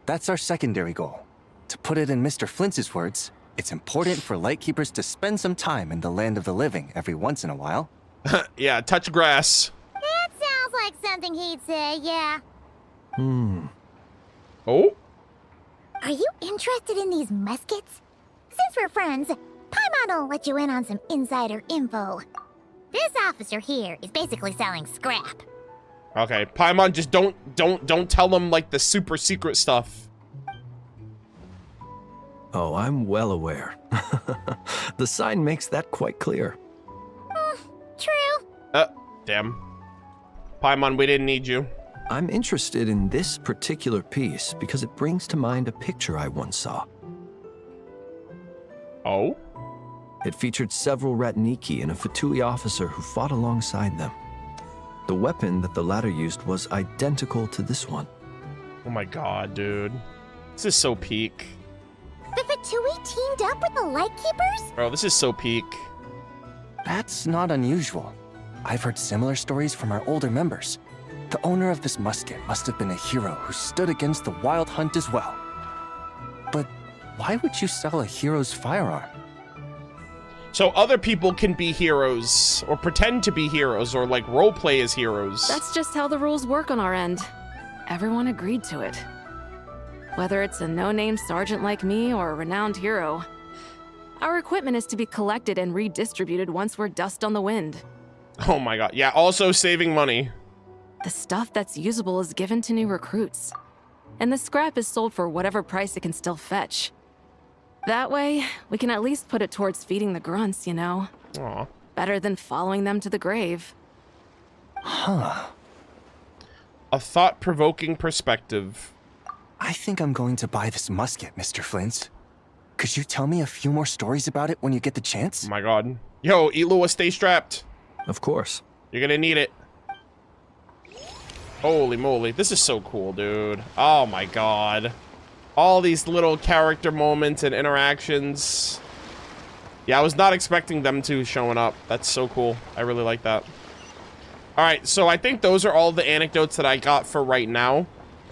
That's our secondary goal. To put it in Mr. Flint's words, it's important for Lightkeepers to spend some time in the land of the living every once in a while. Yeah, touch grass. That sounds like something he'd say, yeah. Oh? Are you interested in these muskets? Since we're friends, Paimon will let you in on some insider info. This officer here is basically selling scrap. Okay, Paimon, just don't tell them like the super secret stuff. Oh, I'm well aware. The sign makes that quite clear. True. Damn. Paimon, we didn't need you. I'm interested in this particular piece because it brings to mind a picture I once saw. Oh? It featured several Ratniki and a Fatui officer who fought alongside them. The weapon that the latter used was identical to this one. Oh my god, dude. This is so peak. The Fatui teamed up with the Lightkeepers? Bro, this is so peak. That's not unusual. I've heard similar stories from our older members. The owner of this musket must have been a hero who stood against the Wild Hunt as well. But why would you sell a hero's firearm? So other people can be heroes, or pretend to be heroes, or like roleplay as heroes. That's just how the rules work on our end. Everyone agreed to it. Whether it's a no-name sergeant like me or a renowned hero, our equipment is to be collected and redistributed once we're dust on the wind. Oh my god. Yeah, also saving money. The stuff that's usable is given to new recruits, and the scrap is sold for whatever price it can still fetch. That way, we can at least put it towards feeding the grunts, you know? Aw. Better than following them to the grave. Huh. A thought-provoking perspective. I think I'm going to buy this musket, Mr. Flint. Could you tell me a few more stories about it when you get the chance? Oh my god. Yo, Itlua, stay strapped. Of course. You're gonna need it. Holy moly. This is so cool, dude. Oh my god. All these little character moments and interactions. Yeah, I was not expecting them to showing up. That's so cool. I really like that. Alright, so I think those are all the anecdotes that I got for right now.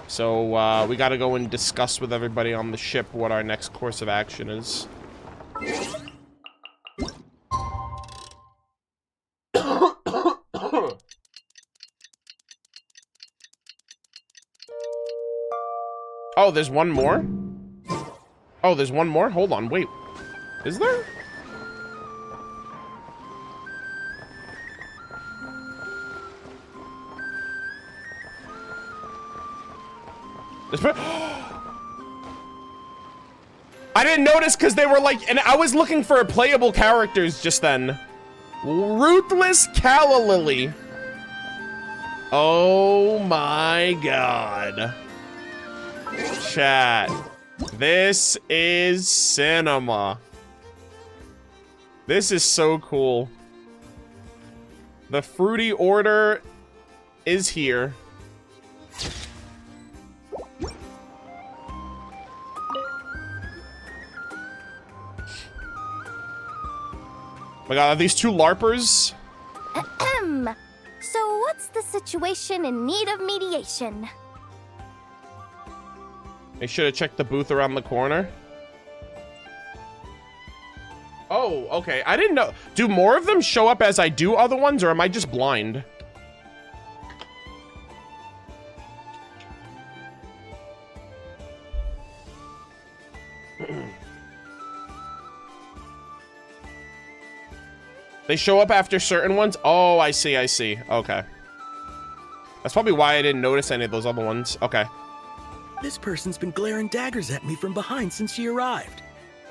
So, we gotta go and discuss with everybody on the ship what our next course of action is. Oh, there's one more? Oh, there's one more? Hold on, wait. Is there? I didn't notice because they were like, and I was looking for playable characters just then. Ruthless Calla Lily. Oh my god. Chat. This is cinema. This is so cool. The Fruity Order is here. Oh my god, are these two LARPers? Ahem. So what's the situation in need of mediation? I should have checked the booth around the corner. Oh, okay. I didn't know. Do more of them show up as I do other ones, or am I just blind? They show up after certain ones? Oh, I see, I see. Okay. That's probably why I didn't notice any of those other ones. Okay. This person's been glaring daggers at me from behind since she arrived.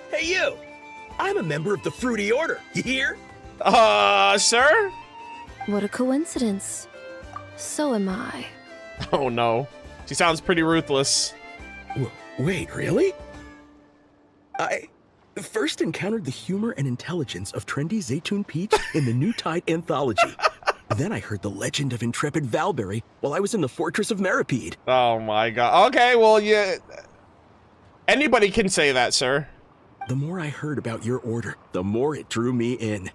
Hey, you! I'm a member of the Fruity Order. You hear? Sir? What a coincidence. So am I. Oh, no. She sounds pretty ruthless. Wait, really? I first encountered the humor and intelligence of trendy Zaytun Peach in the New Tide anthology. Then I heard the legend of intrepid Valberry while I was in the Fortress of Meripede. Oh my god. Okay, well, yeah. Anybody can say that, sir. The more I heard about your order, the more it drew me in.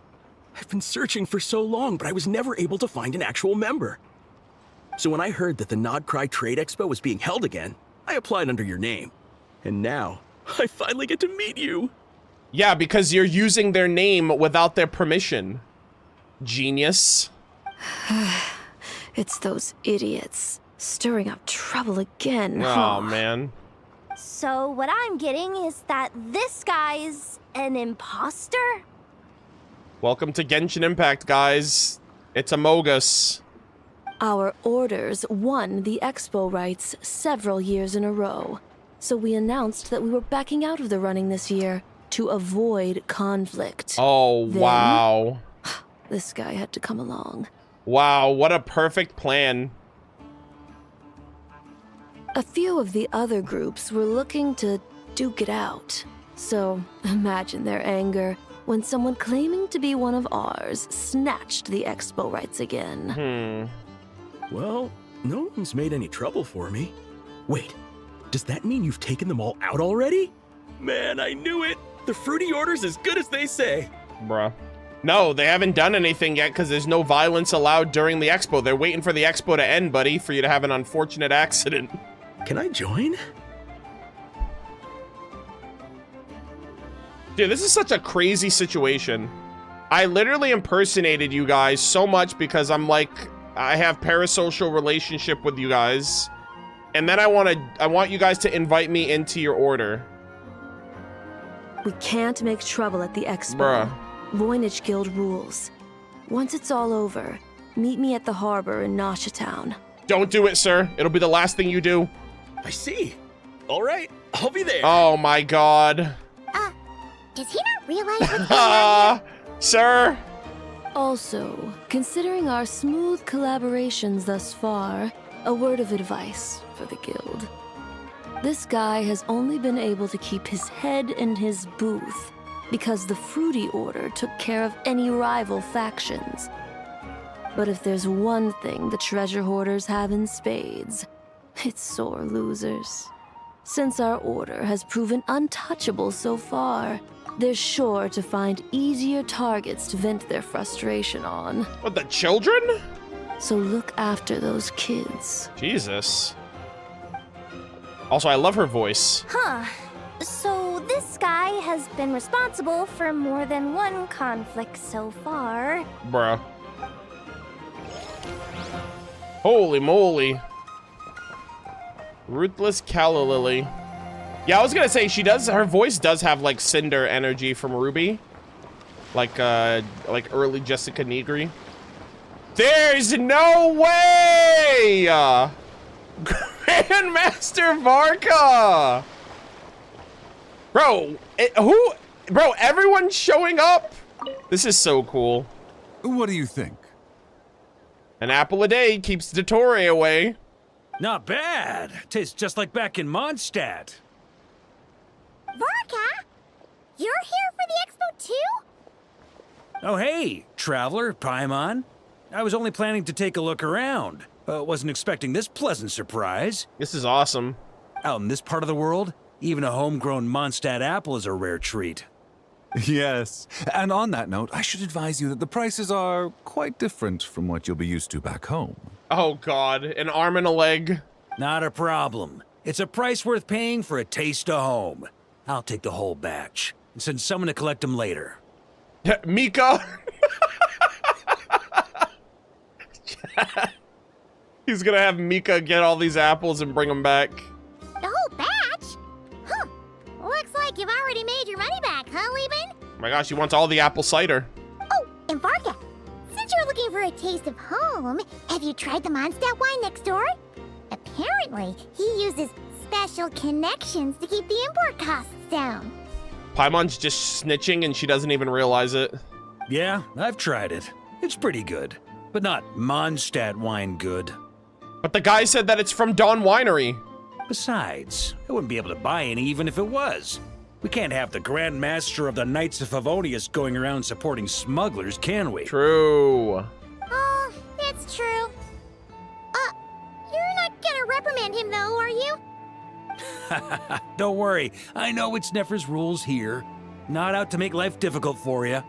I've been searching for so long, but I was never able to find an actual member. So when I heard that the Krai Trade Expo was being held again, I applied under your name. And now, I finally get to meet you. Yeah, because you're using their name without their permission. Genius. It's those idiots. Stirring up trouble again. Oh, man. So what I'm getting is that this guy's an imposter? Welcome to Genshin Impact, guys. It's Amogus. Our orders won the Expo rights several years in a row. So we announced that we were backing out of the running this year to avoid conflict. Oh, then, wow. This guy had to come along. Wow, what a perfect plan. A few of the other groups were looking to duke it out. So imagine their anger when someone claiming to be one of ours snatched the Expo rights again. Well, no one's made any trouble for me. Wait, does that mean you've taken them all out already? Man, I knew it! The Fruity Order's as good as they say. Bruh. No, they haven't done anything yet because there's no violence allowed during the Expo. They're waiting for the Expo to end, buddy, for you to have an unfortunate accident. Can I join? Dude, this is such a crazy situation. I literally impersonated you guys so much because I'm like, I have parasocial relationship with you guys. And then I want you guys to invite me into your order. We can't make trouble at the Expo. Bruh. Voynich Guild rules. Once it's all over, meet me at the harbor in Nasha Town. Don't do it, sir. It'll be the last thing you do. I see. All right, I'll be there. Oh my god. Does he not realize what's going on? Sir? Also, considering our smooth collaborations thus far, a word of advice for the guild. This guy has only been able to keep his head in his booth because the Fruity Order took care of any rival factions. But if there's one thing the treasure hoarders have in spades, it's sore losers. Since our order has proven untouchable so far, they're sure to find easier targets to vent their frustration on. What, the children? So look after those kids. Jesus. Also, I love her voice. Huh. So this guy has been responsible for more than one conflict so far. Bruh. Holy moly. Ruthless Calla Lily. Yeah, I was gonna say her voice does have like Cinder energy from Ruby. Like early Jessica Negri. There's no way! Grandmaster Varka! Bro, bro, everyone's showing up? This is so cool. What do you think? An apple a day keeps Dottore away. Not bad. Tastes just like back in Mondstadt. Varka? You're here for the expo too? Oh hey, traveler, Paimon. I was only planning to take a look around. Wasn't expecting this pleasant surprise. This is awesome. Out in this part of the world, even a homegrown Mondstadt apple is a rare treat. Yes, and on that note, I should advise you that the prices are quite different from what you'll be used to back home. Oh god, an arm and a leg. Not a problem. It's a price worth paying for a taste of home. I'll take the whole batch and send someone to collect them later. Mika! He's gonna have Mika get all these apples and bring them back. The whole batch? Huh. Looks like you've already made your money back, huh, Lieben? Oh my gosh, he wants all the apple cider. Oh, and Varka, since you're looking for a taste of home, have you tried the Mondstadt wine next door? Apparently, he uses special connections to keep the import costs down. Paimon's just snitching and she doesn't even realize it. Yeah, I've tried it. It's pretty good, but not Mondstadt wine good. But the guy said that it's from Dawn Winery. Besides, I wouldn't be able to buy any even if it was. We can't have the Grand Master of the Knights of Favonius going around supporting smugglers, can we? True. Oh, that's true. You're not gonna reprimand him though, are you? Don't worry, I know it's Nefer's rules here. Not out to make life difficult for you.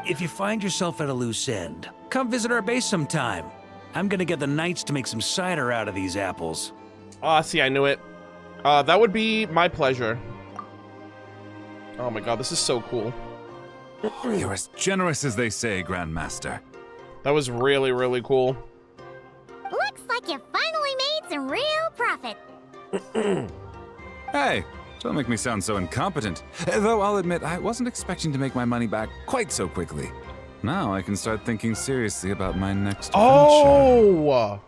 If you find yourself at a loose end, come visit our base sometime. I'm gonna get the Knights to make some cider out of these apples. See, I knew it. That would be my pleasure. Oh my god, this is so cool. You're as generous as they say, Grandmaster. That was really, really cool. Looks like you finally made some real profit. Hey, don't make me sound so incompetent. Though I'll admit, I wasn't expecting to make my money back quite so quickly. Now I can start thinking seriously about my next venture. Oh!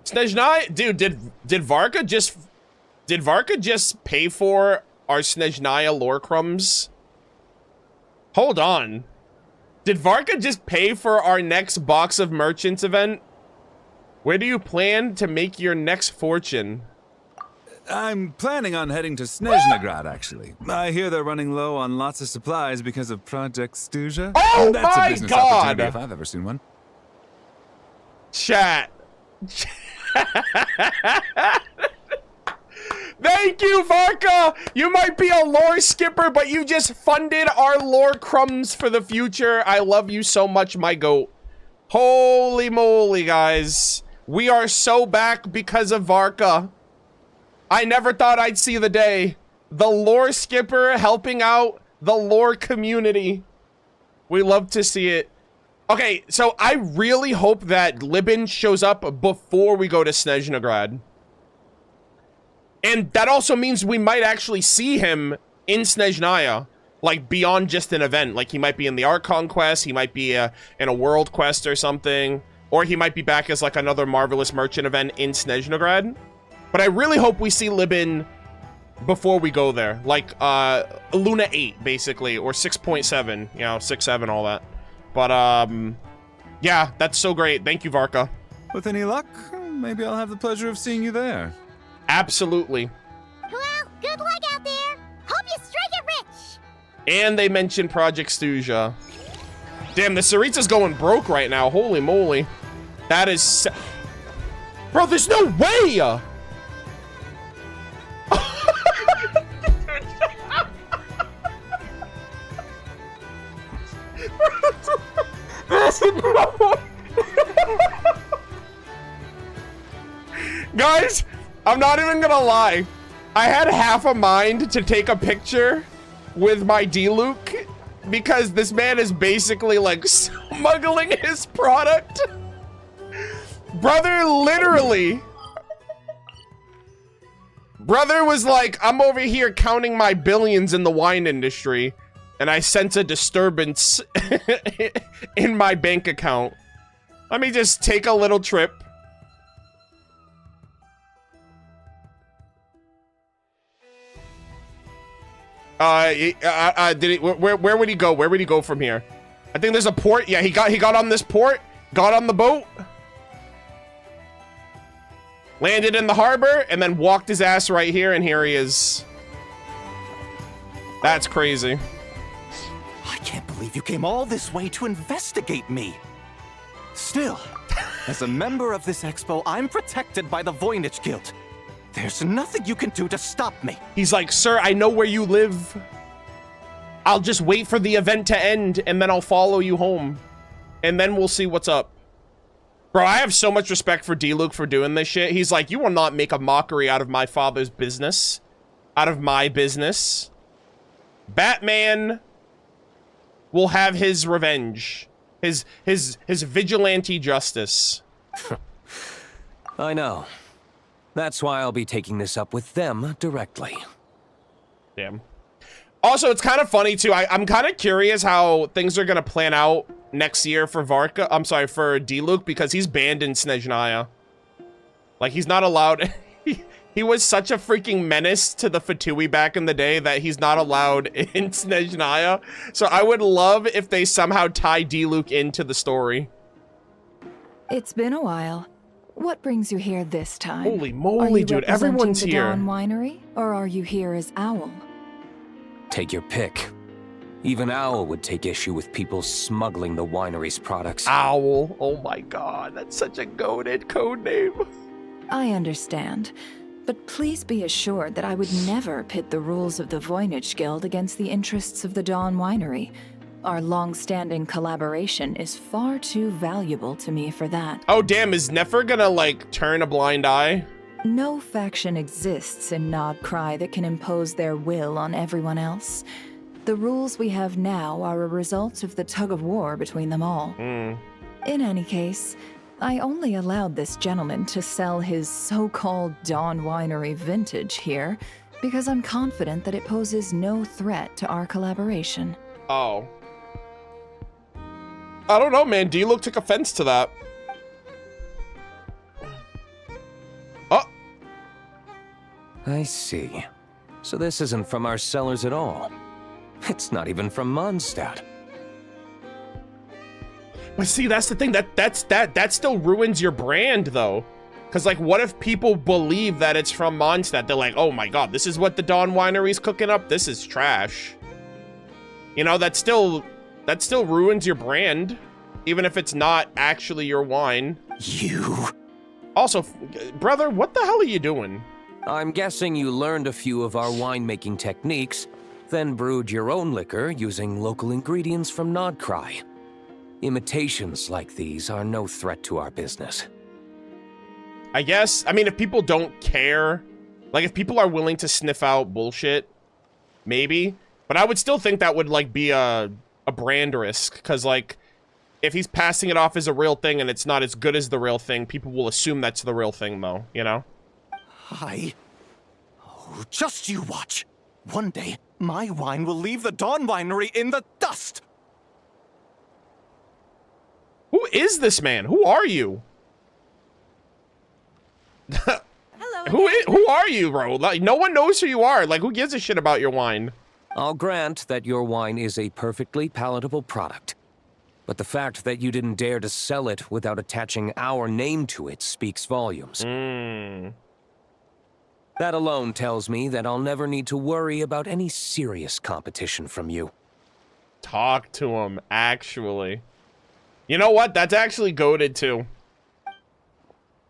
Snezhnaya, dude, did Varka just pay for our Snezhnaya lore crumbs? Hold on. Did Varka just pay for our next Box of Merchants event? Where do you plan to make your next fortune? I'm planning on heading to Snezhnegrad, actually. I hear they're running low on lots of supplies because of Project Stuja. Oh That's my a business god! opportunity if I've ever seen one. Chat. Thank you, Varka! You might be a lore skipper, but you just funded our lore crumbs for the future. I love you so much, my goat. Holy moly, guys. We are so back because of Varka. I never thought I'd see the day. The lore skipper helping out the lore community. We love to see it. Okay, so I really hope that Libin shows up before we go to Snezhnegrad. And that also means we might actually see him in Snezhnaya, like beyond just an event. Like he might be in the Archon quest, he might be in a world quest or something, or he might be back as like another Marvelous Merchant event in Snezhnegrad. But I really hope we see Libin before we go there, like Luna 8 basically, or 6.7, you know, 6.7, all that. But yeah, that's so great. Thank you, Varka. With any luck, maybe I'll have the pleasure of seeing you there. Absolutely. Well, good luck out there. Hope you strike it rich. And they mentioned Project Stuja. Damn, the Saritsa's going broke right now. Holy moly. That is... Bro, there's no way! Guys, I'm not even gonna lie. I had half a mind to take a picture with my D-Luke because this man is basically like smuggling his product. Brother, literally. Brother was like, I'm over here counting my billions in the wine industry, and I sense a disturbance in my bank account. Let me just take a little trip. Where would he go? Where would he go from here? I think there's a port. Yeah, he got on this port, got on the boat, landed in the harbor, and then walked his ass right here, and here he is. That's crazy. I can't believe you came all this way to investigate me. Still, as a member of this expo, I'm protected by the Voynich Guild. There's nothing you can do to stop me. He's like, sir, I know where you live. I'll just wait for the event to end, and then I'll follow you home. And then we'll see what's up. Bro, I have so much respect for D-Luke for doing this shit. He's like, you will not make a mockery out of my father's business. Out of my business. Batman will have his revenge. His vigilante justice. I know. That's why I'll be taking this up with them directly. Damn. Also, it's kind of funny, too. I'm kind of curious how things are going to plan out next year for Varka. I'm sorry, for D-Luke, because he's banned in Snezhnaya. Like, he's not allowed... He was such a freaking menace to the Fatui back in the day that he's not allowed in Snezhnaya. So I would love if they somehow tie D-Luke into the story. It's been a while. What brings you here this time? Holy moly, dude, everyone's here. Are you representing the Dawn Winery, or are you here as Owl? Take your pick. Even Owl would take issue with people smuggling the winery's products. Owl. Oh my god, that's such a goated code name. I understand. But please be assured that I would never pit the rules of the Voynich Guild against the interests of the Dawn Winery. Our long-standing collaboration is far too valuable to me for that. Oh damn, is Nefer gonna, like, turn a blind eye? No faction exists in Nod Krai that can impose their will on everyone else. The rules we have now are a result of the tug-of-war between them all. In any case, I only allowed this gentleman to sell his so-called Dawn Winery vintage here because I'm confident that it poses no threat to our collaboration. Oh. I don't know, man. D-Luke took offense to that. Oh. I see. So this isn't from our cellars at all. It's not even from Mondstadt. But see, that's the thing. That still ruins your brand, though. Because, like, what if people believe that it's from Mondstadt? They're like, oh my god, this is what the Dawn Winery's cooking up? This is trash. You know, that still ruins your brand. Even if it's not actually your wine. You... Also, brother, what the hell are you doing? I'm guessing you learned a few of our winemaking techniques, then brewed your own liquor using local ingredients from Nod Krai. Imitations like these are no threat to our business. I guess, I mean, if people don't care, like if people are willing to sniff out bullshit, maybe. But I would still think that would like be a brand risk, because like if he's passing it off as a real thing and it's not as good as the real thing, people will assume that's the real thing though, you know? Oh, just you watch. One day, my wine will leave the Dawn Winery in the dust. Who is this man? Who are you? Hello. Who are you, bro? Like, no one knows who you are. Like, who gives a shit about your wine? I'll grant that your wine is a perfectly palatable product. But the fact that you didn't dare to sell it without attaching our name to it speaks volumes. That alone tells me that I'll never need to worry about any serious competition from you. Talk to him, actually. You know what? That's actually goated too.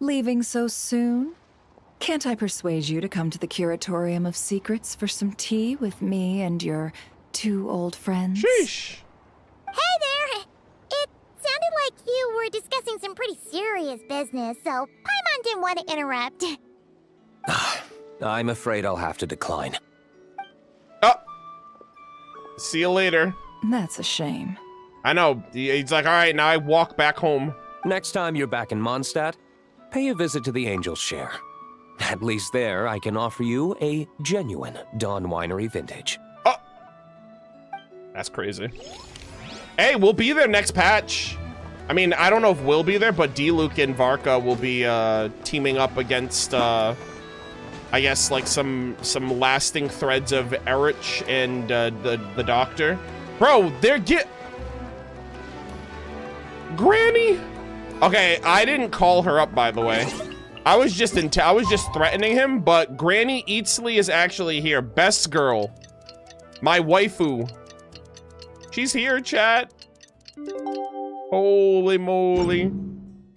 Leaving so soon? Can't I persuade you to come to the Curatorium of Secrets for some tea with me and your two old friends? Sheesh. Hey there! It sounded like you were discussing some pretty serious business, so Paimon didn't want to interrupt. I'm afraid I'll have to decline. Oh. See you later. That's a shame. I know. He's like, all right, now I walk back home. Next time you're back in Mondstadt, pay a visit to the Angel's Share. At least there, I can offer you a genuine Dawn Winery vintage. Oh! That's crazy. Hey, we'll be there next patch. I mean, I don't know if we'll be there, but D-Luke and Varka will be teaming up against, I guess, like some lasting threads of Erich and the Doctor. Bro, they're Granny? Okay, I didn't call her up, by the way. I was just threatening him, but Granny Eatsley is actually here. Best girl. My waifu. She's here, chat. Holy moly.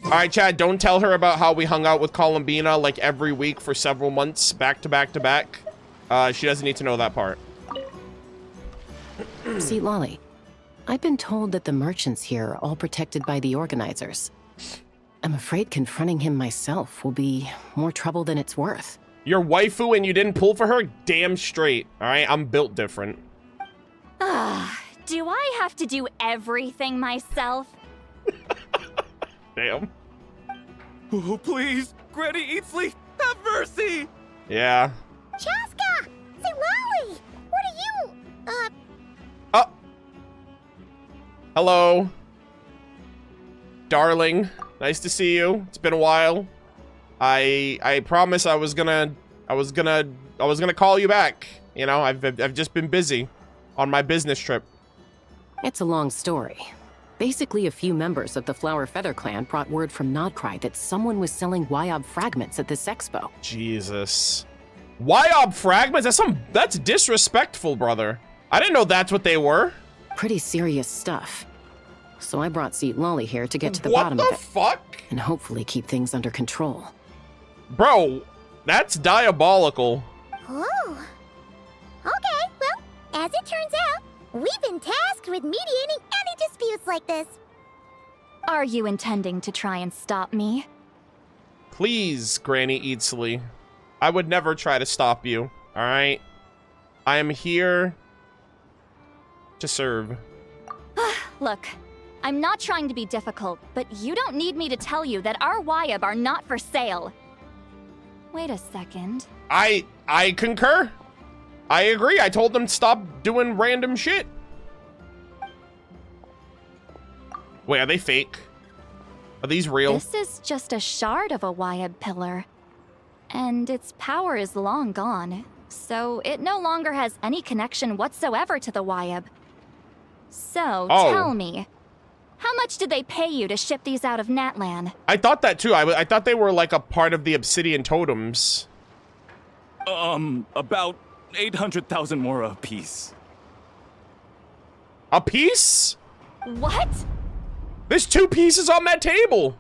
All right, chat, don't tell her about how we hung out with Columbina like every week for several months, back to back to back. She doesn't need to know that part. See, Lolly, I've been told that the merchants here are all protected by the organizers. I'm afraid confronting him myself will be more trouble than it's worth. Your waifu and you didn't pull for her? Damn straight. All right, I'm built different. Do I have to do everything myself? Damn. Oh, please, Granny Eatsley, have mercy! Yeah. Chaska! Say, Lolly! What are you, Oh. Hello. Darling. Nice to see you. It's been a while. I promise I was gonna call you back. You know, I've just been busy on my business trip. It's a long story. Basically, a few members of the Flower Feather clan brought word from Nodcry that someone was selling Wyob fragments at this expo. Jesus. Wyob fragments? That's disrespectful, brother. I didn't know that's what they were. Pretty serious stuff. So I brought Seat Lolly here to get to the bottom of it. What the fuck? And hopefully keep things under control. Bro, that's diabolical. Oh. Okay, well, as it turns out, we've been tasked with mediating any disputes like this. Are you intending to try and stop me? Please, Granny Eatsley. I would never try to stop you, alright? I am here to serve. Look, I'm not trying to be difficult, but you don't need me to tell you that our Wyob are not for sale. Wait a second. I concur. I agree. I told them to stop doing random shit. Wait, are they fake? Are these real? This is just a shard of a Wyob pillar. And its power is long gone, so it no longer has any connection whatsoever to the Wyob. So, tell me, how much did they pay you to ship these out of Natlan? I thought that too. I thought they were like a part of the obsidian totems. About 800,000 more a piece. A piece? What? There's 2 pieces on that table.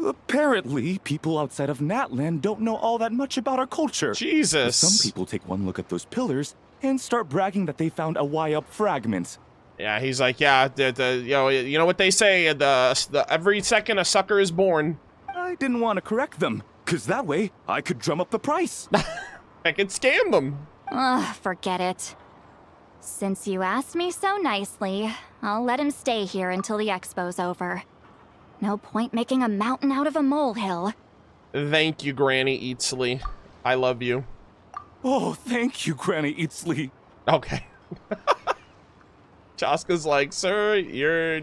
Apparently, people outside of Natlan don't know all that much about our culture. Jesus. Some people take one look at those pillars and start bragging that they found a Wyob fragment. Yeah, he's like, yeah, you know what they say, every second a sucker is born. I didn't want to correct them, because that way I could drum up the price. I could scam them. Ugh, forget it. Since you asked me so nicely, I'll let him stay here until the expo's over. No point making a mountain out of a molehill. Thank you, Granny Eatsley. I love you. Oh, thank you, Granny Eatsley. Okay. Chaska's like, sir, you're...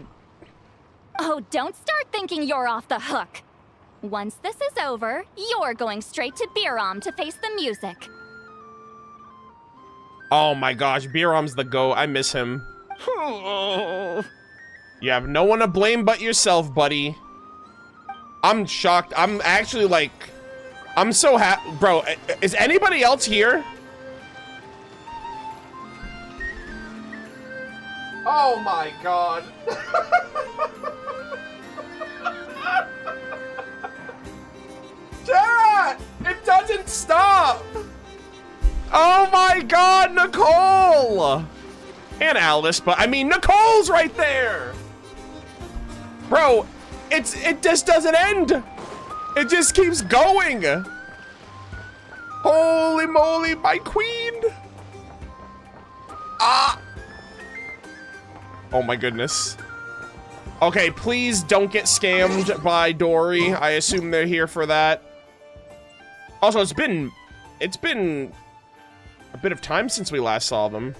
Oh, don't start thinking you're off the hook. Once this is over, you're going straight to Biram to face the music. Oh my gosh, Biram's the GOAT. I miss him. You have no one to blame but yourself, buddy. I'm shocked. I'm actually like... I'm so happy. Bro, is anybody else here? Oh my god. Chat! It doesn't stop! Oh my god, Nicole! And Alice, but I mean, Nicole's right there! Bro, it just doesn't end! It just keeps going! Holy moly, my queen! Ah! Oh my goodness. Okay, please don't get scammed by Dory. I assume they're here for that. Also, it's been a bit of time since we last saw them.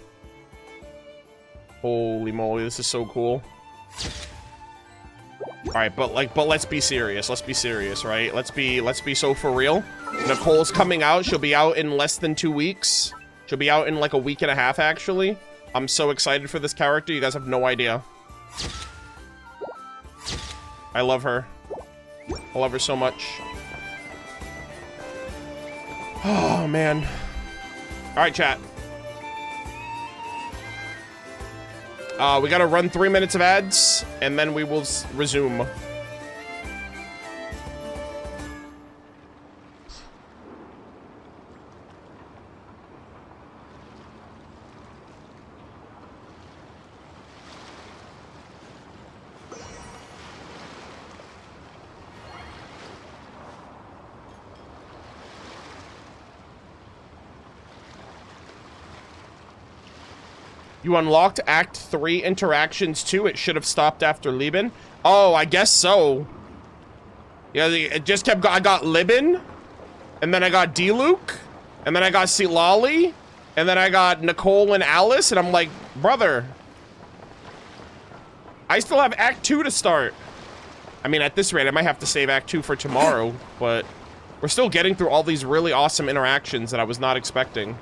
Holy moly, this is so cool. All right, but let's be serious. Let's be serious, right? Let's be so for real. Nicole's coming out. She'll be out in less than 2 weeks. She'll be out in like a week and a half, actually. I'm so excited for this character. You guys have no idea. I love her. I love her so much. Oh, man. All right, chat. We gotta run 3 minutes of ads, and then we will resume. You unlocked Act 3 interactions too. It should have stopped after Lieben. Oh, I guess so. Yeah, it just kept. I got Lieben, and then I got D-Luke, and then I got Silali, and then I got Nicole and Alice, and I'm like, brother, I still have Act 2 to start. I mean, at this rate, I might have to save Act 2 for tomorrow, but we're still getting through all these really awesome interactions that I was not expecting.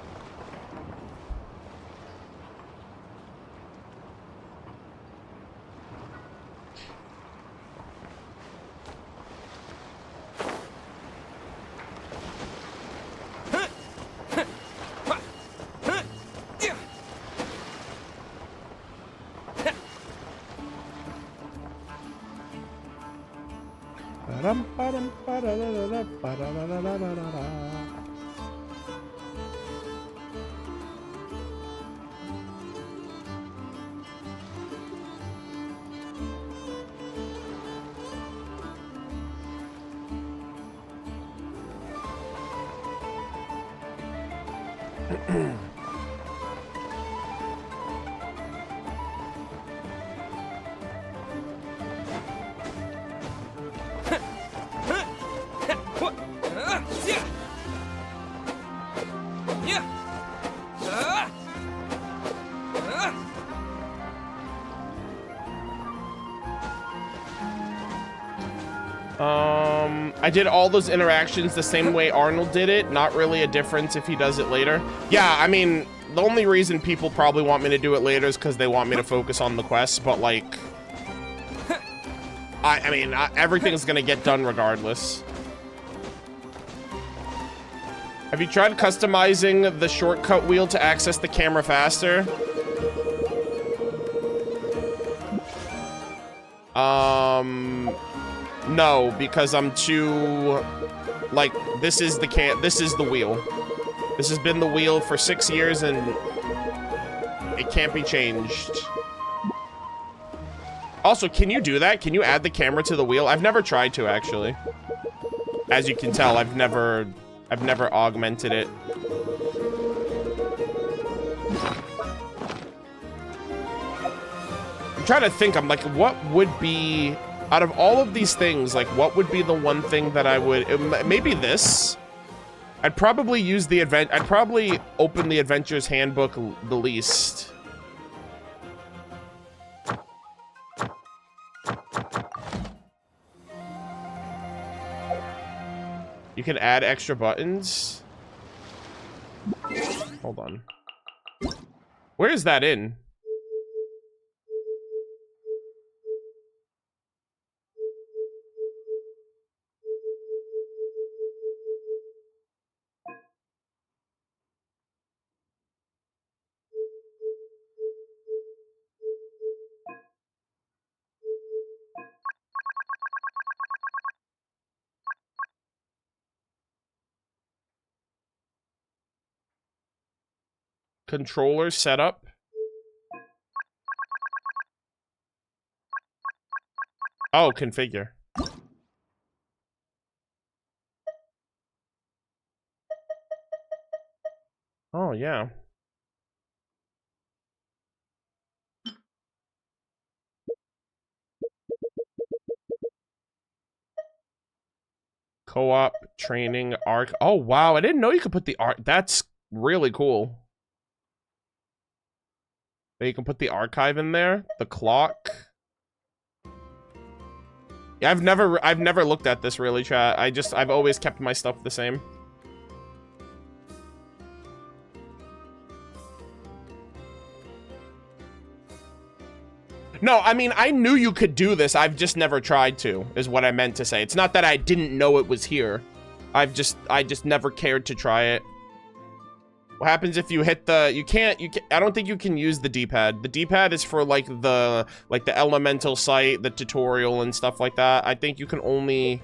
I did all those interactions the same way Arnold did it. Not really a difference if he does it later. Yeah, I mean, the only reason people probably want me to do it later is because they want me to focus on the quests, but like, I mean, everything's gonna get done regardless. Have you tried customizing the shortcut wheel to access the camera faster? No, because I'm too, like, this is the wheel. This has been the wheel for 6 years and it can't be changed. Also, can you do that? Can you add the camera to the wheel? I've never tried to, actually. As you can tell, I've never augmented it. I'm trying to think, I'm like, what would be, out of all of these things, like, what would be the one thing that I would, maybe this? I'd probably use the I'd probably open the Adventurer's Handbook the least. You can add extra buttons. Hold on. Where is that in? Controller setup. Oh, configure. Oh, yeah. Co-op training arc. Oh, wow. I didn't know you could put the art. That's really cool. You can put the archive in there. The clock. Yeah, I've never looked at this really, chat. I've always kept my stuff the same. No, I mean, I knew you could do this. I've just never tried to, is what I meant to say. It's not that I didn't know it was here. I just never cared to try it. What happens if you hit the, you can't, I don't think you can use the D-pad. The D-pad is for like the elemental site, the tutorial and stuff like that. I think you can only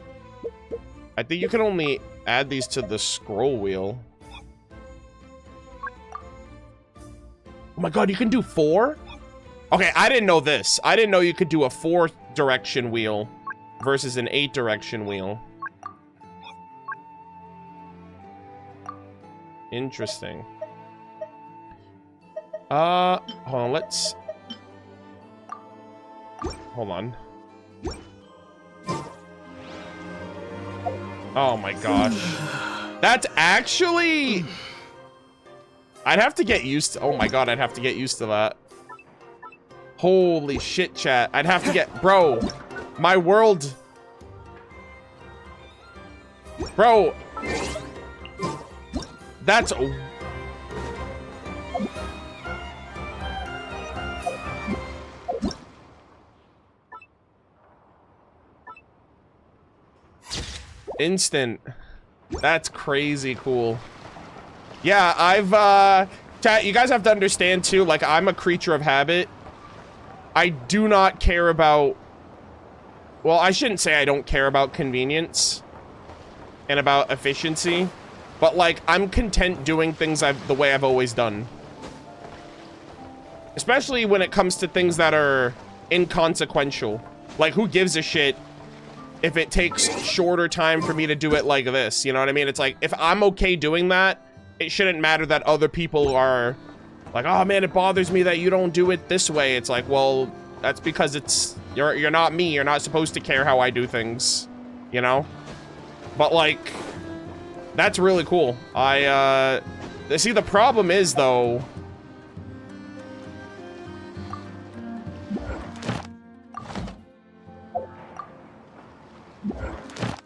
add these to the scroll wheel. Oh my God, you can do 4? Okay, I didn't know this. I didn't know you could do a 4-direction wheel versus an 8-direction wheel. Interesting. Hold on, let's... Hold on. Oh my gosh. That's actually... I'd have to get used to... Oh my God, I'd have to get used to that. Holy shit, chat. I'd have to get... Bro, my world... Bro... That's... Instant. That's crazy cool. Yeah, chat, you guys have to understand too, like, I'm a creature of habit. I do not care about... Well, I shouldn't say I don't care about convenience and about efficiency, but, like, I'm content doing things the way I've always done. Especially when it comes to things that are inconsequential. Like, who gives a shit if it takes shorter time for me to do it like this? You know what I mean? It's like, if I'm okay doing that, it shouldn't matter that other people are... Like, oh man, it bothers me that you don't do it this way. It's like, well, that's because it's... You're not me. You're not supposed to care how I do things. You know? But, like... That's really cool. See, the problem is, though...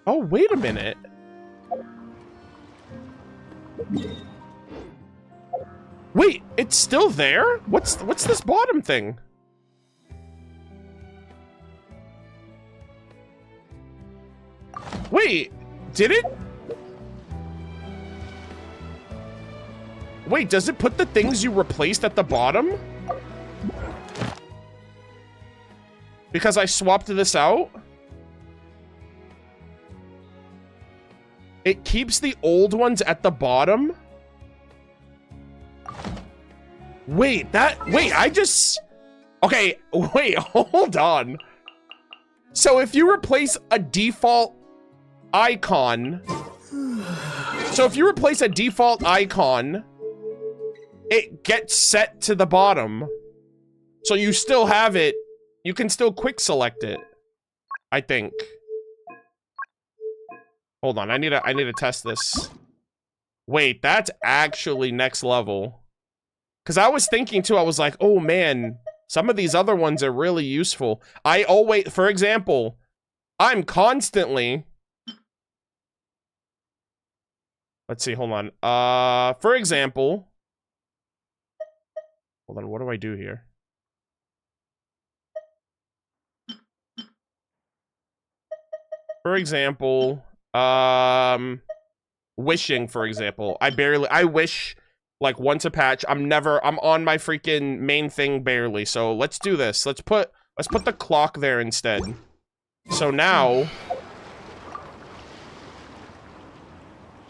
Oh, wait a minute. Wait, it's still there? What's this bottom thing? Wait, did it? Wait, does it put the things you replaced at the bottom? Because I swapped this out? It keeps the old ones at the bottom? Wait, I just... Okay, wait, hold on. So if you replace a default icon... So if you replace a default icon, it gets set to the bottom. So you still have it. You can still quick select it, I think. Hold on, I need to test this. Wait, that's actually next level. Because I was thinking too, I was like, oh man, some of these other ones are really useful. I always, for example, I'm constantly... Let's see, hold on. For example... Hold on, what do I do here? For example, wishing, for example. I wish... Like, once a patch, I'm on my freaking main thing barely. So let's do this. Let's put the clock there instead. So now...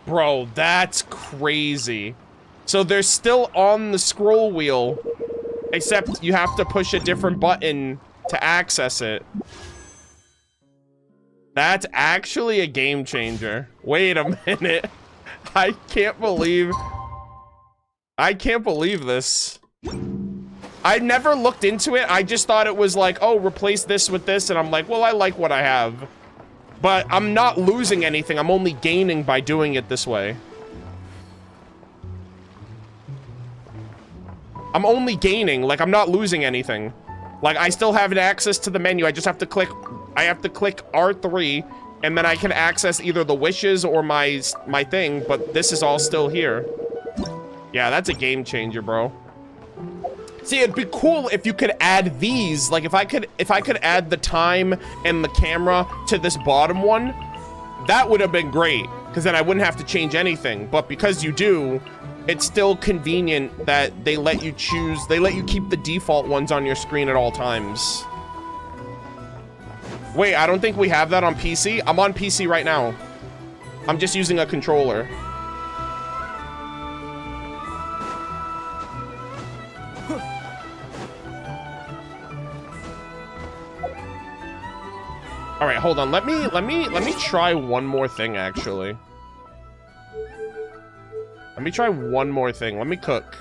Bro, that's crazy. So they're still on the scroll wheel, except you have to push a different button to access it. That's actually a game changer. Wait a minute. I can't believe this. I never looked into it. I just thought it was like, oh, replace this with this. And I'm like, well, I like what I have. But I'm not losing anything. I'm only gaining by doing it this way. I'm only gaining. Like, I'm not losing anything. Like, I still have access to the menu. I just have to click... I have to click R3, and then I can access either the wishes or my thing, but this is all still here. Yeah, that's a game changer, bro. See, it'd be cool if you could add these. Like, if I could add the time and the camera to this bottom one, that would have been great. Because then I wouldn't have to change anything. But because you do, it's still convenient that they let you choose. They let you keep the default ones on your screen at all times. Wait, I don't think we have that on PC. I'm on PC right now. I'm just using a controller. All right, hold on. Let me try one more thing, actually. Let me try one more thing. Let me cook.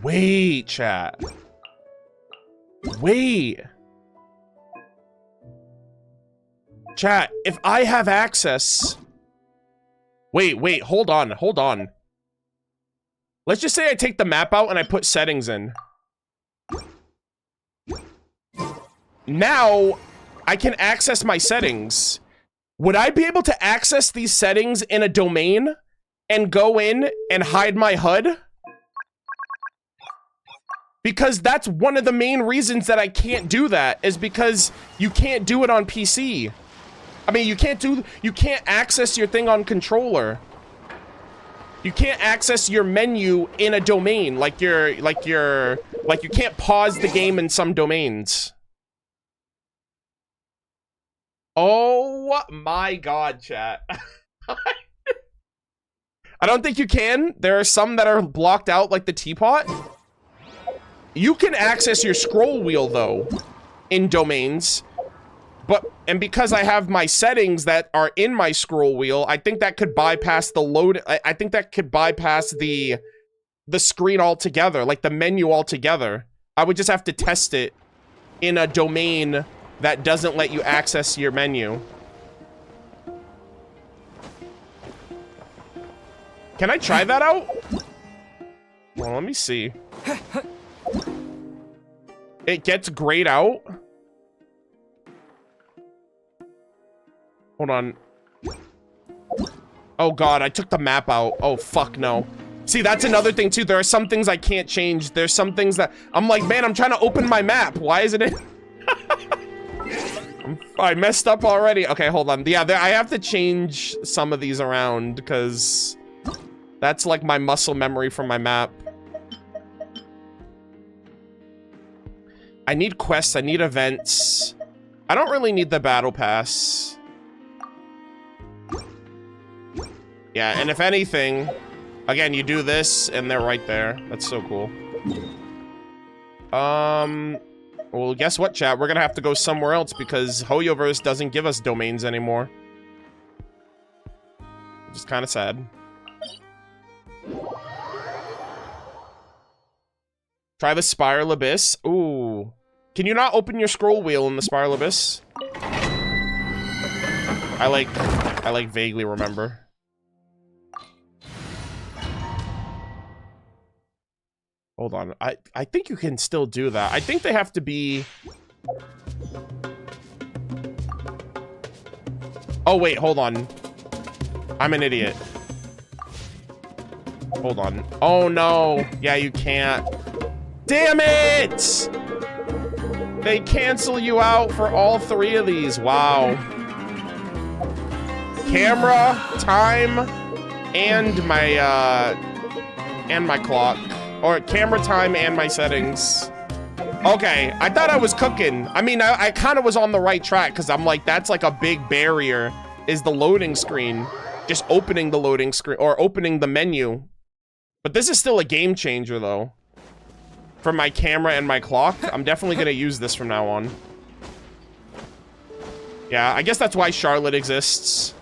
Wait, chat. Wait. Chat, if I have access... Wait, hold on. Let's just say I take the map out and I put settings in. Now, I can access my settings. Would I be able to access these settings in a domain and go in and hide my HUD? Because that's one of the main reasons that I can't do that, is because you can't do it on PC. I mean, you can't access your thing on controller. You can't access your menu in a domain, like you can't pause the game in some domains. Oh my god, chat. I don't think you can. There are some that are blocked out, like the teapot. You can access your scroll wheel, though, in domains. And because I have my settings that are in my scroll wheel, I think that could bypass the load. I think that could bypass the screen altogether, like the menu altogether. I would just have to test it in a domain that doesn't let you access your menu. Can I try that out? Well, let me see. It gets grayed out. Hold on. Oh god, I took the map out. Oh fuck no. See, that's another thing too. There are some things I can't change. There's some things that I'm like, man, I'm trying to open my map. Why isn't it? I messed up already. Okay, hold on. Yeah, I have to change some of these around because that's like my muscle memory from my map. I need quests. I need events. I don't really need the battle pass. Yeah, and if anything, again, you do this and they're right there. That's so cool. Well, guess what, chat? We're gonna have to go somewhere else because Hoyoverse doesn't give us domains anymore. Which is kind of sad. Try the Spiral Abyss. Ooh. Can you not open your scroll wheel in the Spiral Abyss? I like vaguely remember. Hold on. I think you can still do that. I think they have to be... Oh, wait. Hold on. I'm an idiot. Hold on. Oh, no. Yeah, you can't. Damn it! They cancel you out for all three of these. Wow. Camera, time, and my clock. Or camera time and my settings. Okay, I thought I was cooking. I mean, I kind of was on the right track because I'm like, that's like a big barrier is the loading screen. Just opening the loading screen or opening the menu. But this is still a game changer though. For my camera and my clock. I'm definitely going to use this from now on. Yeah, I guess that's why Charlotte exists.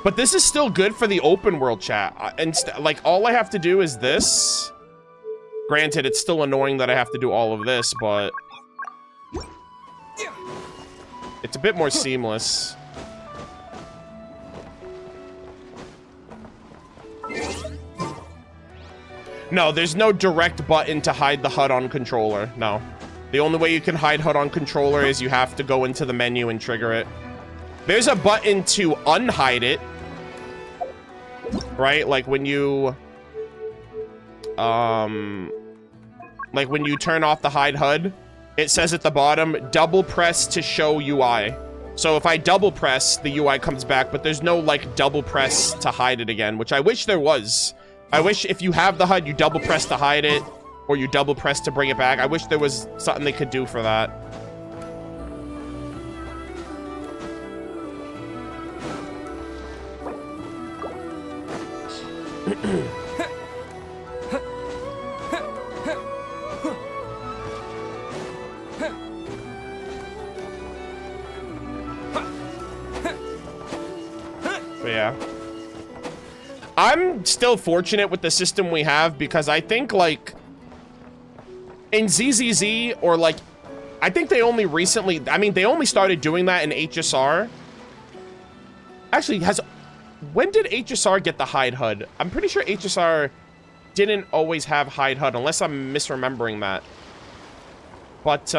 But this is still good for the open world chat. And like all I have to do is this. Granted, it's still annoying that I have to do all of this, but it's a bit more seamless. No, there's no direct button to hide the HUD on controller. No. The only way you can hide HUD on controller is you have to go into the menu and trigger it. There's a button to unhide it. Right? Like when you... like when you turn off the hide HUD, it says at the bottom, double press to show UI. So if I double press, the UI comes back, but there's no like double press to hide it again, which I wish there was. I wish if you have the HUD, you double press to hide it, or you double press to bring it back. I wish there was something they could do for that. But yeah. I'm still fortunate with the system we have because I think, like, in ZZZ, or, like, I think they only recently, I mean, they only started doing that in HSR. Actually, when did HSR get the hide HUD? I'm pretty sure HSR didn't always have hide HUD, unless I'm misremembering that. But,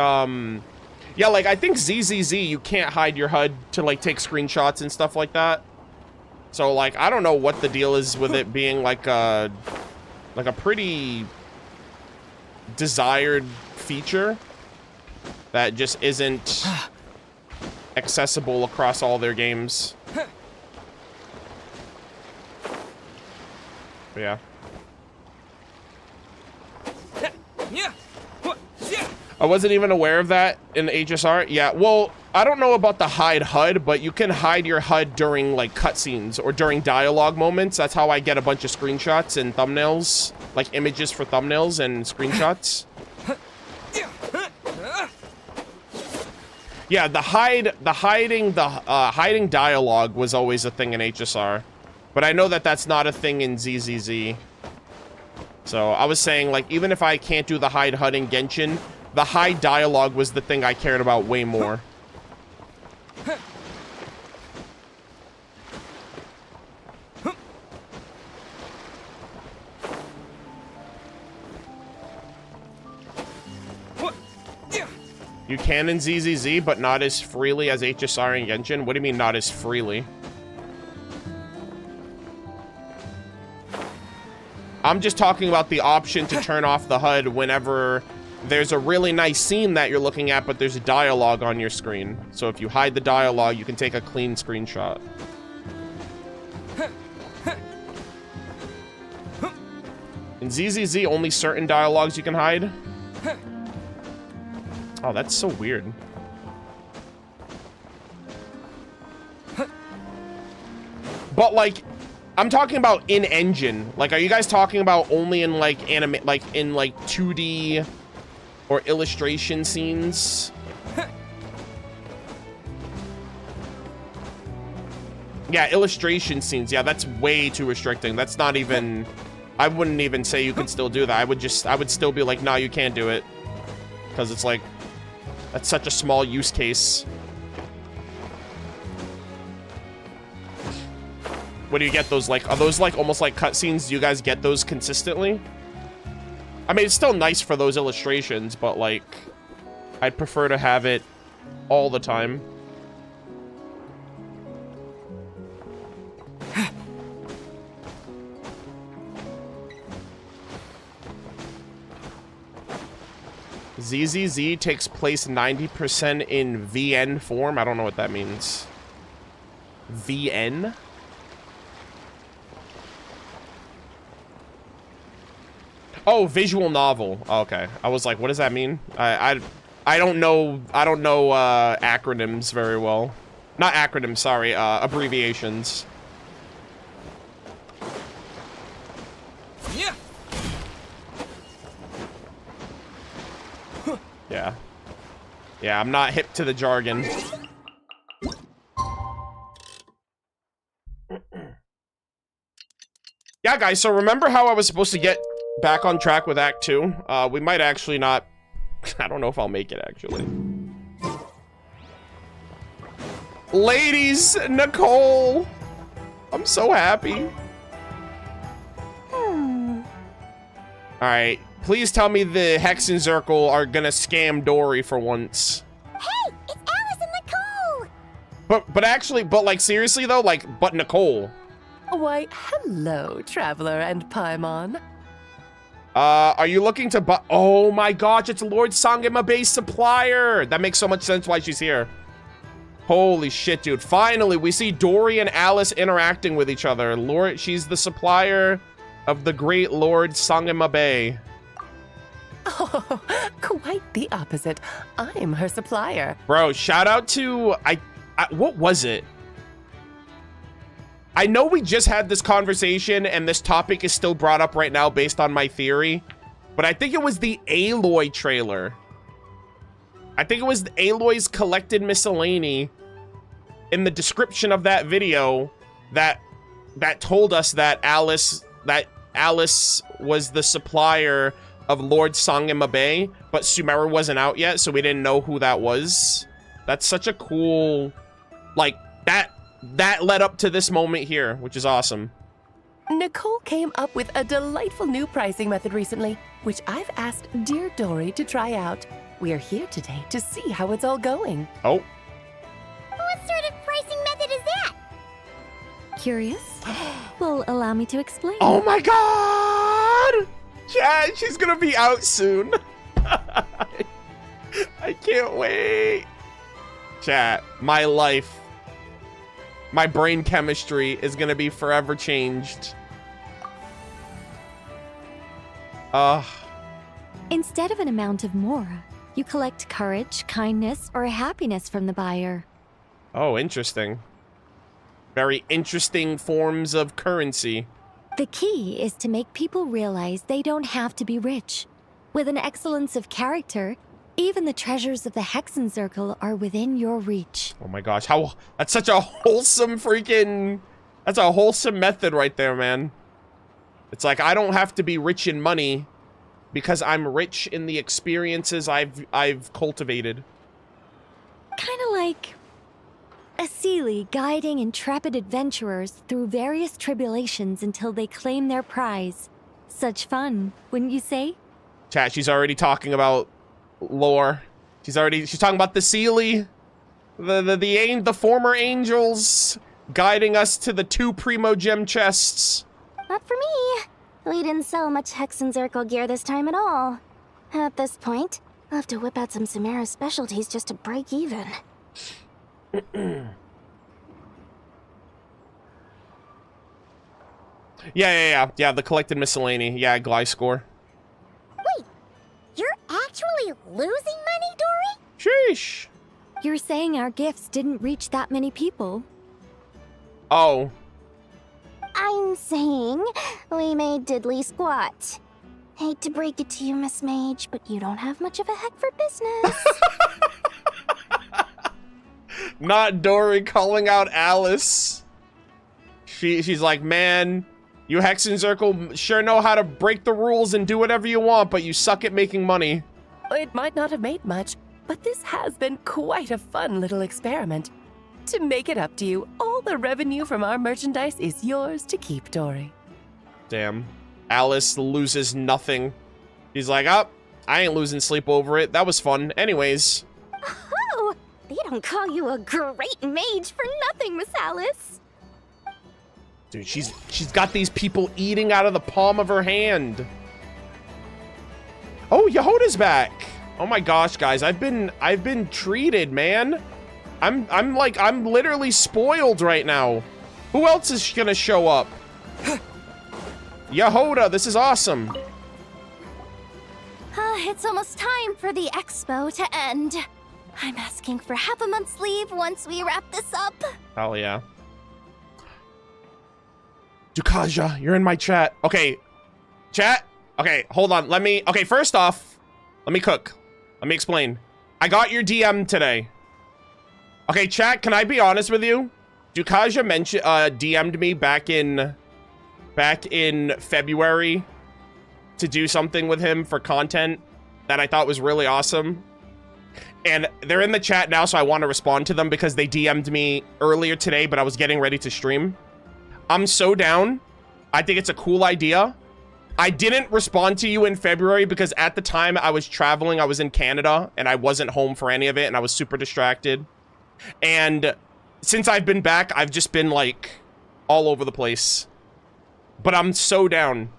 yeah, like, I think ZZZ, you can't hide your HUD to, like, take screenshots and stuff like that. So, like, I don't know what the deal is with it being, like a pretty desired feature that just isn't accessible across all their games. But yeah. I wasn't even aware of that in HSR. Yeah, well, I don't know about the hide HUD, but you can hide your HUD during, like, cutscenes or during dialogue moments. That's how I get a bunch of screenshots and thumbnails, like images for thumbnails and screenshots. Yeah, hiding dialogue was always a thing in HSR, but I know that that's not a thing in ZZZ. So I was saying, like, even if I can't do the hide HUD in Genshin, the hide dialogue was the thing I cared about way more. You can in ZZZ, but not as freely as HSR and Genshin? What do you mean not as freely? I'm just talking about the option to turn off the HUD whenever there's a really nice scene that you're looking at, but there's a dialogue on your screen. So if you hide the dialogue, you can take a clean screenshot. In ZZZ, only certain dialogues you can hide. Oh, that's so weird. But, like, I'm talking about in-engine. Like, are you guys talking about only in, like, anime, like, in, like, 2D or illustration scenes? Yeah, illustration scenes. Yeah, that's way too restricting. That's not even... I wouldn't even say you could still do that. I would still be like, no, you can't do it. Because it's like... That's such a small use case. What do you get those, like, are those, like, almost like cutscenes? Do you guys get those consistently? I mean, it's still nice for those illustrations, but, like, I'd prefer to have it all the time. ZZZ takes place 90% in VN form. I don't know what that means. VN? Oh, visual novel. Oh, okay. I was like, what does that mean? I don't know acronyms very well. Not acronyms, sorry, abbreviations. Yeah. Yeah. Yeah, I'm not hip to the jargon. Yeah, guys, so remember how I was supposed to get back on track with Act 2. We might actually not... I don't know if I'll make it, actually. Ladies, Nicole! I'm so happy. Alright, please tell me the Hex and Zirkel are gonna scam Dory for once. Hey, it's Alice and Nicole! But actually, like seriously though, like, but Nicole. Why, hello, Traveler and Paimon. Are you looking to buy? Oh my gosh, it's Lord Sangemabe's supplier. That makes so much sense why she's here. Holy shit, dude. Finally, we see Dory and Alice interacting with each other. Lord, she's the supplier of the great Lord Sangemabe. Oh, quite the opposite. I'm her supplier. Bro, shout out to... what was it? I know we just had this conversation and this topic is still brought up right now based on my theory, but I think it was the Aloy trailer. I think it was Aloy's collected miscellany in the description of that video that told us that Alice was the supplier of Lord Sangemabe, but Sumeru wasn't out yet, so we didn't know who that was. That's such a cool, like, that led up to this moment here, which is awesome. Nicole came up with a delightful new pricing method recently, which I've asked dear Dory to try out. We're here today to see how it's all going. Oh. What sort of pricing method is that? Curious? Well, allow me to explain. Oh my god! Chat, she's gonna be out soon. I can't wait. Chat, my life, my brain chemistry is gonna be forever changed. Instead of an amount of mora, you collect courage, kindness, or happiness from the buyer. Oh, interesting. Very interesting forms of currency. The key is to make people realize they don't have to be rich. With an excellence of character, even the treasures of the Hexen Circle are within your reach. Oh my gosh, that's such a wholesome that's a wholesome method right there, man. It's like, I don't have to be rich in money because I'm rich in the experiences I've cultivated. Kind of like a Sealy guiding intrepid adventurers through various tribulations until they claim their prize. Such fun, wouldn't you say? Chat, she's already talking about lore. She's talking about the Sealy, the former angels guiding us to the 2 primo gem chests. Not for me. We didn't sell much Hexen Zirkel gear this time at all. At this point, I'll have to whip out some Samara specialties just to break even. Yeah, the collected miscellany. Yeah, Gliscor. Wait, you're actually losing money, Dory? Sheesh. You're saying our gifts didn't reach that many people? Oh. I'm saying we made diddly squat. Hate to break it to you, Miss Mage, but you don't have much of a heck for business. Not Dory calling out Alice. She's like, man, you Hexen Zirkel sure know how to break the rules and do whatever you want, but you suck at making money. It might not have made much, but this has been quite a fun little experiment. To make it up to you, all the revenue from our merchandise is yours to keep, Dory. Damn. Alice loses nothing. She's like, oh, I ain't losing sleep over it. That was fun. Anyways. Oh, they don't call you a great mage for nothing, Miss Alice. Dude, she's got these people eating out of the palm of her hand. Oh, Yehoda's back. Oh my gosh, guys, I've been treated, man. I'm literally spoiled right now. Who else is gonna show up? Yehoda, this is awesome. It's almost time for the expo to end. I'm asking for half a month's leave once we wrap this up. Hell yeah. Dukaja, you're in my chat. Okay, chat. Okay, hold on. Okay, first off, let me cook. Let me explain. I got your DM today. Okay, chat, can I be honest with you? Dukaja DM'd me back in February to do something with him for content that I thought was really awesome. And they're in the chat now, so I want to respond to them because they DM'd me earlier today, but I was getting ready to stream. I'm so down. I think it's a cool idea. I didn't respond to you in February because at the time I was traveling. I was in Canada and I wasn't home for any of it and I was super distracted. And since I've been back, I've just been like all over the place. But I'm so down.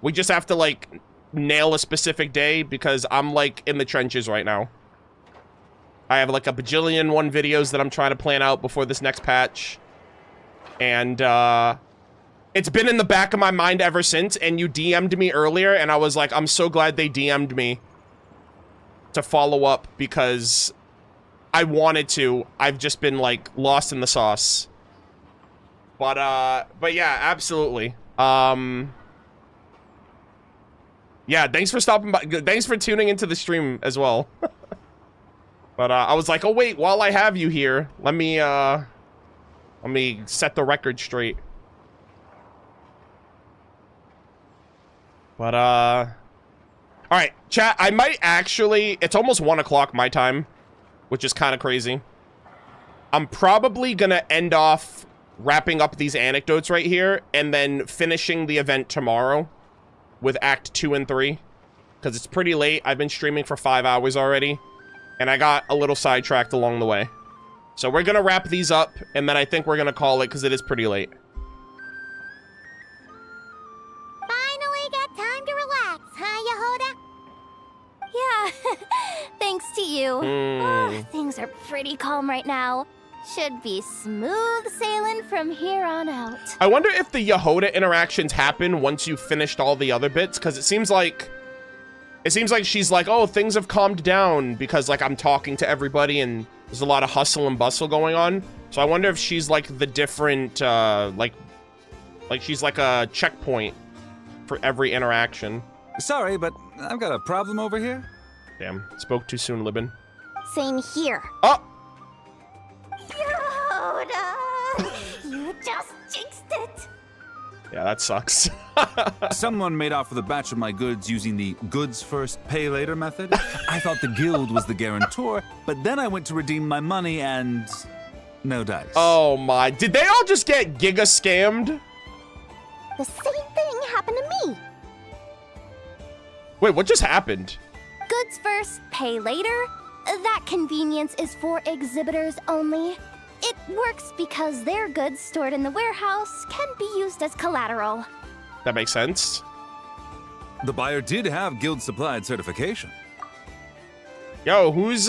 We just have to like nail a specific day because I'm like in the trenches right now. I have like a bajillion videos that I'm trying to plan out before this next patch. And it's been in the back of my mind ever since, and you DM'd me earlier, and I was like, I'm so glad they DM'd me to follow up because I wanted to. I've just been like lost in the sauce. But yeah, absolutely. Yeah, thanks for stopping by. Thanks for tuning into the stream as well. But I was like, oh wait, while I have you here, let me set the record straight. But all right, chat, I might actually, it's almost 1 o'clock my time, which is kind of crazy. I'm probably gonna end off wrapping up these anecdotes right here and then finishing the event tomorrow with Act 2 and 3 because it's pretty late. I've been streaming for 5 hours already. And I got a little sidetracked along the way. So we're going to wrap these up, and then I think we're going to call it because it is pretty late. Finally got time to relax, huh, Yehoda? Yeah, thanks to you. Oh, things are pretty calm right now. Should be smooth sailing from here on out. I wonder if the Yehoda interactions happen once you've finished all the other bits, because it seems like she's like, oh, things have calmed down because like I'm talking to everybody and there's a lot of hustle and bustle going on. So I wonder if she's like the different, like she's like a checkpoint for every interaction. Sorry, but I've got a problem over here. Damn, spoke too soon, Libin. Same here. Oh! Yoda! You just jinxed it! Yeah, that sucks. Someone made off with a batch of my goods using the goods first, pay later method. I thought the guild was the guarantor, but then I went to redeem my money and no dice. Oh my, did they all just get giga scammed? The same thing happened to me. Wait, what just happened? Goods first, pay later? That convenience is for exhibitors only. It works because their goods stored in the warehouse can be used as collateral. That makes sense. The buyer did have guild-supplied certification. Yo, who's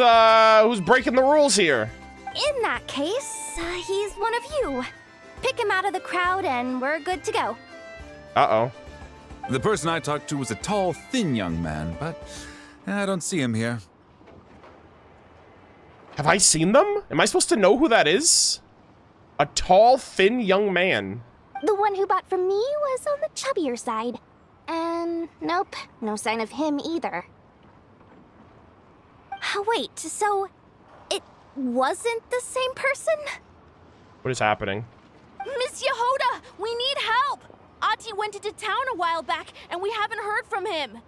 breaking the rules here? In that case, he's one of you. Pick him out of the crowd and we're good to go. Uh-oh. The person I talked to was a tall, thin young man, but I don't see him here. Have I seen them? Am I supposed to know who that is? A tall, thin young man. The one who bought from me was on the chubbier side. And nope, no sign of him either. Wait, so it wasn't the same person? What is happening? Miss Yehoda, we need help! Ati went into town a while back, and we haven't heard from him.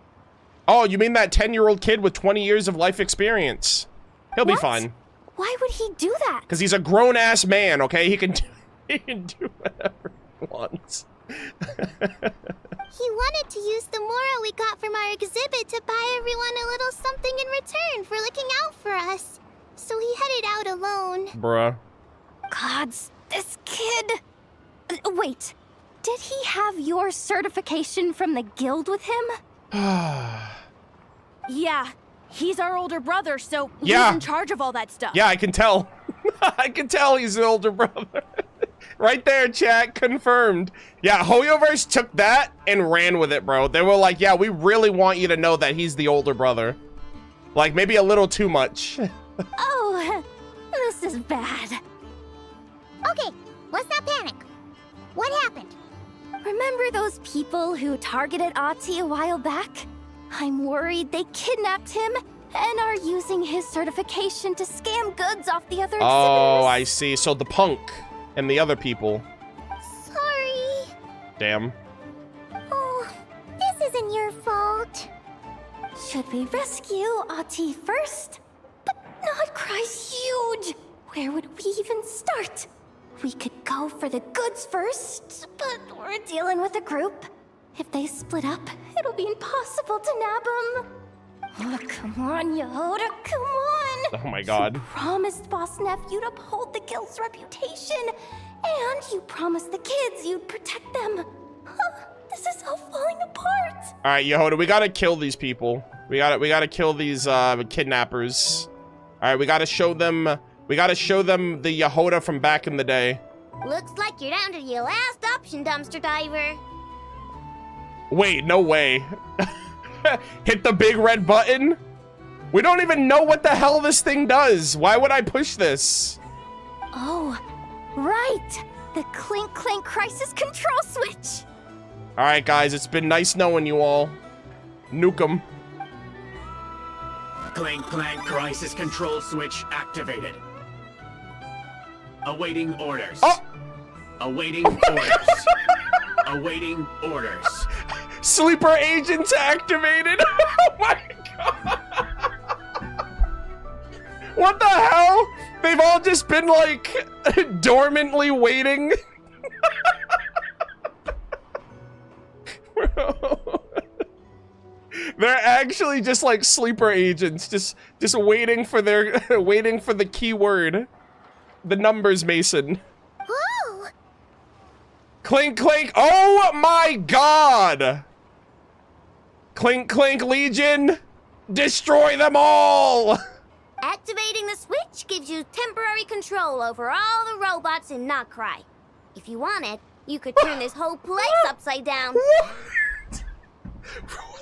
Oh, you mean that 10-year-old kid with 20 years of life experience? He'll be fine. Why would he do that? Because he's a grown-ass man, okay? He can do whatever he wants. He wanted to use the moral we got from our exhibit to buy everyone a little something in return for looking out for us. So he headed out alone. Bruh. Gods, this kid... Wait, did he have your certification from the guild with him? Yeah, he's our older brother, so he's in charge of all that stuff. Yeah, I can tell. I can tell he's an older brother. Right there, chat, confirmed. Yeah, Hoyoverse took that and ran with it, bro. They were like, yeah, we really want you to know that he's the older brother. Like, maybe a little too much. Oh, this is bad. Okay, let's not panic. What happened? Remember those people who targeted Ati a while back? I'm worried they kidnapped him and are using his certification to scam goods off the other exhibitors. Oh, I see. So the punk and the other people. Sorry. Damn. Oh, this isn't your fault. Should we rescue Ahti first? But Nodcry's huge! Where would we even start? We could go for the goods first, but we're dealing with a group. If they split up, it'll be impossible to nab them. Oh, come on, Yehoda, come on! Oh my god. You promised Boss Neff you'd uphold the guild's reputation, and you promised the kids you'd protect them. Huh, this is all falling apart. All right, Yehoda, we gotta kill these people. We gotta kill these kidnappers. All right, we gotta show them the Yehoda from back in the day. Looks like you're down to your last option, dumpster diver. Wait, no way. Hit the big red button? We don't even know what the hell this thing does. Why would I push this? Oh, right. The Clink Clank Crisis Control Switch. All right, guys, it's been nice knowing you all. Nuke 'em. Clank Clank Crisis Control Switch activated. Awaiting orders. Oh! Awaiting orders. Awaiting orders. Sleeper agents activated. Oh my god. What the hell? They've all just been like dormantly waiting. They're actually just like sleeper agents, just waiting for their waiting for the keyword, the numbers mason. Whoa! Clink clink! Oh my god! Clink clink Legion, destroy them all! Activating the switch gives you temporary control over all the robots in Krai. If you want it, you could turn this whole place upside down. What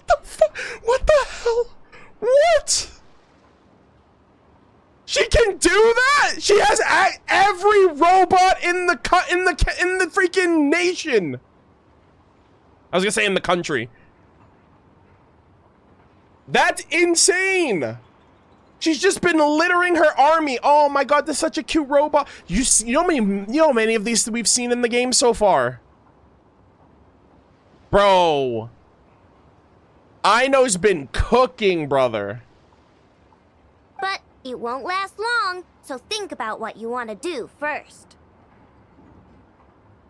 the fuck? What the hell? What? She can do that? She has every robot in the freaking nation. I was gonna say in the country. That's insane. She's just been littering her army. Oh my god, that's such a cute robot. You know how many of these we've seen in the game so far? Bro. Ino's been cooking, brother. But it won't last long, so think about what you want to do first.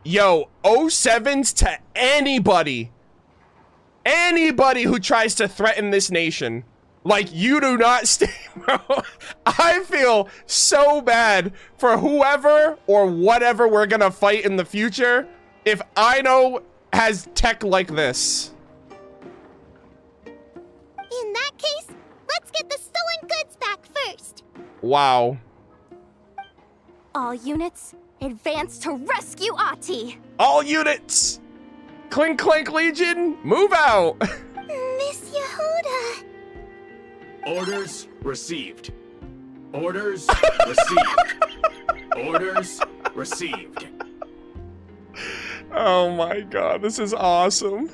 Yo, 07s to anybody. Anybody who tries to threaten this nation. Like, you do not stay, bro. I feel so bad for whoever or whatever we're gonna fight in the future if Ino has tech like this. In that case, let's get the stolen goods back first. Wow. All units, advance to rescue Ahti. All units! Clink Clank Legion, move out! Miss Yehoda. Orders received. Orders received. Orders received. Oh my god, this is awesome.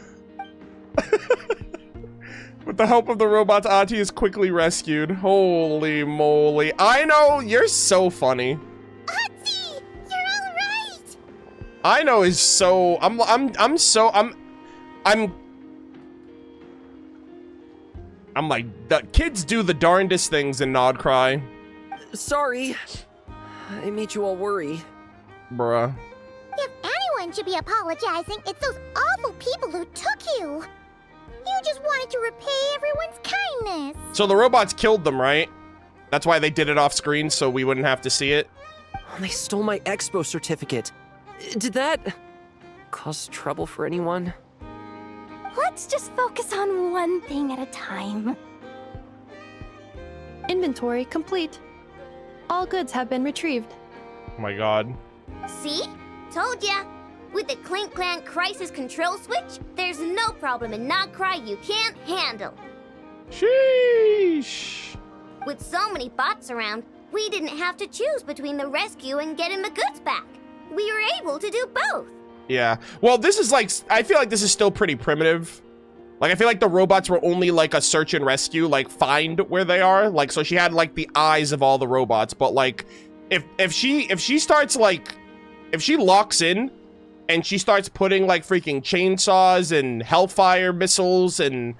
With the help of the robots, Ahti is quickly rescued. Holy moly. I know, you're so funny. Ahti, you're all right. I know is so I'm like, the kids do the darndest things in Krai. Sorry. I made you all worry. Bruh. If anyone should be apologizing, it's those awful people who took you. You just wanted to repay everyone's kindness. So the robots killed them, right? That's why they did it off screen, so we wouldn't have to see it? They stole my Expo certificate. Did that cause trouble for anyone? Let's just focus on one thing at a time. Inventory complete. All goods have been retrieved. Oh my god. See? Told ya. With the Clink Clank Crisis Control Switch, there's no problem in Krai you can't handle. Sheesh. With so many bots around, we didn't have to choose between the rescue and getting the goods back. We were able to do both. Yeah. Well, this is like, I feel like this is still pretty primitive. Like, I feel like the robots were only like a search and rescue, like find where they are. Like, so she had like the eyes of all the robots. But like, if she starts like, if she locks in and she starts putting like freaking chainsaws and hellfire missiles and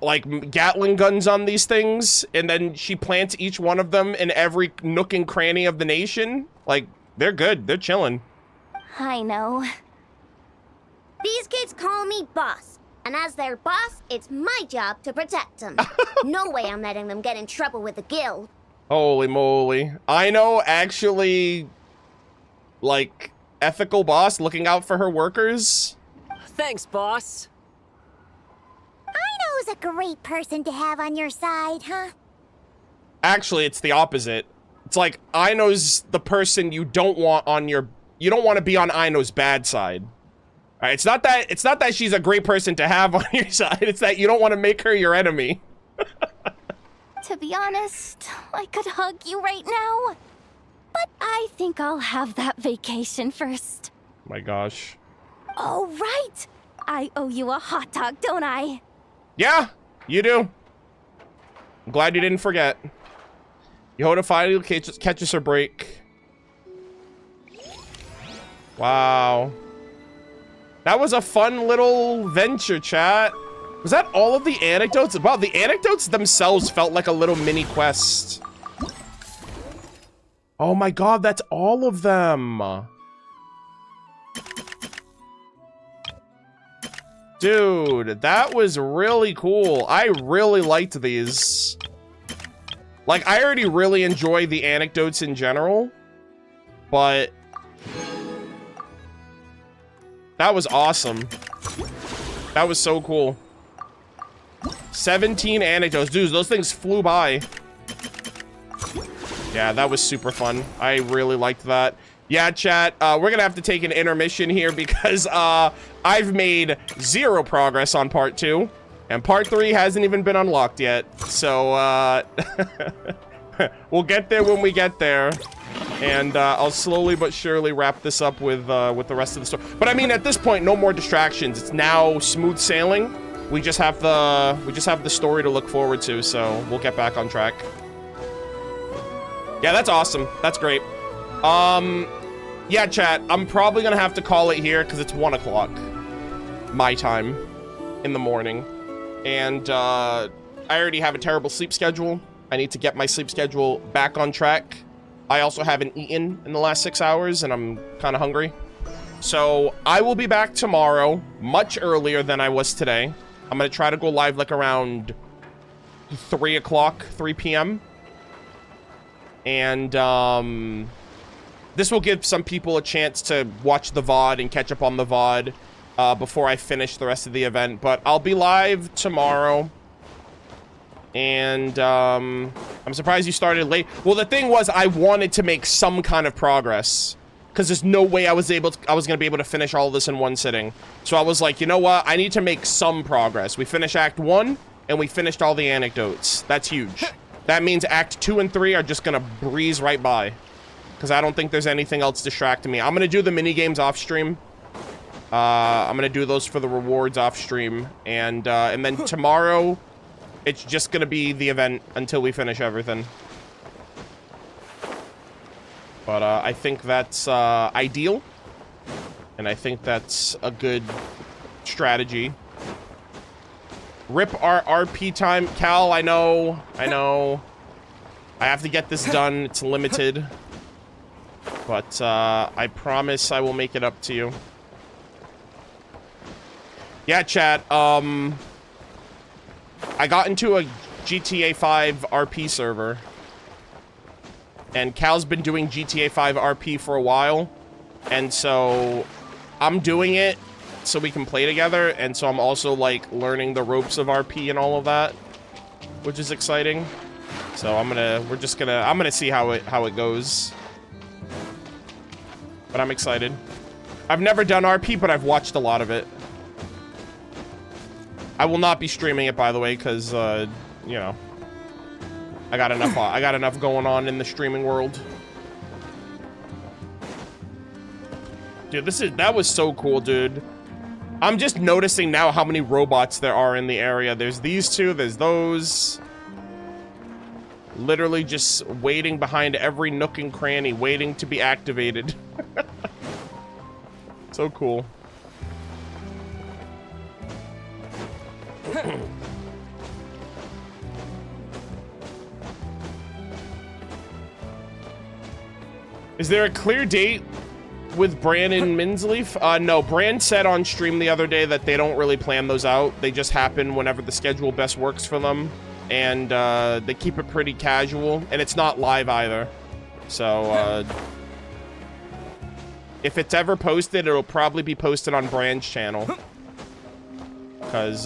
like Gatling guns on these things, and then she plants each one of them in every nook and cranny of the nation. Like, they're good. They're chilling. I know. These kids call me boss, and as their boss, it's my job to protect them. No way I'm letting them get in trouble with the guild. Holy moly. I know, actually, like, ethical boss looking out for her workers. Thanks, boss. Ino's a great person to have on your side, huh? Actually, it's the opposite. It's like, Ino's the person you don't want on your... You don't want to be on Ino's bad side. All right, it's not that she's a great person to have on your side. It's that you don't want to make her your enemy. To be honest, I could hug you right now. But I think I'll have that vacation first. My gosh. Oh, right. I owe you a hot dog, don't I? Yeah, you do. I'm glad you didn't forget. Yehoda finally catches her break. Wow. That was a fun little venture, chat. Was that all of the anecdotes? Wow, the anecdotes themselves felt like a little mini quest. Oh my god, that's all of them. Dude, that was really cool. I really liked these. Like, I already really enjoy the anecdotes in general, but that was awesome. That was so cool. 17 anecdotes. Dude, those things flew by. Yeah, that was super fun. I really liked that. Yeah, chat, we're gonna have to take an intermission here because I've made 0 progress on part 2, and part 3 hasn't even been unlocked yet. So we'll get there when we get there, and I'll slowly but surely wrap this up with the rest of the story. But I mean, at this point, no more distractions. It's now smooth sailing. We just have the story to look forward to, so we'll get back on track. Yeah, that's awesome. That's great. Yeah, chat, I'm probably gonna have to call it here because it's 1 o'clock my time in the morning. And I already have a terrible sleep schedule. I need to get my sleep schedule back on track. I also haven't eaten in the last 6 hours and I'm kind of hungry. So I will be back tomorrow, much earlier than I was today. I'm gonna try to go live like around 3 o'clock, 3 p.m. And this will give some people a chance to watch the VOD and catch up on the VOD before I finish the rest of the event. But I'll be live tomorrow. And I'm surprised you started late. Well, the thing was, I wanted to make some kind of progress, because there's no way I was gonna be able to finish all of this in one sitting. So I was like, you know what? I need to make some progress. We finished Act 1, and we finished all the anecdotes. That's huge. That means Act 2 and 3 are just gonna breeze right by, because I don't think there's anything else distracting me. I'm gonna do the mini games off stream. I'm gonna do those for the rewards off stream, and then tomorrow, it's just gonna be the event until we finish everything. But I think that's ideal, and I think that's a good strategy. Rip our RP time. Cal, I know. I have to get this done. It's limited. But I promise I will make it up to you. Yeah, chat. I got into a GTA 5 RP server. And Cal's been doing GTA 5 RP for a while. And so I'm doing it so we can play together. And so I'm also like learning the ropes of RP and all of that, which is exciting. So I'm gonna see how it goes. But I'm excited. I've never done RP, but I've watched a lot of it. I will not be streaming it, by the way, because you know, I got enough going on in the streaming world. Dude, that was so cool, dude. I'm just noticing now how many robots there are in the area. There's these two, there's those. Literally just waiting behind every nook and cranny, waiting to be activated. So cool. Is there a clear date with Bran and Minsleaf? No, Bran said on stream the other day that they don't really plan those out. They just happen whenever the schedule best works for them. And they keep it pretty casual. And it's not live either. So, if it's ever posted, it'll probably be posted on Bran's channel. Because,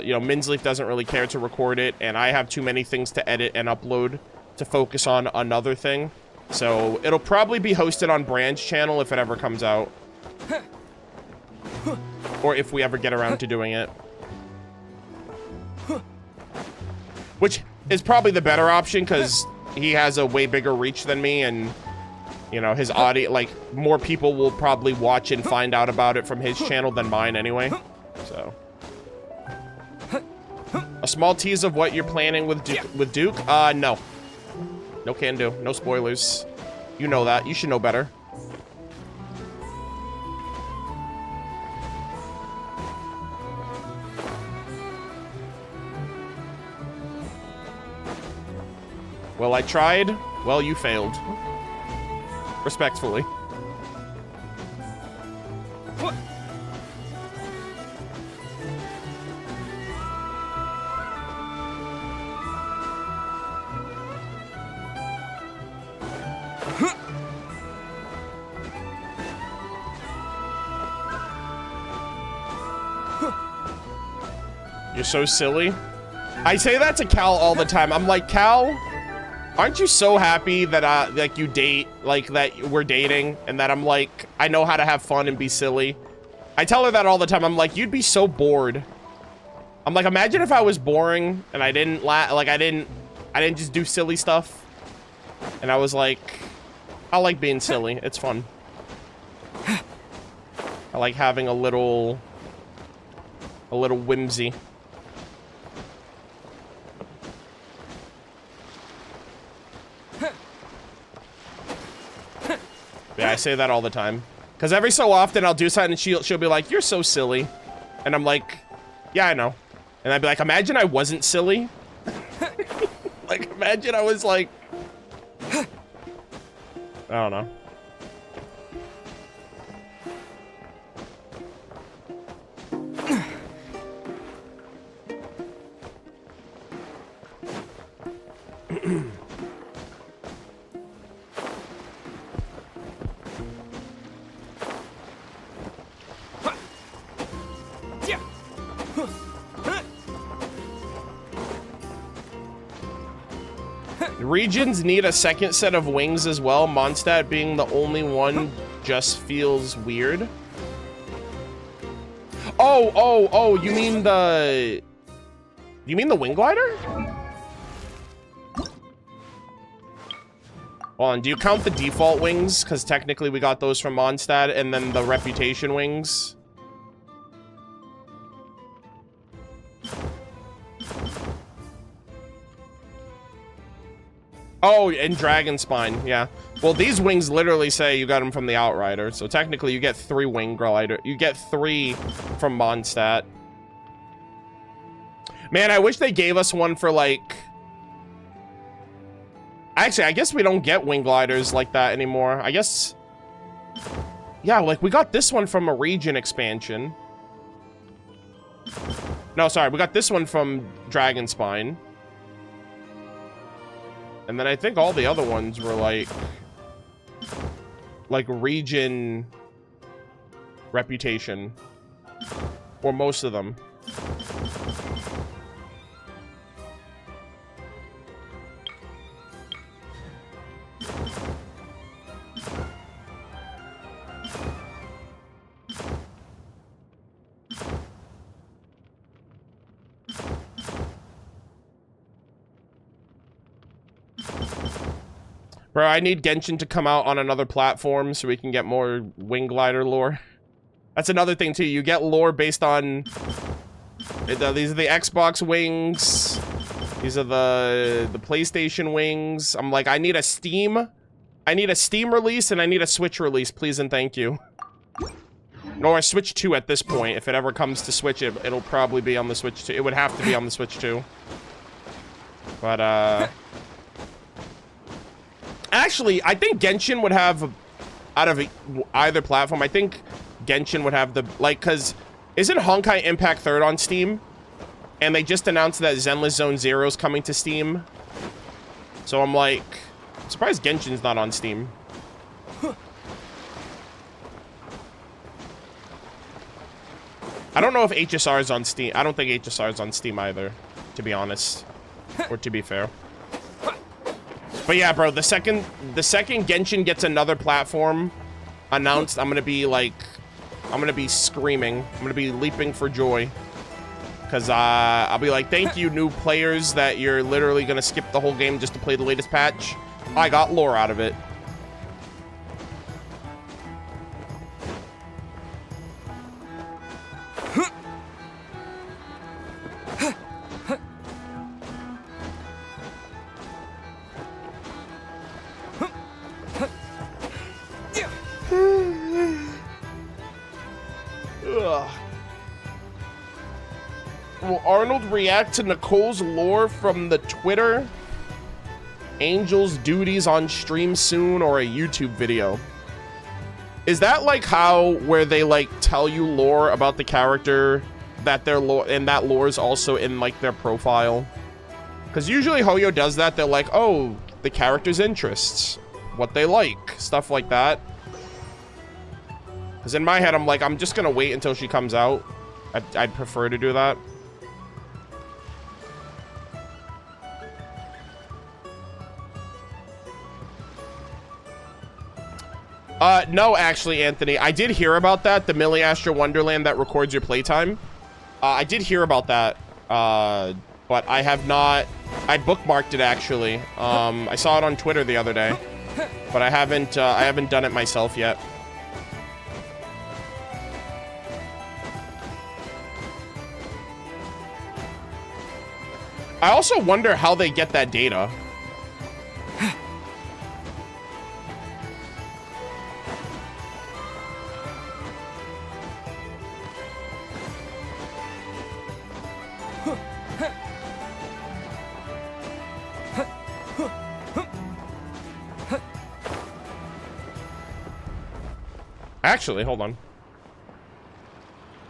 you know, Minsleaf doesn't really care to record it. And I have too many things to edit and upload to focus on another thing. So, it'll probably be hosted on Bran's channel if it ever comes out. Or if we ever get around to doing it. Which is probably the better option, because he has a way bigger reach than me, and, you know, his audience, like, more people will probably watch and find out about it from his channel than mine anyway. So. A small tease of what you're planning with Duke? No. No can do. No spoilers. You know that. You should know better. Well, I tried. Well, you failed. Respectfully. What? You're so silly. I say that to Cal all the time. I'm like, Cal, aren't you so happy that like you date, like that we're dating, and that I'm like, I know how to have fun and be silly. I tell her that all the time. I'm like, you'd be so bored. I'm like, imagine if I was boring and I didn't I didn't just do silly stuff. And I was like, I like being silly. It's fun. I like having a little whimsy. Yeah, I say that all the time. Because every so often I'll do something and she'll be like, you're so silly. And I'm like, yeah, I know. And I'd be like, imagine I wasn't silly. Like, imagine I was like, I don't know. Regions need a second set of wings as well. Mondstadt being the only one just feels weird. Oh, you mean the wing glider? Hold on, do you count the default wings? Because technically we got those from Mondstadt, and then the reputation wings. Oh, and Dragon Spine, yeah. Well, these wings literally say you got them from the Outrider, so technically you get 3 wing glider. You get 3 from Mondstadt. Man, I wish they gave us one for, like... Actually, I guess we don't get wing gliders like that anymore. I guess... Yeah, like, we got this one from a region expansion. No, sorry, we got this one from Dragon Spine. And then I think all the other ones were like region reputation. Or most of them. Bro, I need Genshin to come out on another platform so we can get more wing glider lore. That's another thing too. You get lore based on... these are the Xbox wings. These are the PlayStation wings. I'm like, I need a Steam release and I need a Switch release, please and thank you. Or a Switch 2 at this point. If it ever comes to Switch, it'll probably be on the Switch 2. It would have to be on the Switch 2. But, Actually, I think Genshin would have, out of either platform, I think Genshin would have the, like, because isn't Honkai Impact 3rd on Steam? And they just announced that Zenless Zone Zero is coming to Steam. So I'm like, I'm surprised Genshin's not on Steam. I don't know if HSR is on Steam. I don't think HSR is on Steam either, to be honest, or to be fair. But yeah, bro, the second Genshin gets another platform announced, I'm gonna be like, I'm gonna be screaming. I'm gonna be leaping for joy. Because I'll be like, thank you, new players, that you're literally gonna skip the whole game just to play the latest patch. I got lore out of it. Will Arnold react to Nicole's lore from the Twitter? Angel's duties on stream soon, or a YouTube video? Is that like how, where they like tell you lore about the character, that their lore, and that lore is also in like their profile? Because usually Hoyo does that. They're like, oh, the character's interests, what they like, stuff like that. Because in my head, I'm like, I'm just gonna wait until she comes out. I'd prefer to do that. No, actually, Anthony, I did hear about that, the Millie Astra Wonderland that records your playtime. I did hear about that, but I have not, I bookmarked it, actually. I saw it on Twitter the other day, but I haven't done it myself yet. I also wonder how they get that data. Actually, hold on.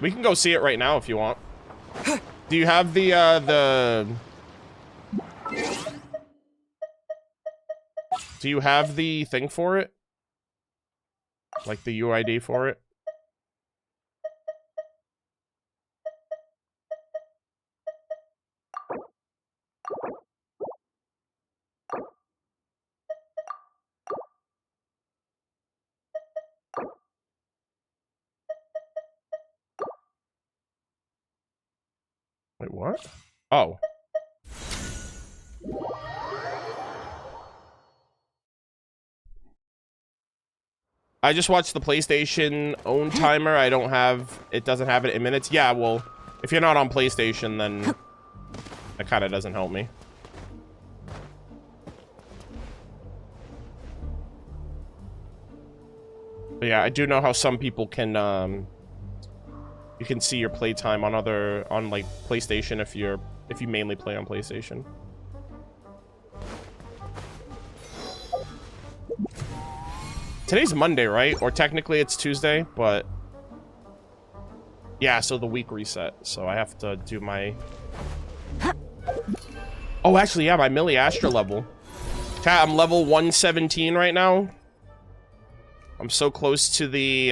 We can go see it right now if you want. Do you have the do you have the thing for it? Like the UID for it? Wait, what? Oh. I just watched the PlayStation own timer. I don't have, it doesn't have it in minutes. Yeah, well, if you're not on PlayStation, then that kind of doesn't help me. But yeah, I do know how some people can, you can see your playtime on other, on like PlayStation if you mainly play on PlayStation. Today's Monday, right? Or technically it's Tuesday, but yeah, so the week reset. So I have to do my... Oh, actually, yeah, my Millie Astra level. Chat, I'm level 117 right now. I'm so close to the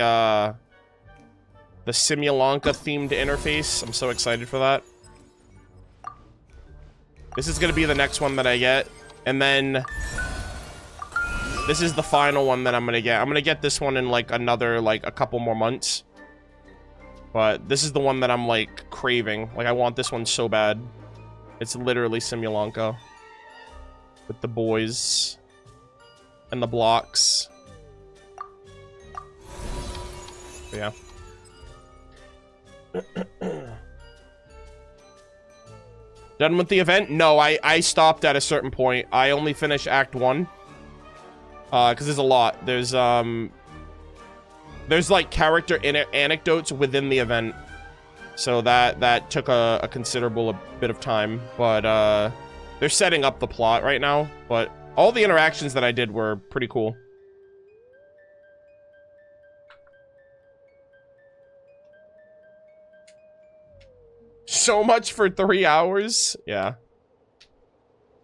Simulanka themed interface. I'm so excited for that. This is gonna be the next one that I get, and then this is the final one that I'm gonna get. I'm gonna get this one in like another, like a couple more months. But this is the one that I'm like craving. Like I want this one so bad. It's literally Simulanka. With the boys. And the blocks. Yeah. Done with the event? No, I stopped at a certain point. I only finished Act 1. Because there's a lot. There's like character anecdotes within the event. So that took a considerable bit of time. But they're setting up the plot right now. But All the interactions that I did were pretty cool. So much for 3 hours. Yeah.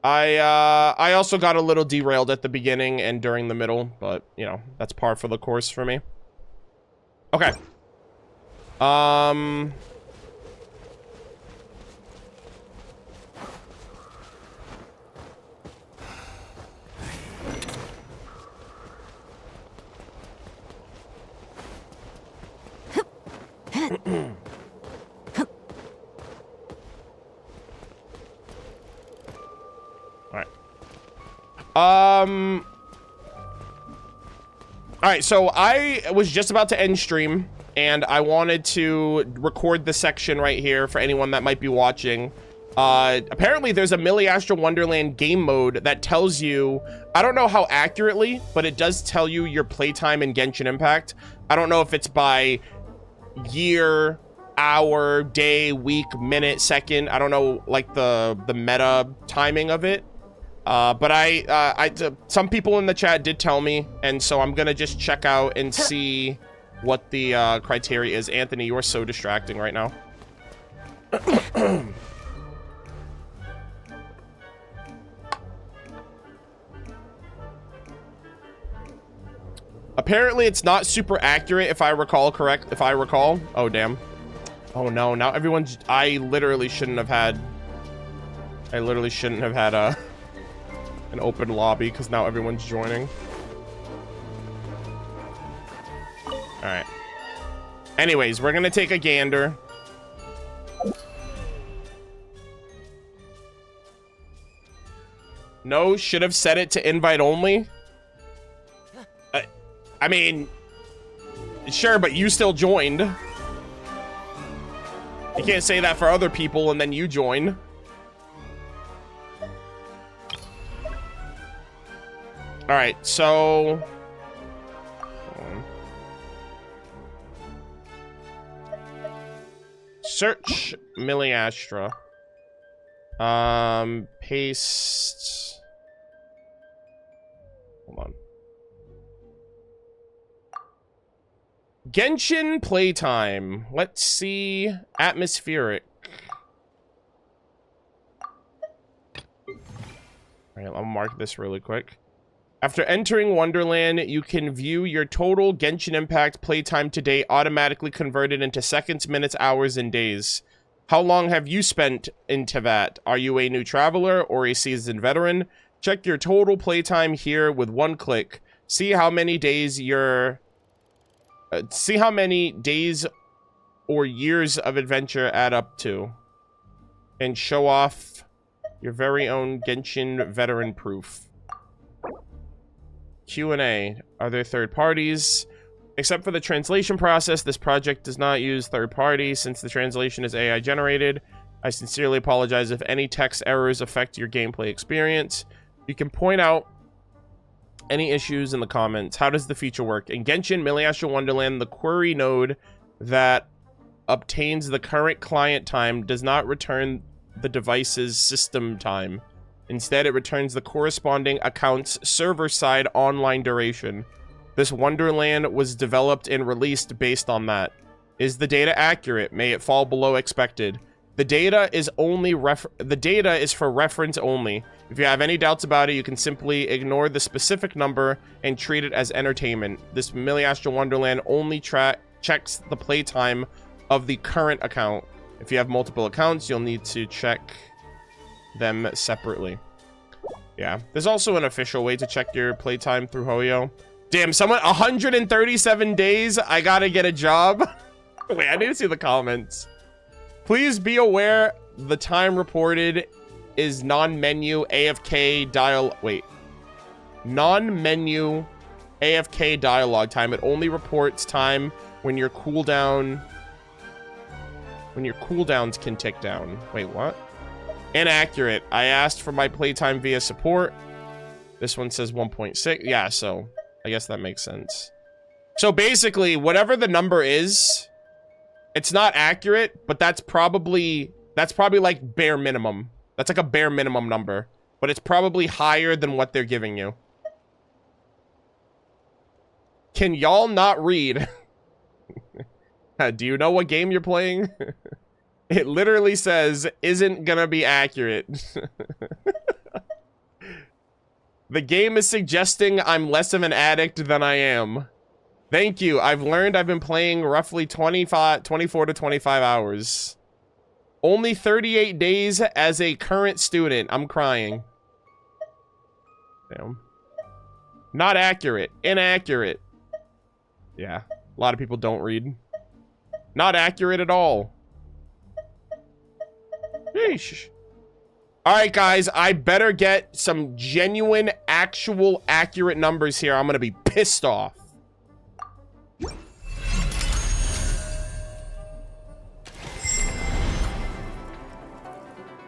I also got a little derailed at the beginning and during the middle, but, you know, that's par for the course for me. Okay. Alright, so I was just about to end stream, and I wanted to record the section right here for anyone that might be watching. Apparently there's a Millie Astro Wonderland game mode that tells you, I don't know how accurately, but it does tell you your playtime in Genshin Impact. I don't know if it's by year, hour, day, week, minute, second. I don't know, like, the meta timing of it. But some people in the chat did tell me, and so I'm gonna just check out and see what the criteria is. Anthony, you're so distracting right now. Apparently, it's not super accurate, if I recall. Oh, damn. Oh, no. Now everyone's... I literally shouldn't have had an open lobby, because now everyone's joining. Alright. Anyways, we're gonna take a gander. No, should have set it to invite only. I mean, sure, but you still joined. You can't say that for other people and then you join. All right, so search Millie Astra. Paste. Hold on. Genshin playtime. Let's see. Atmospheric. All right, I'll mark this really quick. After entering Wonderland, you can view your total Genshin Impact playtime to date automatically converted into seconds, minutes, hours, and days. How long have you spent into that? Are you a new traveler or a seasoned veteran? Check your total playtime here with one click. See how many days or years of adventure add up to. And show off your very own Genshin veteran proof. Q&A. Are there third parties? Except for the translation process, this project does not use third parties since the translation is AI generated. I sincerely apologize if any text errors affect your gameplay experience. You can point out any issues in the comments. How does the feature work? In Genshin, Millie Astro Wonderland, the query node that obtains the current client time does not return the device's system time. Instead, it returns the corresponding account's server-side online duration. This Wonderland was developed and released based on that. Is the data accurate? May it fall below expected. The data is for reference only. If you have any doubts about it, you can simply ignore the specific number and treat it as entertainment. This Millie Astro Wonderland only checks the playtime of the current account. If you have multiple accounts, you'll need to check them separately. Yeah, there's also an official way to check your playtime through Hoyo. Damn, someone 137 days. I gotta get a job. Wait, I need to see the comments. Please be aware the time reported is non-menu AFK non-menu AFK dialogue time. It only reports time when your cooldowns can tick down. Wait, what? Inaccurate. I asked for my playtime via support. This one says 1.6. Yeah, so I guess that makes sense. So basically, whatever the number is, it's not accurate, but that's probably like bare minimum. That's like a bare minimum number. but it's probably higher than what they're giving you. Can y'all not read? Do you know what game you're playing? It literally says, isn't gonna be accurate. The game is suggesting I'm less of an addict than I am. Thank you. I've learned I've been playing roughly 24 to 25 hours. Only 38 days as a current student. I'm crying. Damn. Not accurate. Inaccurate. Yeah. A lot of people don't read. Not accurate at all. Yeesh. Alright, guys. I better get some genuine, actual, accurate numbers here. I'm gonna be pissed off.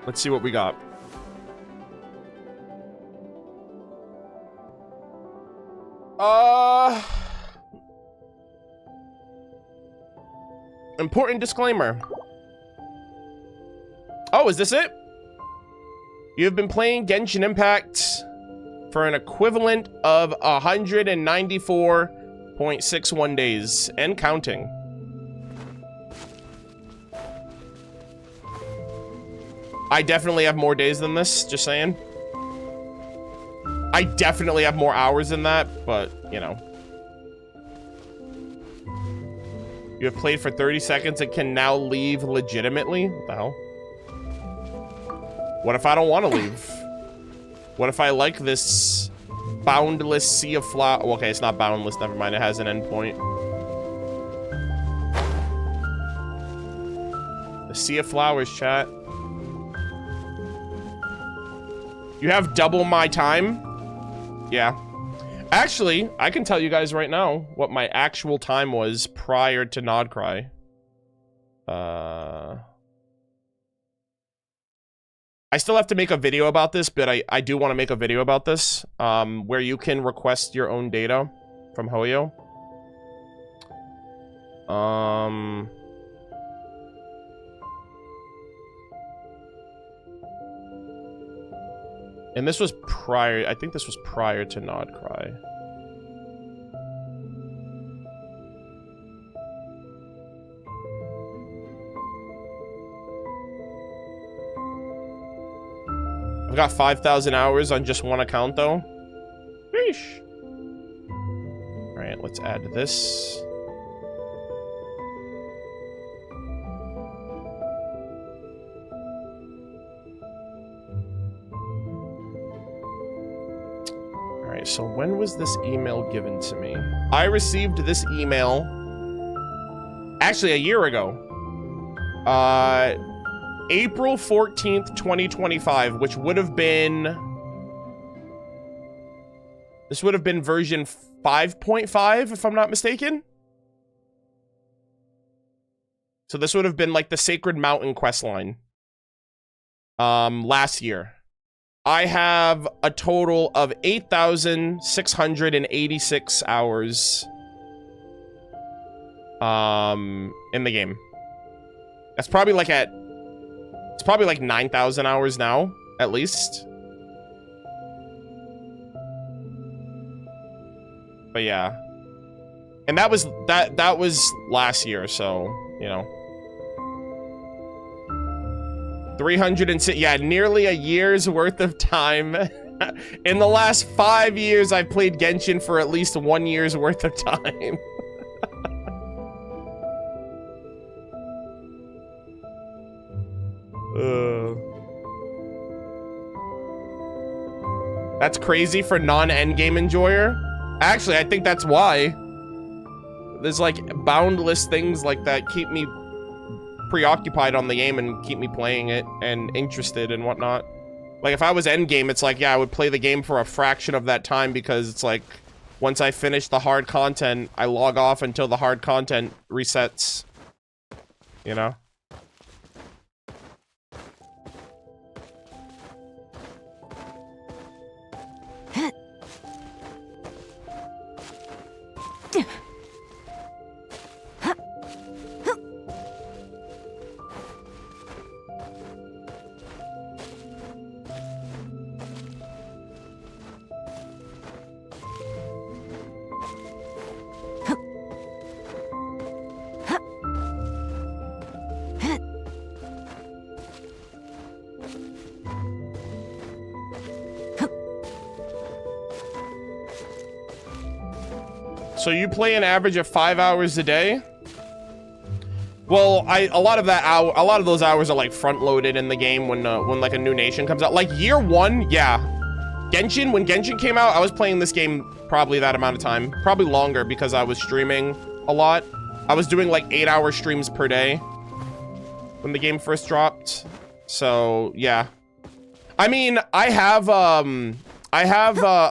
Let's see what we got. Important disclaimer. Oh, is this it? You have been playing Genshin Impact for an equivalent of 194.61 days and counting. I definitely have more days than this, just saying. I definitely have more hours than that, but, you know. You have played for 30 seconds and can now leave legitimately? What the hell? What if I don't want to leave? What if I like this boundless sea of flowers? Okay, it's not boundless, never mind, it has an endpoint. The sea of flowers, chat. You have double my time? Yeah. Actually, I can tell you guys right now what my actual time was prior to Krai. I still have to make a video about this, but I do want to make a video about this, where you can request your own data from Hoyo. And this was prior, I think this was prior to Krai. I've got 5,000 hours on just one account, though. Sheesh. Alright, let's add this. Alright, so when was this email given to me? I received this email actually a year ago. April 14th, 2025, which would have been... This would have been version 5.5, if I'm not mistaken. So this would have been like the Sacred Mountain questline. Last year. I have a total of 8,686 hours in the game. That's probably like at... It's probably like 9,000 hours now, at least. But yeah. And that was last year, so, you know. 306, yeah, nearly a year's worth of time. In the last 5 years, I've played Genshin for at least 1 year's worth of time. That's crazy for non-endgame enjoyer. Actually, I think that's why. There's like boundless things like that keep me preoccupied on the game and keep me playing it and interested and whatnot. Like if I was endgame, it's like, yeah, I would play the game for a fraction of that time because it's like once I finish the hard content, I log off until the hard content resets. You know? So you play an average of 5 hours a day? Well, a lot of those hours are like front loaded in the game when like a new nation comes out. Like year 1, yeah. Genshin, when Genshin came out, I was playing this game probably that amount of time. Probably longer because I was streaming a lot. I was doing like 8-hour streams per day when the game first dropped. So, yeah. I mean, I have a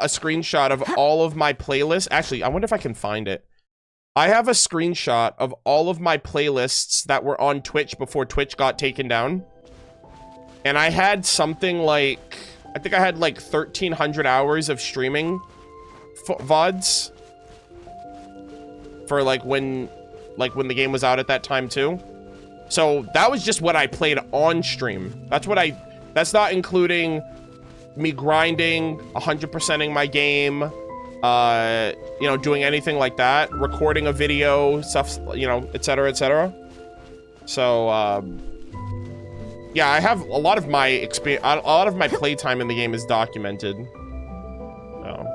screenshot of all of my playlists. Actually, I wonder if I can find it. I have a screenshot of all of my playlists that were on Twitch before Twitch got taken down. And I had something like, I think I had like 1,300 hours of streaming VODs for like when the game was out at that time too. So that was just what I played on stream. That's not including me grinding, 100%ing my game, you know, doing anything like that, recording a video, stuff, you know, etc., etc. So, yeah, I have a lot of my experience, a lot of my playtime in the game is documented. So.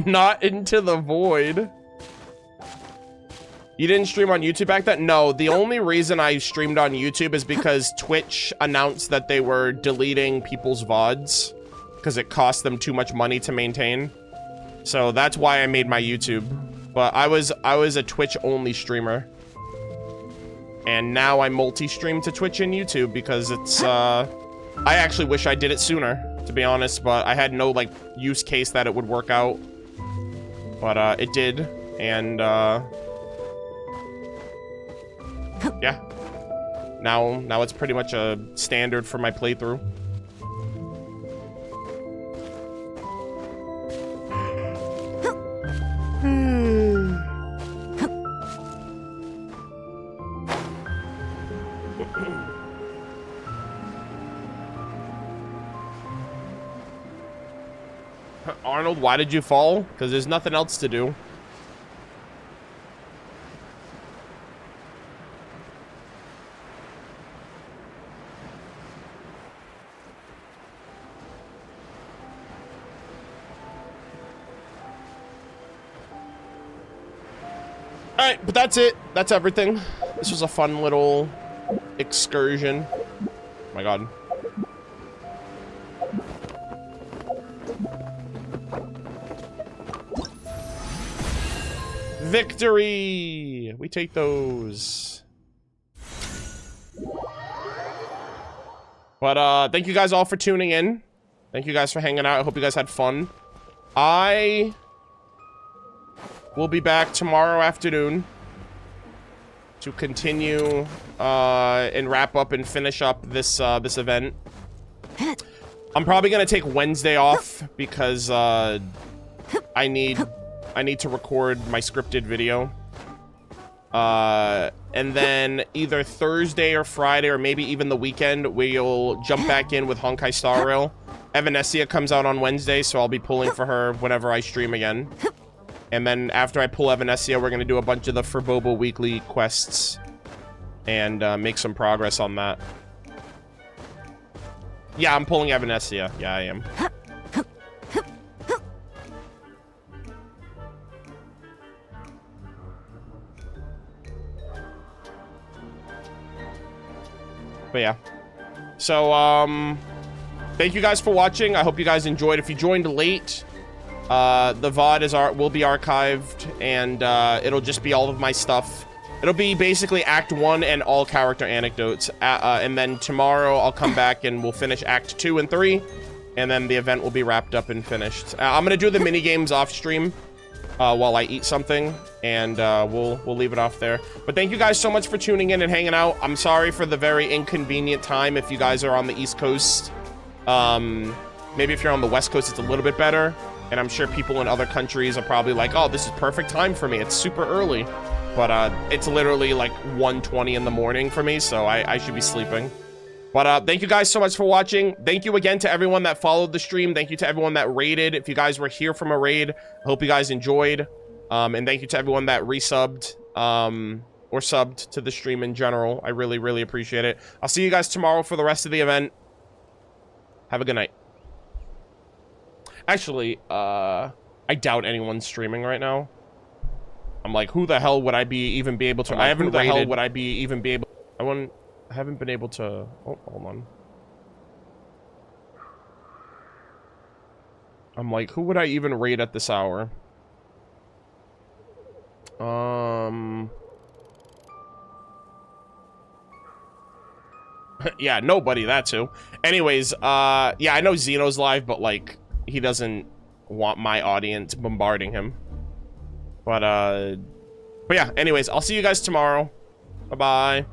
Not Into the Void. You didn't stream on YouTube back then? No, the only reason I streamed on YouTube is because Twitch announced that they were deleting people's VODs because it cost them too much money to maintain. So that's why I made my YouTube. But I was a Twitch only streamer. And now I multi-stream to Twitch and YouTube because it's I actually wish I did it sooner, to be honest, but I had no like use case that it would work out. But it did, and yeah. Now it's pretty much a standard for my playthrough. Arnold, why did you fall? Because there's nothing else to do. Alright, but that's it. That's everything. This was a fun little excursion. Oh my god. Victory! We take those. But thank you guys all for tuning in. Thank you guys for hanging out. I hope you guys had fun. I will be back tomorrow afternoon to continue and wrap up and finish up this this event. I'm probably gonna take Wednesday off because I need to record my scripted video. And then either Thursday or Friday or maybe even the weekend, we'll jump back in with Honkai Star Rail. Evanescia comes out on Wednesday, so I'll be pulling for her whenever I stream again. And then after I pull Evanescia, we're going to do a bunch of the Forboba weekly quests and make some progress on that. Yeah, I'm pulling Evanescia. Yeah, I am. But yeah. So, thank you guys for watching. I hope you guys enjoyed. If you joined late, the VOD will be archived, and it'll just be all of my stuff. It'll be basically Act 1 and all character anecdotes. And then tomorrow I'll come back and we'll finish Act 2 and 3, and then the event will be wrapped up and finished. I'm gonna do the mini games off stream while I eat something, and we'll leave it off there. But thank you guys so much for tuning in and hanging out. I'm sorry for the very inconvenient time if you guys are on the East Coast. Maybe if you're on the West Coast, it's a little bit better. And I'm sure people in other countries are probably like, oh, this is perfect time for me. It's super early. But it's literally like 1:20 in the morning for me, so I should be sleeping. But thank you guys so much for watching. Thank you again to everyone that followed the stream. Thank you to everyone that raided. If you guys were here from a raid, I hope you guys enjoyed. And thank you to everyone that resubbed or subbed to the stream in general. I really, really appreciate it. I'll see you guys tomorrow for the rest of the event. Have a good night. Actually, I doubt anyone's streaming right now. I'm like, who the hell would I even be able to? I haven't raided. Who the hell would I even be able? I haven't been able to. Oh, hold on. I'm like, who would I even raid at this hour? Yeah, nobody. That's who. Anyways, yeah, I know Xeno's live, but like, he doesn't want my audience bombarding him. But yeah, anyways, I'll see you guys tomorrow. Bye-bye.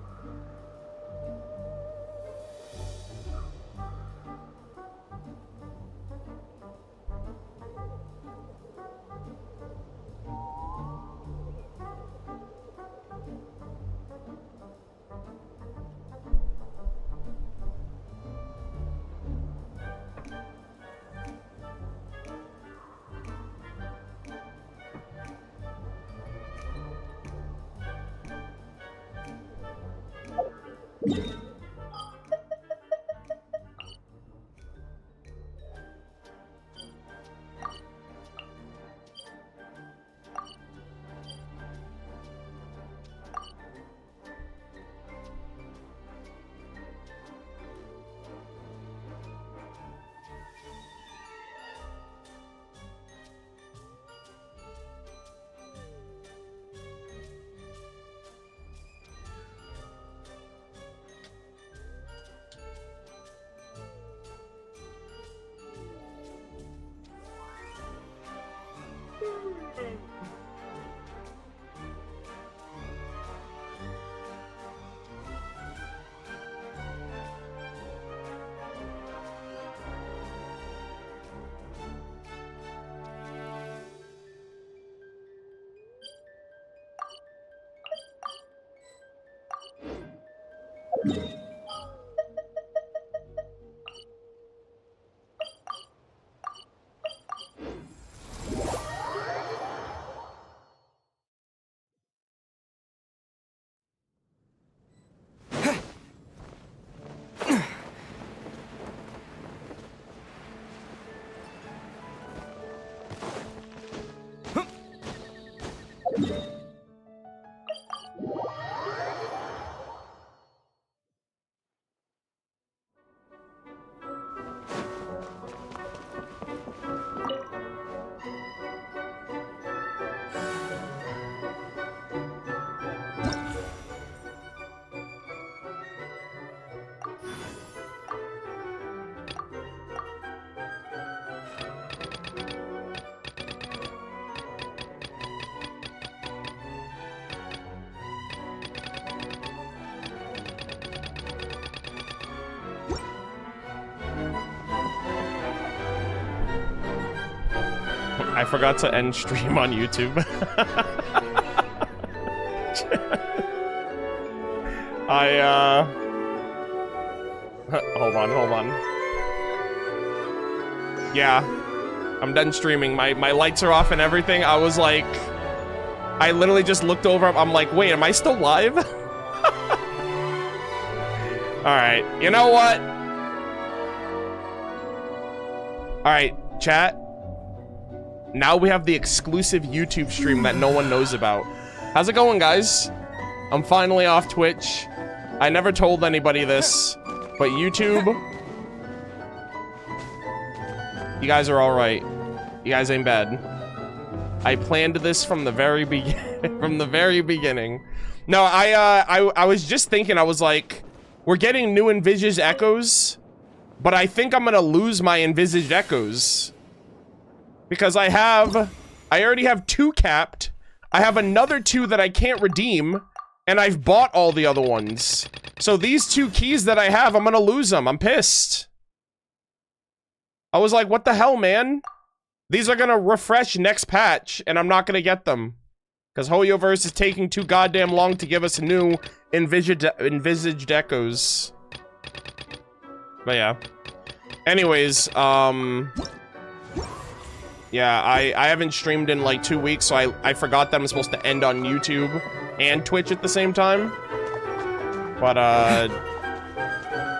I forgot to end stream on YouTube. Hold on. Yeah, I'm done streaming. My lights are off and everything. I was like, I literally just looked over. I'm like, wait, am I still live? Alright, you know what? Alright, chat. Now we have the exclusive YouTube stream that no one knows about. How's it going, guys? I'm finally off Twitch. I never told anybody this, but YouTube, you guys are all right. You guys ain't bad. I planned this from the very beginning. No, I was just thinking. I was like, we're getting new envisaged echoes, but I think I'm gonna lose my envisaged echoes. Because I already have 2 capped. I have another 2 that I can't redeem, and I've bought all the other ones. So these 2 keys that I have, I'm gonna lose them. I'm pissed. I was like, what the hell, man? These are gonna refresh next patch, and I'm not gonna get them. Because Hoyoverse is taking too goddamn long to give us new envisaged echoes. But yeah. Anyways, yeah, I haven't streamed in like 2 weeks, so I forgot that I'm supposed to end on YouTube and Twitch at the same time. But,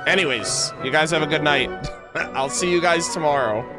anyways, you guys have a good night. I'll see you guys tomorrow.